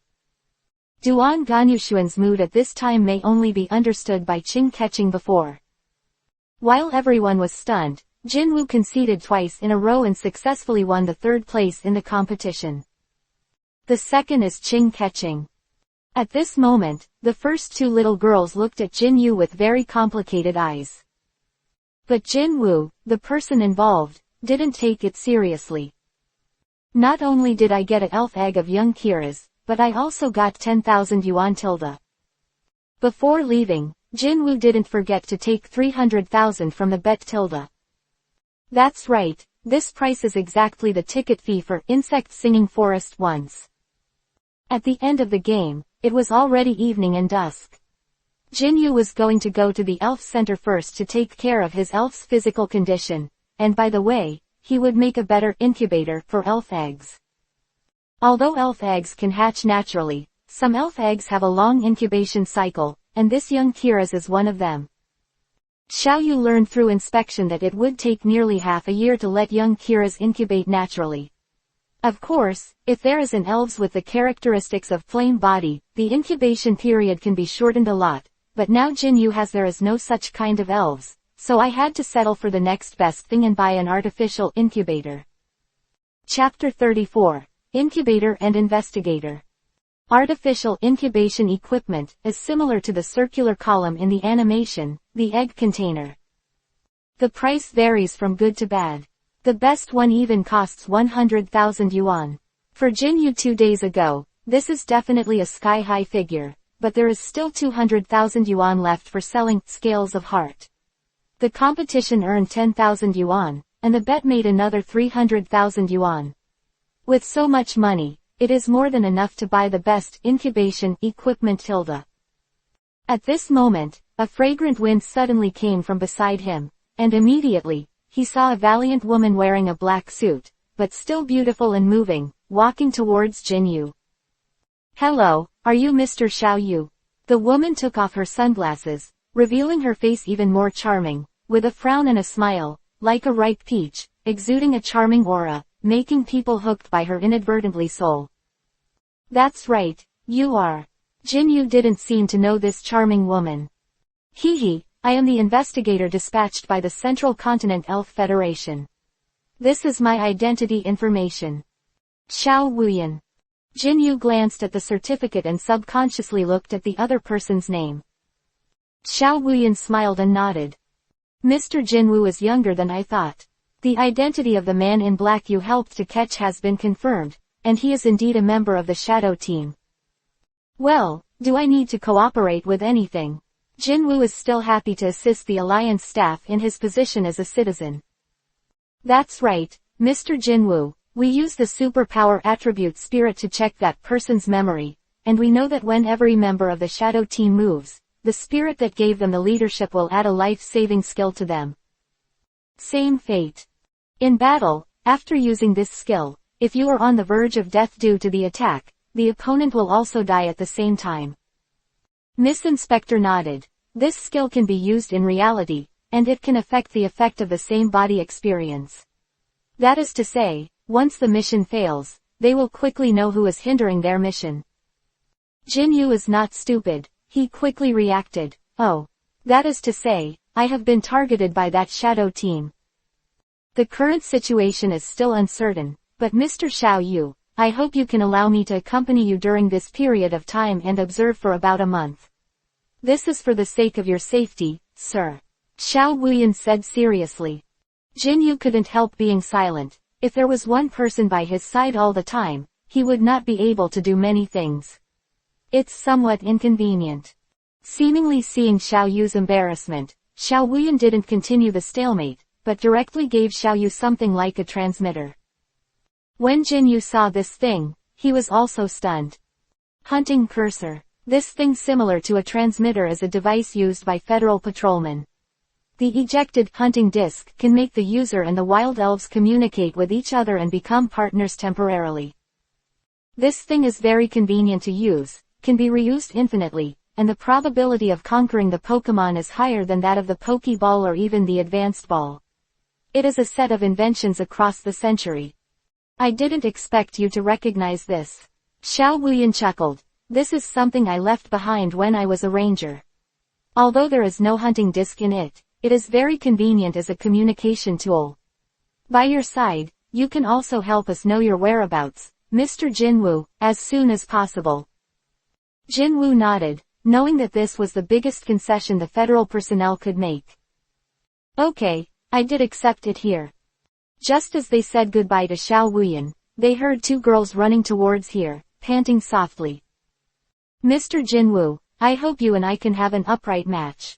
Speaker 1: Duan Ganyuxuan's mood at this time may only be understood by Qing catching before. While everyone was stunned, Jinwu conceded twice in a row and successfully won the third place in the competition. The second is Qing catching. At this moment, the first two little girls looked at Jinyu with very complicated eyes. But Jinwu, the person involved, didn't take it seriously. Not only did I get an elf egg of young Kira's, but I also got 10,000 yuan tilde. Before leaving, Jinwu didn't forget to take 300,000 from the bet tilde. That's right, this price is exactly the ticket fee for Insect Singing Forest once. At the end of the game, it was already evening and dusk. Jinyu was going to go to the elf center first to take care of his elf's physical condition, and by the way, he would make a better incubator for elf eggs. Although elf eggs can hatch naturally, some elf eggs have a long incubation cycle, and this young Kira's is one of them. Xiao Yu learned through inspection that it would take nearly half a year to let young Kira's incubate naturally. Of course, if there is an elves with the characteristics of flame body, the incubation period can be shortened a lot, but now Jinyu has there is no such kind of elves, so I had to settle for the next best thing and buy an artificial incubator. Chapter 34. Incubator and Investigator. Artificial incubation equipment is similar to the circular column in the animation, the egg container. The price varies from good to bad. The best one even costs 100,000 yuan. For Jinyu 2 days ago, this is definitely a sky-high figure, but there is still 200,000 yuan left for selling Scales of Heart. The competition earned 10,000 yuan, and the bet made another 300,000 yuan. With so much money, it is more than enough to buy the best incubation equipment tilde. At this moment, a fragrant wind suddenly came from beside him, and immediately, he saw a valiant woman wearing a black suit, but still beautiful and moving, walking towards Jinyu. Hello, are you Mr. Xiao Yu? The woman took off her sunglasses, revealing her face even more charming, with a frown and a smile, like a ripe peach, exuding a charming aura, making people hooked by her inadvertently soul. That's right, you are. Jinyu didn't seem to know this charming woman. Hee, I am the investigator dispatched by the Central Continent Elf Federation. This is my identity information. Xiao Wuyan. Jinyu glanced at the certificate and subconsciously looked at the other person's name. Xiao Wuyan smiled and nodded. Mr. Jinwu is younger than I thought. The identity of the man in black you helped to catch has been confirmed, and he is indeed a member of the Shadow Team. Well, do I need to cooperate with anything? Jinwu is still happy to assist the Alliance staff in his position as a citizen. That's right, Mr. Jinwu, we use the superpower attribute Spirit to check that person's memory, and we know that when every member of the Shadow Team moves, the spirit that gave them the leadership will add a life-saving skill to them. Same fate. In battle, after using this skill, if you are on the verge of death due to the attack, the opponent will also die at the same time. Miss Inspector nodded. This skill can be used in reality, and it can affect the effect of the same body experience. That is to say, once the mission fails, they will quickly know who is hindering their mission. Jinyu is not stupid, he quickly reacted, oh. That is to say, I have been targeted by that Shadow Team. The current situation is still uncertain, but Mr. Xiao Yu, I hope you can allow me to accompany you during this period of time and observe for about a month. This is for the sake of your safety, sir. Xiao Wuyan said seriously. Jinyu couldn't help being silent. If there was one person by his side all the time, he would not be able to do many things. It's somewhat inconvenient. Seemingly seeing Xiao Yu's embarrassment, Xiao Wuyan didn't continue the stalemate, but directly gave Xiao Yu something like a transmitter. When Jinyu saw this thing, he was also stunned. Hunting cursor. This thing similar to a transmitter is a device used by federal patrolmen. The ejected hunting disc can make the user and the wild elves communicate with each other and become partners temporarily. This thing is very convenient to use, can be reused infinitely, and the probability of conquering the Pokémon is higher than that of the Pokeball or even the Advanced Ball. It is a set of inventions across the century. I didn't expect you to recognize this. Xiao Wuyan chuckled. This is something I left behind when I was a ranger. Although there is no hunting disc in it, it is very convenient as a communication tool. By your side, you can also help us know your whereabouts, Mr. Jinwu, as soon as possible. Jinwu nodded, knowing that this was the biggest concession the federal personnel could make. Okay, I did accept it here. Just as they said goodbye to Xiao Wuyan, they heard two girls running towards here, panting softly. Mr. Jinwu, I hope you and I can have an upright match.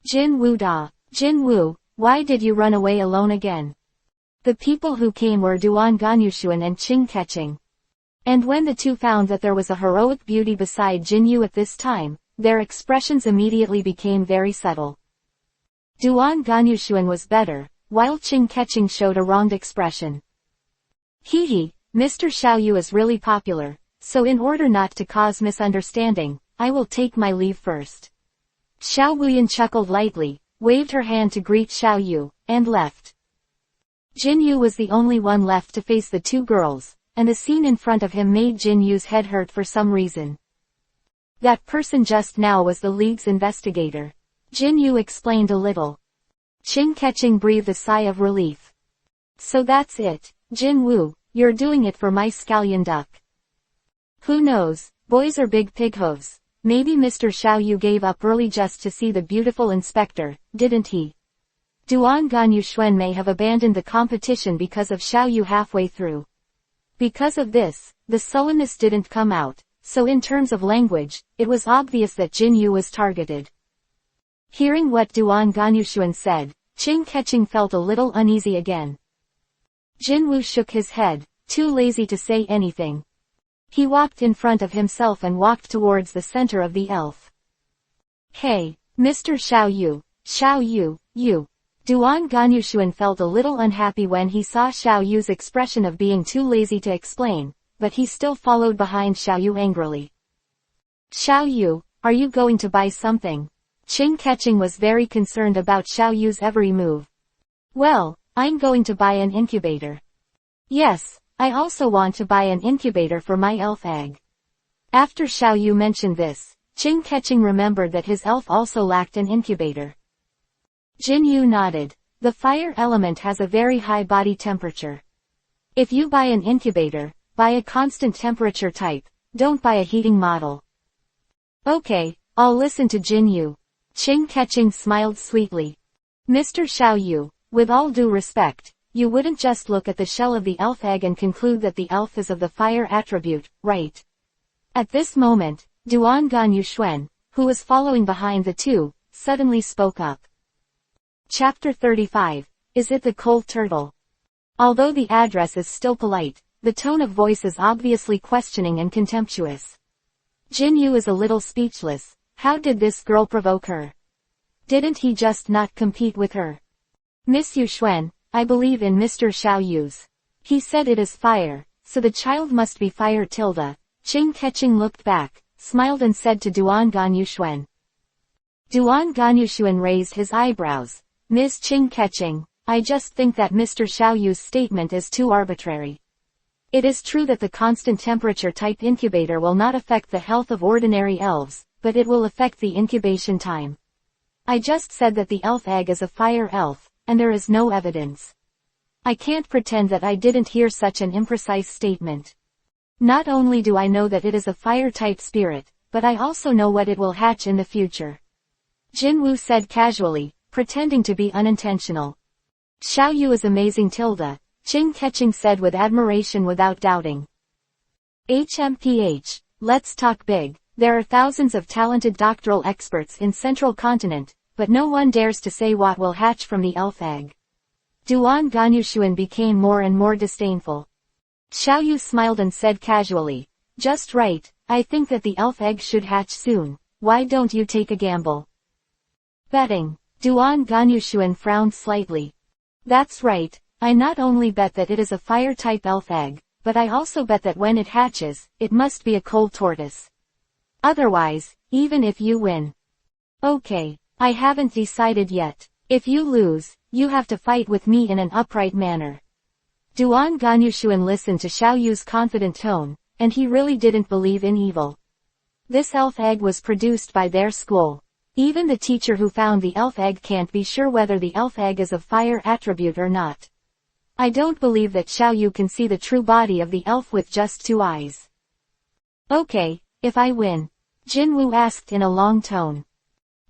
Speaker 1: Jinwu da. Jinwu, why did you run away alone again? The people who came were Duan Ganyushuan and Qing Keqing. And when the two found that there was a heroic beauty beside Jinyu at this time, their expressions immediately became very subtle. Duan Ganyushuan was better, while Qing Keqing showed a wronged expression. Hee, Mr. Xiaoyu is really popular, so in order not to cause misunderstanding, I will take my leave first. Xiao Wuyan chuckled lightly, waved her hand to greet Xiao Yu, and left. Jinyu was the only one left to face the two girls, and the scene in front of him made Jinyu's head hurt for some reason. That person just now was the League's investigator. Jinyu explained a little. Qing Keqing breathed a sigh of relief. So that's it, Jinwu, you're doing it for my scallion duck. Who knows, boys are big pighoves. Maybe Mr. Xiaoyu gave up early just to see the beautiful inspector, didn't he? Duan Ganyushuan may have abandoned the competition because of Xiaoyu halfway through. Because of this, the sullenness didn't come out, so in terms of language, it was obvious that Jinyu was targeted. Hearing what Duan Ganyushuan said, Qing Keqing felt a little uneasy again. Jinwu shook his head, too lazy to say anything. He walked in front of himself and walked towards the center of the elf. Hey, Mr. Xiao Yu. Duan Ganyushuan felt a little unhappy when he saw Xiao Yu's expression of being too lazy to explain, but he still followed behind Xiao Yu angrily. Xiao Yu, are you going to buy something? Qing Keqing was very concerned about Xiao Yu's every move. Well, I'm going to buy an incubator. Yes, I also want to buy an incubator for my elf egg. After Xiao Yu mentioned this, Qing Keqing remembered that his elf also lacked an incubator. Jinyu nodded. The fire element has a very high body temperature. If you buy an incubator, buy a constant temperature type, don't buy a heating model. Okay, I'll listen to Jinyu. Qing Keqing smiled sweetly. Mr. Xiaoyu, with all due respect, you wouldn't just look at the shell of the elf egg and conclude that the elf is of the fire attribute, right? At this moment, Duan Ganyushuan, who was following behind the two, suddenly spoke up. Chapter 35, Is it the cold turtle? Although the address is still polite, the tone of voice is obviously questioning and contemptuous. Jinyu is a little speechless. How did this girl provoke her? Didn't he just not compete with her? Miss Yuxuan, I believe in Mr. Xiaoyu's. He said it is fire, so the child must be fire tilde. Qing Keqing looked back, smiled and said to Duan Ganyushuan. Duan Ganyushuan raised his eyebrows. Ms. Qing Keqing, I just think that Mr. Xiaoyu's statement is too arbitrary. It is true that the constant temperature type incubator will not affect the health of ordinary elves, but it will affect the incubation time. I just said that the elf egg is a fire elf, and there is no evidence. I can't pretend that I didn't hear such an imprecise statement. Not only do I know that it is a fire-type spirit, but I also know what it will hatch in the future. Jinwu said casually, pretending to be unintentional. Xiao Yu is amazing tilde, Qing Keqing said with admiration without doubting. HMPH, let's talk big. There are thousands of talented doctoral experts in Central Continent, but no one dares to say what will hatch from the elf egg. Duan Ganyushuan became more and more disdainful. Xiao Yu smiled and said casually, just right, I think that the elf egg should hatch soon. Why don't you take a gamble? Betting. Duan Ganyushuan frowned slightly. That's right, I not only bet that it is a fire-type elf egg, but I also bet that when it hatches, it must be a cold tortoise. Otherwise, even if you win. Okay, I haven't decided yet. If you lose, you have to fight with me in an upright manner. Duan Ganyushuan listened to Xiao Yu's confident tone, and he really didn't believe in evil. This elf egg was produced by their school. Even the teacher who found the elf egg can't be sure whether the elf egg is of fire attribute or not. I don't believe that Xiao Yu can see the true body of the elf with just 2 eyes. Okay, if I win? Jin Wu asked in a long tone.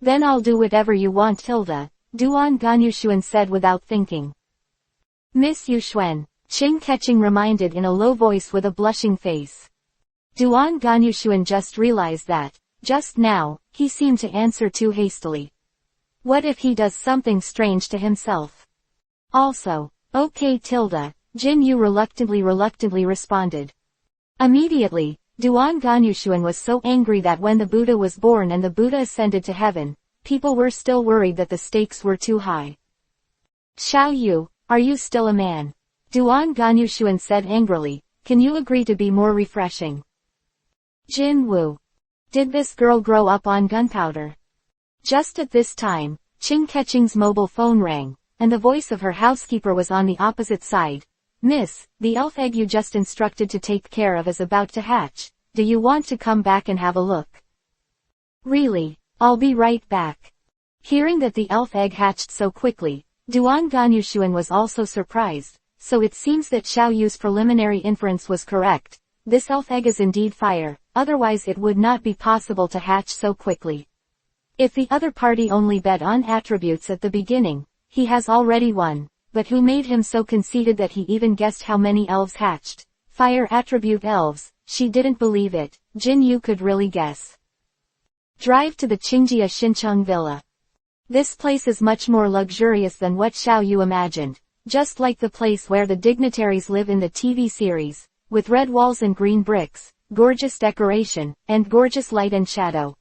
Speaker 1: Then I'll do whatever you want tilde, Duan Ganyushuan said without thinking. Miss Yuxuan, Qing Keqing reminded in a low voice with a blushing face. Duan Ganyushuan just realized that, just now, he seemed to answer too hastily. What if he does something strange to himself? Also, okay tilde, Jin Yu reluctantly responded. Immediately, Duan Ganyushuan was so angry that when the Buddha was born and the Buddha ascended to heaven, people were still worried that the stakes were too high. Xiao Yu, are you still a man? Duan Ganyushuan said angrily, can you agree to be more refreshing? Jin Wu. Did this girl grow up on gunpowder? Just at this time, Qing Keqing's mobile phone rang, and the voice of her housekeeper was on the opposite side. Miss, the elf egg you just instructed to take care of is about to hatch. Do you want to come back and have a look? Really? I'll be right back. Hearing that the elf egg hatched so quickly, Duan Ganyushuan was also surprised, so it seems that Xiao Yu's preliminary inference was correct. This elf egg is indeed fire, otherwise it would not be possible to hatch so quickly. If the other party only bet on attributes at the beginning, he has already won. But who made him so conceited that he even guessed how many elves hatched? Fire attribute elves, she didn't believe it. Jin Yu could really guess. Drive to the Qingjia Xincheng Villa. This place is much more luxurious than what Xiao Yu imagined, just like the place where the dignitaries live in the TV series, with red walls and green bricks, gorgeous decoration, and gorgeous light and shadow.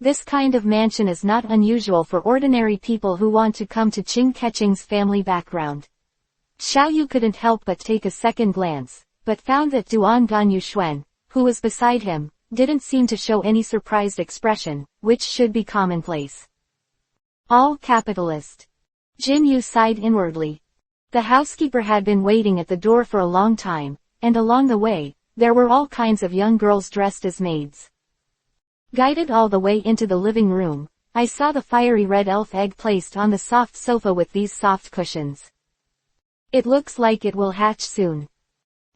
Speaker 1: This kind of mansion is not unusual for ordinary people who want to come to Qing Keqing's family background. Xiao Yu couldn't help but take a second glance, but found that Duan Ganyushuan, who was beside him, didn't seem to show any surprised expression, which should be commonplace. All capitalist. Jin Yu sighed inwardly. The housekeeper had been waiting at the door for a long time, and along the way, there were all kinds of young girls dressed as maids. Guided all the way into the living room, I saw the fiery red elf egg placed on the soft sofa with these soft cushions. It looks like it will hatch soon.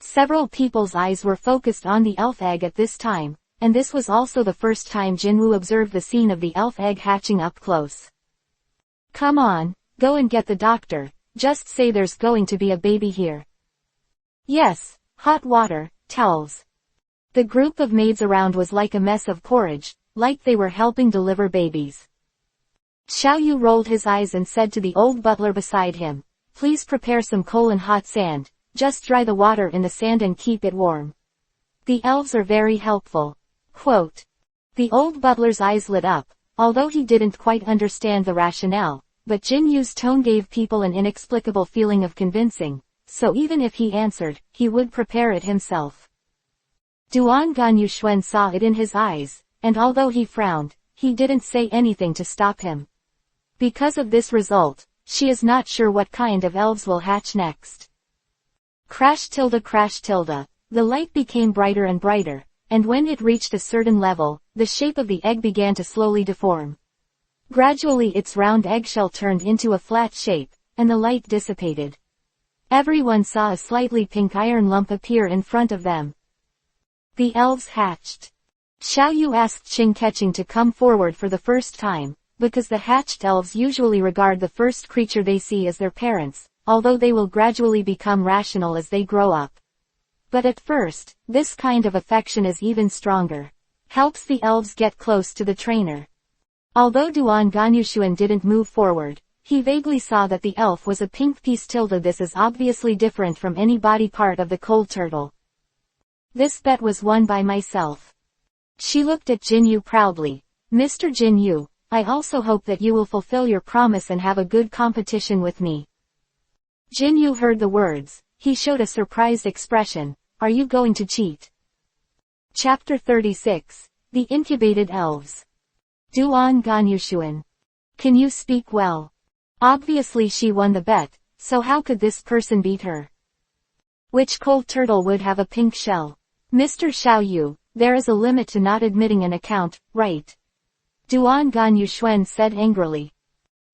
Speaker 1: Several people's eyes were focused on the elf egg at this time, and this was also the first time Jinwoo observed the scene of the elf egg hatching up close. Come on, go and get the doctor, just say there's going to be a baby here. Yes, hot water, towels. The group of maids around was like a mess of porridge, like they were helping deliver babies. Xiao Yu rolled his eyes and said to the old butler beside him, please prepare some coal and hot sand, just dry the water in the sand and keep it warm. The elves are very helpful. Quote. The old butler's eyes lit up, although he didn't quite understand the rationale, but Jin Yu's tone gave people an inexplicable feeling of convincing, so even if he answered, he would prepare it himself. Duan Ganyushuan saw it in his eyes, and although he frowned, he didn't say anything to stop him. Because of this result, she is not sure what kind of elves will hatch next. Crash tilde. The light became brighter and brighter, and when it reached a certain level, the shape of the egg began to slowly deform. Gradually its round eggshell turned into a flat shape, and the light dissipated. Everyone saw a slightly pink iron lump appear in front of them. The elves hatched. Xiao Yu asked Qing Keqing to come forward for the first time, because the hatched elves usually regard the first creature they see as their parents, although they will gradually become rational as they grow up. But at first, this kind of affection is even stronger. Helps the elves get close to the trainer. Although Duan Ganyushuan didn't move forward, he vaguely saw that the elf was a pink piece. This is obviously different from any body part of the cold turtle. This bet was won by myself. She looked at Jinyu proudly. Mr. Jinyu, I also hope that you will fulfill your promise and have a good competition with me. Jinyu heard the words. He showed a surprised expression. Are you going to cheat? Chapter 36. The Incubated Elves. Duan Ganyushuan. Can you speak well? Obviously she won the bet, so how could this person beat her? Which cold turtle would have a pink shell? Mr. Xiaoyu, there is a limit to not admitting an account, right? Duan Ganyushuan said angrily.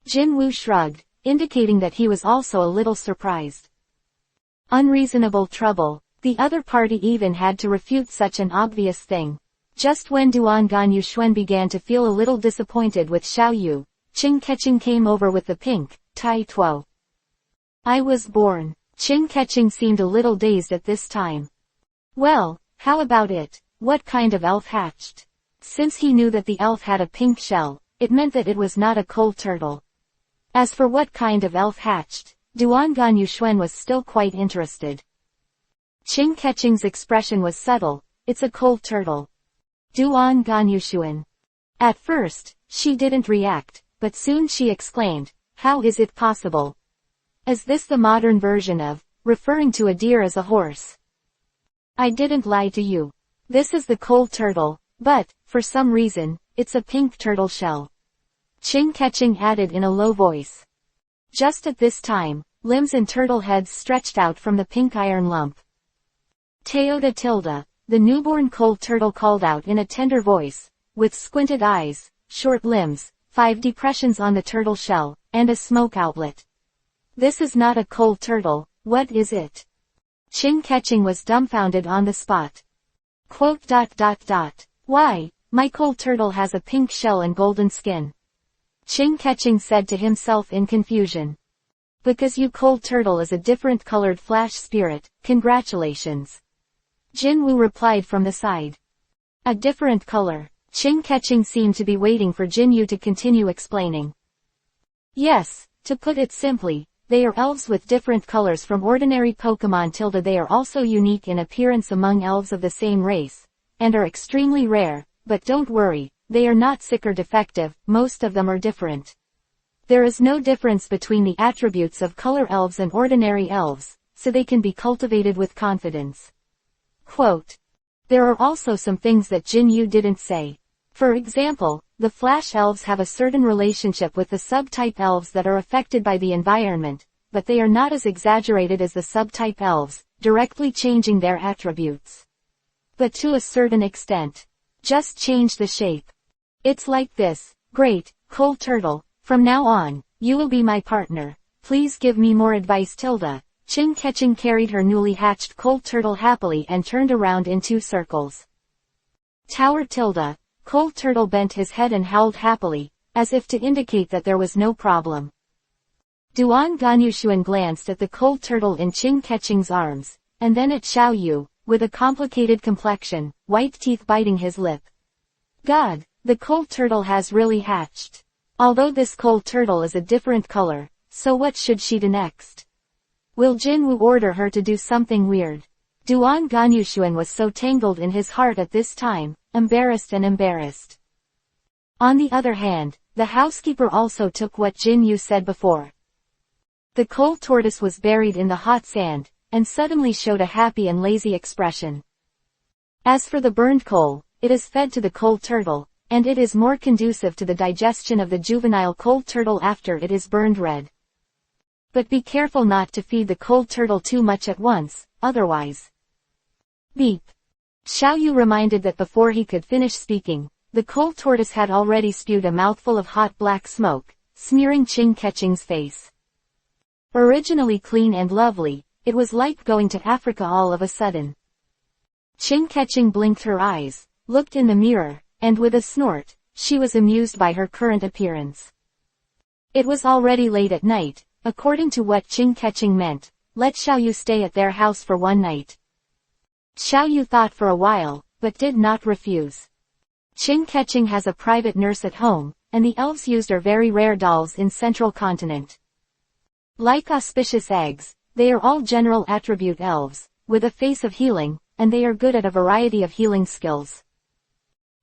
Speaker 1: Jin Wu shrugged, indicating that he was also a little surprised. Unreasonable trouble. The other party even had to refute such an obvious thing. Just when Duan Ganyushuan began to feel a little disappointed with Xiaoyu, Qing Keqing came over with the pink, Tai Tuo. I was born. Qing Keqing seemed a little dazed at this time. Well, how about it? What kind of elf hatched? Since he knew that the elf had a pink shell, it meant that it was not a cold turtle. As for what kind of elf hatched, Duan Ganyushuan was still quite interested. Qing Keqing's expression was subtle. It's a cold turtle. Duan Ganyushuan. At first, she didn't react, but soon she exclaimed, how is it possible? Is this the modern version of referring to a deer as a horse? I didn't lie to you. This is the cold turtle, but, for some reason, it's a pink turtle shell. Qing Keqing added in a low voice. Just at this time, limbs and turtle heads stretched out from the pink iron lump. Teoda Tilda, the newborn cold turtle called out in a tender voice, with squinted eyes, short limbs, 5 depressions on the turtle shell, and a smoke outlet. This is not a cold turtle, what is it? Qing Keqing was dumbfounded on the spot. Quote. Why, my cold turtle has a pink shell and golden skin. Qing Keqing said to himself in confusion. Because you cold turtle is a different colored flash spirit, congratulations. Jin Wu replied from the side. A different color. Qing Keqing seemed to be waiting for Jin Yu to continue explaining. Yes, to put it simply, they are elves with different colors from ordinary Pokemon. They are also unique in appearance among elves of the same race, and are extremely rare, but don't worry, they are not sick or defective, most of them are different. There is no difference between the attributes of color elves and ordinary elves, so they can be cultivated with confidence. Quote. There are also some things that Jin Yu didn't say. For example, the flash elves have a certain relationship with the subtype elves that are affected by the environment, but they are not as exaggerated as the subtype elves, directly changing their attributes. But to a certain extent. Just change the shape. It's like this. Great, cold turtle, from now on, you will be my partner. Please give me more advice. Qing Keqing carried her newly hatched cold turtle happily and turned around in 2 circles. Tower. Cold turtle bent his head and howled happily, as if to indicate that there was no problem. Duan Ganyushuan glanced at the cold turtle in Qing Keqing's arms, and then at Xiaoyu, with a complicated complexion, white teeth biting his lip. God, the cold turtle has really hatched. Although this cold turtle is a different color, so what should she do next? Will Jin Wu order her to do something weird? Duan Ganyushuan was so tangled in his heart at this time, embarrassed. On the other hand, the housekeeper also took what Jin Yu said before. The cold tortoise was buried in the hot sand, and suddenly showed a happy and lazy expression. As for the burned coal, it is fed to the cold turtle, and it is more conducive to the digestion of the juvenile cold turtle after it is burned red. But be careful not to feed the cold turtle too much at once, otherwise. Beep. Xiaoyu reminded that before he could finish speaking, the cold tortoise had already spewed a mouthful of hot black smoke, smearing Qing Keqing's face. Originally clean and lovely, it was like going to Africa all of a sudden. Qing Keqing blinked her eyes, looked in the mirror, and with a snort, she was amused by her current appearance. It was already late at night, according to what Qing Keqing meant. Let Xiaoyu stay at their house for one night. Xiaoyu thought for a while, but did not refuse. Qing Keqing has a private nurse at home, and the elves used are very rare dolls in Central Continent. Like auspicious eggs, they are all general attribute elves, with a face of healing, and they are good at a variety of healing skills.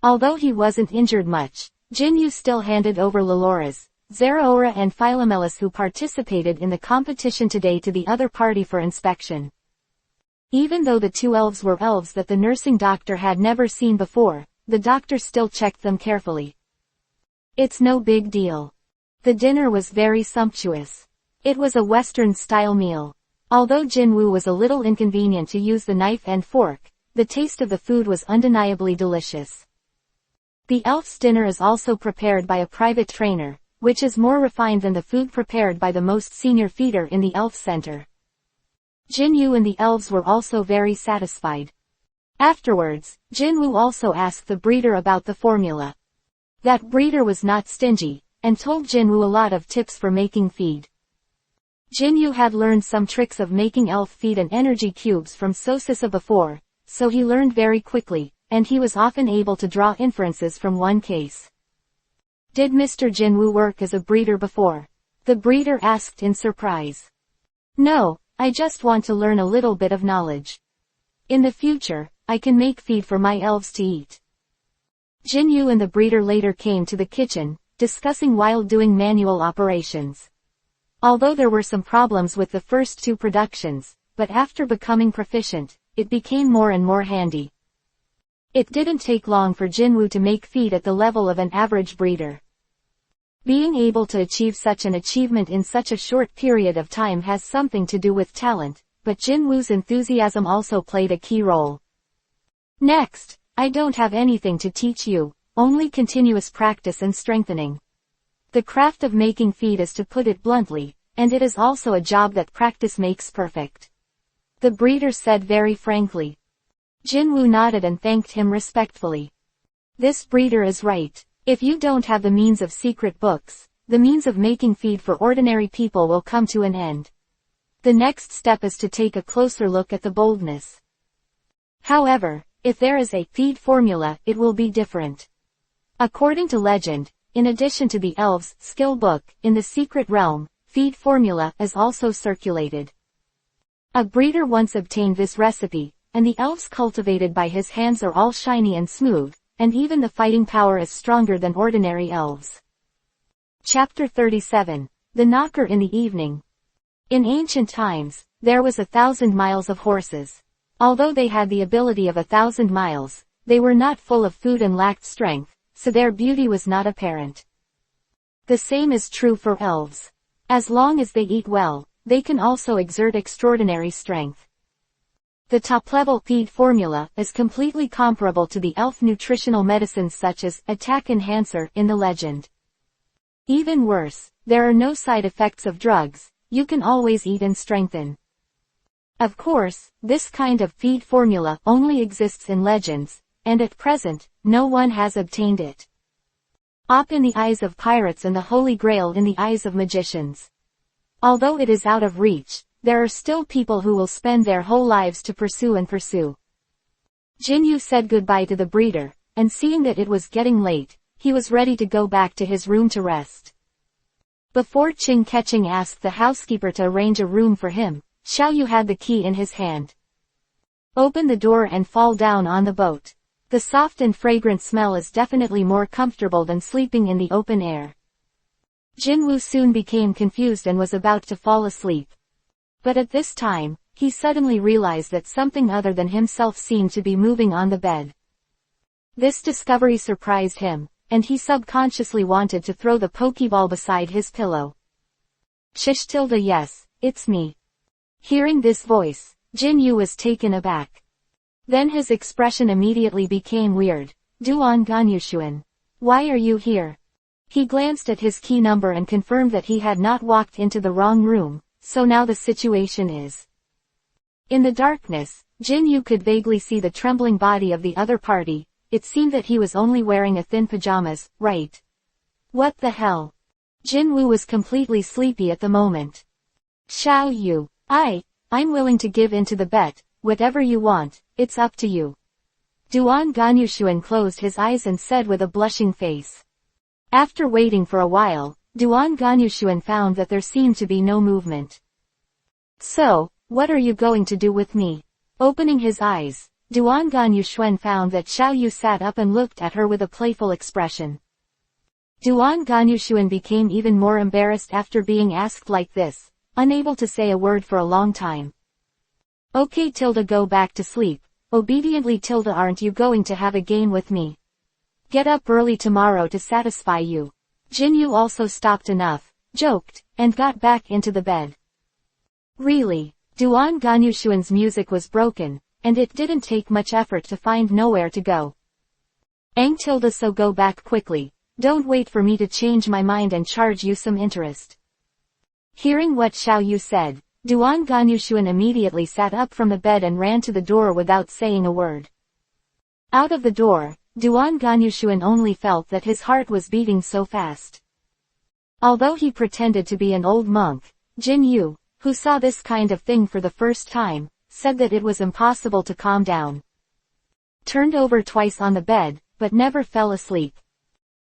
Speaker 1: Although he wasn't injured much, Jinyu still handed over Lelora's, Zerora and Philomelis who participated in the competition today to the other party for inspection. Even though the two elves were elves that the nursing doctor had never seen before, the doctor still checked them carefully. It's no big deal. The dinner was very sumptuous. It was a Western-style meal. Although Jinwu was a little inconvenient to use the knife and fork, the taste of the food was undeniably delicious. The elf's dinner is also prepared by a private trainer, which is more refined than the food prepared by the most senior feeder in the elf center. Jinyu and the elves were also very satisfied. Afterwards, Jinwu also asked the breeder about the formula. That breeder was not stingy, and told Jinwu a lot of tips for making feed. Jinyu had learned some tricks of making elf feed and energy cubes from Sosisa before, so he learned very quickly, and he was often able to draw inferences from one case. Did Mr. Jinwu work as a breeder before? The breeder asked in surprise. No, I just want to learn a little bit of knowledge. In the future, I can make feed for my elves to eat. Jinyu and the breeder later came to the kitchen, discussing while doing manual operations. Although there were some problems with the first two productions, but after becoming proficient, it became more and more handy. It didn't take long for Jinwu to make feed at the level of an average breeder. Being able to achieve such an achievement in such a short period of time has something to do with talent, but Jinwu's enthusiasm also played a key role. Next, I don't have anything to teach you, only continuous practice and strengthening. The craft of making feed is to put it bluntly, and it is also a job that practice makes perfect. The breeder said very frankly. Jinwu nodded and thanked him respectfully. This breeder is right. If you don't have the means of secret books, the means of making feed for ordinary people will come to an end. The next step is to take a closer look at the boldness. However, if there is a feed formula, it will be different. According to legend, in addition to the elves' skill book, in the secret realm, feed formula is also circulated. A breeder once obtained this recipe, and the elves cultivated by his hands are all shiny and smooth, and even the fighting power is stronger than ordinary elves. Chapter 37. The Knocker in the Evening. In ancient times, there was 1,000 miles of horses. Although they had the ability of 1,000 miles, they were not full of food and lacked strength, so their beauty was not apparent. The same is true for elves. As long as they eat well, they can also exert extraordinary strength. The top-level feed formula is completely comparable to the elf nutritional medicines such as Attack Enhancer in the legend. Even worse, there are no side effects of drugs, you can always eat and strengthen. Of course, this kind of feed formula only exists in legends, and at present, no one has obtained it. Op in the eyes of pirates and the Holy Grail in the eyes of magicians. Although it is out of reach, there are still people who will spend their whole lives to pursue and pursue. Jinyu said goodbye to the breeder, and seeing that it was getting late, he was ready to go back to his room to rest. Before Qing Keqing asked the housekeeper to arrange a room for him, Xiaoyu had the key in his hand. Open the door and fall down on the boat. The soft and fragrant smell is definitely more comfortable than sleeping in the open air. Jinwu soon became confused and was about to fall asleep. But at this time, he suddenly realized that something other than himself seemed to be moving on the bed. This discovery surprised him, and he subconsciously wanted to throw the Pokeball beside his pillow. Shish tilde yes, it's me. Hearing this voice, Jinyu was taken aback. Then his expression immediately became weird. Duan Ganyushuan. Why are you here? He glanced at his key number and confirmed that he had not walked into the wrong room, so now the situation is. In the darkness, Jinyu could vaguely see the trembling body of the other party, it seemed that he was only wearing a thin pajamas, right? What the hell? Jinwoo was completely sleepy at the moment. Xiao Yu, I'm willing to give in to the bet, whatever you want, it's up to you. Duan Ganyushuan closed his eyes and said with a blushing face. After waiting for a while, Duan Ganyushuan found that there seemed to be no movement. So, what are you going to do with me? Opening his eyes, Duan Ganyushuan found that Xiao Yu sat up and looked at her with a playful expression. Duan Ganyushuan became even more embarrassed after being asked like this, unable to say a word for a long time. Okay Tilda, go back to sleep. Obediently Tilda, aren't you going to have a game with me? Get up early tomorrow to satisfy you. Jinyu also stopped enough, joked, and got back into the bed. Really? Duan Ganyushuan's music was broken, and it didn't take much effort to find nowhere to go. Ang Tilda, so go back quickly, don't wait for me to change my mind and charge you some interest. Hearing what Xiao Yu said, Duan Ganyushuan immediately sat up from the bed and ran to the door without saying a word. Out of the door, Duan Ganyushuan only felt that his heart was beating so fast. Although he pretended to be an old monk, Jin Yu, who saw this kind of thing for the first time, said that it was impossible to calm down. Turned over twice on the bed, but never fell asleep.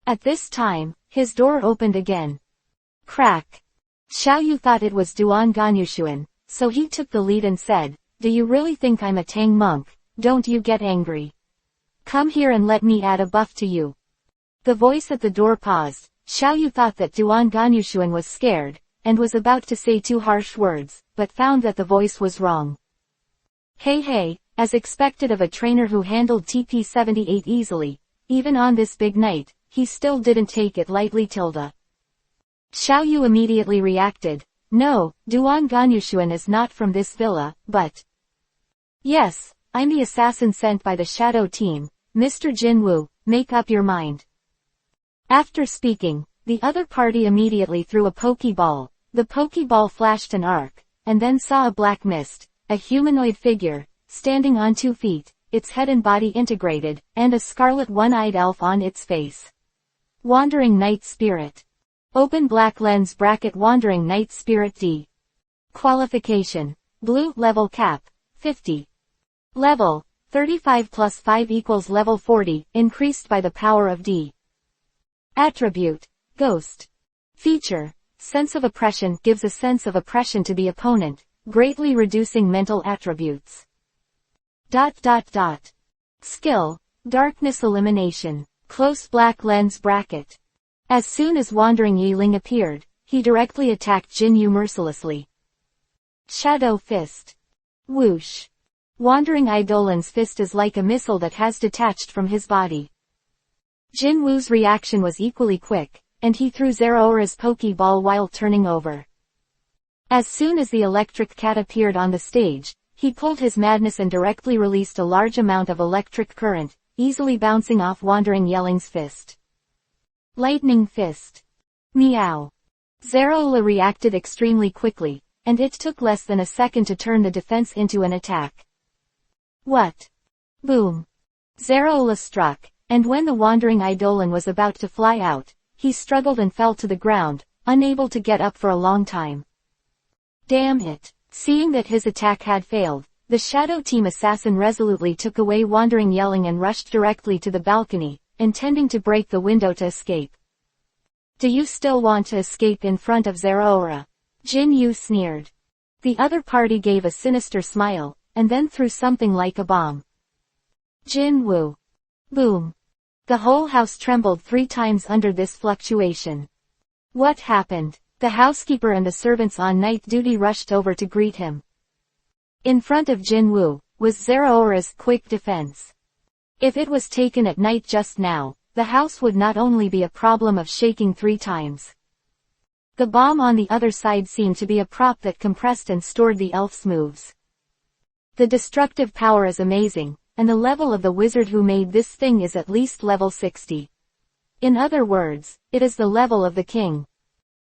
Speaker 1: At this time, his door opened again. Crack. Xiao Yu thought it was Duan Ganyushuan, so he took the lead and said, "Do you really think I'm a Tang monk? Don't you get angry. Come here and let me add a buff to you." The voice at the door paused. Xiao Yu thought that Duan Ganyushuan was scared, and was about to say 2 harsh words, but found that the voice was wrong. Hey, as expected of a trainer who handled TP-78 easily, even on this big night, he still didn't take it lightly. Tilda. Xiao Yu immediately reacted, "No, Duan Ganyushuan is not from this villa, but..." "Yes, I'm the assassin sent by the shadow team, Mr. Jinwoo, make up your mind." After speaking, the other party immediately threw a pokeball. The pokeball flashed an arc, and then saw a black mist, a humanoid figure, standing on 2 feet, its head and body integrated, and a scarlet one-eyed elf on its face. Wandering Night Spirit. Open black lens bracket Wandering Night Spirit D. Qualification. Blue level cap, 50. Level, 35 plus 5 equals level 40, increased by the power of D. Attribute. Ghost. Feature. Sense of oppression, gives a sense of oppression to the opponent, greatly reducing mental attributes. Skill. Darkness elimination. Close black lens bracket. As soon as Wandering Yiling appeared, he directly attacked Jin Yu mercilessly. Shadow Fist. Whoosh. Wandering Eidolon's fist is like a missile that has detached from his body. Jin Woo's reaction was equally quick, and he threw Zerora's Pokeball while turning over. As soon as the electric cat appeared on the stage, he pulled his madness and directly released a large amount of electric current, easily bouncing off Wandering Yelling's fist. Lightning Fist. Meow. Zerora reacted extremely quickly, and it took less than a second to turn the defense into an attack. What? Boom. Zerora struck, and when the Wandering Eidolon was about to fly out, he struggled and fell to the ground, unable to get up for a long time. Damn it. Seeing that his attack had failed, the Shadow Team assassin resolutely took away Wandering Yelling and rushed directly to the balcony, intending to break the window to escape. Do you still want to escape in front of Zerora? Jin Yu sneered. The other party gave a sinister smile, and then threw something like a bomb. Jin Woo. Boom. The whole house trembled 3 times under this fluctuation. What happened? The housekeeper and the servants on night duty rushed over to greet him. In front of Jin Woo was Zerora's quick defense. If it was taken at night just now, the house would not only be a problem of shaking 3 times. The bomb on the other side seemed to be a prop that compressed and stored the elf's moves. The destructive power is amazing, and the level of the wizard who made this thing is at least level 60. In other words, it is the level of the king.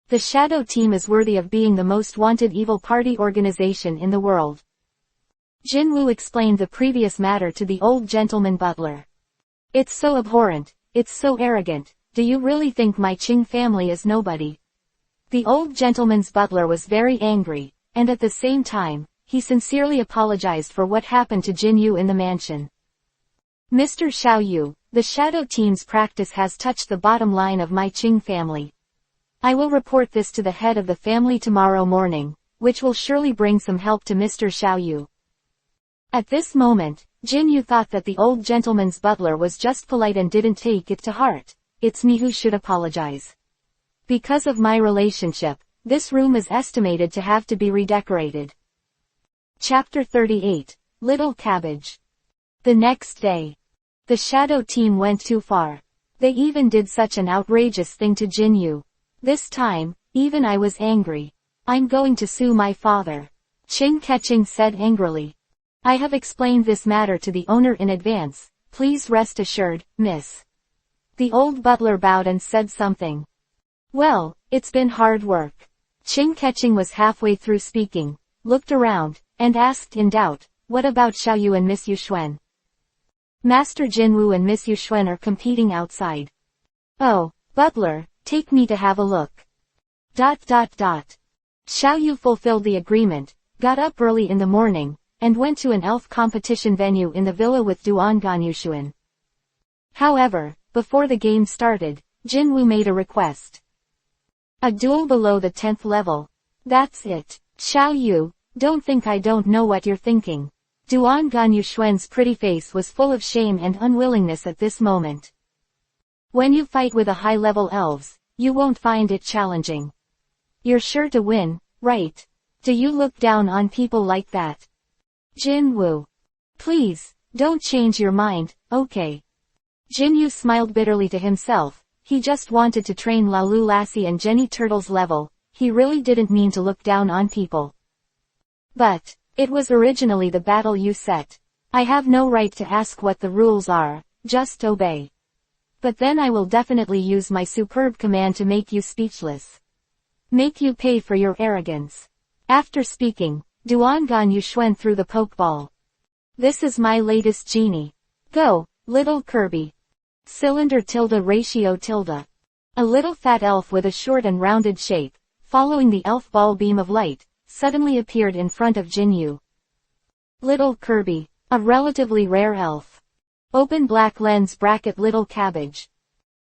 Speaker 1: The Shadow Team is worthy of being the most wanted evil party organization in the world. Jin Woo explained the previous matter to the old gentleman butler. It's so abhorrent, it's so arrogant. Do you really think my Qing family is nobody? The old gentleman's butler was very angry, and at the same time, he sincerely apologized for what happened to Jin Yu in the mansion. Mr. Xiao Yu, the shadow team's practice has touched the bottom line of my Qing family. I will report this to the head of the family tomorrow morning, which will surely bring some help to Mr. Xiao Yu. At this moment, Jin Yu thought that the old gentleman's butler was just polite and didn't take it to heart. It's me who should apologize. Because of my relationship, this room is estimated to have to be redecorated. Chapter 38, Little Cabbage. The next day. The shadow team went too far. They even did such an outrageous thing to Jin Yu. This time, even I was angry. I'm going to sue my father. Qing Keqing said angrily. I have explained this matter to the owner in advance. Please rest assured, miss. The old butler bowed and said something. Well, it's been hard work. Qing Keqing was halfway through speaking, looked around, and asked in doubt, what about Xiao Yu and Miss Yuxuan? Master Jinwu and Miss Yuxuan are competing outside. Oh, butler, take me to have a look. Xiao Yu fulfilled the agreement, got up early in the morning, and went to an elf competition venue in the villa with Duan Ganyushuan. However, before the game started, Jinwu made a request. A duel below the 10th level. That's it. Xiao Yu, don't think I don't know what you're thinking. Duan Ganyushuan's pretty face was full of shame and unwillingness at this moment. When you fight with a high-level elves, you won't find it challenging. You're sure to win, right? Do you look down on people like that? Jinwu. Please, don't change your mind, okay? Jin Yu smiled bitterly to himself. He just wanted to train Lalu, Lassie and Jenny Turtle's level. He really didn't mean to look down on people. But, it was originally the battle you set. I have no right to ask what the rules are, just obey. But then I will definitely use my superb command to make you speechless. Make you pay for your arrogance. After speaking, Duan Ganyushuan threw the pokeball. This is my latest genie. Go, little Kirby. Cylinder tilde ratio tilde. A little fat elf with a short and rounded shape, following the elf ball beam of light, suddenly appeared in front of Jin Yu. Little Kirby, a relatively rare elf. Open black lens bracket little cabbage.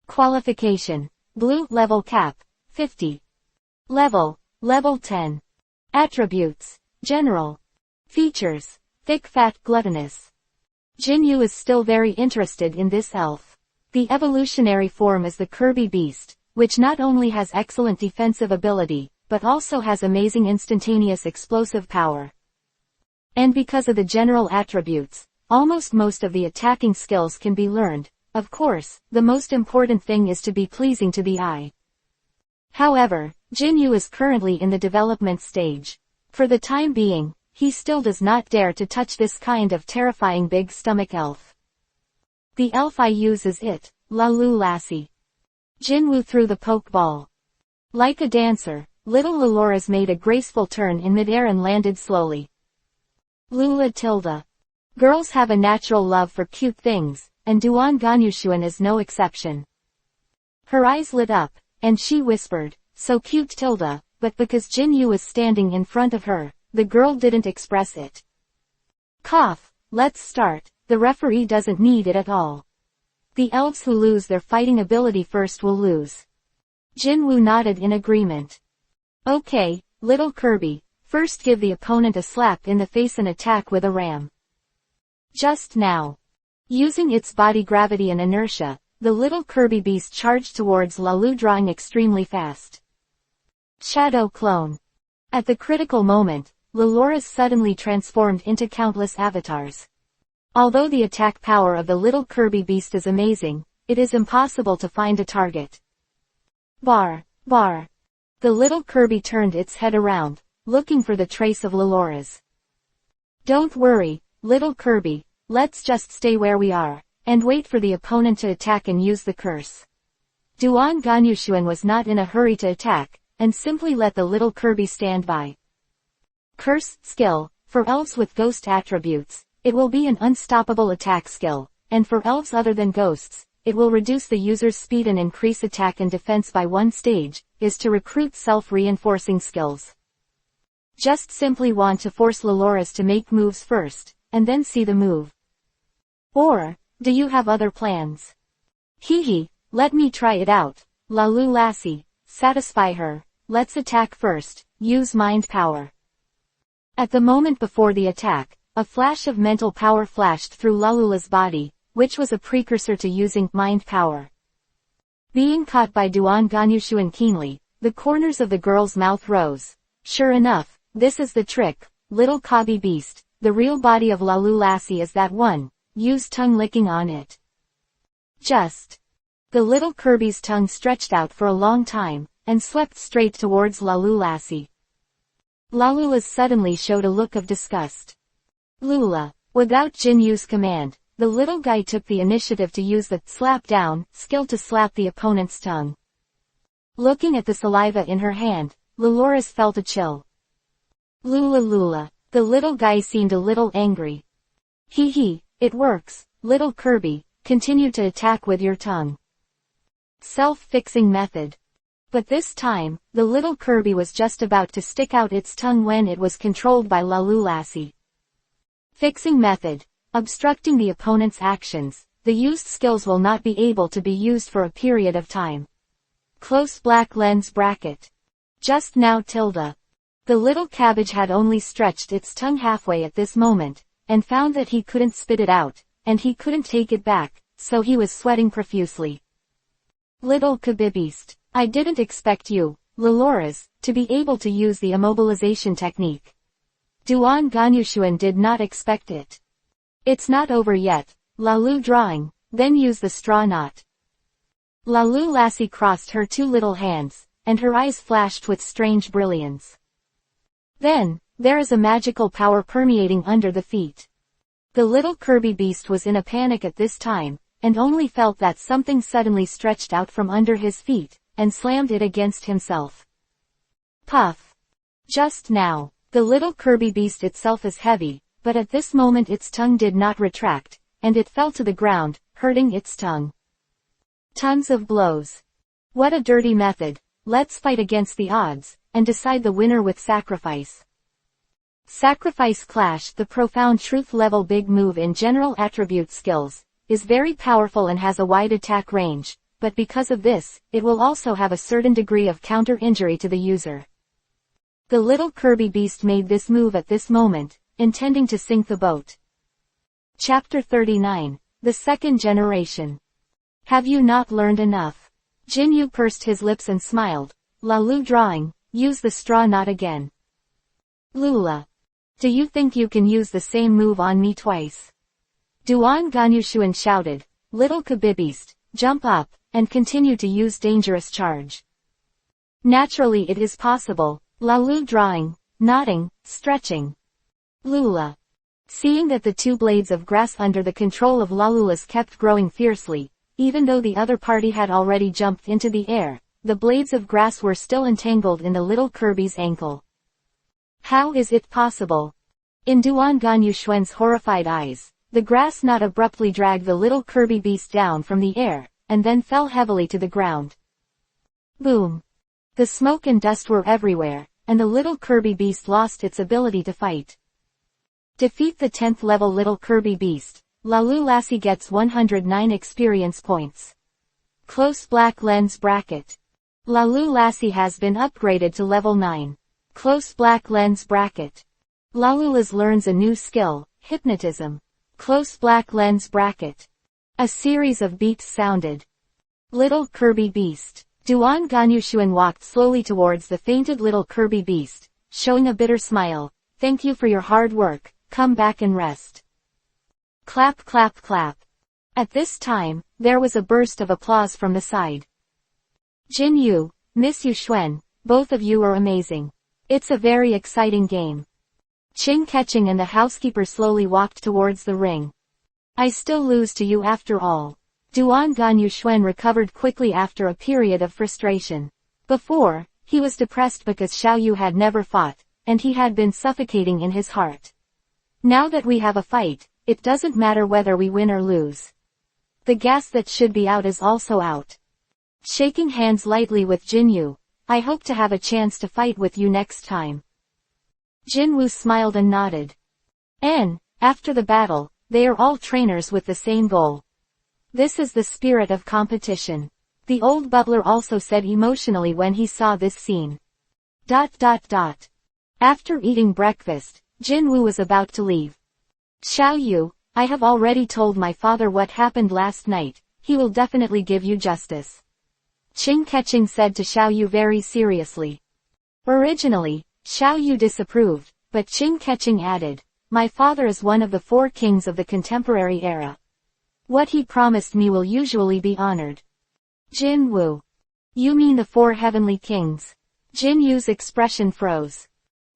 Speaker 1: Qualification. Blue level cap, 50. Level 10. Attributes. General. Features. Thick fat gluttonous. Jin Yu is still very interested in this elf. The evolutionary form is the Kirby beast, which not only has excellent defensive ability, but also has amazing instantaneous explosive power. And because of the general attributes, almost most of the attacking skills can be learned. Of course, the most important thing is to be pleasing to the eye. However, Jin Yu is currently in the development stage. For the time being, he still does not dare to touch this kind of terrifying big stomach elf. The elf I use is it, Lalu Lassie. Jinwu threw the pokeball. Like a dancer, little Laloras made a graceful turn in midair and landed slowly. Lula tilde. Girls have a natural love for cute things, and Duan Ganyushuan is no exception. Her eyes lit up, and she whispered, so cute tilde, but because Jin Yu was standing in front of her, the girl didn't express it. Cough, let's start. The referee doesn't need it at all. The elves who lose their fighting ability first will lose. Jinwu nodded in agreement. Okay, little Kirby, first give the opponent a slap in the face and attack with a ram. Just now. Using its body gravity and inertia, the little Kirby beast charged towards Lalu, drawing extremely fast. Shadow clone. At the critical moment, Laloras suddenly transformed into countless avatars. Although the attack power of the little Kirby beast is amazing, it is impossible to find a target. Bar. The little Kirby turned its head around, looking for the trace of Laloras. Don't worry, little Kirby, let's just stay where we are, and wait for the opponent to attack and use the curse. Duan Ganyushuan was not in a hurry to attack, and simply let the little Kirby stand by. Curse skill. For elves with ghost attributes, it will be an unstoppable attack skill, and for elves other than ghosts, it will reduce the user's speed and increase attack and defense by 1 stage, is to recruit self-reinforcing skills. Just simply want to force Laluras to make moves first, and then see the move. Or, do you have other plans? Hehe, let me try it out. Lalu Lassie, satisfy her. Let's attack first, use mind power. At the moment before the attack, a flash of mental power flashed through Lalula's body, which was a precursor to using mind power. Being caught by Duan Ganyushuan keenly, the corners of the girl's mouth rose. Sure enough, this is the trick, little cobby beast, the real body of Lalu Lassie is that one, use tongue licking on it. Just. The little Kirby's tongue stretched out for a long time, and swept straight towards Lalu Lassie. Lalula's suddenly showed a look of disgust. Lula. Without Jinyu's command, the little guy took the initiative to use the slap down skill to slap the opponent's tongue. Looking at the saliva in her hand, Laluras felt a chill. Lula. The little guy seemed a little angry. Hee, it works, little Kirby, continue to attack with your tongue. Self-fixing method. But this time, the little Kirby was just about to stick out its tongue when it was controlled by Lalu Lassie. Fixing method. Obstructing the opponent's actions, the used skills will not be able to be used for a period of time. Close black lens bracket. Just now tilde. The little cabbage had only stretched its tongue halfway at this moment, and found that he couldn't spit it out, and he couldn't take it back, so he was sweating profusely. Little Kabibeast, I didn't expect you, Laluras, to be able to use the immobilization technique. Duan Ganyushuan did not expect it. It's not over yet, Lalu drawing, then use the straw knot. Lalu Lassie crossed her 2 little hands, and her eyes flashed with strange brilliance. Then, there is a magical power permeating under the feet. The little Kirby beast was in a panic at this time, and only felt that something suddenly stretched out from under his feet, and slammed it against himself. Puff. Just now, the little Kirby beast itself is heavy, but at this moment its tongue did not retract, and it fell to the ground, hurting its tongue. Tons of blows. What a dirty method. Let's fight against the odds, and decide the winner with sacrifice. Sacrifice Clash. The profound truth level big move in general attribute skills, is very powerful and has a wide attack range, but because of this, it will also have a certain degree of counter injury to the user. The little Kirby beast made this move at this moment, intending to sink the boat. Chapter 39, The Second Generation. Have you not learned enough? Jinyu pursed his lips and smiled. Lalu drawing, use the straw knot again. Lula. Do you think you can use the same move on me twice? Duan Ganyushuan shouted. Little Kabibeast, jump up, and continue to use dangerous charge. Naturally it is possible. Lalu drawing, nodding, stretching. Lula. Seeing that the 2 blades of grass under the control of Lalula's kept growing fiercely, even though the other party had already jumped into the air, the blades of grass were still entangled in the little Kirby's ankle. How is it possible? In Duan Ganyushuan's horrified eyes, the grass knot abruptly dragged the little Kirby beast down from the air, and then fell heavily to the ground. Boom. The smoke and dust were everywhere, and the little Kirby beast lost its ability to fight. Defeat the 10th level little Kirby beast. Lalu Lassie gets 109 experience points. Close black lens bracket. Lalu Lassie has been upgraded to level 9. Close black lens bracket. Lalula's learns a new skill, hypnotism. Close black lens bracket. A series of beats sounded. Little Kirby beast. Duan Ganyushuan walked slowly towards the fainted little Kirby beast, showing a bitter smile. Thank you for your hard work, come back and rest. Clap clap clap. At this time, there was a burst of applause from the side. Jinyu, Miss Yuxuan, both of you are amazing. It's a very exciting game. Qing Keqing and the housekeeper slowly walked towards the ring. I still lose to you after all. Duan Ganyushuan recovered quickly after a period of frustration. Before, he was depressed because Xiao Yu had never fought, and he had been suffocating in his heart. Now that we have a fight, it doesn't matter whether we win or lose. The gas that should be out is also out. Shaking hands lightly with Jinyu, I hope to have a chance to fight with you next time. Jinwoo smiled and nodded. And, after the battle, they are all trainers with the same goal. This is the spirit of competition. The old butler also said emotionally when he saw this scene. ... After eating breakfast, Jinwoo was about to leave. Xiao Yu, I have already told my father what happened last night, he will definitely give you justice. Qing Keqing said to Xiao Yu very seriously. Originally, Xiao Yu disapproved, but Qing Keqing added, my father is one of the 4 kings of the contemporary era. What he promised me will usually be honored. Jinwoo. You mean the 4 heavenly kings? Jin Yu's expression froze.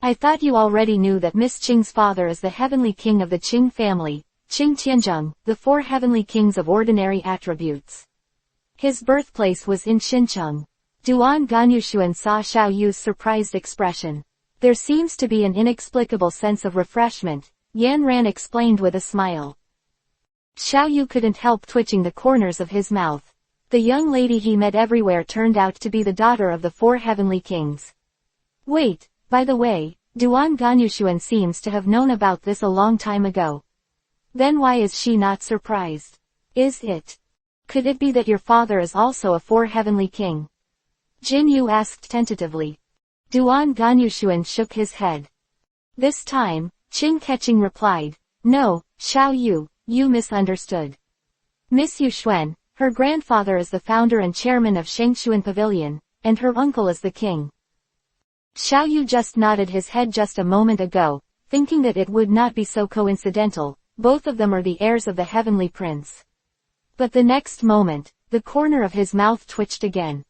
Speaker 1: I thought you already knew that Miss Qing's father is the heavenly king of the Qing family, Qing Tianzheng, the 4 heavenly kings of ordinary attributes. His birthplace was in Xincheng. Duan Ganyushuan saw Xiao Yu's surprised expression. There seems to be an inexplicable sense of refreshment, Yan Ran explained with a smile. Xiao Yu couldn't help twitching the corners of his mouth. The young lady he met everywhere turned out to be the daughter of the 4 heavenly kings. Wait, by the way, Duan Ganyushuan seems to have known about this a long time ago. Then why is she not surprised? Could it be that your father is also a 4 heavenly king? Jin Yu asked tentatively. Duan Ganyushuan shook his head. This time, Qing Keqing replied, no, Xiao Yu, you misunderstood. Miss Yuxuan, her grandfather is the founder and chairman of Shengshuan Pavilion, and her uncle is the king. Xiao Yu just nodded his head just a moment ago, thinking that it would not be so coincidental, both of them are the heirs of the heavenly prince. But the next moment, the corner of his mouth twitched again.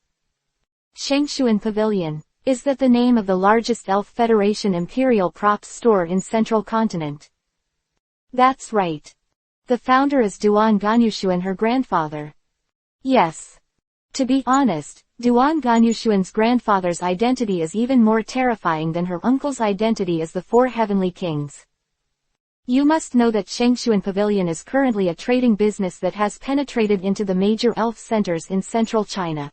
Speaker 1: Shengshuan Pavilion. Is that the name of the largest Elf Federation imperial props store in Central Continent? That's right. The founder is Duan Ganyushuan, her grandfather. Yes. To be honest, Duan Ganyushuan's grandfather's identity is even more terrifying than her uncle's identity as the 4 heavenly kings. You must know that Shengshuan Pavilion is currently a trading business that has penetrated into the major elf centers in central China.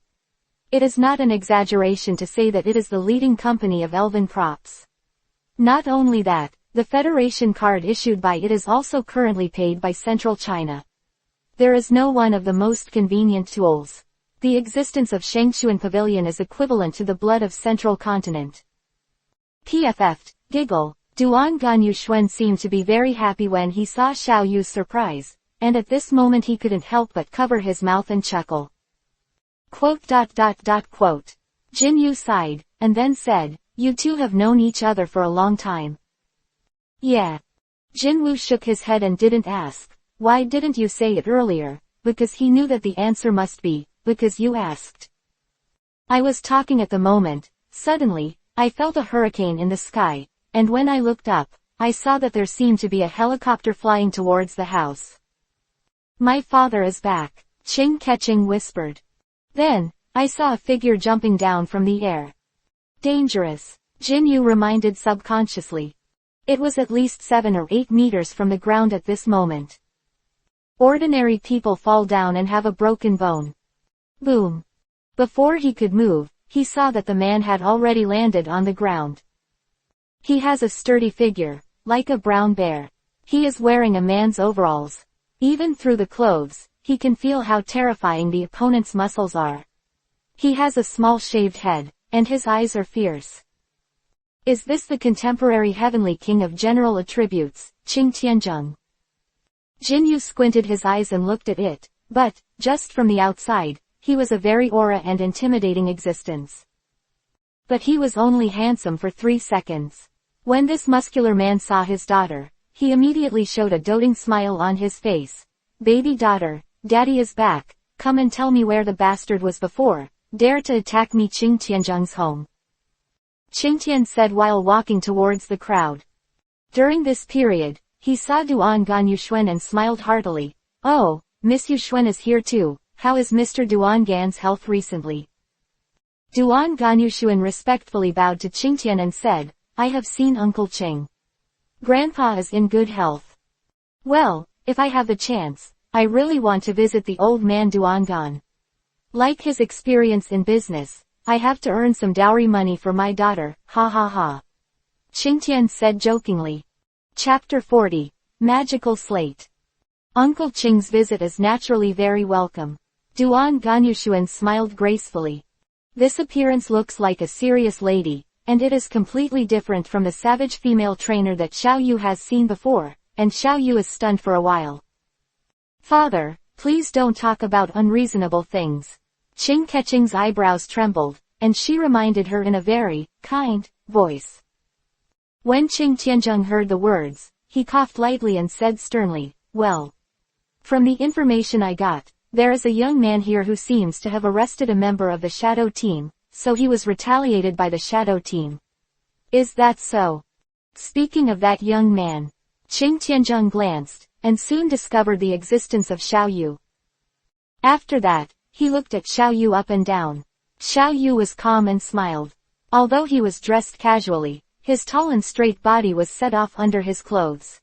Speaker 1: It is not an exaggeration to say that it is the leading company of elven props. Not only that, the Federation card issued by it is also currently paid by Central China. There is no one of the most convenient tools. The existence of Shengshuan Pavilion is equivalent to the blood of Central Continent. PFF'd, giggle. Duan Ganyushuan seemed to be very happy when he saw Xiao Yu's surprise, and at this moment he couldn't help but cover his mouth and chuckle. ... Jin Yu sighed, and then said, you two have known each other for a long time. Yeah. Jinwoo shook his head and didn't ask, why didn't you say it earlier, because he knew that the answer must be, because you asked. I was talking at the moment, suddenly, I felt a hurricane in the sky, and when I looked up, I saw that there seemed to be a helicopter flying towards the house. My father is back, Qing Keqing whispered. Then, I saw a figure jumping down from the air. Dangerous, Jinyu reminded subconsciously. It was at least 7 or 8 meters from the ground at this moment. Ordinary people fall down and have a broken bone. Boom. Before he could move, he saw that the man had already landed on the ground. He has a sturdy figure, like a brown bear. He is wearing a man's overalls. Even through the clothes, he can feel how terrifying the opponent's muscles are. He has a small shaved head, and his eyes are fierce. Is this the contemporary heavenly king of general attributes, Qing Tianzheng? Jinyu squinted his eyes and looked at it, but, just from the outside, he was a very aura and intimidating existence. But he was only handsome for 3 seconds. When this muscular man saw his daughter, he immediately showed a doting smile on his face. Baby daughter, daddy is back, come and tell me where the bastard was before, dare to attack me. Qing Tianzheng's home. Qing Tian said while walking towards the crowd. During this period, he saw Duan Ganyushuan and smiled heartily. Oh, Miss Yuxuan is here too, how is Mr. Duan Gan's health recently? Duan Ganyushuan respectfully bowed to Qing Tian and said, I have seen Uncle Qing. Grandpa is in good health. Well, if I have the chance, I really want to visit the old man Duangan. Like his experience in business, I have to earn some dowry money for my daughter, ha ha ha. Qingtian said jokingly. Chapter 40. Magical Slate. Uncle Qing's visit is naturally very welcome. Duan Ganyushuan smiled gracefully. This appearance looks like a serious lady, and it is completely different from the savage female trainer that Xiao Yu has seen before, and Xiao Yu is stunned for a while. Father, please don't talk about unreasonable things. Qing Keqing's eyebrows trembled, and she reminded her in a very kind voice. When Qing Tianzheng heard the words, he coughed lightly and said sternly, well, from the information I got, there is a young man here who seems to have arrested a member of the Shadow Team, so he was retaliated by the Shadow Team. Is that so? Speaking of that young man, Qing Tianzheng glanced, and soon discovered the existence of Xiao Yu. After that, he looked at Xiao Yu up and down. Xiao Yu was calm and smiled. Although he was dressed casually, his tall and straight body was set off under his clothes.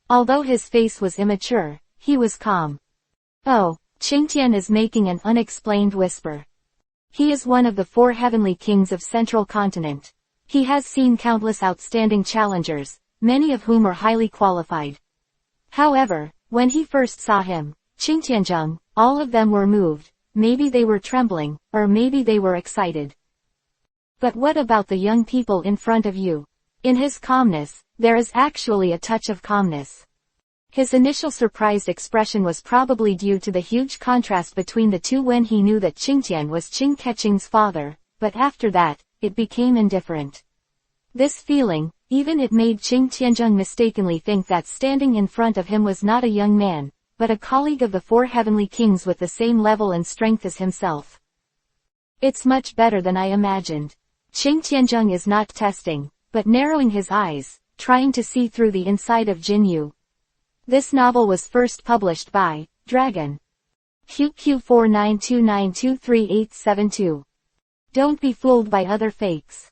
Speaker 1: Although his face was immature, he was calm. Oh, Qingtian is making an unexplained whisper. He is one of the 4 heavenly kings of Central Continent. He has seen countless outstanding challengers, many of whom are highly qualified. However, when he first saw him, Qingtianzheng, all of them were moved, maybe they were trembling, or maybe they were excited. But what about the young people in front of you? In his calmness, there is actually a touch of calmness. His initial surprised expression was probably due to the huge contrast between the two when he knew that Qingtian was Qing Keqing's father, but after that, it became indifferent. This feeling, even it made Qing Tianzheng mistakenly think that standing in front of him was not a young man, but a colleague of the 4 heavenly kings with the same level and strength as himself. It's much better than I imagined. Qing Tianzheng is not testing, but narrowing his eyes, trying to see through the inside of Jin Yu. This novel was first published by Dragon. QQ4929238872. Don't be fooled by other fakes.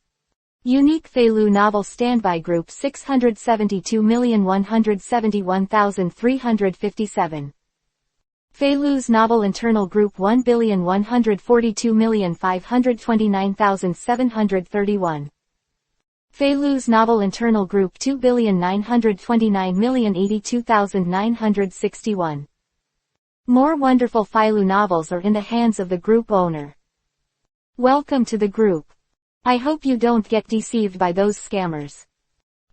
Speaker 1: Unique Feilu Novel Standby Group 672,171,357. Feilu's Novel Internal Group 1,142,529,731. Feilu's Novel Internal Group 2,929,082,961. More wonderful Feilu novels are in the hands of the group owner. Welcome to the group. I hope you don't get deceived by those scammers.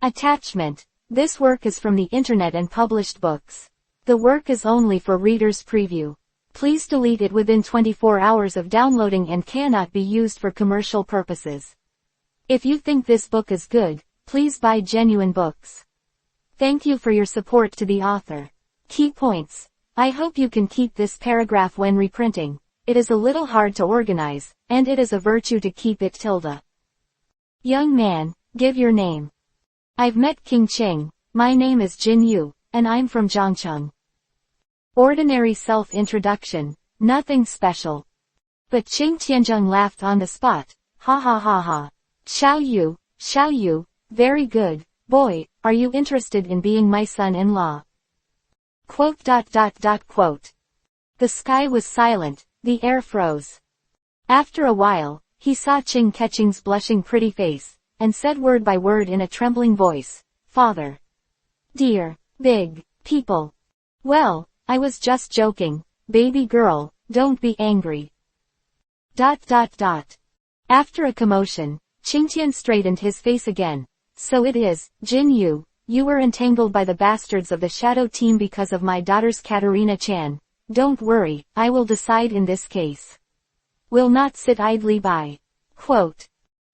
Speaker 1: Attachment. This work is from the internet and published books. The work is only for readers' preview. Please delete it within 24 hours of downloading and cannot be used for commercial purposes. If you think this book is good, please buy genuine books. Thank you for your support to the author. Key points. I hope you can keep this paragraph when reprinting. It is a little hard to organize, and it is a virtue to keep it tilde. Young man, give your name. I've met King Qing, my name is Jin Yu, and I'm from Zhangcheng. Ordinary self-introduction, nothing special. But Qing Tianzheng laughed on the spot, ha ha ha ha. Xiao Yu, very good, boy, are you interested in being my son-in-law? Quote. The sky was silent, the air froze. After a while, he saw Qing Keqing's blushing pretty face, and said word by word in a trembling voice, Father. Dear, big, people. Well, I was just joking, baby girl, don't be angry. After a commotion, Qingtian straightened his face again. So it is, Jin Yu, you were entangled by the bastards of the Shadow Team because of my daughter's Katarina Chan. Don't worry, I will decide in this case. Will not sit idly by. Quote.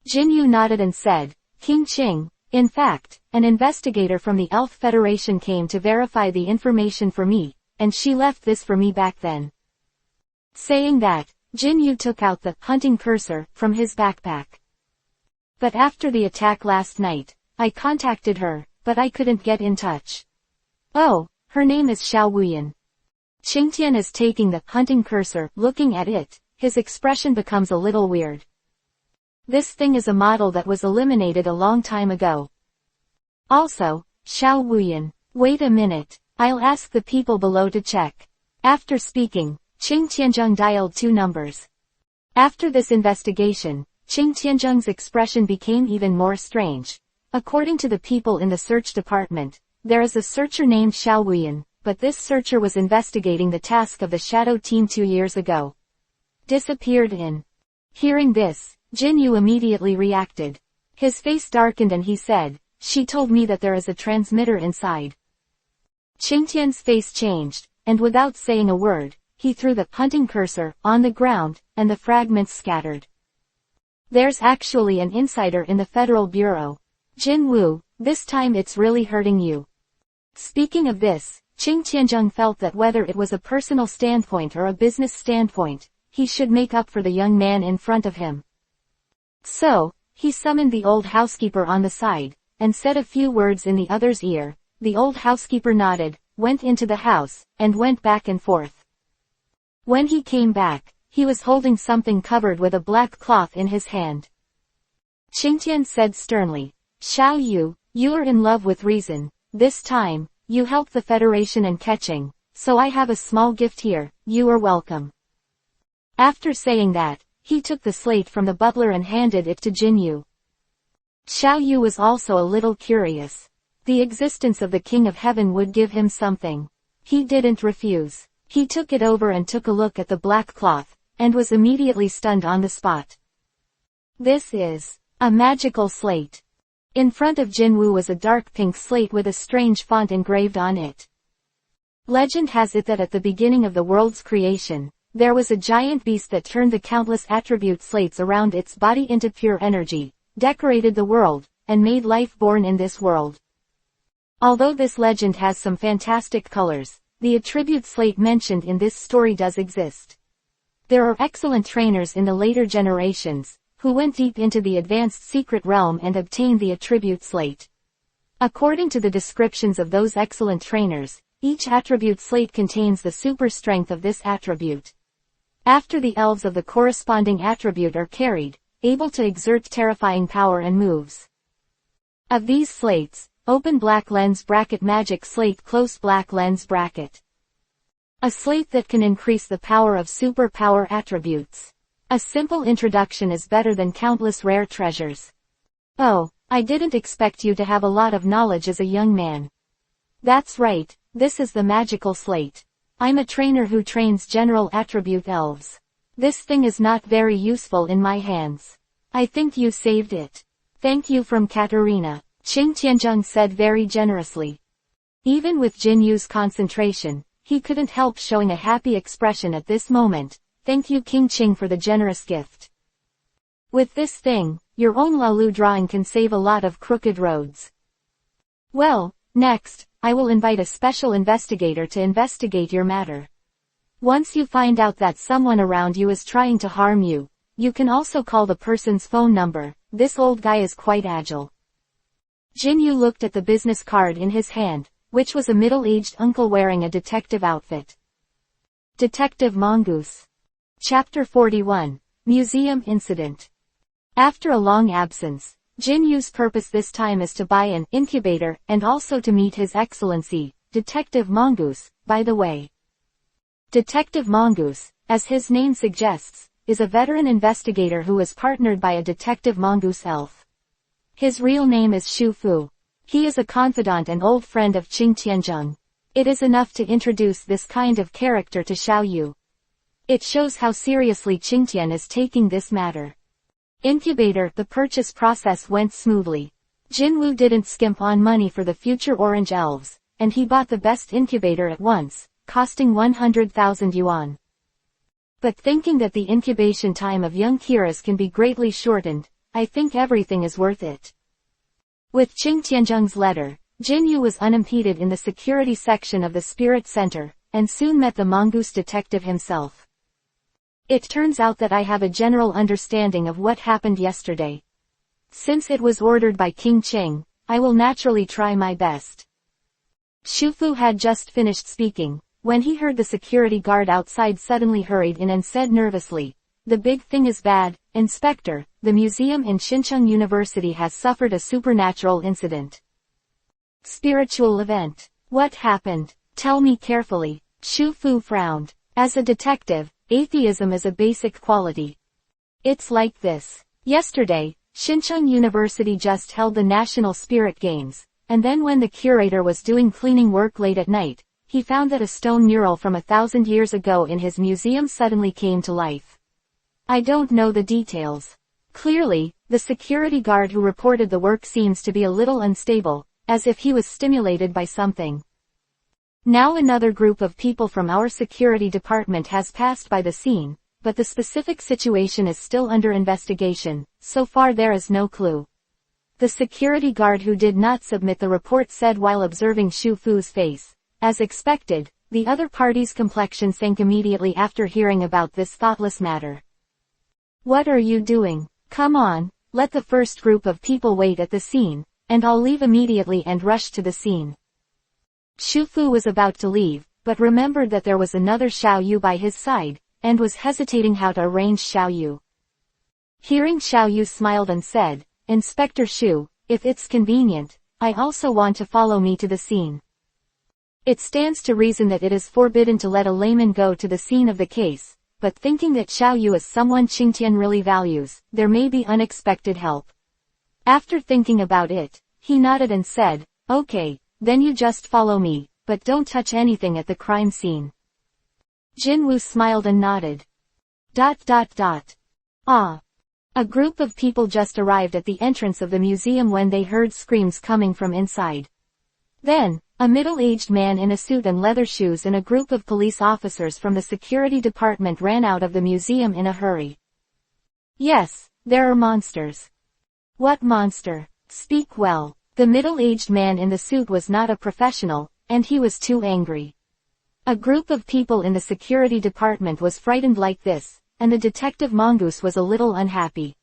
Speaker 1: Jin Yu nodded and said, King Qing, in fact, an investigator from the Elf Federation came to verify the information for me, and she left this for me back then. Saying that, Jin Yu took out the hunting cursor from his backpack. But after the attack last night, I contacted her, but I couldn't get in touch. Oh, her name is Xiao Wuyan. Qingtian is taking the hunting cursor, looking at it, his expression becomes a little weird. This thing is a model that was eliminated a long time ago. Also, Xiao Wuyan. Wait a minute, I'll ask the people below to check. After speaking, Qing Tianzheng dialed 2 numbers. After this investigation, Qing Tianzheng's expression became even more strange. According to the people in the search department, there is a searcher named Xiao Wuyan, but this searcher was investigating the task of the Shadow Team 2 years ago. Disappeared in. Hearing this, Jin Yu immediately reacted. His face darkened and he said, "She told me that there is a transmitter inside." Qingtian's face changed, and without saying a word, he threw the hunting cursor on the ground, and the fragments scattered. There's actually an insider in the Federal Bureau. Jin Wu, this time it's really hurting you. Speaking of this, Qing Tianzheng felt that whether it was a personal standpoint or a business standpoint, he should make up for the young man in front of him. So, he summoned the old housekeeper on the side, and said a few words in the other's ear. The old housekeeper nodded, went into the house, and went back and forth. When he came back, he was holding something covered with a black cloth in his hand. Qingtian said sternly, "Xiao Yu, you are in love with reason. This time, you helped the Federation in catching, so I have a small gift here, you are welcome." After saying that, he took the slate from the butler and handed it to Jin Yu. Xiao Yu was also a little curious. The existence of the King of Heaven would give him something. He didn't refuse. He took it over and took a look at the black cloth, and was immediately stunned on the spot. This is a magical slate. In front of Jin Wu was a dark pink slate with a strange font engraved on it. Legend has it that at the beginning of the world's creation, there was a giant beast that turned the countless attribute slates around its body into pure energy, decorated the world, and made life born in this world. Although this legend has some fantastic colors, the attribute slate mentioned in this story does exist. There are excellent trainers in the later generations, who went deep into the advanced secret realm and obtained the attribute slate. According to the descriptions of those excellent trainers, each attribute slate contains the super strength of this attribute. After the elves of the corresponding attribute are carried, able to exert terrifying power and moves. Of these slates, open black lens bracket magic slate close black lens bracket. A slate that can increase the power of super power attributes. A simple introduction is better than countless rare treasures. Oh, I didn't expect you to have a lot of knowledge as a young man. That's right, this is the magical slate. I'm a trainer who trains general attribute elves. This thing is not very useful in my hands. I think you saved it. Thank you from Katerina, Qing Tianzheng said very generously. Even with Jin Yu's concentration, he couldn't help showing a happy expression at this moment. Thank you King Qing for the generous gift. With this thing, your own Lalu drawing can save a lot of crooked roads. Well, next, I will invite a special investigator to investigate your matter. Once you find out that someone around you is trying to harm you, you can also call the person's phone number. This old guy is quite agile. Jin Yu looked at the business card in his hand, which was a middle-aged uncle wearing a detective outfit. Detective Mongoose. Chapter 41, Museum Incident. After a long absence, Jin Yu's purpose this time is to buy an incubator and also to meet His Excellency, Detective Mongoose, by the way. Detective Mongoose, as his name suggests, is a veteran investigator who is partnered by a detective mongoose elf. His real name is Shu Fu. He is a confidant and old friend of Qing Tianzheng. It is enough to introduce this kind of character to Xiao Yu. It shows how seriously Qingtian is taking this matter. Incubator. The purchase process went smoothly. Jin Wu didn't skimp on money for the future orange elves, and he bought the best incubator at once, costing 100,000 yuan. But thinking that the incubation time of young Kiras can be greatly shortened, I think everything is worth it. With Qing Tianzheng's letter, Jin Yu was unimpeded in the security section of the Spirit Center, and soon met the mongoose detective himself. It turns out that I have a general understanding of what happened yesterday. Since it was ordered by King Qing, I will naturally try my best. Shu Fu had just finished speaking, when he heard the security guard outside suddenly hurried in and said nervously, "The big thing is bad, Inspector. The museum in Xincheng University has suffered a supernatural incident." Spiritual event. What happened? Tell me carefully. Shu Fu frowned. As a detective, atheism is a basic quality. It's like this. Yesterday, Shincheon University just held the National Spirit Games, and then when the curator was doing cleaning work late at night, he found that a stone mural from 1,000 years ago in his museum suddenly came to life. I don't know the details. Clearly, the security guard who reported the work seems to be a little unstable, as if he was stimulated by something. Now another group of people from our security department has passed by the scene, but the specific situation is still under investigation. So far there is no clue. The security guard who did not submit the report said while observing Shu Fu's face. As expected, the other party's complexion sank immediately after hearing about this thoughtless matter. What are you doing? Come on, let the first group of people wait at the scene, and I'll leave immediately and rush to the scene. Shu Fu was about to leave, but remembered that there was another Xiao Yu by his side, and was hesitating how to arrange Xiao Yu. Hearing Xiao Yu smiled and said, Inspector Shu, if it's convenient, I also want to follow me to the scene. It stands to reason that it is forbidden to let a layman go to the scene of the case, but thinking that Xiao Yu is someone Qingtian really values, there may be unexpected help. After thinking about it, he nodded and said, okay, then you just follow me, but don't touch anything at the crime scene. Jinwoo smiled and nodded. Ah. A group of people just arrived at the entrance of the museum when they heard screams coming from inside. Then, a middle-aged man in a suit and leather shoes and a group of police officers from the security department ran out of the museum in a hurry. Yes, there are monsters. What monster? Speak well. The middle-aged man in the suit was not a professional, and he was too angry. A group of people in the security department was frightened like this, and the detective Mongoose was a little unhappy.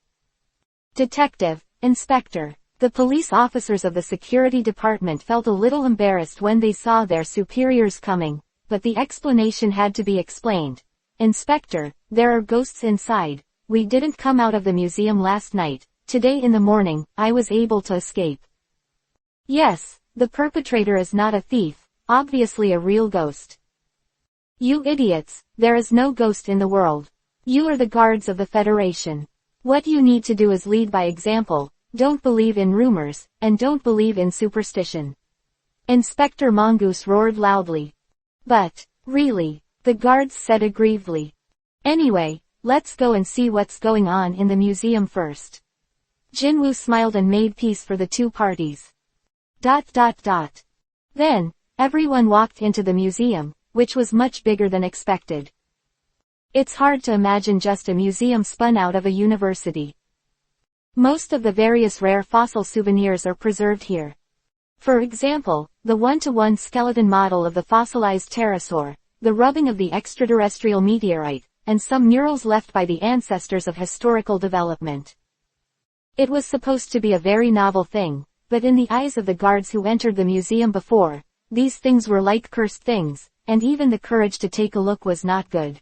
Speaker 1: Detective, Inspector. The police officers of the security department felt a little embarrassed when they saw their superiors coming, but the explanation had to be explained. Inspector, there are ghosts inside. We didn't come out of the museum last night. Today in the morning, I was able to escape. Yes, the perpetrator is not a thief, obviously a real ghost. You idiots, there is no ghost in the world. You are the guards of the Federation. What you need to do is lead by example, don't believe in rumors, and don't believe in superstition. Inspector Mongoose roared loudly. But, really, the guards said aggrievedly. Anyway, let's go and see what's going on in the museum first. Jinwoo smiled and made peace for the two parties. Then, everyone walked into the museum, which was much bigger than expected. It's hard to imagine just a museum spun out of a university. Most of the various rare fossil souvenirs are preserved here. For example, the one-to-one skeleton model of the fossilized pterosaur, the rubbing of the extraterrestrial meteorite, and some murals left by the ancestors of historical development. It was supposed to be a very novel thing, but in the eyes of the guards who entered the museum before, these things were like cursed things, and even the courage to take a look was not good.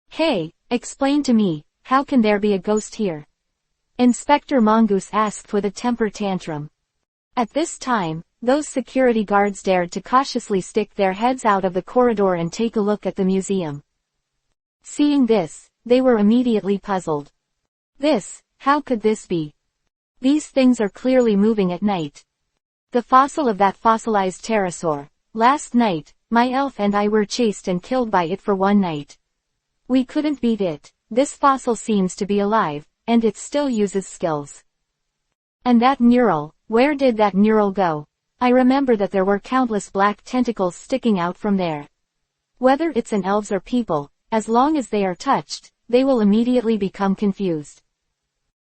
Speaker 1: Hey, explain to me, how can there be a ghost here? Inspector Mongoose asked with a temper tantrum. At this time, those security guards dared to cautiously stick their heads out of the corridor and take a look at the museum. Seeing this, they were immediately puzzled. How could this be? These things are clearly moving at night. The fossil of that fossilized pterosaur. Last night, my elf and I were chased and killed by it for one night. We couldn't beat it. This fossil seems to be alive, and it still uses skills. And that mural, where did that mural go? I remember that there were countless black tentacles sticking out from there. Whether it's an elves or people, as long as they are touched, they will immediately become confused.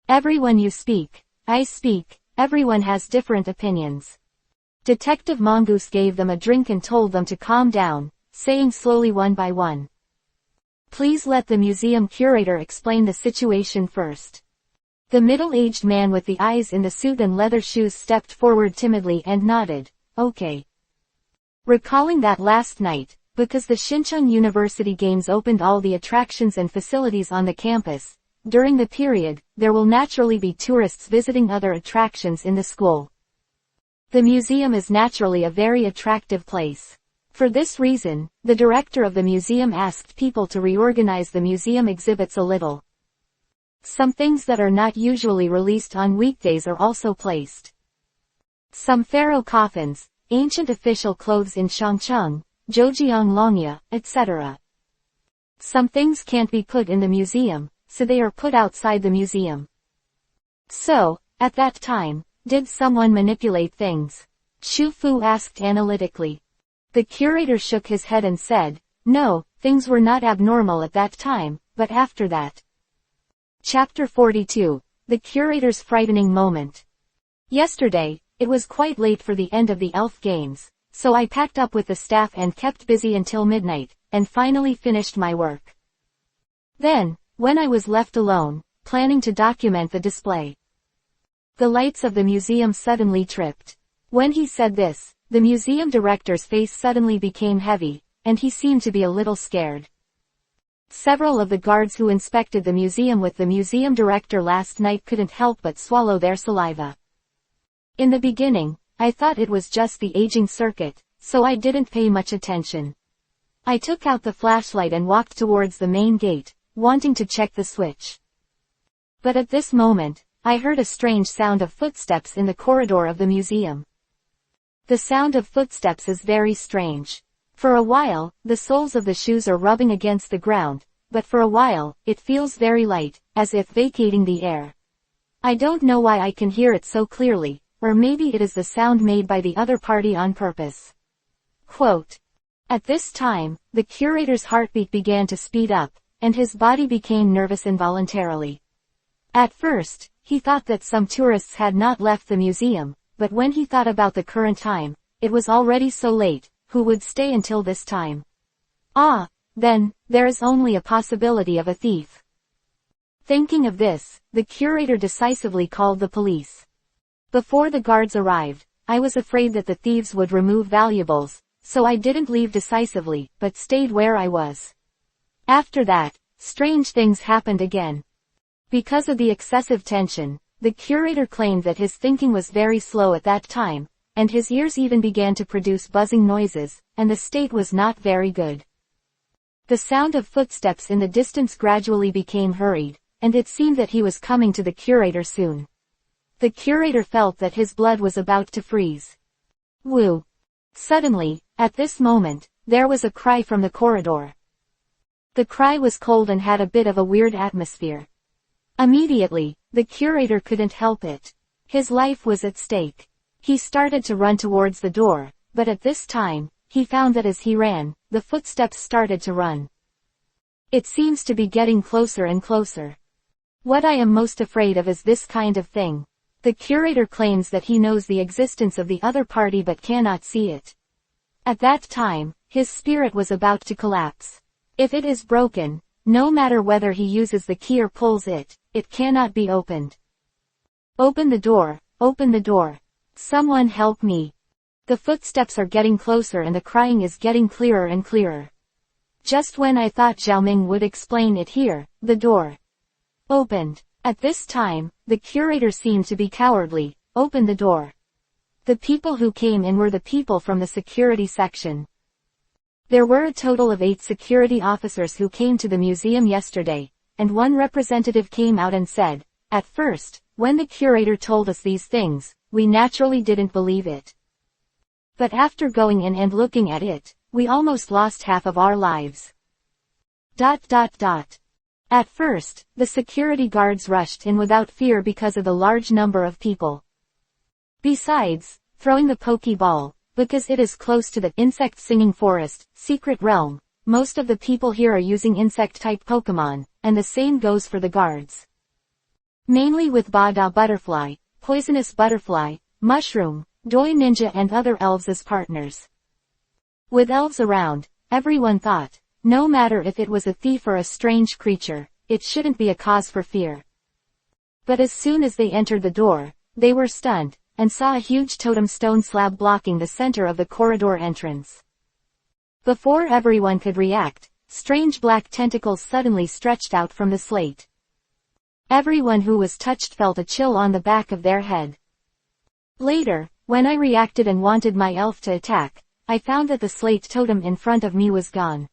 Speaker 1: Everyone you speak, I speak, everyone has different opinions. Detective Mongoose gave them a drink and told them to calm down, saying slowly one by one. Please let the museum curator explain the situation first. The middle-aged man with the eyes in the suit and leather shoes stepped forward timidly and nodded, okay. Recalling that last night, because the Shincheon University Games opened all the attractions and facilities on the campus, during the period, there will naturally be tourists visiting other attractions in the school. The museum is naturally a very attractive place. For this reason, the director of the museum asked people to reorganize the museum exhibits a little. Some things that are not usually released on weekdays are also placed. Some pharaoh coffins, ancient official clothes in Shangcheng, Zhojiang Longya, etc. Some things can't be put in the museum, so they are put outside the museum. So, at that time, did someone manipulate things? Xu Fu asked analytically. The curator shook his head and said, no, things were not abnormal at that time, but after that. Chapter 42. The Curator's Frightening Moment. Yesterday, it was quite late for the end of the Elf Games, so I packed up with the staff and kept busy until midnight, and finally finished my work. Then, when I was left alone, planning to document the display, the lights of the museum suddenly tripped. When he said this, the museum director's face suddenly became heavy, and he seemed to be a little scared. Several of the guards who inspected the museum with the museum director last night couldn't help but swallow their saliva. In the beginning, I thought it was just the aging circuit, so I didn't pay much attention. I took out the flashlight and walked towards the main gate, wanting to check the switch. But at this moment, I heard a strange sound of footsteps in the corridor of the museum. The sound of footsteps is very strange. For a while, the soles of the shoes are rubbing against the ground, but for a while, it feels very light, as if vacating the air. I don't know why I can hear it so clearly, or maybe it is the sound made by the other party on purpose. Quote. At this time, the curator's heartbeat began to speed up, and his body became nervous involuntarily. At first, he thought that some tourists had not left the museum, but when he thought about the current time, it was already so late. Who would stay until this time? Ah, then, there is only a possibility of a thief. Thinking of this, the curator decisively called the police. Before the guards arrived, I was afraid that the thieves would remove valuables, so I didn't leave decisively, but stayed where I was. After that, strange things happened again. Because of the excessive tension, the curator claimed that his thinking was very slow at that time, and his ears even began to produce buzzing noises, and the state was not very good. The sound of footsteps in the distance gradually became hurried, and it seemed that he was coming to the curator soon. The curator felt that his blood was about to freeze. Woo! Suddenly, at this moment, there was a cry from the corridor. The cry was cold and had a bit of a weird atmosphere. Immediately, the curator couldn't help it. His life was at stake. He started to run towards the door, but at this time, he found that as he ran, the footsteps started to run. It seems to be getting closer and closer. What I am most afraid of is this kind of thing. The curator claims that he knows the existence of the other party but cannot see it. At that time, his spirit was about to collapse. If it is broken, no matter whether he uses the key or pulls it, it cannot be opened. Open the door, open the door. Someone help me. The footsteps are getting closer and the crying is getting clearer and clearer. Just when I thought Xiaoming would explain it here, the door opened. At this time, the curator seemed to be cowardly. Open the door. The people who came in were the people from the security section. There were a total of 8 security officers who came to the museum yesterday, and one representative came out and said, at first, when the curator told us these things, we naturally didn't believe it. But after going in and looking at it, we almost lost half of our lives. At first, the security guards rushed in without fear because of the large number of people. Besides, throwing the Pokeball, because it is close to the insect singing forest, secret realm, most of the people here are using insect-type Pokemon, and the same goes for the guards. Mainly with Bada Butterfly, Poisonous Butterfly, Mushroom, Doi Ninja and other elves as partners. With elves around, everyone thought, no matter if it was a thief or a strange creature, it shouldn't be a cause for fear. But as soon as they entered the door, they were stunned, and saw a huge totem stone slab blocking the center of the corridor entrance. Before everyone could react, strange black tentacles suddenly stretched out from the slate. Everyone who was touched felt a chill on the back of their head. Later, when I reacted and wanted my elf to attack, I found that the slate totem in front of me was gone.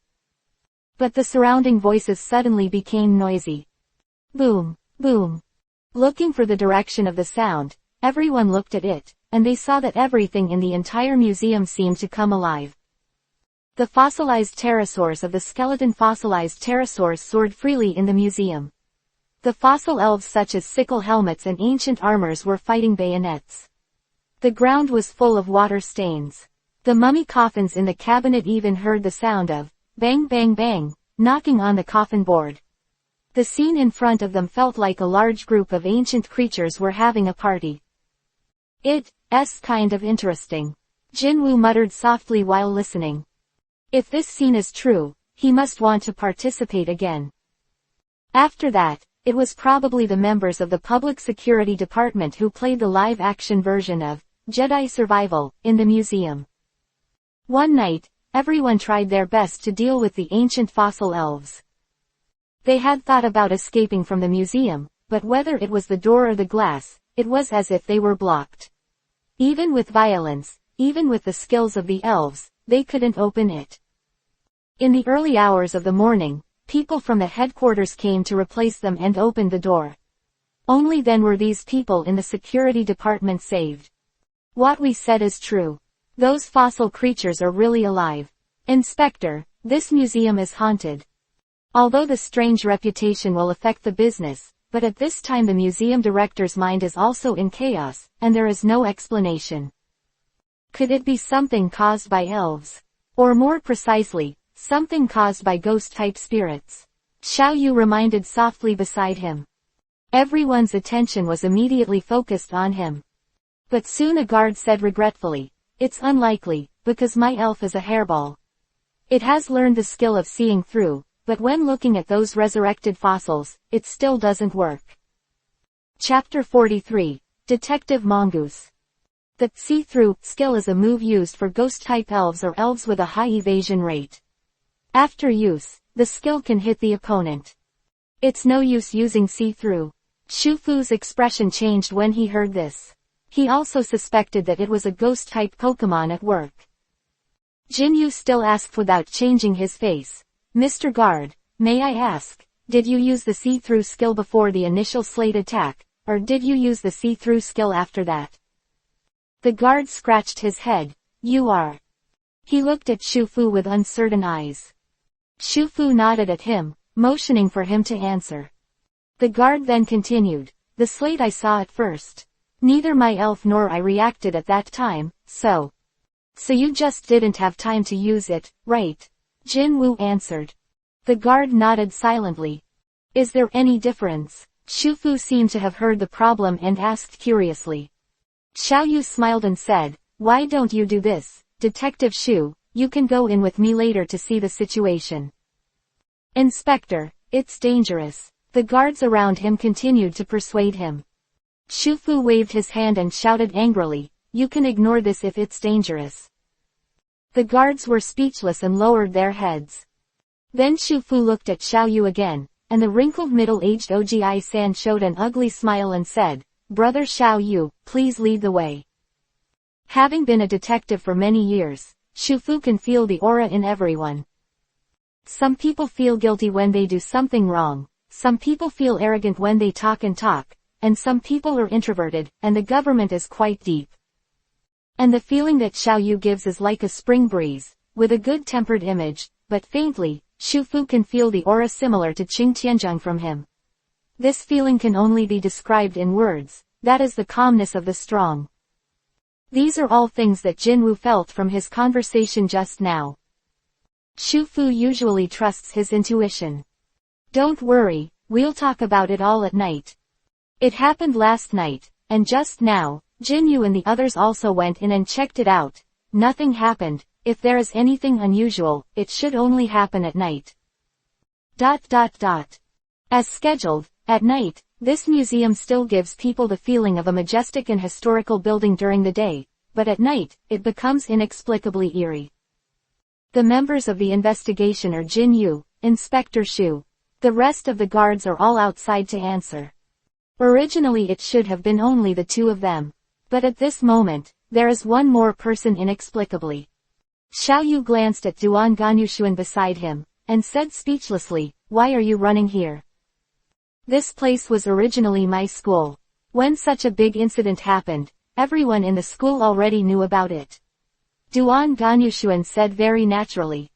Speaker 1: But the surrounding voices suddenly became noisy. Boom, boom. Looking for the direction of the sound, everyone looked at it, and they saw that everything in the entire museum seemed to come alive. The fossilized pterosaurs of the skeleton fossilized pterosaurs soared freely in the museum. The fossil elves such as sickle helmets and ancient armors were fighting bayonets. The ground was full of water stains. The mummy coffins in the cabinet even heard the sound of bang bang bang, knocking on the coffin board. The scene in front of them felt like a large group of ancient creatures were having a party. It's kind of interesting. Jinwoo muttered softly while listening. If this scene is true, he must want to participate again. After that, it was probably the members of the Public Security Department who played the live-action version of Jedi Survival in the museum. One night, everyone tried their best to deal with the ancient fossil elves. They had thought about escaping from the museum, but whether it was the door or the glass, it was as if they were blocked. Even with violence, even with the skills of the elves, they couldn't open it. In the early hours of the morning, people from the headquarters came to replace them and opened the door. Only then were these people in the security department saved. What we said is true. Those fossil creatures are really alive. Inspector, this museum is haunted. Although the strange reputation will affect the business, but at this time the museum director's mind is also in chaos, and there is no explanation. Could it be something caused by elves? Or more precisely, something caused by ghost-type spirits? Xiao Yu reminded softly beside him. Everyone's attention was immediately focused on him. But soon a guard said regretfully, "It's unlikely, because my elf is a hairball. It has learned the skill of seeing through, but when looking at those resurrected fossils, it still doesn't work." Chapter 43, Detective Mongoose. The see-through skill is a move used for ghost-type elves or elves with a high evasion rate. After use, the skill can hit the opponent. It's no use using see-through. Shufu's expression changed when he heard this. He also suspected that it was a ghost-type Pokemon at work. Jinyu still asked without changing his face. "Mr. Guard, may I ask, did you use the see-through skill before the initial slate attack, or did you use the see-through skill after that?" The guard scratched his head. "You are." He looked at Shufu with uncertain eyes. Shufu nodded at him, motioning for him to answer. The guard then continued, "The slate I saw at first. Neither my elf nor I reacted at that time, so you just didn't have time to use it, right?" Jinwoo answered. The guard nodded silently. "Is there any difference?" Shufu seemed to have heard the problem and asked curiously. Xiaoyu smiled and said, "Why don't you do this, Detective Shu? You can go in with me later to see the situation." "Inspector, it's dangerous." The guards around him continued to persuade him. Shufu waved his hand and shouted angrily, "You can ignore this if it's dangerous." The guards were speechless and lowered their heads. Then Shufu looked at Xiaoyu again, and the wrinkled middle-aged Ogi-san showed an ugly smile and said, "Brother Xiaoyu, please lead the way." Having been a detective for many years, Shufu can feel the aura in everyone. Some people feel guilty when they do something wrong, some people feel arrogant when they talk, and some people are introverted, and the government is quite deep. And the feeling that Xiaoyu gives is like a spring breeze, with a good-tempered image, but faintly, Shufu can feel the aura similar to Qing Tianzheng from him. This feeling can only be described in words, that is the calmness of the strong. These are all things that Jinwoo felt from his conversation just now. Shufu usually trusts his intuition. "Don't worry, we'll talk about it all at night. It happened last night, and just now, Jinyu and the others also went in and checked it out. Nothing happened. If there is anything unusual, it should only happen at night." As scheduled, at night, this museum still gives people the feeling of a majestic and historical building during the day, but at night, it becomes inexplicably eerie. The members of the investigation are Jinyu, Inspector Shu. The rest of the guards are all outside to answer. Originally it should have been only the two of them. But at this moment, there is one more person inexplicably. Xiaoyu glanced at Duan Ganyushuan beside him, and said speechlessly, "Why are you running here? This place was originally my school. When such a big incident happened, everyone in the school already knew about it." Duan Ganyushuan said very naturally.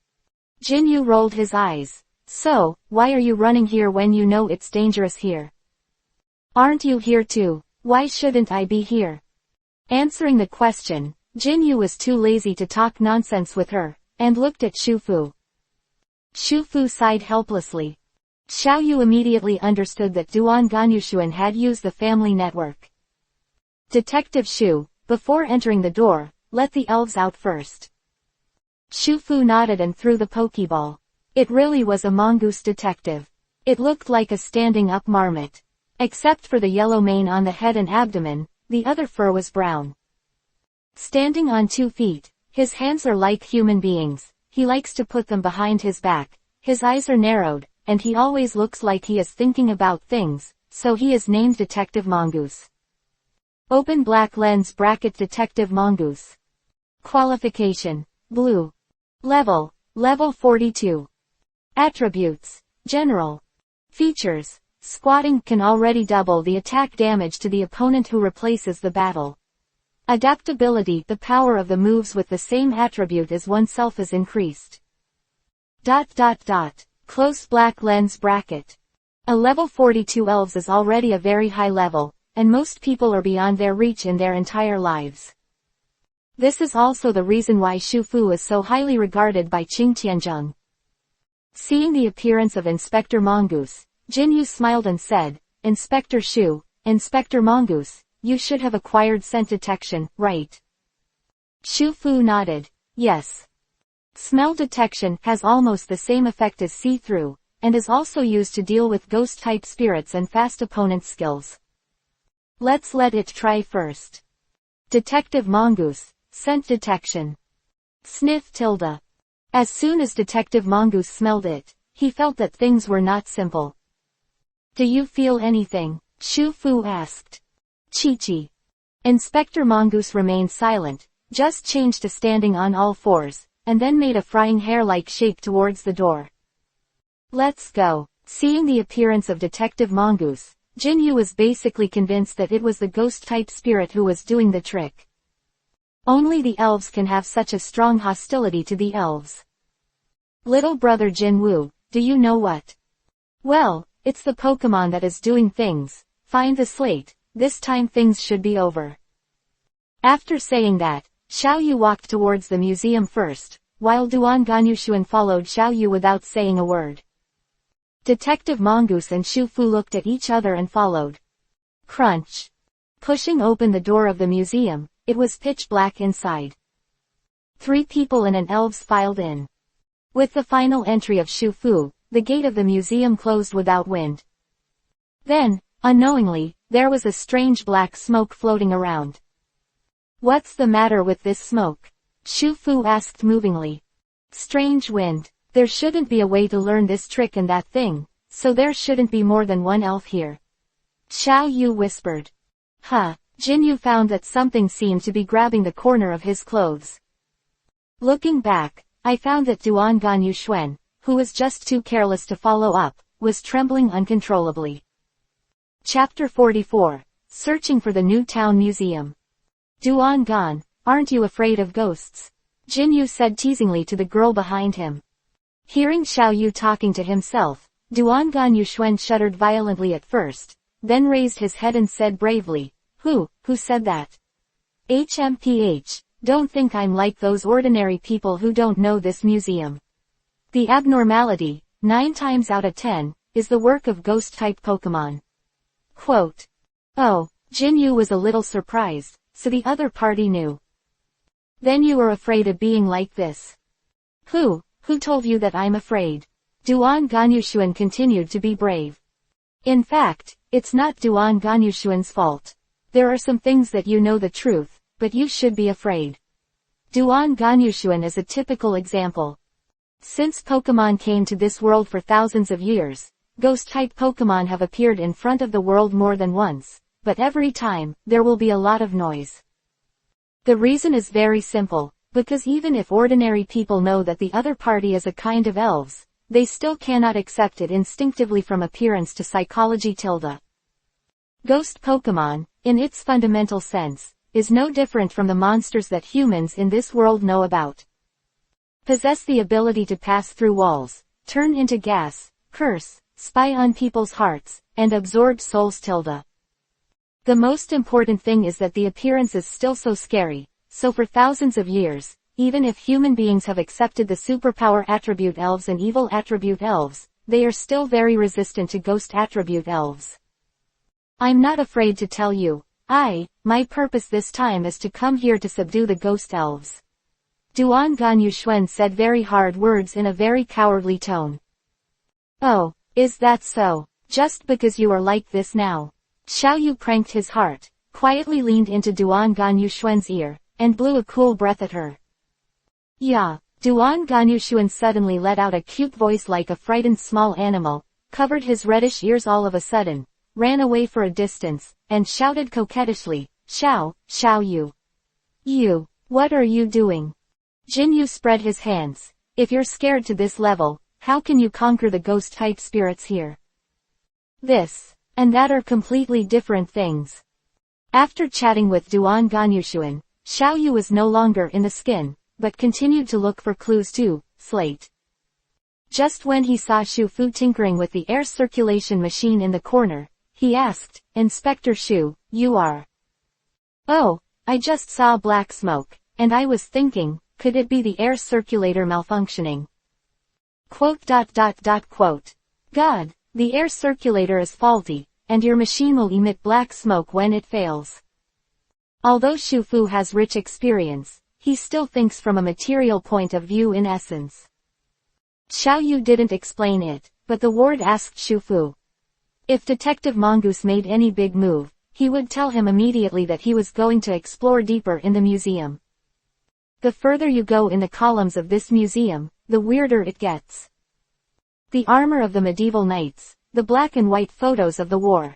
Speaker 1: Jinyu rolled his eyes. "So, why are you running here when you know it's dangerous here? Aren't you here too? Why shouldn't I be here?" Answering the question, Jinyu was too lazy to talk nonsense with her, and looked at Shufu. Shufu sighed helplessly. Xiaoyu immediately understood that Duan Ganyushuan had used the family network. "Detective Shu, before entering the door, let the elves out first." Shufu nodded and threw the Pokeball. It really was a mongoose detective. It looked like a standing-up marmot. Except for the yellow mane on the head and abdomen, the other fur was brown. Standing on 2 feet, his hands are like human beings. He likes to put them behind his back. His eyes are narrowed, and he always looks like he is thinking about things, so he is named Detective Mongoose. Open black lens bracket Detective Mongoose. Qualification: Blue. Level: Level 42. Attributes: General. Features: Squatting can already double the attack damage to the opponent who replaces the battle. Adaptability: the power of the moves with the same attribute as oneself is increased. Close black lens bracket. A level 42 elves is already a very high level, and most people are beyond their reach in their entire lives. This is also the reason why Shufu is so highly regarded by Qing Tianzheng. Seeing the appearance of Inspector Mongoose, Jinyu smiled and said, "Inspector Shu, Inspector Mongoose, you should have acquired scent detection, right?" Shufu nodded. "Yes. Smell detection has almost the same effect as see-through, and is also used to deal with ghost-type spirits and fast opponent skills. Let's let it try first." Detective Mongoose, scent detection. Sniff tilde. As soon as Detective Mongoose smelled it, he felt that things were not simple. "Do you feel anything?" Shufu asked. Chi-chi. Inspector Mongoose remained silent, just changed to standing on all fours, and then made a frying hair-like shape towards the door. "Let's go." Seeing the appearance of Detective Mongoose, Jinyu was basically convinced that it was the ghost-type spirit who was doing the trick. Only the elves can have such a strong hostility to the elves. "Little brother Jinwu, do you know what? Well, it's the Pokemon that is doing things. Find the slate, this time things should be over." After saying that, Xiaoyu walked towards the museum first, while Duan Ganyushuan followed Xiaoyu without saying a word. Detective Mongoose and Shufu looked at each other and followed. Crunch. Pushing open the door of the museum, it was pitch black inside. 3 people and an elves filed in. With the final entry of Shufu, the gate of the museum closed without wind. Then, unknowingly, there was a strange black smoke floating around. "What's the matter with this smoke?" Shufu asked movingly. "Strange wind. There shouldn't be a way to learn this trick and that thing, so there shouldn't be more than one elf here." Xiao Yu whispered. "Huh." Jinyu found that something seemed to be grabbing the corner of his clothes. Looking back, I found that Duan Ganyushuan, who was just too careless to follow up, was trembling uncontrollably. Chapter 44. Searching for the new town museum. "Duan Gan, aren't you afraid of ghosts?" Jinyu said teasingly to the girl behind him. Hearing Xiaoyu talking to himself, Duan Ganyushuan shuddered violently at first, then raised his head and said bravely, Who said that? HMPH, don't think I'm like those ordinary people who don't know this museum. The abnormality, 9 times out of 10, is the work of ghost-type Pokemon." Quote. Oh, Jinyu was a little surprised, so the other party knew. "Then you are afraid of being like this?" Who told you that I'm afraid?" Duan Ganyushuan continued to be brave. "In fact, it's not Duan Ganyushuan's fault. There are some things that you know the truth, but you should be afraid." Duan Ganyushuan is a typical example. Since Pokemon came to this world for thousands of years, ghost-type Pokemon have appeared in front of the world more than once, but every time, there will be a lot of noise. The reason is very simple. because even if ordinary people know that the other party is a kind of elves, they still cannot accept it instinctively from appearance to psychology. Ghost Pokemon, in its fundamental sense, is no different from the monsters that humans in this world know about. Possess the ability to pass through walls, turn into gas, curse, spy on people's hearts, and absorb souls. The most important thing is that the appearance is still so scary, so for thousands of years, even if human beings have accepted the superpower attribute elves and evil attribute elves, they are still very resistant to ghost attribute elves. I'm not afraid to tell you, my purpose this time is to come here to subdue the ghost elves. Duan Ganyushuen said very hard words in a very cowardly tone. Oh, is that so? Just because you are like this now? Xiaoyu pranked his heart, quietly leaned into Duan Ganyushuen's ear, and blew a cool breath at her. Yeah, Duan Ganyushuen suddenly let out a cute voice like a frightened small animal, covered his reddish ears all of a sudden, ran away for a distance, and shouted coquettishly, Xiaoyu. You, what are you doing? Jinyu spread his hands. If you're scared to this level, how can you conquer the ghost-type spirits here? This and that are completely different things. After chatting with Duan Ganyushuen, Xiaoyu was no longer in the skin, but continued to look for clues to Slate. Just when he saw Shu Fu tinkering with the air circulation machine in the corner, he asked, Inspector Shu, you are? Oh, I just saw black smoke, and I was thinking, could it be the air circulator malfunctioning? God, the air circulator is faulty, and your machine will emit black smoke when it fails. Although Shu Fu has rich experience, he still thinks from a material point of view in essence. Xiaoyu didn't explain it, but the ward asked Shu Fu. If Detective Mongoose made any big move, he would tell him immediately that he was going to explore deeper in the museum. The further you go in the columns of this museum, the weirder it gets. The armor of the medieval knights, the black and white photos of the war.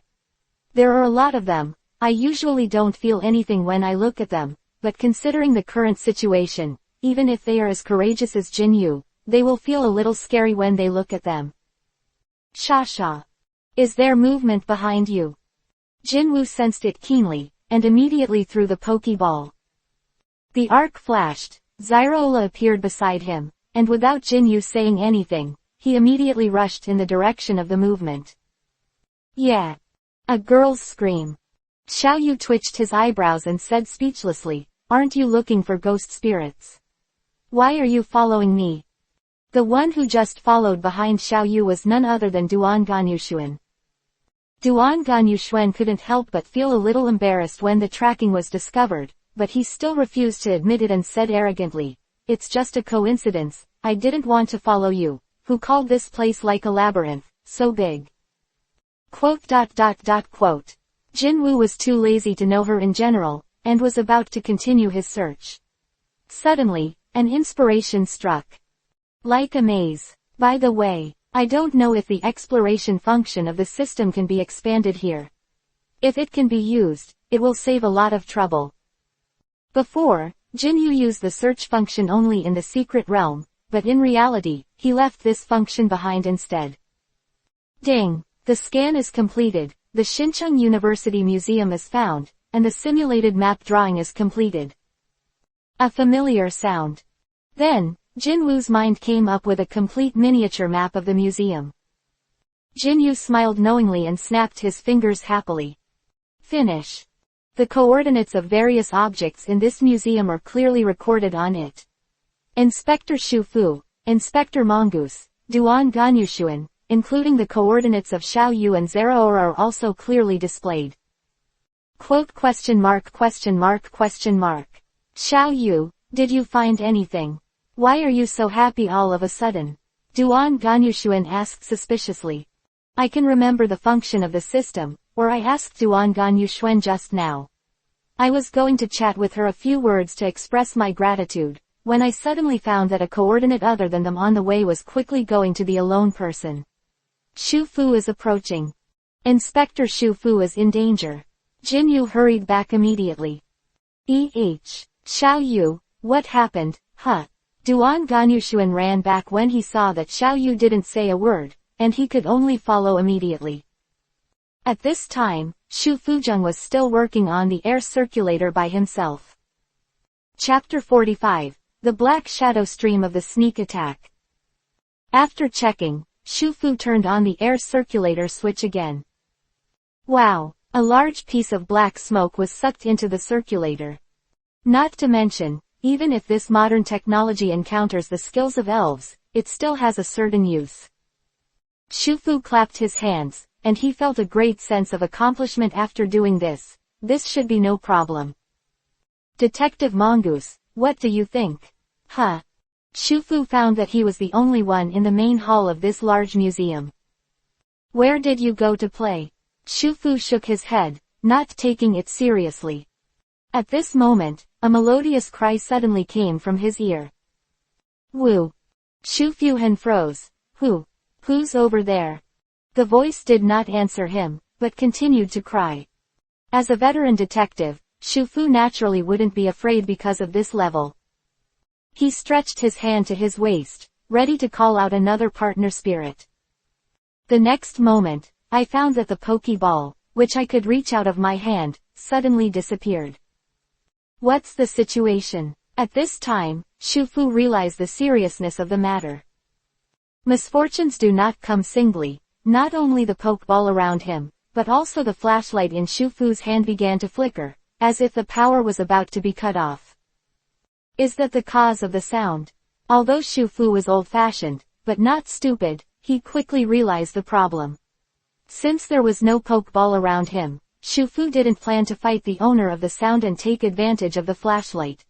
Speaker 1: There are a lot of them. I usually don't feel anything when I look at them, but considering the current situation, even if they are as courageous as Jinyu, they will feel a little scary when they look at them. Sha. Is there movement behind you? Jinwu sensed it keenly, and immediately threw the Pokeball. The arc flashed, Zerora appeared beside him, and without Jinyu saying anything, he immediately rushed in the direction of the movement. Yeah. A girl's scream. Xiaoyu twitched his eyebrows and said speechlessly, aren't you looking for ghost spirits? Why are you following me? The one who just followed behind Xiaoyu was none other than Duan Ganyushuen. Duan Ganyushuen couldn't help but feel a little embarrassed when the tracking was discovered, but he still refused to admit it and said arrogantly, it's just a coincidence, I didn't want to follow you, who called this place like a labyrinth, so big. Jinwu was too lazy to know her in general, and was about to continue his search. Suddenly, an inspiration struck. Like a maze. By the way, I don't know if the exploration function of the system can be expanded here. If it can be used, it will save a lot of trouble. Before, Jinyu used the search function only in the secret realm, but in reality, he left this function behind instead. Ding! The scan is completed, the Xincheng University Museum is found, and the simulated map drawing is completed. A familiar sound. Then, Jinwu's mind came up with a complete miniature map of the museum. Jinyu smiled knowingly and snapped his fingers happily. Finish. The coordinates of various objects in this museum are clearly recorded on it. Inspector Shu Fu, Inspector Mongoose, Duan Ganyushuen, including the coordinates of Xiaoyu and Zerora are also clearly displayed. Xiaoyu, did you find anything? Why are you so happy all of a sudden? Duan Ganyushuen asked suspiciously. I can remember the function of the system, or I asked Duan Ganyushuen just now. I was going to chat with her a few words to express my gratitude, when I suddenly found that a coordinate other than them on the way was quickly going to the alone person. Shu Fu is approaching. Inspector Shu Fu is in danger. Jinyu hurried back immediately. Xiaoyu, What happened, huh? Duan Ganyushuan ran back when he saw that Xiao Yu didn't say a word, and he could only follow immediately. At this time, Shu Fuzheng was still working on the air circulator by himself. Chapter 45, The Black Shadow Stream of the Sneak Attack. After checking, Shu Fu turned on the air circulator switch again. Wow, a large piece of black smoke was sucked into the circulator. Not to mention, even if this modern technology encounters the skills of elves, it still has a certain use. Shu Fu clapped his hands, and he felt a great sense of accomplishment after doing this. This should be no problem. Detective Mongoose, what do you think? Huh? Shu Fu found that he was the only one in the main hall of this large museum. Where did you go to play? Shu Fu shook his head, not taking it seriously. At this moment, a melodious cry suddenly came from his ear. Woo! Shu Fuhen froze. Who's over there? The voice did not answer him, but continued to cry. As a veteran detective, Shu Fu naturally wouldn't be afraid because of this level. He stretched his hand to his waist, ready to call out another partner spirit. The next moment, I found that the Pokeball, which I could reach out of my hand, suddenly disappeared. What's the situation? At this time, Shu Fu realized the seriousness of the matter. Misfortunes do not come singly. Not only the Pokeball around him, but also the flashlight in Shu Fu's hand began to flicker, as if the power was about to be cut off. Is that the cause of the sound? Although Shu Fu was old-fashioned, but not stupid, he quickly realized the problem. Since there was no Pokeball around him, Shu Fu didn't plan to fight the owner of the sound and take advantage of the flashlight.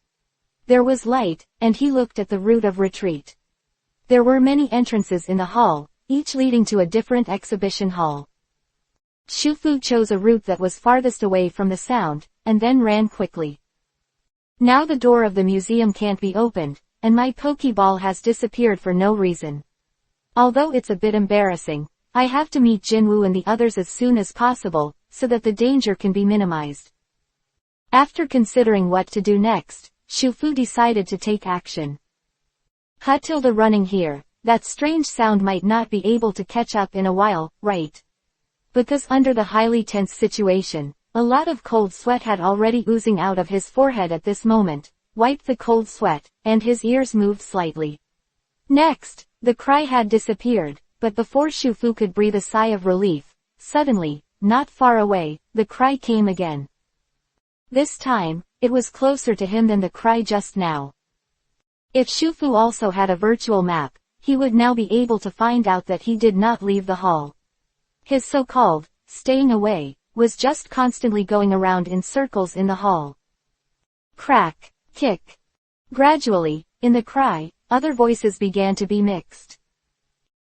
Speaker 1: There was light, and he looked at the route of retreat. There were many entrances in the hall, each leading to a different exhibition hall. Shu Fu chose a route that was farthest away from the sound, and then ran quickly. Now the door of the museum can't be opened, and my Pokeball has disappeared for no reason. Although it's a bit embarrassing, I have to meet Jinwoo and the others as soon as possible, so that the danger can be minimized. After considering what to do next, Shu Fu decided to take action. Running here, that strange sound might not be able to catch up in a while, right? Because under the highly tense situation, a lot of cold sweat had already oozing out of his forehead at this moment, wiped the cold sweat, and his ears moved slightly. Next, the cry had disappeared, but before Shu Fu could breathe a sigh of relief, suddenly, not far away, the cry came again. This time, it was closer to him than the cry just now. If Shu Fu also had a virtual map, he would now be able to find out that he did not leave the hall. His so-called, staying away, was just constantly going around in circles in the hall. Crack, kick. Gradually, in the cry, other voices began to be mixed.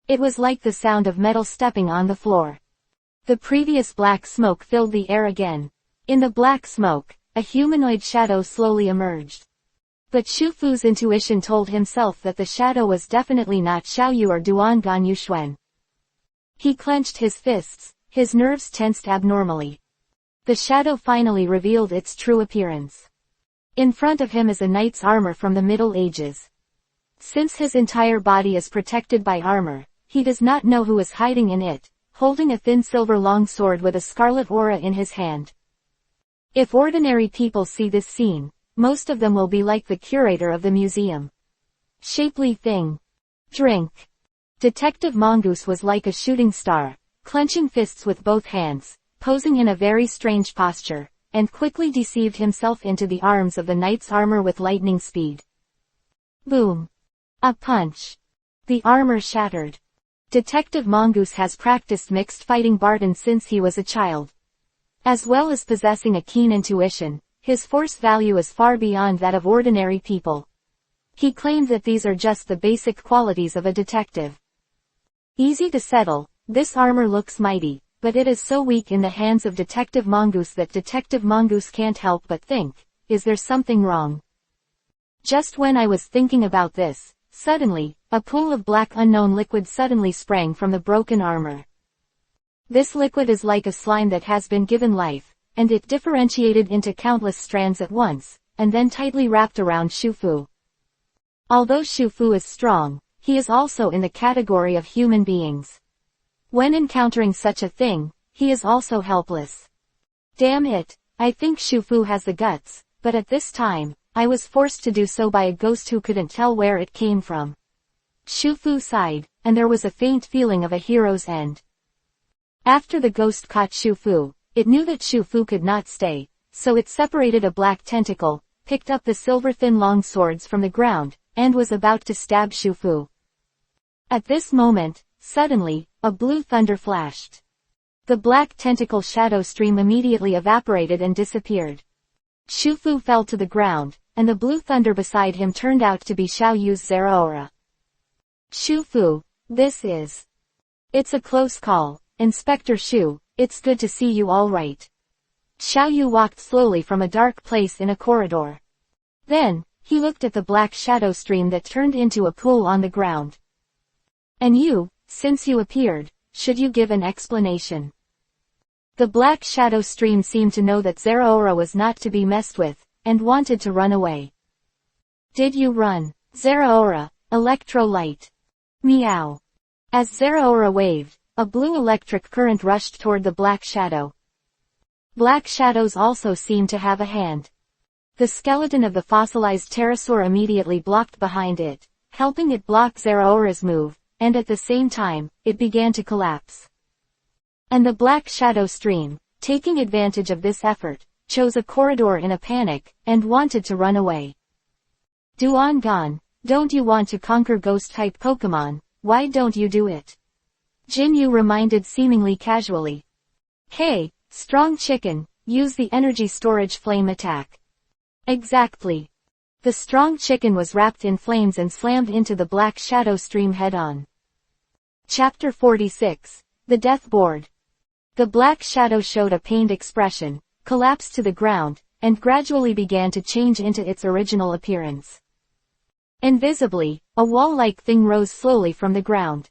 Speaker 1: It was like the sound of metal stepping on the floor. The previous black smoke filled the air again. In the black smoke, a humanoid shadow slowly emerged. But Shu Fu's intuition told himself that the shadow was definitely not Xiaoyu or Duan Ganyushuan. He clenched his fists, his nerves tensed abnormally. The shadow finally revealed its true appearance. In front of him is a knight's armor from the Middle Ages. Since his entire body is protected by armor, he does not know who is hiding in it, holding a thin silver longsword with a scarlet aura in his hand. If ordinary people see this scene, most of them will be like the curator of the museum. Shapely thing. Drink. Detective Mongoose was like a shooting star, clenching fists with both hands, posing in a very strange posture, and quickly deceived himself into the arms of the knight's armor with lightning speed. Boom. A punch. The armor shattered. Detective Mongoose has practiced mixed fighting Barton since he was a child. As well as possessing a keen intuition, his force value is far beyond that of ordinary people. He claimed that these are just the basic qualities of a detective. Easy to settle, this armor looks mighty, but it is so weak in the hands of Detective Mongoose that Detective Mongoose can't help but think, is there something wrong? Just when I was thinking about this, suddenly, a pool of black unknown liquid suddenly sprang from the broken armor. This liquid is like a slime that has been given life, and it differentiated into countless strands at once, and then tightly wrapped around Shufu. Although Shufu is strong, he is also in the category of human beings. When encountering such a thing, he is also helpless. Damn it, I think Shufu has the guts, but at this time, I was forced to do so by a ghost who couldn't tell where it came from. Shufu sighed, and there was a faint feeling of a hero's end. After the ghost caught Shufu, it knew that Shufu could not stay, so it separated a black tentacle, picked up the silver-thin long swords from the ground, and was about to stab Shufu. At this moment, suddenly, a blue thunder flashed. The black tentacle shadow stream immediately evaporated and disappeared. Shufu fell to the ground, and the blue thunder beside him turned out to be Xiao Yu's Zerora. Shufu, it's a close call, Inspector Shu, it's good to see you all right. Xiao Yu walked slowly from a dark place in a corridor. Then, he looked at the black shadow stream that turned into a pool on the ground. And you, since you appeared, should you give an explanation? The black shadow stream seemed to know that Zerora was not to be messed with, and wanted to run away. Did you run, Zerora, electro-light? Meow. As Zerora waved, a blue electric current rushed toward the black shadow. Black shadows also seemed to have a hand. The skeleton of the fossilized pterosaur immediately blocked behind it, helping it block Zerora's move, and at the same time, it began to collapse. And the black shadow stream, taking advantage of this effort, chose a corridor in a panic, and wanted to run away. Duan, don't you want to conquer ghost-type Pokemon? Why don't you do it? Jinyu reminded seemingly casually. Hey, strong chicken, use the energy storage flame attack. Exactly. The strong chicken was wrapped in flames and slammed into the black shadow stream head-on. Chapter 46, The Death Board. The black shadow showed a pained expression, collapsed to the ground, and gradually began to change into its original appearance. Invisibly, a wall-like thing rose slowly from the ground.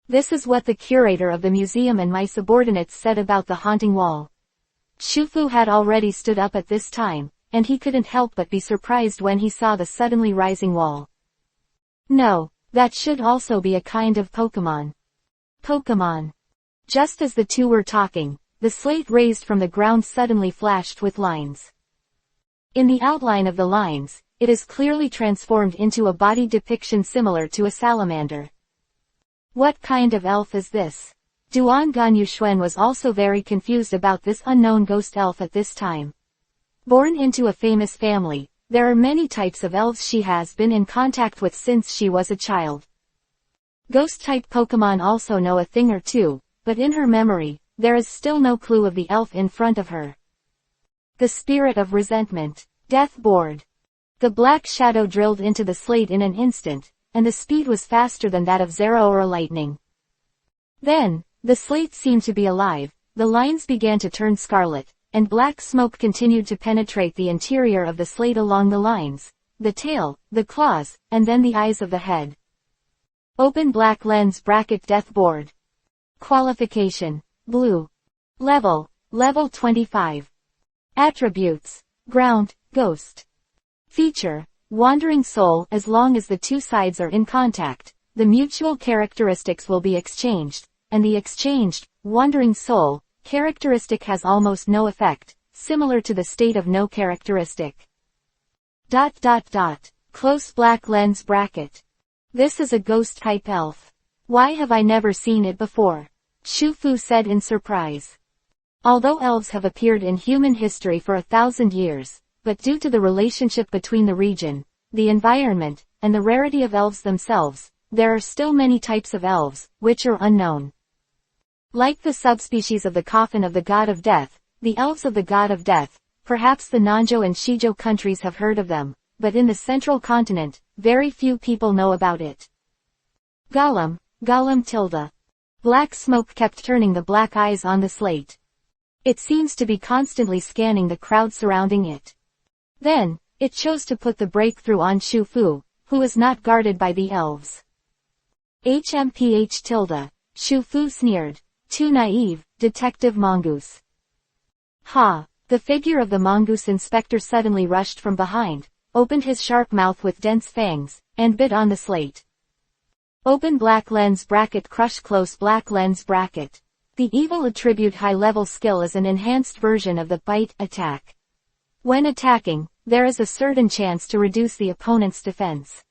Speaker 1: This is what the curator of the museum and my subordinates said about the haunting wall. Shufu had already stood up at this time, and he couldn't help but be surprised when he saw the suddenly rising wall. No, that should also be a kind of Pokemon. Just as the two were talking, the slate raised from the ground suddenly flashed with lines. In the outline of the lines, it is clearly transformed into a body depiction similar to a salamander. What kind of elf is this? Duan Yuxuan was also very confused about this unknown ghost elf at this time. Born into a famous family, there are many types of elves she has been in contact with since she was a child. Ghost-type Pokemon also know a thing or two, but in her memory, there is still no clue of the elf in front of her. The spirit of resentment. Death Board. The black shadow drilled into the slate in an instant, and the speed was faster than that of Zerora lightning. Then, the slate seemed to be alive, the lines began to turn scarlet, and black smoke continued to penetrate the interior of the slate along the lines, the tail, the claws, and then the eyes of the head. Open black lens bracket Death Board. Qualification. Blue. Level 25. Attributes. Ground, Ghost. Feature. Wandering Soul. As long as the two sides are in contact, the mutual characteristics will be exchanged, and the exchanged, Wandering Soul, characteristic has almost no effect, similar to the state of no characteristic. Close black lens bracket. This is a ghost-type elf. Why have I never seen it before? Shufu said in surprise. Although elves have appeared in human history for 1,000 years, but due to the relationship between the region, the environment, and the rarity of elves themselves, there are still many types of elves, which are unknown. Like the subspecies of the coffin of the god of death, the elves of the god of death, perhaps the Nanzhou and Shizhou countries have heard of them, but in the central continent, very few people know about it. Golem. Black smoke kept turning the black eyes on the slate. It seems to be constantly scanning the crowd surrounding it. Then, it chose to put the breakthrough on Shufu, who is not guarded by the elves. Shufu sneered. Too naive, Detective Mongoose. Ha, The figure of the mongoose inspector suddenly rushed from behind, opened his sharp mouth with dense fangs, and bit on the slate. Open black lens bracket crush close black lens bracket. The evil attribute high-level skill is an enhanced version of the bite attack. When attacking, there is a certain chance to reduce the opponent's defense.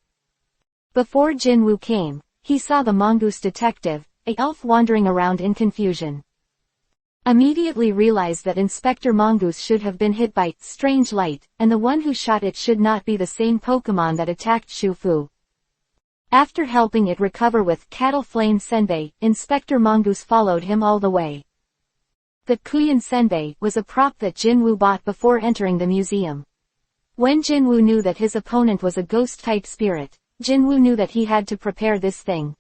Speaker 1: Before Jinwoo came, he saw the mongoose detective, a elf wandering around in confusion. Immediately realized that Inspector Mongoose should have been hit by strange light, and the one who shot it should not be the same Pokemon that attacked Shufu. After helping it recover with Cattle Flame Senbei, Inspector Mongoose followed him all the way. The Kuyan Senbei was a prop that Jinwoo bought before entering the museum. When Jinwoo knew that his opponent was a ghost-type spirit, Jinwoo knew that he had to prepare this thing.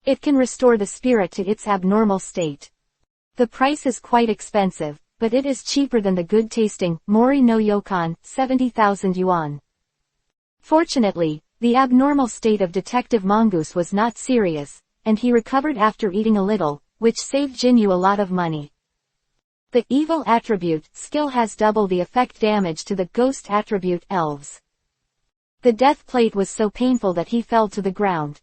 Speaker 1: It can restore the spirit to its abnormal state. The price is quite expensive, but it is cheaper than the good-tasting Mori no Yokon, 70,000 yuan. Fortunately, the abnormal state of Detective Mongoose was not serious, and he recovered after eating a little, which saved Jinwoo a lot of money. The evil attribute, skill has double the effect damage to the ghost attribute, Elves. The death plate was so painful that he fell to the ground.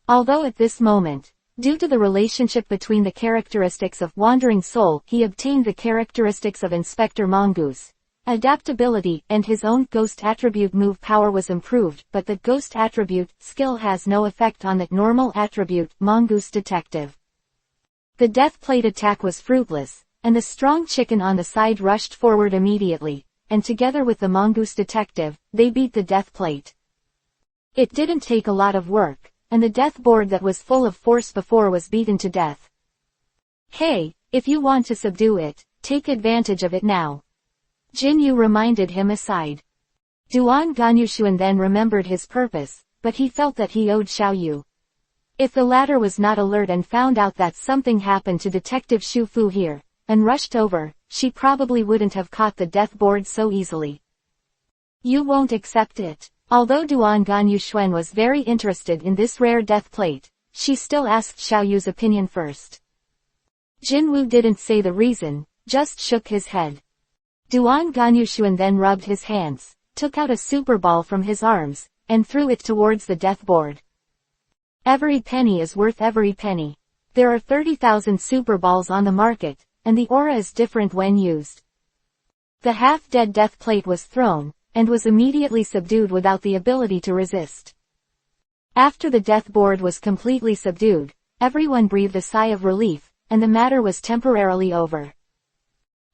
Speaker 1: Although at this moment, due to the relationship between the characteristics of Wandering Soul, he obtained the characteristics of Inspector Mongoose. Adaptability, and his own ghost attribute move power was improved, but the ghost attribute, skill has no effect on the normal attribute, Mongoose Detective. The death plate attack was fruitless, and the strong chicken on the side rushed forward immediately, and together with the Mongoose Detective, they beat the death plate. It didn't take a lot of work, and the death board that was full of force before was beaten to death. Hey, if you want to subdue it, take advantage of it now. Jinwoo reminded him aside. Duan Ganyushuan then remembered his purpose, but he felt that he owed Xiaoyu. If the latter was not alert and found out that something happened to Detective Shufu here, and rushed over, she probably wouldn't have caught the death board so easily. You won't accept it. Although Duan Ganyushuan was very interested in this rare death plate, she still asked Xiaoyu's opinion first. Jinwoo didn't say the reason, just shook his head. Duan Ganyushuan then rubbed his hands, took out a super ball from his arms, and threw it towards the death board. Every penny is worth every penny. There are 30,000 super balls on the market, and the aura is different when used. The half-dead death plate was thrown, and was immediately subdued without the ability to resist. After the death board was completely subdued, everyone breathed a sigh of relief, and the matter was temporarily over.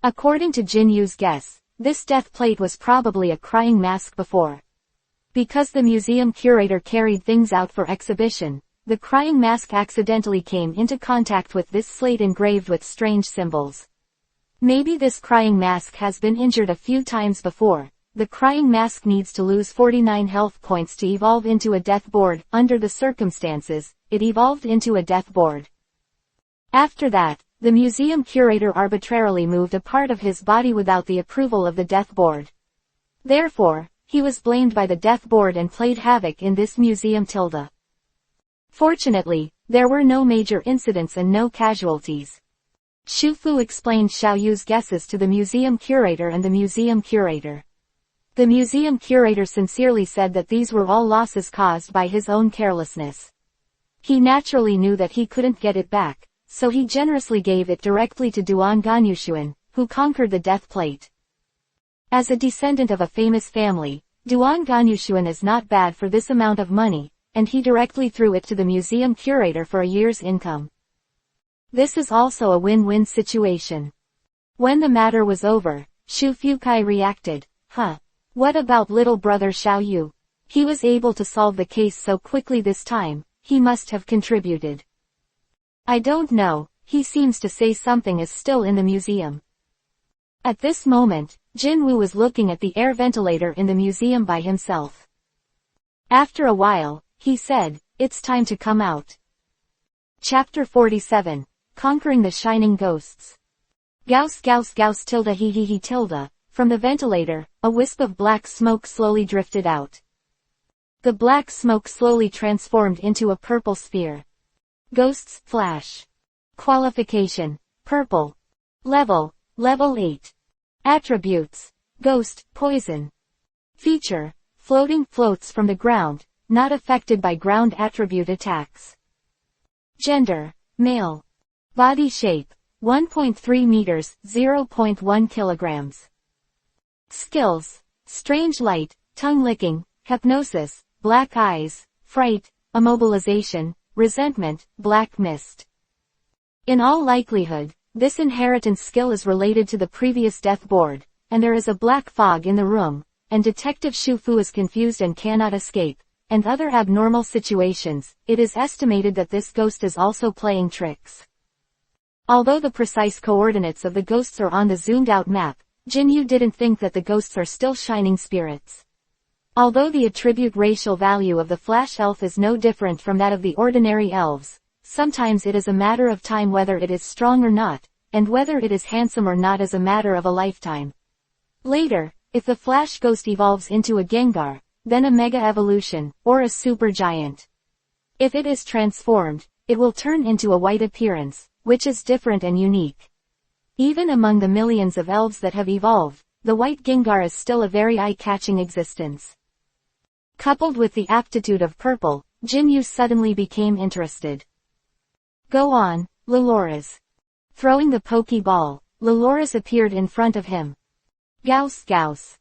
Speaker 1: According to Jinwoo's guess, this death plate was probably a crying mask before. Because the museum curator carried things out for exhibition, the crying mask accidentally came into contact with this slate engraved with strange symbols. Maybe this crying mask has been injured a few times before. The crying mask needs to lose 49 health points to evolve into a death board. Under the circumstances, it evolved into a death board. After that, the museum curator arbitrarily moved a part of his body without the approval of the death board. Therefore, he was blamed by the death board and played havoc in this museum. Fortunately, there were no major incidents and no casualties. Shufu explained Xiaoyu's guesses to the museum curator and the museum curator. The museum curator sincerely said that these were all losses caused by his own carelessness. He naturally knew that he couldn't get it back, so he generously gave it directly to Duan Ganyushuan, who conquered the death plate. As a descendant of a famous family, Duan Ganyushuan is not bad for this amount of money, and he directly threw it to the museum curator for a year's income. This is also a win-win situation. When the matter was over, Shu Fukai reacted, What about little brother Xiaoyu? He was able to solve the case so quickly this time, he must have contributed. I don't know, he seems to say something is still in the museum. At this moment, Jinwoo was looking at the air ventilator in the museum by himself. After a while, he said, it's time to come out. Chapter 47, Conquering the Shining Ghosts. Gauss gauss gauss tilde he he tilde. From the ventilator, a wisp of black smoke slowly drifted out. The black smoke slowly transformed into a purple sphere. Ghosts, flash. Qualification, purple. Level 8. Attributes. Ghost, poison. Feature. Floating, floats from the ground, not affected by ground attribute attacks. Gender. Male. Body shape. 1.3 meters, 0.1 kilograms. Skills. Strange light, tongue licking, hypnosis, black eyes, fright, immobilization, resentment, black mist. In all likelihood, this inheritance skill is related to the previous death board, and there is a black fog in the room, and Detective Shufu is confused and cannot escape, and other abnormal situations. It is estimated that this ghost is also playing tricks. Although the precise coordinates of the ghosts are on the zoomed-out map, Jinyu didn't think that the ghosts are still shining spirits. Although the attribute racial value of the flash elf is no different from that of the ordinary elves, sometimes it is a matter of time whether it is strong or not, and whether it is handsome or not is a matter of a lifetime. Later, if the flash ghost evolves into a Gengar, then a mega evolution, or a super giant. If it is transformed, it will turn into a white appearance, which is different and unique. Even among the millions of elves that have evolved, the white Gengar is still a very eye-catching existence. Coupled with the aptitude of purple, Jinyu suddenly became interested. Go on, Leloras. Throwing the Pokeball, Leloras appeared in front of him. Gauss Gauss.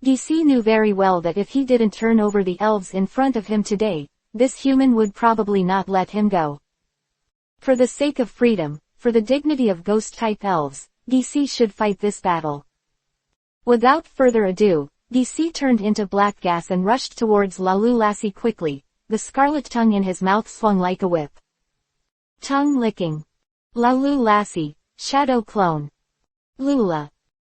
Speaker 1: DC knew very well that if he didn't turn over the elves in front of him today, this human would probably not let him go. For the sake of freedom, for the dignity of ghost-type elves, DC should fight this battle. Without further ado, DC turned into black gas and rushed towards Lalu Lassie quickly, the scarlet tongue in his mouth swung like a whip. Tongue licking. Lalu Lassie, shadow clone. Lula.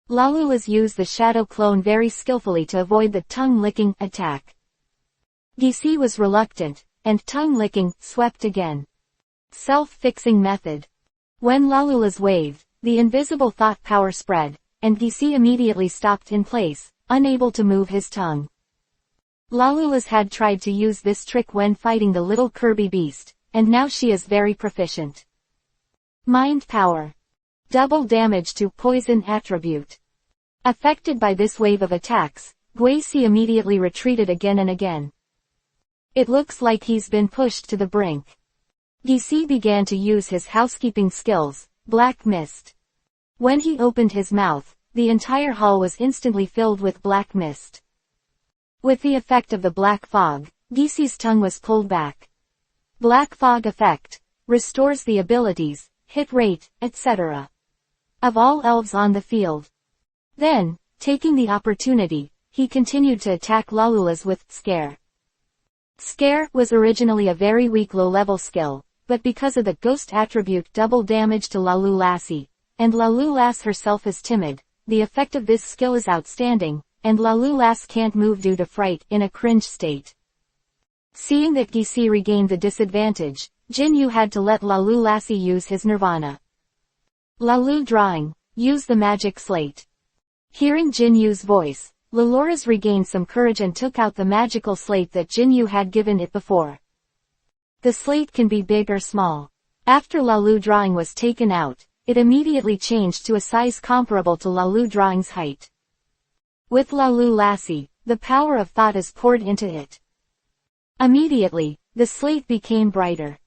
Speaker 1: Lalu used the shadow clone very skillfully to avoid the tongue-licking attack. DC was reluctant, and tongue-licking swept again. Self-fixing method. When Lalula's waved, the invisible thought power spread, and DC immediately stopped in place, unable to move his tongue. Lalula's had tried to use this trick when fighting the little Kirby beast, and now she is very proficient. Mind power. Double damage to poison attribute. Affected by this wave of attacks, Guacy immediately retreated again and again. It looks like he's been pushed to the brink. DC began to use his housekeeping skills, Black Mist. When he opened his mouth, the entire hall was instantly filled with black mist. With the effect of the black fog, DC's tongue was pulled back. Black fog effect restores the abilities, hit rate, etc. of all elves on the field. Then, taking the opportunity, he continued to attack Lalula's with Scare. Scare was originally a very weak low-level skill, but because of the ghost attribute double damage to Lalu Lassie, and Lalu Lass herself is timid, the effect of this skill is outstanding, and Lalu Lass can't move due to fright in a cringe state. Seeing that DC regained the disadvantage, Jinyu had to let Lalu Lassie use his Nirvana. Lalu drawing, use the magic slate. Hearing Jinyu's voice, Leloras regained some courage and took out the magical slate that Jinyu had given it before. The slate can be big or small. After Lalu drawing was taken out, it immediately changed to a size comparable to Lalu drawing's height. With Lalu Lassie, the power of thought is poured into it. Immediately, the slate became brighter.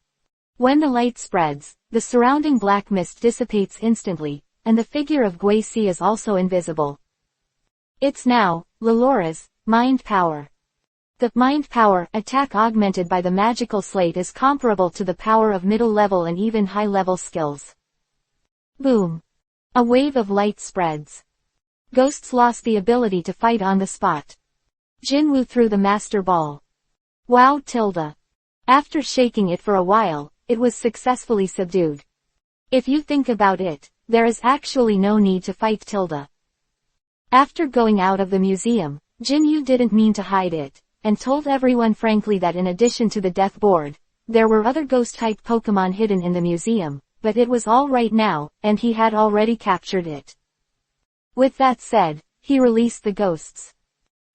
Speaker 1: When the light spreads, the surrounding black mist dissipates instantly, and the figure of Guacy is also invisible. It's now, Lelora's, mind power. The mind power attack augmented by the magical slate is comparable to the power of middle-level and even high-level skills. Boom. A wave of light spreads. Ghosts lost the ability to fight on the spot. Jinwu threw the Master Ball. Wow tilde. After shaking it for a while, it was successfully subdued. If you think about it, there is actually no need to fight tilde. After going out of the museum, Jinyu didn't mean to hide it, and told everyone frankly that in addition to the death board, there were other ghost-type Pokemon hidden in the museum, but it was all right now, and he had already captured it. With that said, he released the ghosts.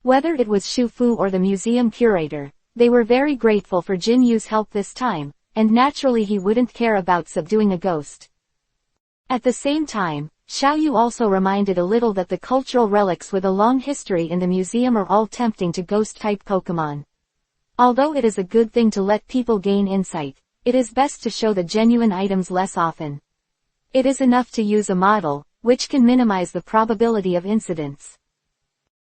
Speaker 1: Whether it was Shufu or the museum curator, they were very grateful for Jinyu's help this time, and naturally he wouldn't care about subduing a ghost. At the same time, Xiaoyu also reminded a little that the cultural relics with a long history in the museum are all tempting to ghost-type Pokémon. Although it is a good thing to let people gain insight, it is best to show the genuine items less often. It is enough to use a model, which can minimize the probability of incidents.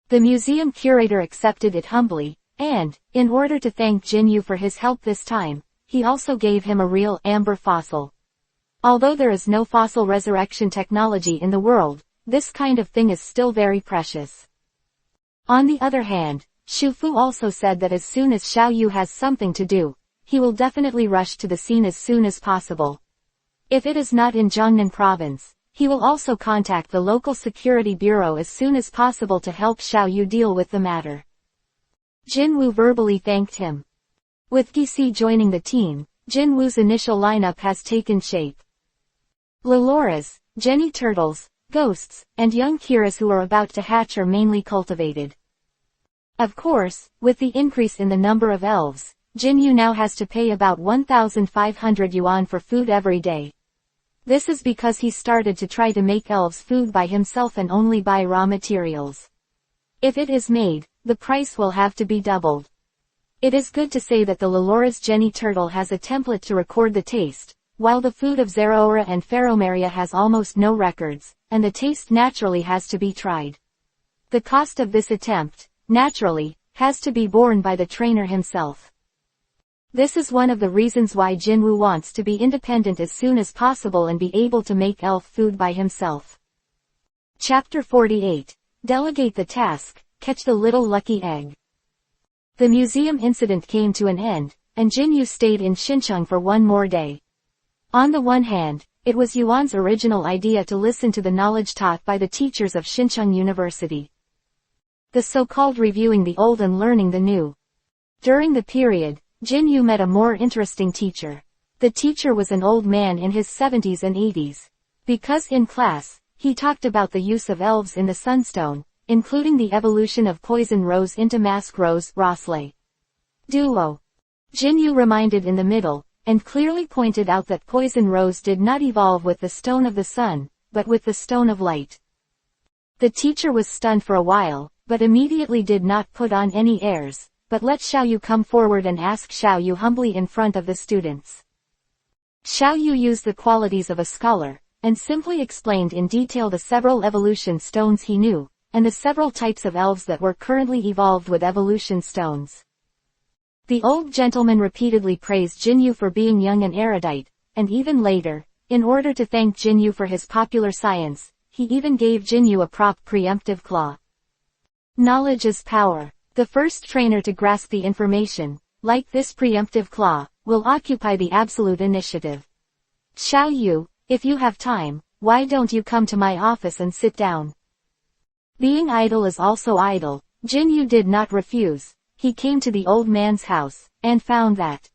Speaker 1: The museum curator accepted it humbly, and, in order to thank Jinyu for his help this time, he also gave him a real amber fossil. Although there is no fossil resurrection technology in the world, this kind of thing is still very precious. On the other hand, Shufu also said that as soon as Xiaoyu has something to do, he will definitely rush to the scene as soon as possible. If it is not in Jiangnan province, he will also contact the local security bureau as soon as possible to help Xiaoyu deal with the matter. Jinwu verbally thanked him. With Gixi joining the team, Jinwu's initial lineup has taken shape. Laloras, Jenny turtles, ghosts, and young Kiras who are about to hatch are mainly cultivated. Of course, with the increase in the number of elves, Jinyu now has to pay about 1,500 yuan for food every day. This is because he started to try to make elves food by himself and only buy raw materials. If it is made, the price will have to be doubled. It is good to say that the Lalora's Jenny turtle has a template to record the taste, while the food of Zerora and Pheromeria has almost no records, and the taste naturally has to be tried. The cost of this attempt, naturally, has to be borne by the trainer himself. This is one of the reasons why Jinwu wants to be independent as soon as possible and be able to make elf food by himself. Chapter 48. Delegate the task, catch the little lucky egg. The museum incident came to an end, and Jinyu stayed in Xincheng for one more day. On the one hand, it was Yuan's original idea to listen to the knowledge taught by the teachers of Xincheng University. The so-called reviewing the old and learning the new. During the period, Jinyu met a more interesting teacher. The teacher was an old man in his 70s and 80s. Because in class, he talked about the use of elves in the Sunstone, including the evolution of Poison Rose into Mask Rose, Rosley. Duo. Jinyu reminded in the middle, and clearly pointed out that Poison Rose did not evolve with the Stone of the Sun, but with the Stone of Light. The teacher was stunned for a while, but immediately did not put on any airs, but let Xiaoyu come forward and ask Xiaoyu humbly in front of the students. Xiaoyu used the qualities of a scholar, and simply explained in detail the several evolution stones he knew, and the several types of elves that were currently evolved with evolution stones. The old gentleman repeatedly praised Jinyu for being young and erudite, and even later, in order to thank Jinyu for his popular science, he even gave Jinyu a preemptive claw. Knowledge is power. The first trainer to grasp the information, like this preemptive claw, will occupy the absolute initiative. Xiaoyu, if you have time, why don't you come to my office and sit down? Being idle is also idle. Jinyu did not refuse. He came to the old man's house, and found that.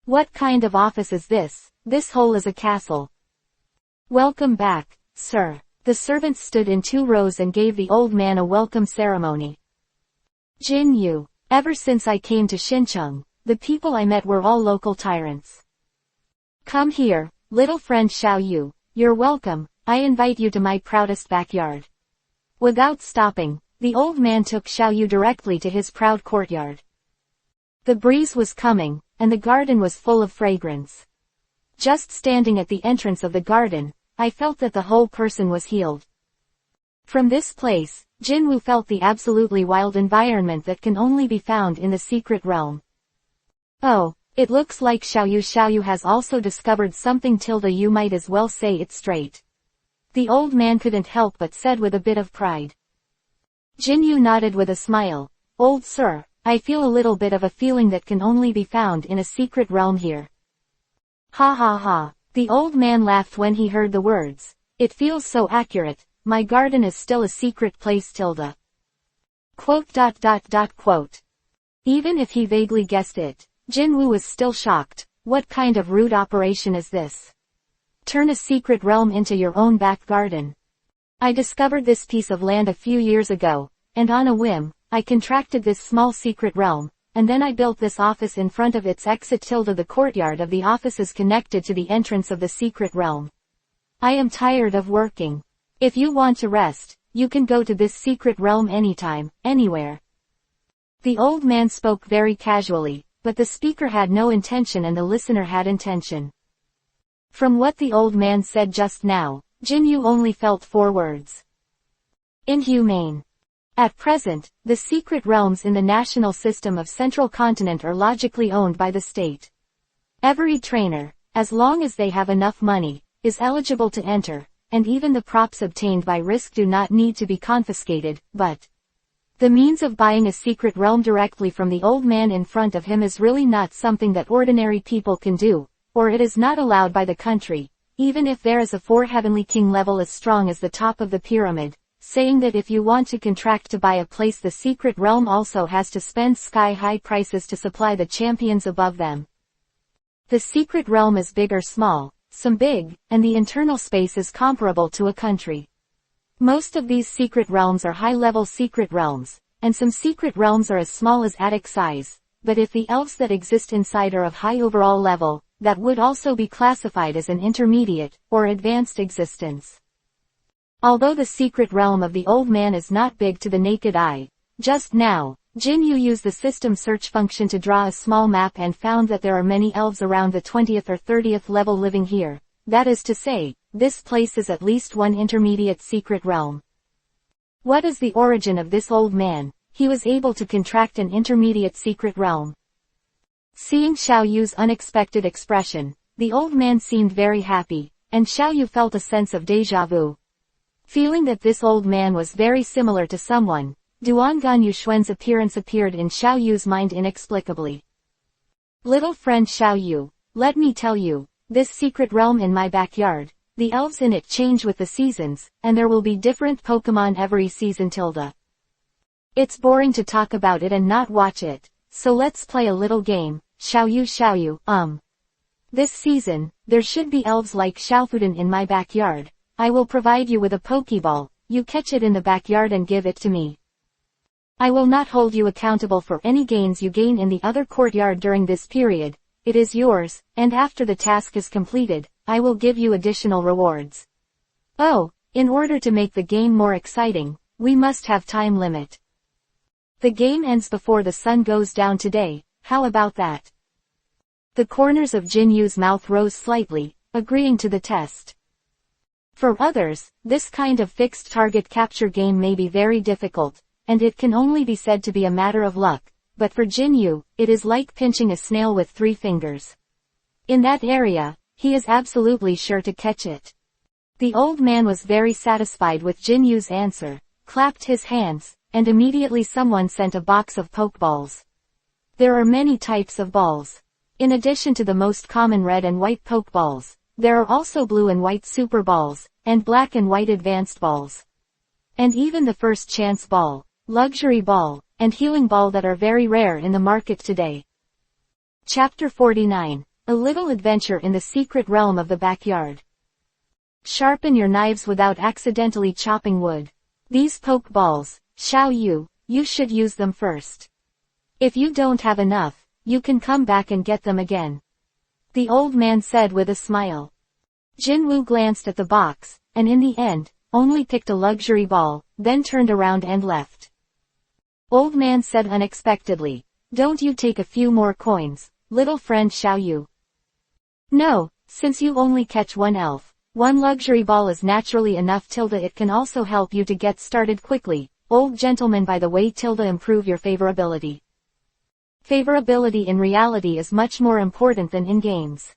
Speaker 1: What kind of office is this? This hole is a castle. Welcome back, sir. The servants stood in 2 rows and gave the old man a welcome ceremony. Jinyu, ever since I came to Xincheng, the people I met were all local tyrants. Come here, little friend Xiaoyu, you're welcome, I invite you to my proudest backyard. Without stopping, the old man took Xiaoyu directly to his proud courtyard. The breeze was coming, and the garden was full of fragrance. Just standing at the entrance of the garden, I felt that the whole person was healed. From this place, Jinwu felt the absolutely wild environment that can only be found in the secret realm. Oh, it looks like Xiaoyu has also discovered something. You might as well say it straight. The old man couldn't help but said with a bit of pride. Jinyu nodded with a smile. Old sir, I feel a little bit of a feeling that can only be found in a secret realm here. Ha ha ha. The old man laughed when he heard the words. It feels so accurate. My garden is still a secret place. Quote. Even if he vaguely guessed it, Jinwu was still shocked. What kind of rude operation is this? Turn a secret realm into your own back garden. I discovered this piece of land a few years ago, and on a whim, I contracted this small secret realm, and then I built this office in front of its exit. The courtyard of the office is connected to the entrance of the secret realm. I am tired of working. If you want to rest, you can go to this secret realm anytime, anywhere. The old man spoke very casually, but the speaker had no intention and the listener had intention. From what the old man said just now, Jinyu only felt 4 words. Inhumane. At present, the secret realms in the national system of Central Continent are logically owned by the state. Every trainer, as long as they have enough money, is eligible to enter, and even the props obtained by risk do not need to be confiscated, but the means of buying a secret realm directly from the old man in front of him is really not something that ordinary people can do, or it is not allowed by the country, even if there is a 4 heavenly king level as strong as the top of the pyramid, saying that if you want to contract to buy a place, the secret realm also has to spend sky-high prices to supply the champions above them. The secret realm is big or small, some big, and the internal space is comparable to a country. Most of these secret realms are high-level secret realms, and some secret realms are as small as attic size, but if the elves that exist inside are of high overall level, that would also be classified as an intermediate, or advanced existence. Although the secret realm of the old man is not big to the naked eye, just now, Jinyu used the system search function to draw a small map and found that there are many elves around the 20th or 30th level living here. That is to say, this place is at least one intermediate secret realm. What is the origin of this old man? He was able to contract an intermediate secret realm. Seeing Xiao Yu's unexpected expression, the old man seemed very happy, and Xiao Yu felt a sense of déjà vu. Feeling that this old man was very similar to someone, Duangan Yuxuan's appearance appeared in Xiao Yu's mind inexplicably. Little friend Xiao Yu, let me tell you, this secret realm in my backyard, the elves in it change with the seasons, and there will be different Pokemon every season. It's boring to talk about it and not watch it, so let's play a little game. Xiao Yu, This season, there should be elves like Xiaofuden in my backyard. I will provide you with a Pokeball, you catch it in the backyard and give it to me. I will not hold you accountable for any gains you gain in the other courtyard during this period. It is yours, and after the task is completed, I will give you additional rewards. Oh, in order to make the game more exciting, we must have time limit. The game ends before the sun goes down today, how about that? The corners of Jinyu's mouth rose slightly, agreeing to the test. For others, this kind of fixed target capture game may be very difficult, and it can only be said to be a matter of luck, but for Jinyu, it is like pinching a snail with 3 fingers. In that area, he is absolutely sure to catch it. The old man was very satisfied with Jinyu's answer, clapped his hands, and immediately someone sent a box of Pokeballs. There are many types of balls. In addition to the most common red and white Pokeballs, there are also blue and white Super Balls, and black and white Advanced Balls. And even the First Chance Ball, Luxury Ball, and Healing Ball that are very rare in the market today. Chapter 49. A little adventure in the secret realm of the backyard. Sharpen your knives without accidentally chopping wood. These Pokeballs, Xiao Yu, you should use them first. If you don't have enough, you can come back and get them again. The old man said with a smile. Jinwu glanced at the box, and in the end, only picked a luxury ball, then turned around and left. Old man said unexpectedly, don't you take a few more coins, little friend Xiao Yu? No, since you only catch one elf, one luxury ball is naturally enough. It can also help you to get started quickly. Old gentleman, by the way, improve your favorability. Favorability in reality is much more important than in games.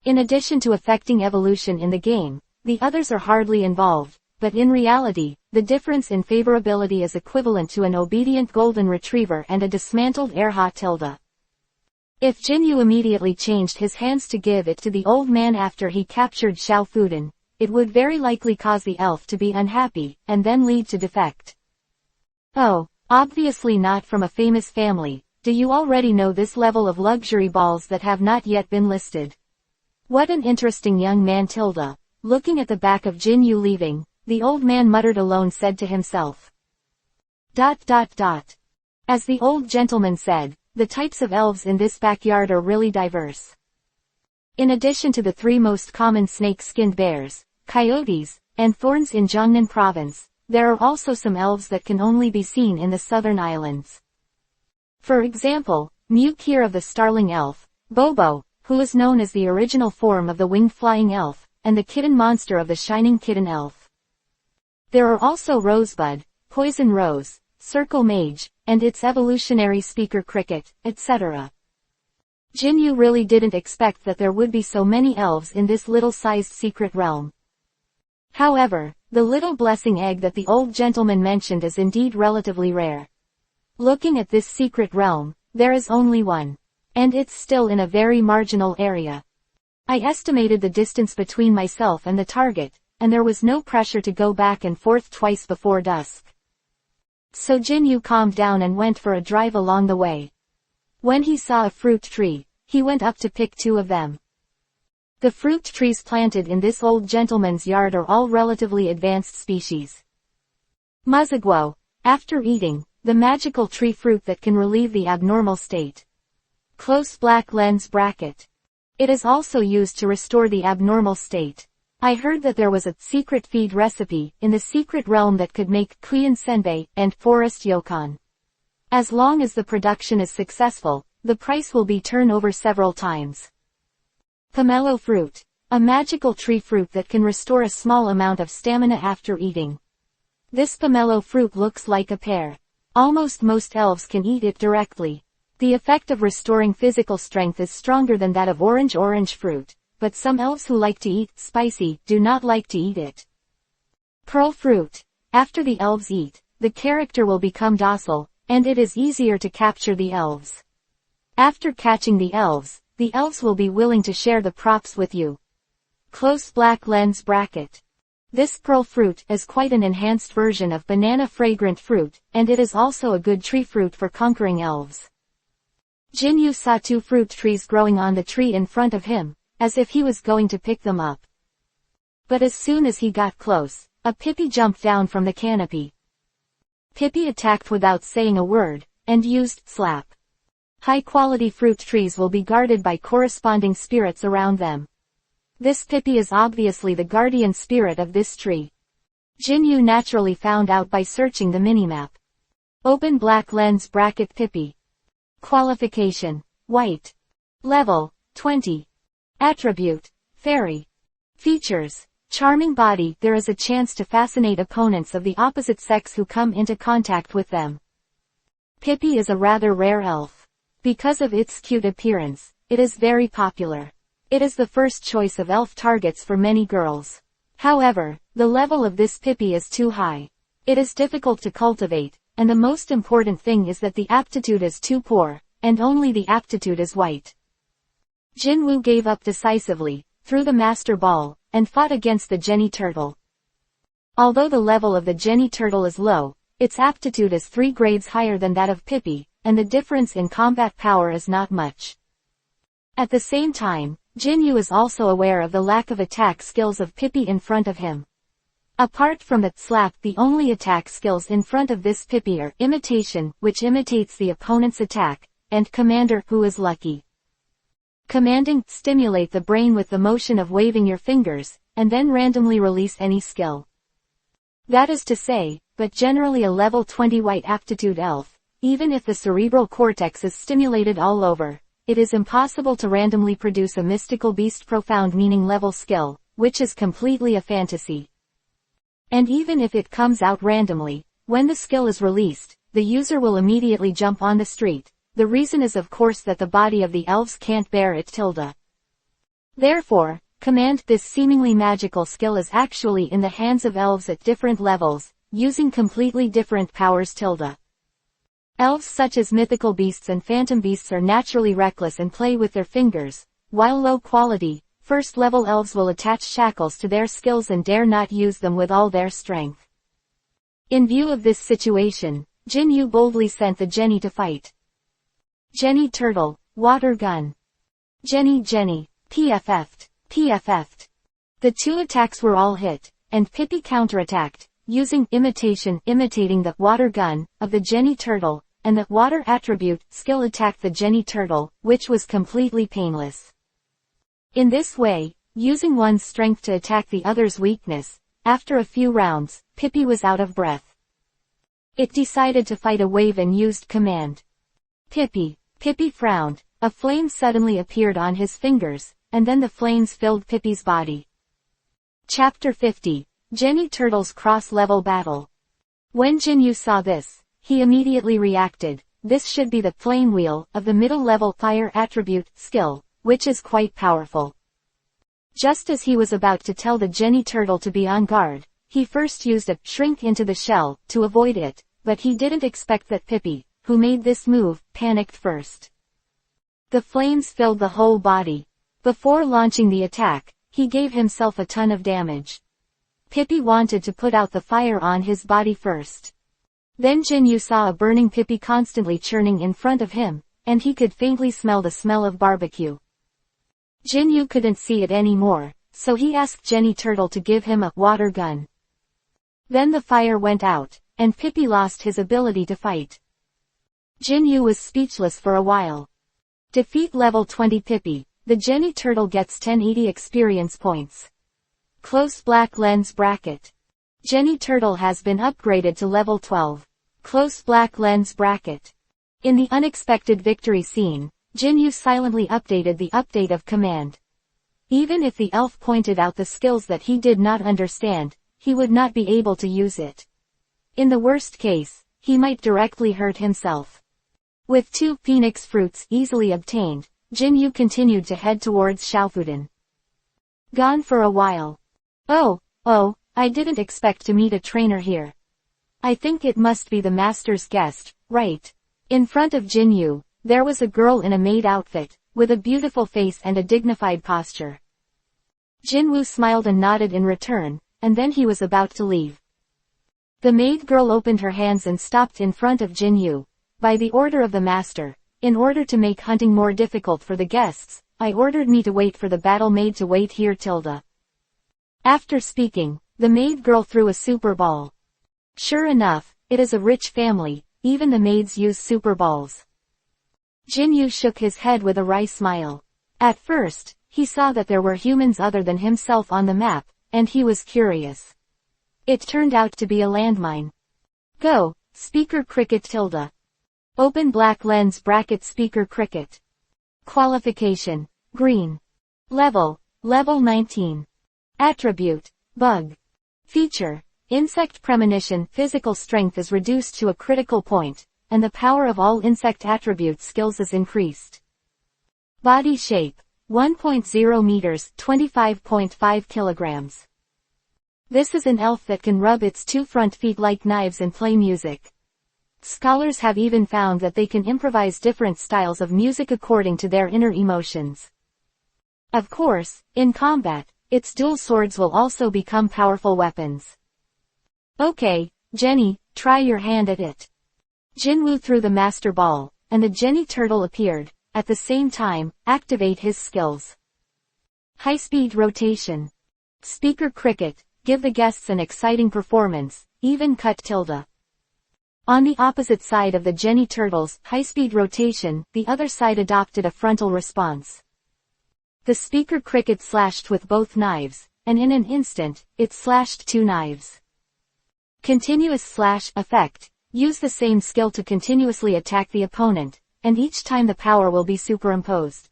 Speaker 1: In addition to affecting evolution in the game, the others are hardly involved, but in reality, the difference in favorability is equivalent to an obedient golden retriever and a dismantled Erha. If Jinyu immediately changed his hands to give it to the old man after he captured Xiaofuden, it would very likely cause the elf to be unhappy, and then lead to defect. Oh, obviously not from a famous family. Do you already know this level of luxury balls that have not yet been listed? What an interesting young man. Looking at the back of Jinyu leaving, the old man muttered alone, said to himself. As the old gentleman said, the types of elves in this backyard are really diverse. In addition to the 3 most common snake-skinned bears, coyotes, and thorns in Jiangnan province. There are also some elves that can only be seen in the southern islands. For example, Mukir of the Starling Elf, Bobo, who is known as the original form of the winged flying elf, and the kitten monster of the Shining Kitten Elf. There are also Rosebud, Poison Rose, Circle Mage, and its evolutionary speaker Cricket, etc. Jinyu really didn't expect that there would be so many elves in this little-sized secret realm. However, the little blessing egg that the old gentleman mentioned is indeed relatively rare. Looking at this secret realm, there is only one. And it's still in a very marginal area. I estimated the distance between myself and the target, and there was no pressure to go back and forth twice before dusk. So Jinyu calmed down and went for a drive along the way. When he saw a fruit tree, he went up to pick 2 of them. The fruit trees planted in this old gentleman's yard are all relatively advanced species. Muzagwo, after eating, the magical tree fruit that can relieve the abnormal state. Close black lens bracket. It is also used to restore the abnormal state. I heard that there was a secret feed recipe in the secret realm that could make Kuyan Senbei and Forest Yokon. As long as the production is successful, the price will be turned over several times. Pomelo fruit. A magical tree fruit that can restore a small amount of stamina after eating. This pomelo fruit looks like a pear. Almost most elves can eat it directly. The effect of restoring physical strength is stronger than that of orange fruit, but some elves who like to eat spicy do not like to eat it. Pearl fruit. After the elves eat, the character will become docile, and it is easier to capture the elves. After catching the elves will be willing to share the props with you. Close black lens bracket. This pearl fruit is quite an enhanced version of banana fragrant fruit, and it is also a good tree fruit for conquering elves. Jinyu saw 2 fruit trees growing on the tree in front of him, as if he was going to pick them up. But as soon as he got close, a Pippi jumped down from the canopy. Pippi attacked without saying a word, and used slap. High-quality fruit trees will be guarded by corresponding spirits around them. This Pippi is obviously the guardian spirit of this tree. Jinyu naturally found out by searching the minimap. Open black lens bracket Pippi. Qualification: White. Level: 20. Attribute: Fairy. Features: Charming body. There is a chance to fascinate opponents of the opposite sex who come into contact with them. Pippi is a rather rare elf. Because of its cute appearance, it is very popular. It is the first choice of elf targets for many girls. However, the level of this Pippi is too high. It is difficult to cultivate, and the most important thing is that the aptitude is too poor, and only the aptitude is white. Jinwu gave up decisively, threw the master ball, and fought against the Jenny Turtle. Although the level of the Jenny Turtle is low, its aptitude is 3 grades higher than that of Pippi, and the difference in combat power is not much. At the same time, Jinyu is also aware of the lack of attack skills of Pippi in front of him. Apart from the slap, the only attack skills in front of this Pippi are imitation, which imitates the opponent's attack, and commander, who is lucky. Commanding, stimulate the brain with the motion of waving your fingers, and then randomly release any skill. That is to say, but generally a level 20 white aptitude elf, even if the cerebral cortex is stimulated all over, it is impossible to randomly produce a mystical beast profound meaning level skill, which is completely a fantasy. And even if it comes out randomly, when the skill is released, the user will immediately jump on the street. The reason is of course that the body of the elves can't bear it. Therefore, command, this seemingly magical skill is actually in the hands of elves at different levels, using completely different powers. Elves such as mythical beasts and phantom beasts are naturally reckless and play with their fingers, while low-quality, first-level elves will attach shackles to their skills and dare not use them with all their strength. In view of this situation, Jinyu boldly sent the Jenny to fight. Jenny Turtle, Water Gun. Jenny, PFF'd. The 2 attacks were all hit, and Pippi counterattacked, using imitation, imitating the water gun of the Jenny Turtle, and the water attribute skill attacked the Jenny Turtle, which was completely painless. In this way, using one's strength to attack the other's weakness. After a few rounds, Pippi was out of breath. It decided to fight a wave and used command. Pippi frowned. A flame suddenly appeared on his fingers, and then the flames filled Pippi's body. Chapter 50. Jenny Turtle's Cross-Level Battle. When Jinyu saw this, he immediately reacted. This should be the flame wheel of the middle-level fire attribute skill, which is quite powerful. Just as he was about to tell the Jenny Turtle to be on guard, he first used a shrink into the shell to avoid it, but he didn't expect that Pippi, who made this move, panicked first. The flames filled the whole body. Before launching the attack, he gave himself a ton of damage. Pippi wanted to put out the fire on his body first. Then Jinyu saw a burning Pippi constantly churning in front of him, and he could faintly smell the smell of barbecue. Jinyu couldn't see it anymore, so he asked Jenny Turtle to give him a water gun. Then the fire went out, and Pippi lost his ability to fight. Jinyu was speechless for a while. Defeat level 20 Pippi. The Jenny Turtle gets 1080 experience points. Close black lens bracket. Jenny Turtle has been upgraded to level 12. Close black lens bracket. In the unexpected victory scene, Jinyu silently updated the update of command. Even if the elf pointed out the skills that he did not understand, he would not be able to use it. In the worst case, he might directly hurt himself. With 2 phoenix fruits easily obtained, Jinyu continued to head towards Xiaofudin. Gone for a while. Oh, I didn't expect to meet a trainer here. I think it must be the master's guest, right? In front of Jinyu, there was a girl in a maid outfit, with a beautiful face and a dignified posture. Jinwu smiled and nodded in return, and then he was about to leave. The maid girl opened her hands and stopped in front of Jinyu. By the order of the master, in order to make hunting more difficult for the guests, I ordered me to wait for the battle maid to wait here tilde. After speaking, the maid girl threw a super ball. Sure enough, it is a rich family, even the maids use super balls. Jinyu shook his head with a wry smile. At first, he saw that there were humans other than himself on the map, and he was curious. It turned out to be a landmine. Go, speaker cricket tilde. Open black lens bracket speaker cricket. Qualification, green. Level 19. Attribute, bug. Feature, insect premonition. Physical strength is reduced to a critical point, and the power of all insect attribute skills is increased. Body shape, 1.0 meters, 25.5 kilograms. This is an elf that can rub its 2 front feet like knives and play music. Scholars have even found that they can improvise different styles of music according to their inner emotions. Of course, in combat, its dual swords will also become powerful weapons. Okay, Jenny, try your hand at it. Jinwu threw the master ball, and the Jenny Turtle appeared. At the same time, activate his skills. High-speed rotation. Speaker cricket, give the guests an exciting performance, even cut tilde. On the opposite side of the Jenny Turtle's high-speed rotation, the other side adopted a frontal response. The speaker cricket slashed with both knives, and in an instant, it slashed 2 knives. Continuous slash effect. Use the same skill to continuously attack the opponent, and each time the power will be superimposed.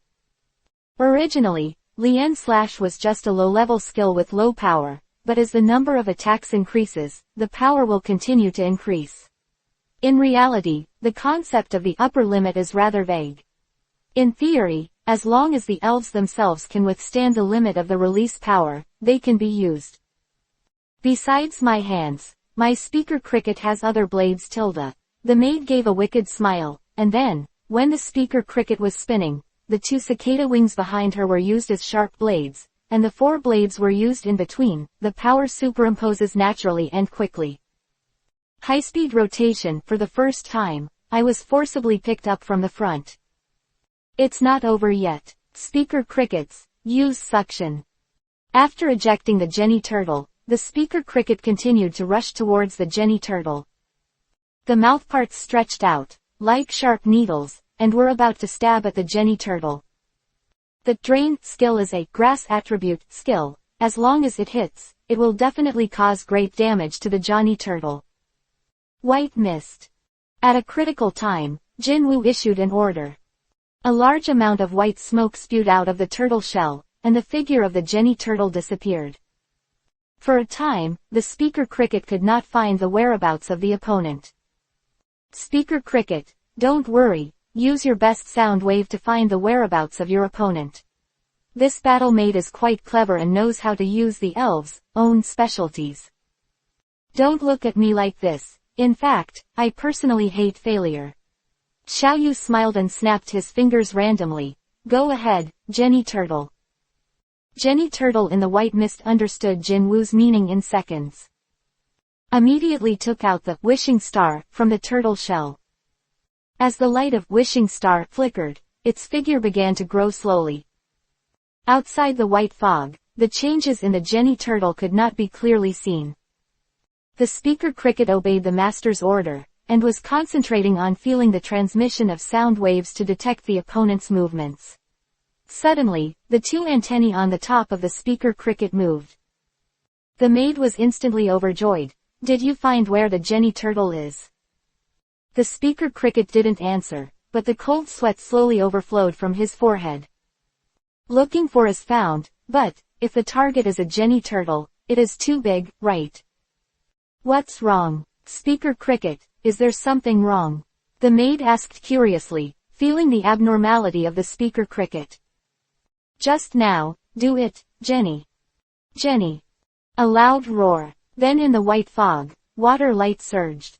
Speaker 1: Originally, Lien slash was just a low-level skill with low power, but as the number of attacks increases, the power will continue to increase. In reality, the concept of the upper limit is rather vague. In theory, as long as the elves themselves can withstand the limit of the release power, they can be used. Besides my hands, my speaker cricket has other blades tilde. The maid gave a wicked smile, and then, when the speaker cricket was spinning, the 2 cicada wings behind her were used as sharp blades, and the 4 blades were used in between. The power superimposes naturally and quickly. High-speed rotation. For the first time, I was forcibly picked up from the front. It's not over yet. Speaker crickets, use suction. After ejecting the Jenny Turtle, the speaker cricket continued to rush towards the Jenny Turtle. The mouthparts stretched out, like sharp needles, and were about to stab at the Jenny Turtle. The drain skill is a grass attribute skill. As long as it hits, it will definitely cause great damage to the Johnny Turtle. White Mist. At a critical time, Jinwoo issued an order. A large amount of white smoke spewed out of the turtle shell, and the figure of the Jenny Turtle disappeared. For a time, the Speaker Cricket could not find the whereabouts of the opponent. Speaker Cricket, don't worry, use your best sound wave to find the whereabouts of your opponent. This battle mate is quite clever and knows how to use the elves' own specialties. Don't look at me like this. In fact, I personally hate failure. Xiaoyu smiled and snapped his fingers randomly. Go ahead, Jenny Turtle. Jenny Turtle in the white mist understood Jinwoo's meaning in seconds. Immediately took out the wishing star from the turtle shell. As the light of wishing star flickered, its figure began to grow slowly. Outside the white fog, the changes in the Jenny Turtle could not be clearly seen. The Speaker Cricket obeyed the master's order, and was concentrating on feeling the transmission of sound waves to detect the opponent's movements. Suddenly, the two antennae on the top of the Speaker Cricket moved. The maid was instantly overjoyed. Did you find where the Jenny Turtle is? The Speaker Cricket didn't answer, but the cold sweat slowly overflowed from his forehead. Looking for is found, but, if the target is a Jenny Turtle, it is too big, right? What's wrong? Speaker Cricket, is there something wrong? The maid asked curiously, feeling the abnormality of the Speaker Cricket. Just now, do it, Jenny. Jenny. A loud roar. Then in the white fog, water light surged.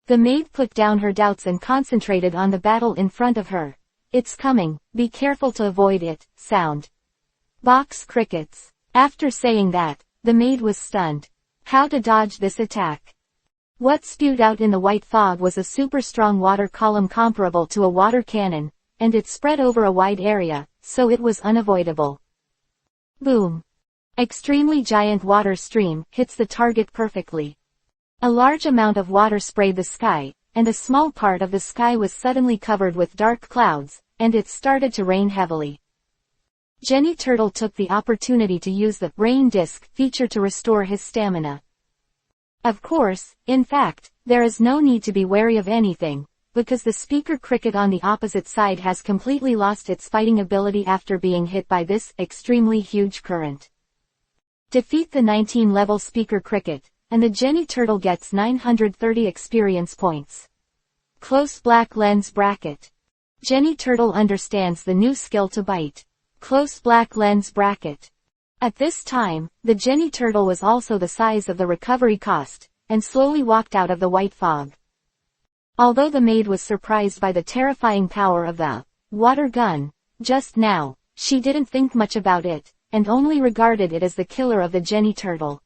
Speaker 1: The maid put down her doubts and concentrated on the battle in front of her. It's coming, be careful to avoid it, sound. Box crickets. After saying that, the maid was stunned. How to dodge this attack? What spewed out in the white fog was a super strong water column comparable to a water cannon, and it spread over a wide area, so it was unavoidable. Boom. Extremely giant water stream hits the target perfectly. A large amount of water sprayed the sky, and a small part of the sky was suddenly covered with dark clouds, and it started to rain heavily. Jenny Turtle took the opportunity to use the rain disc feature to restore his stamina. Of course, in fact, there is no need to be wary of anything, because the Speaker Cricket on the opposite side has completely lost its fighting ability after being hit by this extremely huge current. Defeat the 19-level Speaker Cricket, and the Jenny Turtle gets 930 experience points. Close black lens bracket. Jenny Turtle understands the new skill to bite. Close black lens bracket. At this time, the Jenny Turtle was also the size of the recovery cost, and slowly walked out of the white fog. Although the maid was surprised by the terrifying power of the water gun, just now, she didn't think much about it, and only regarded it as the killer of the Jenny Turtle.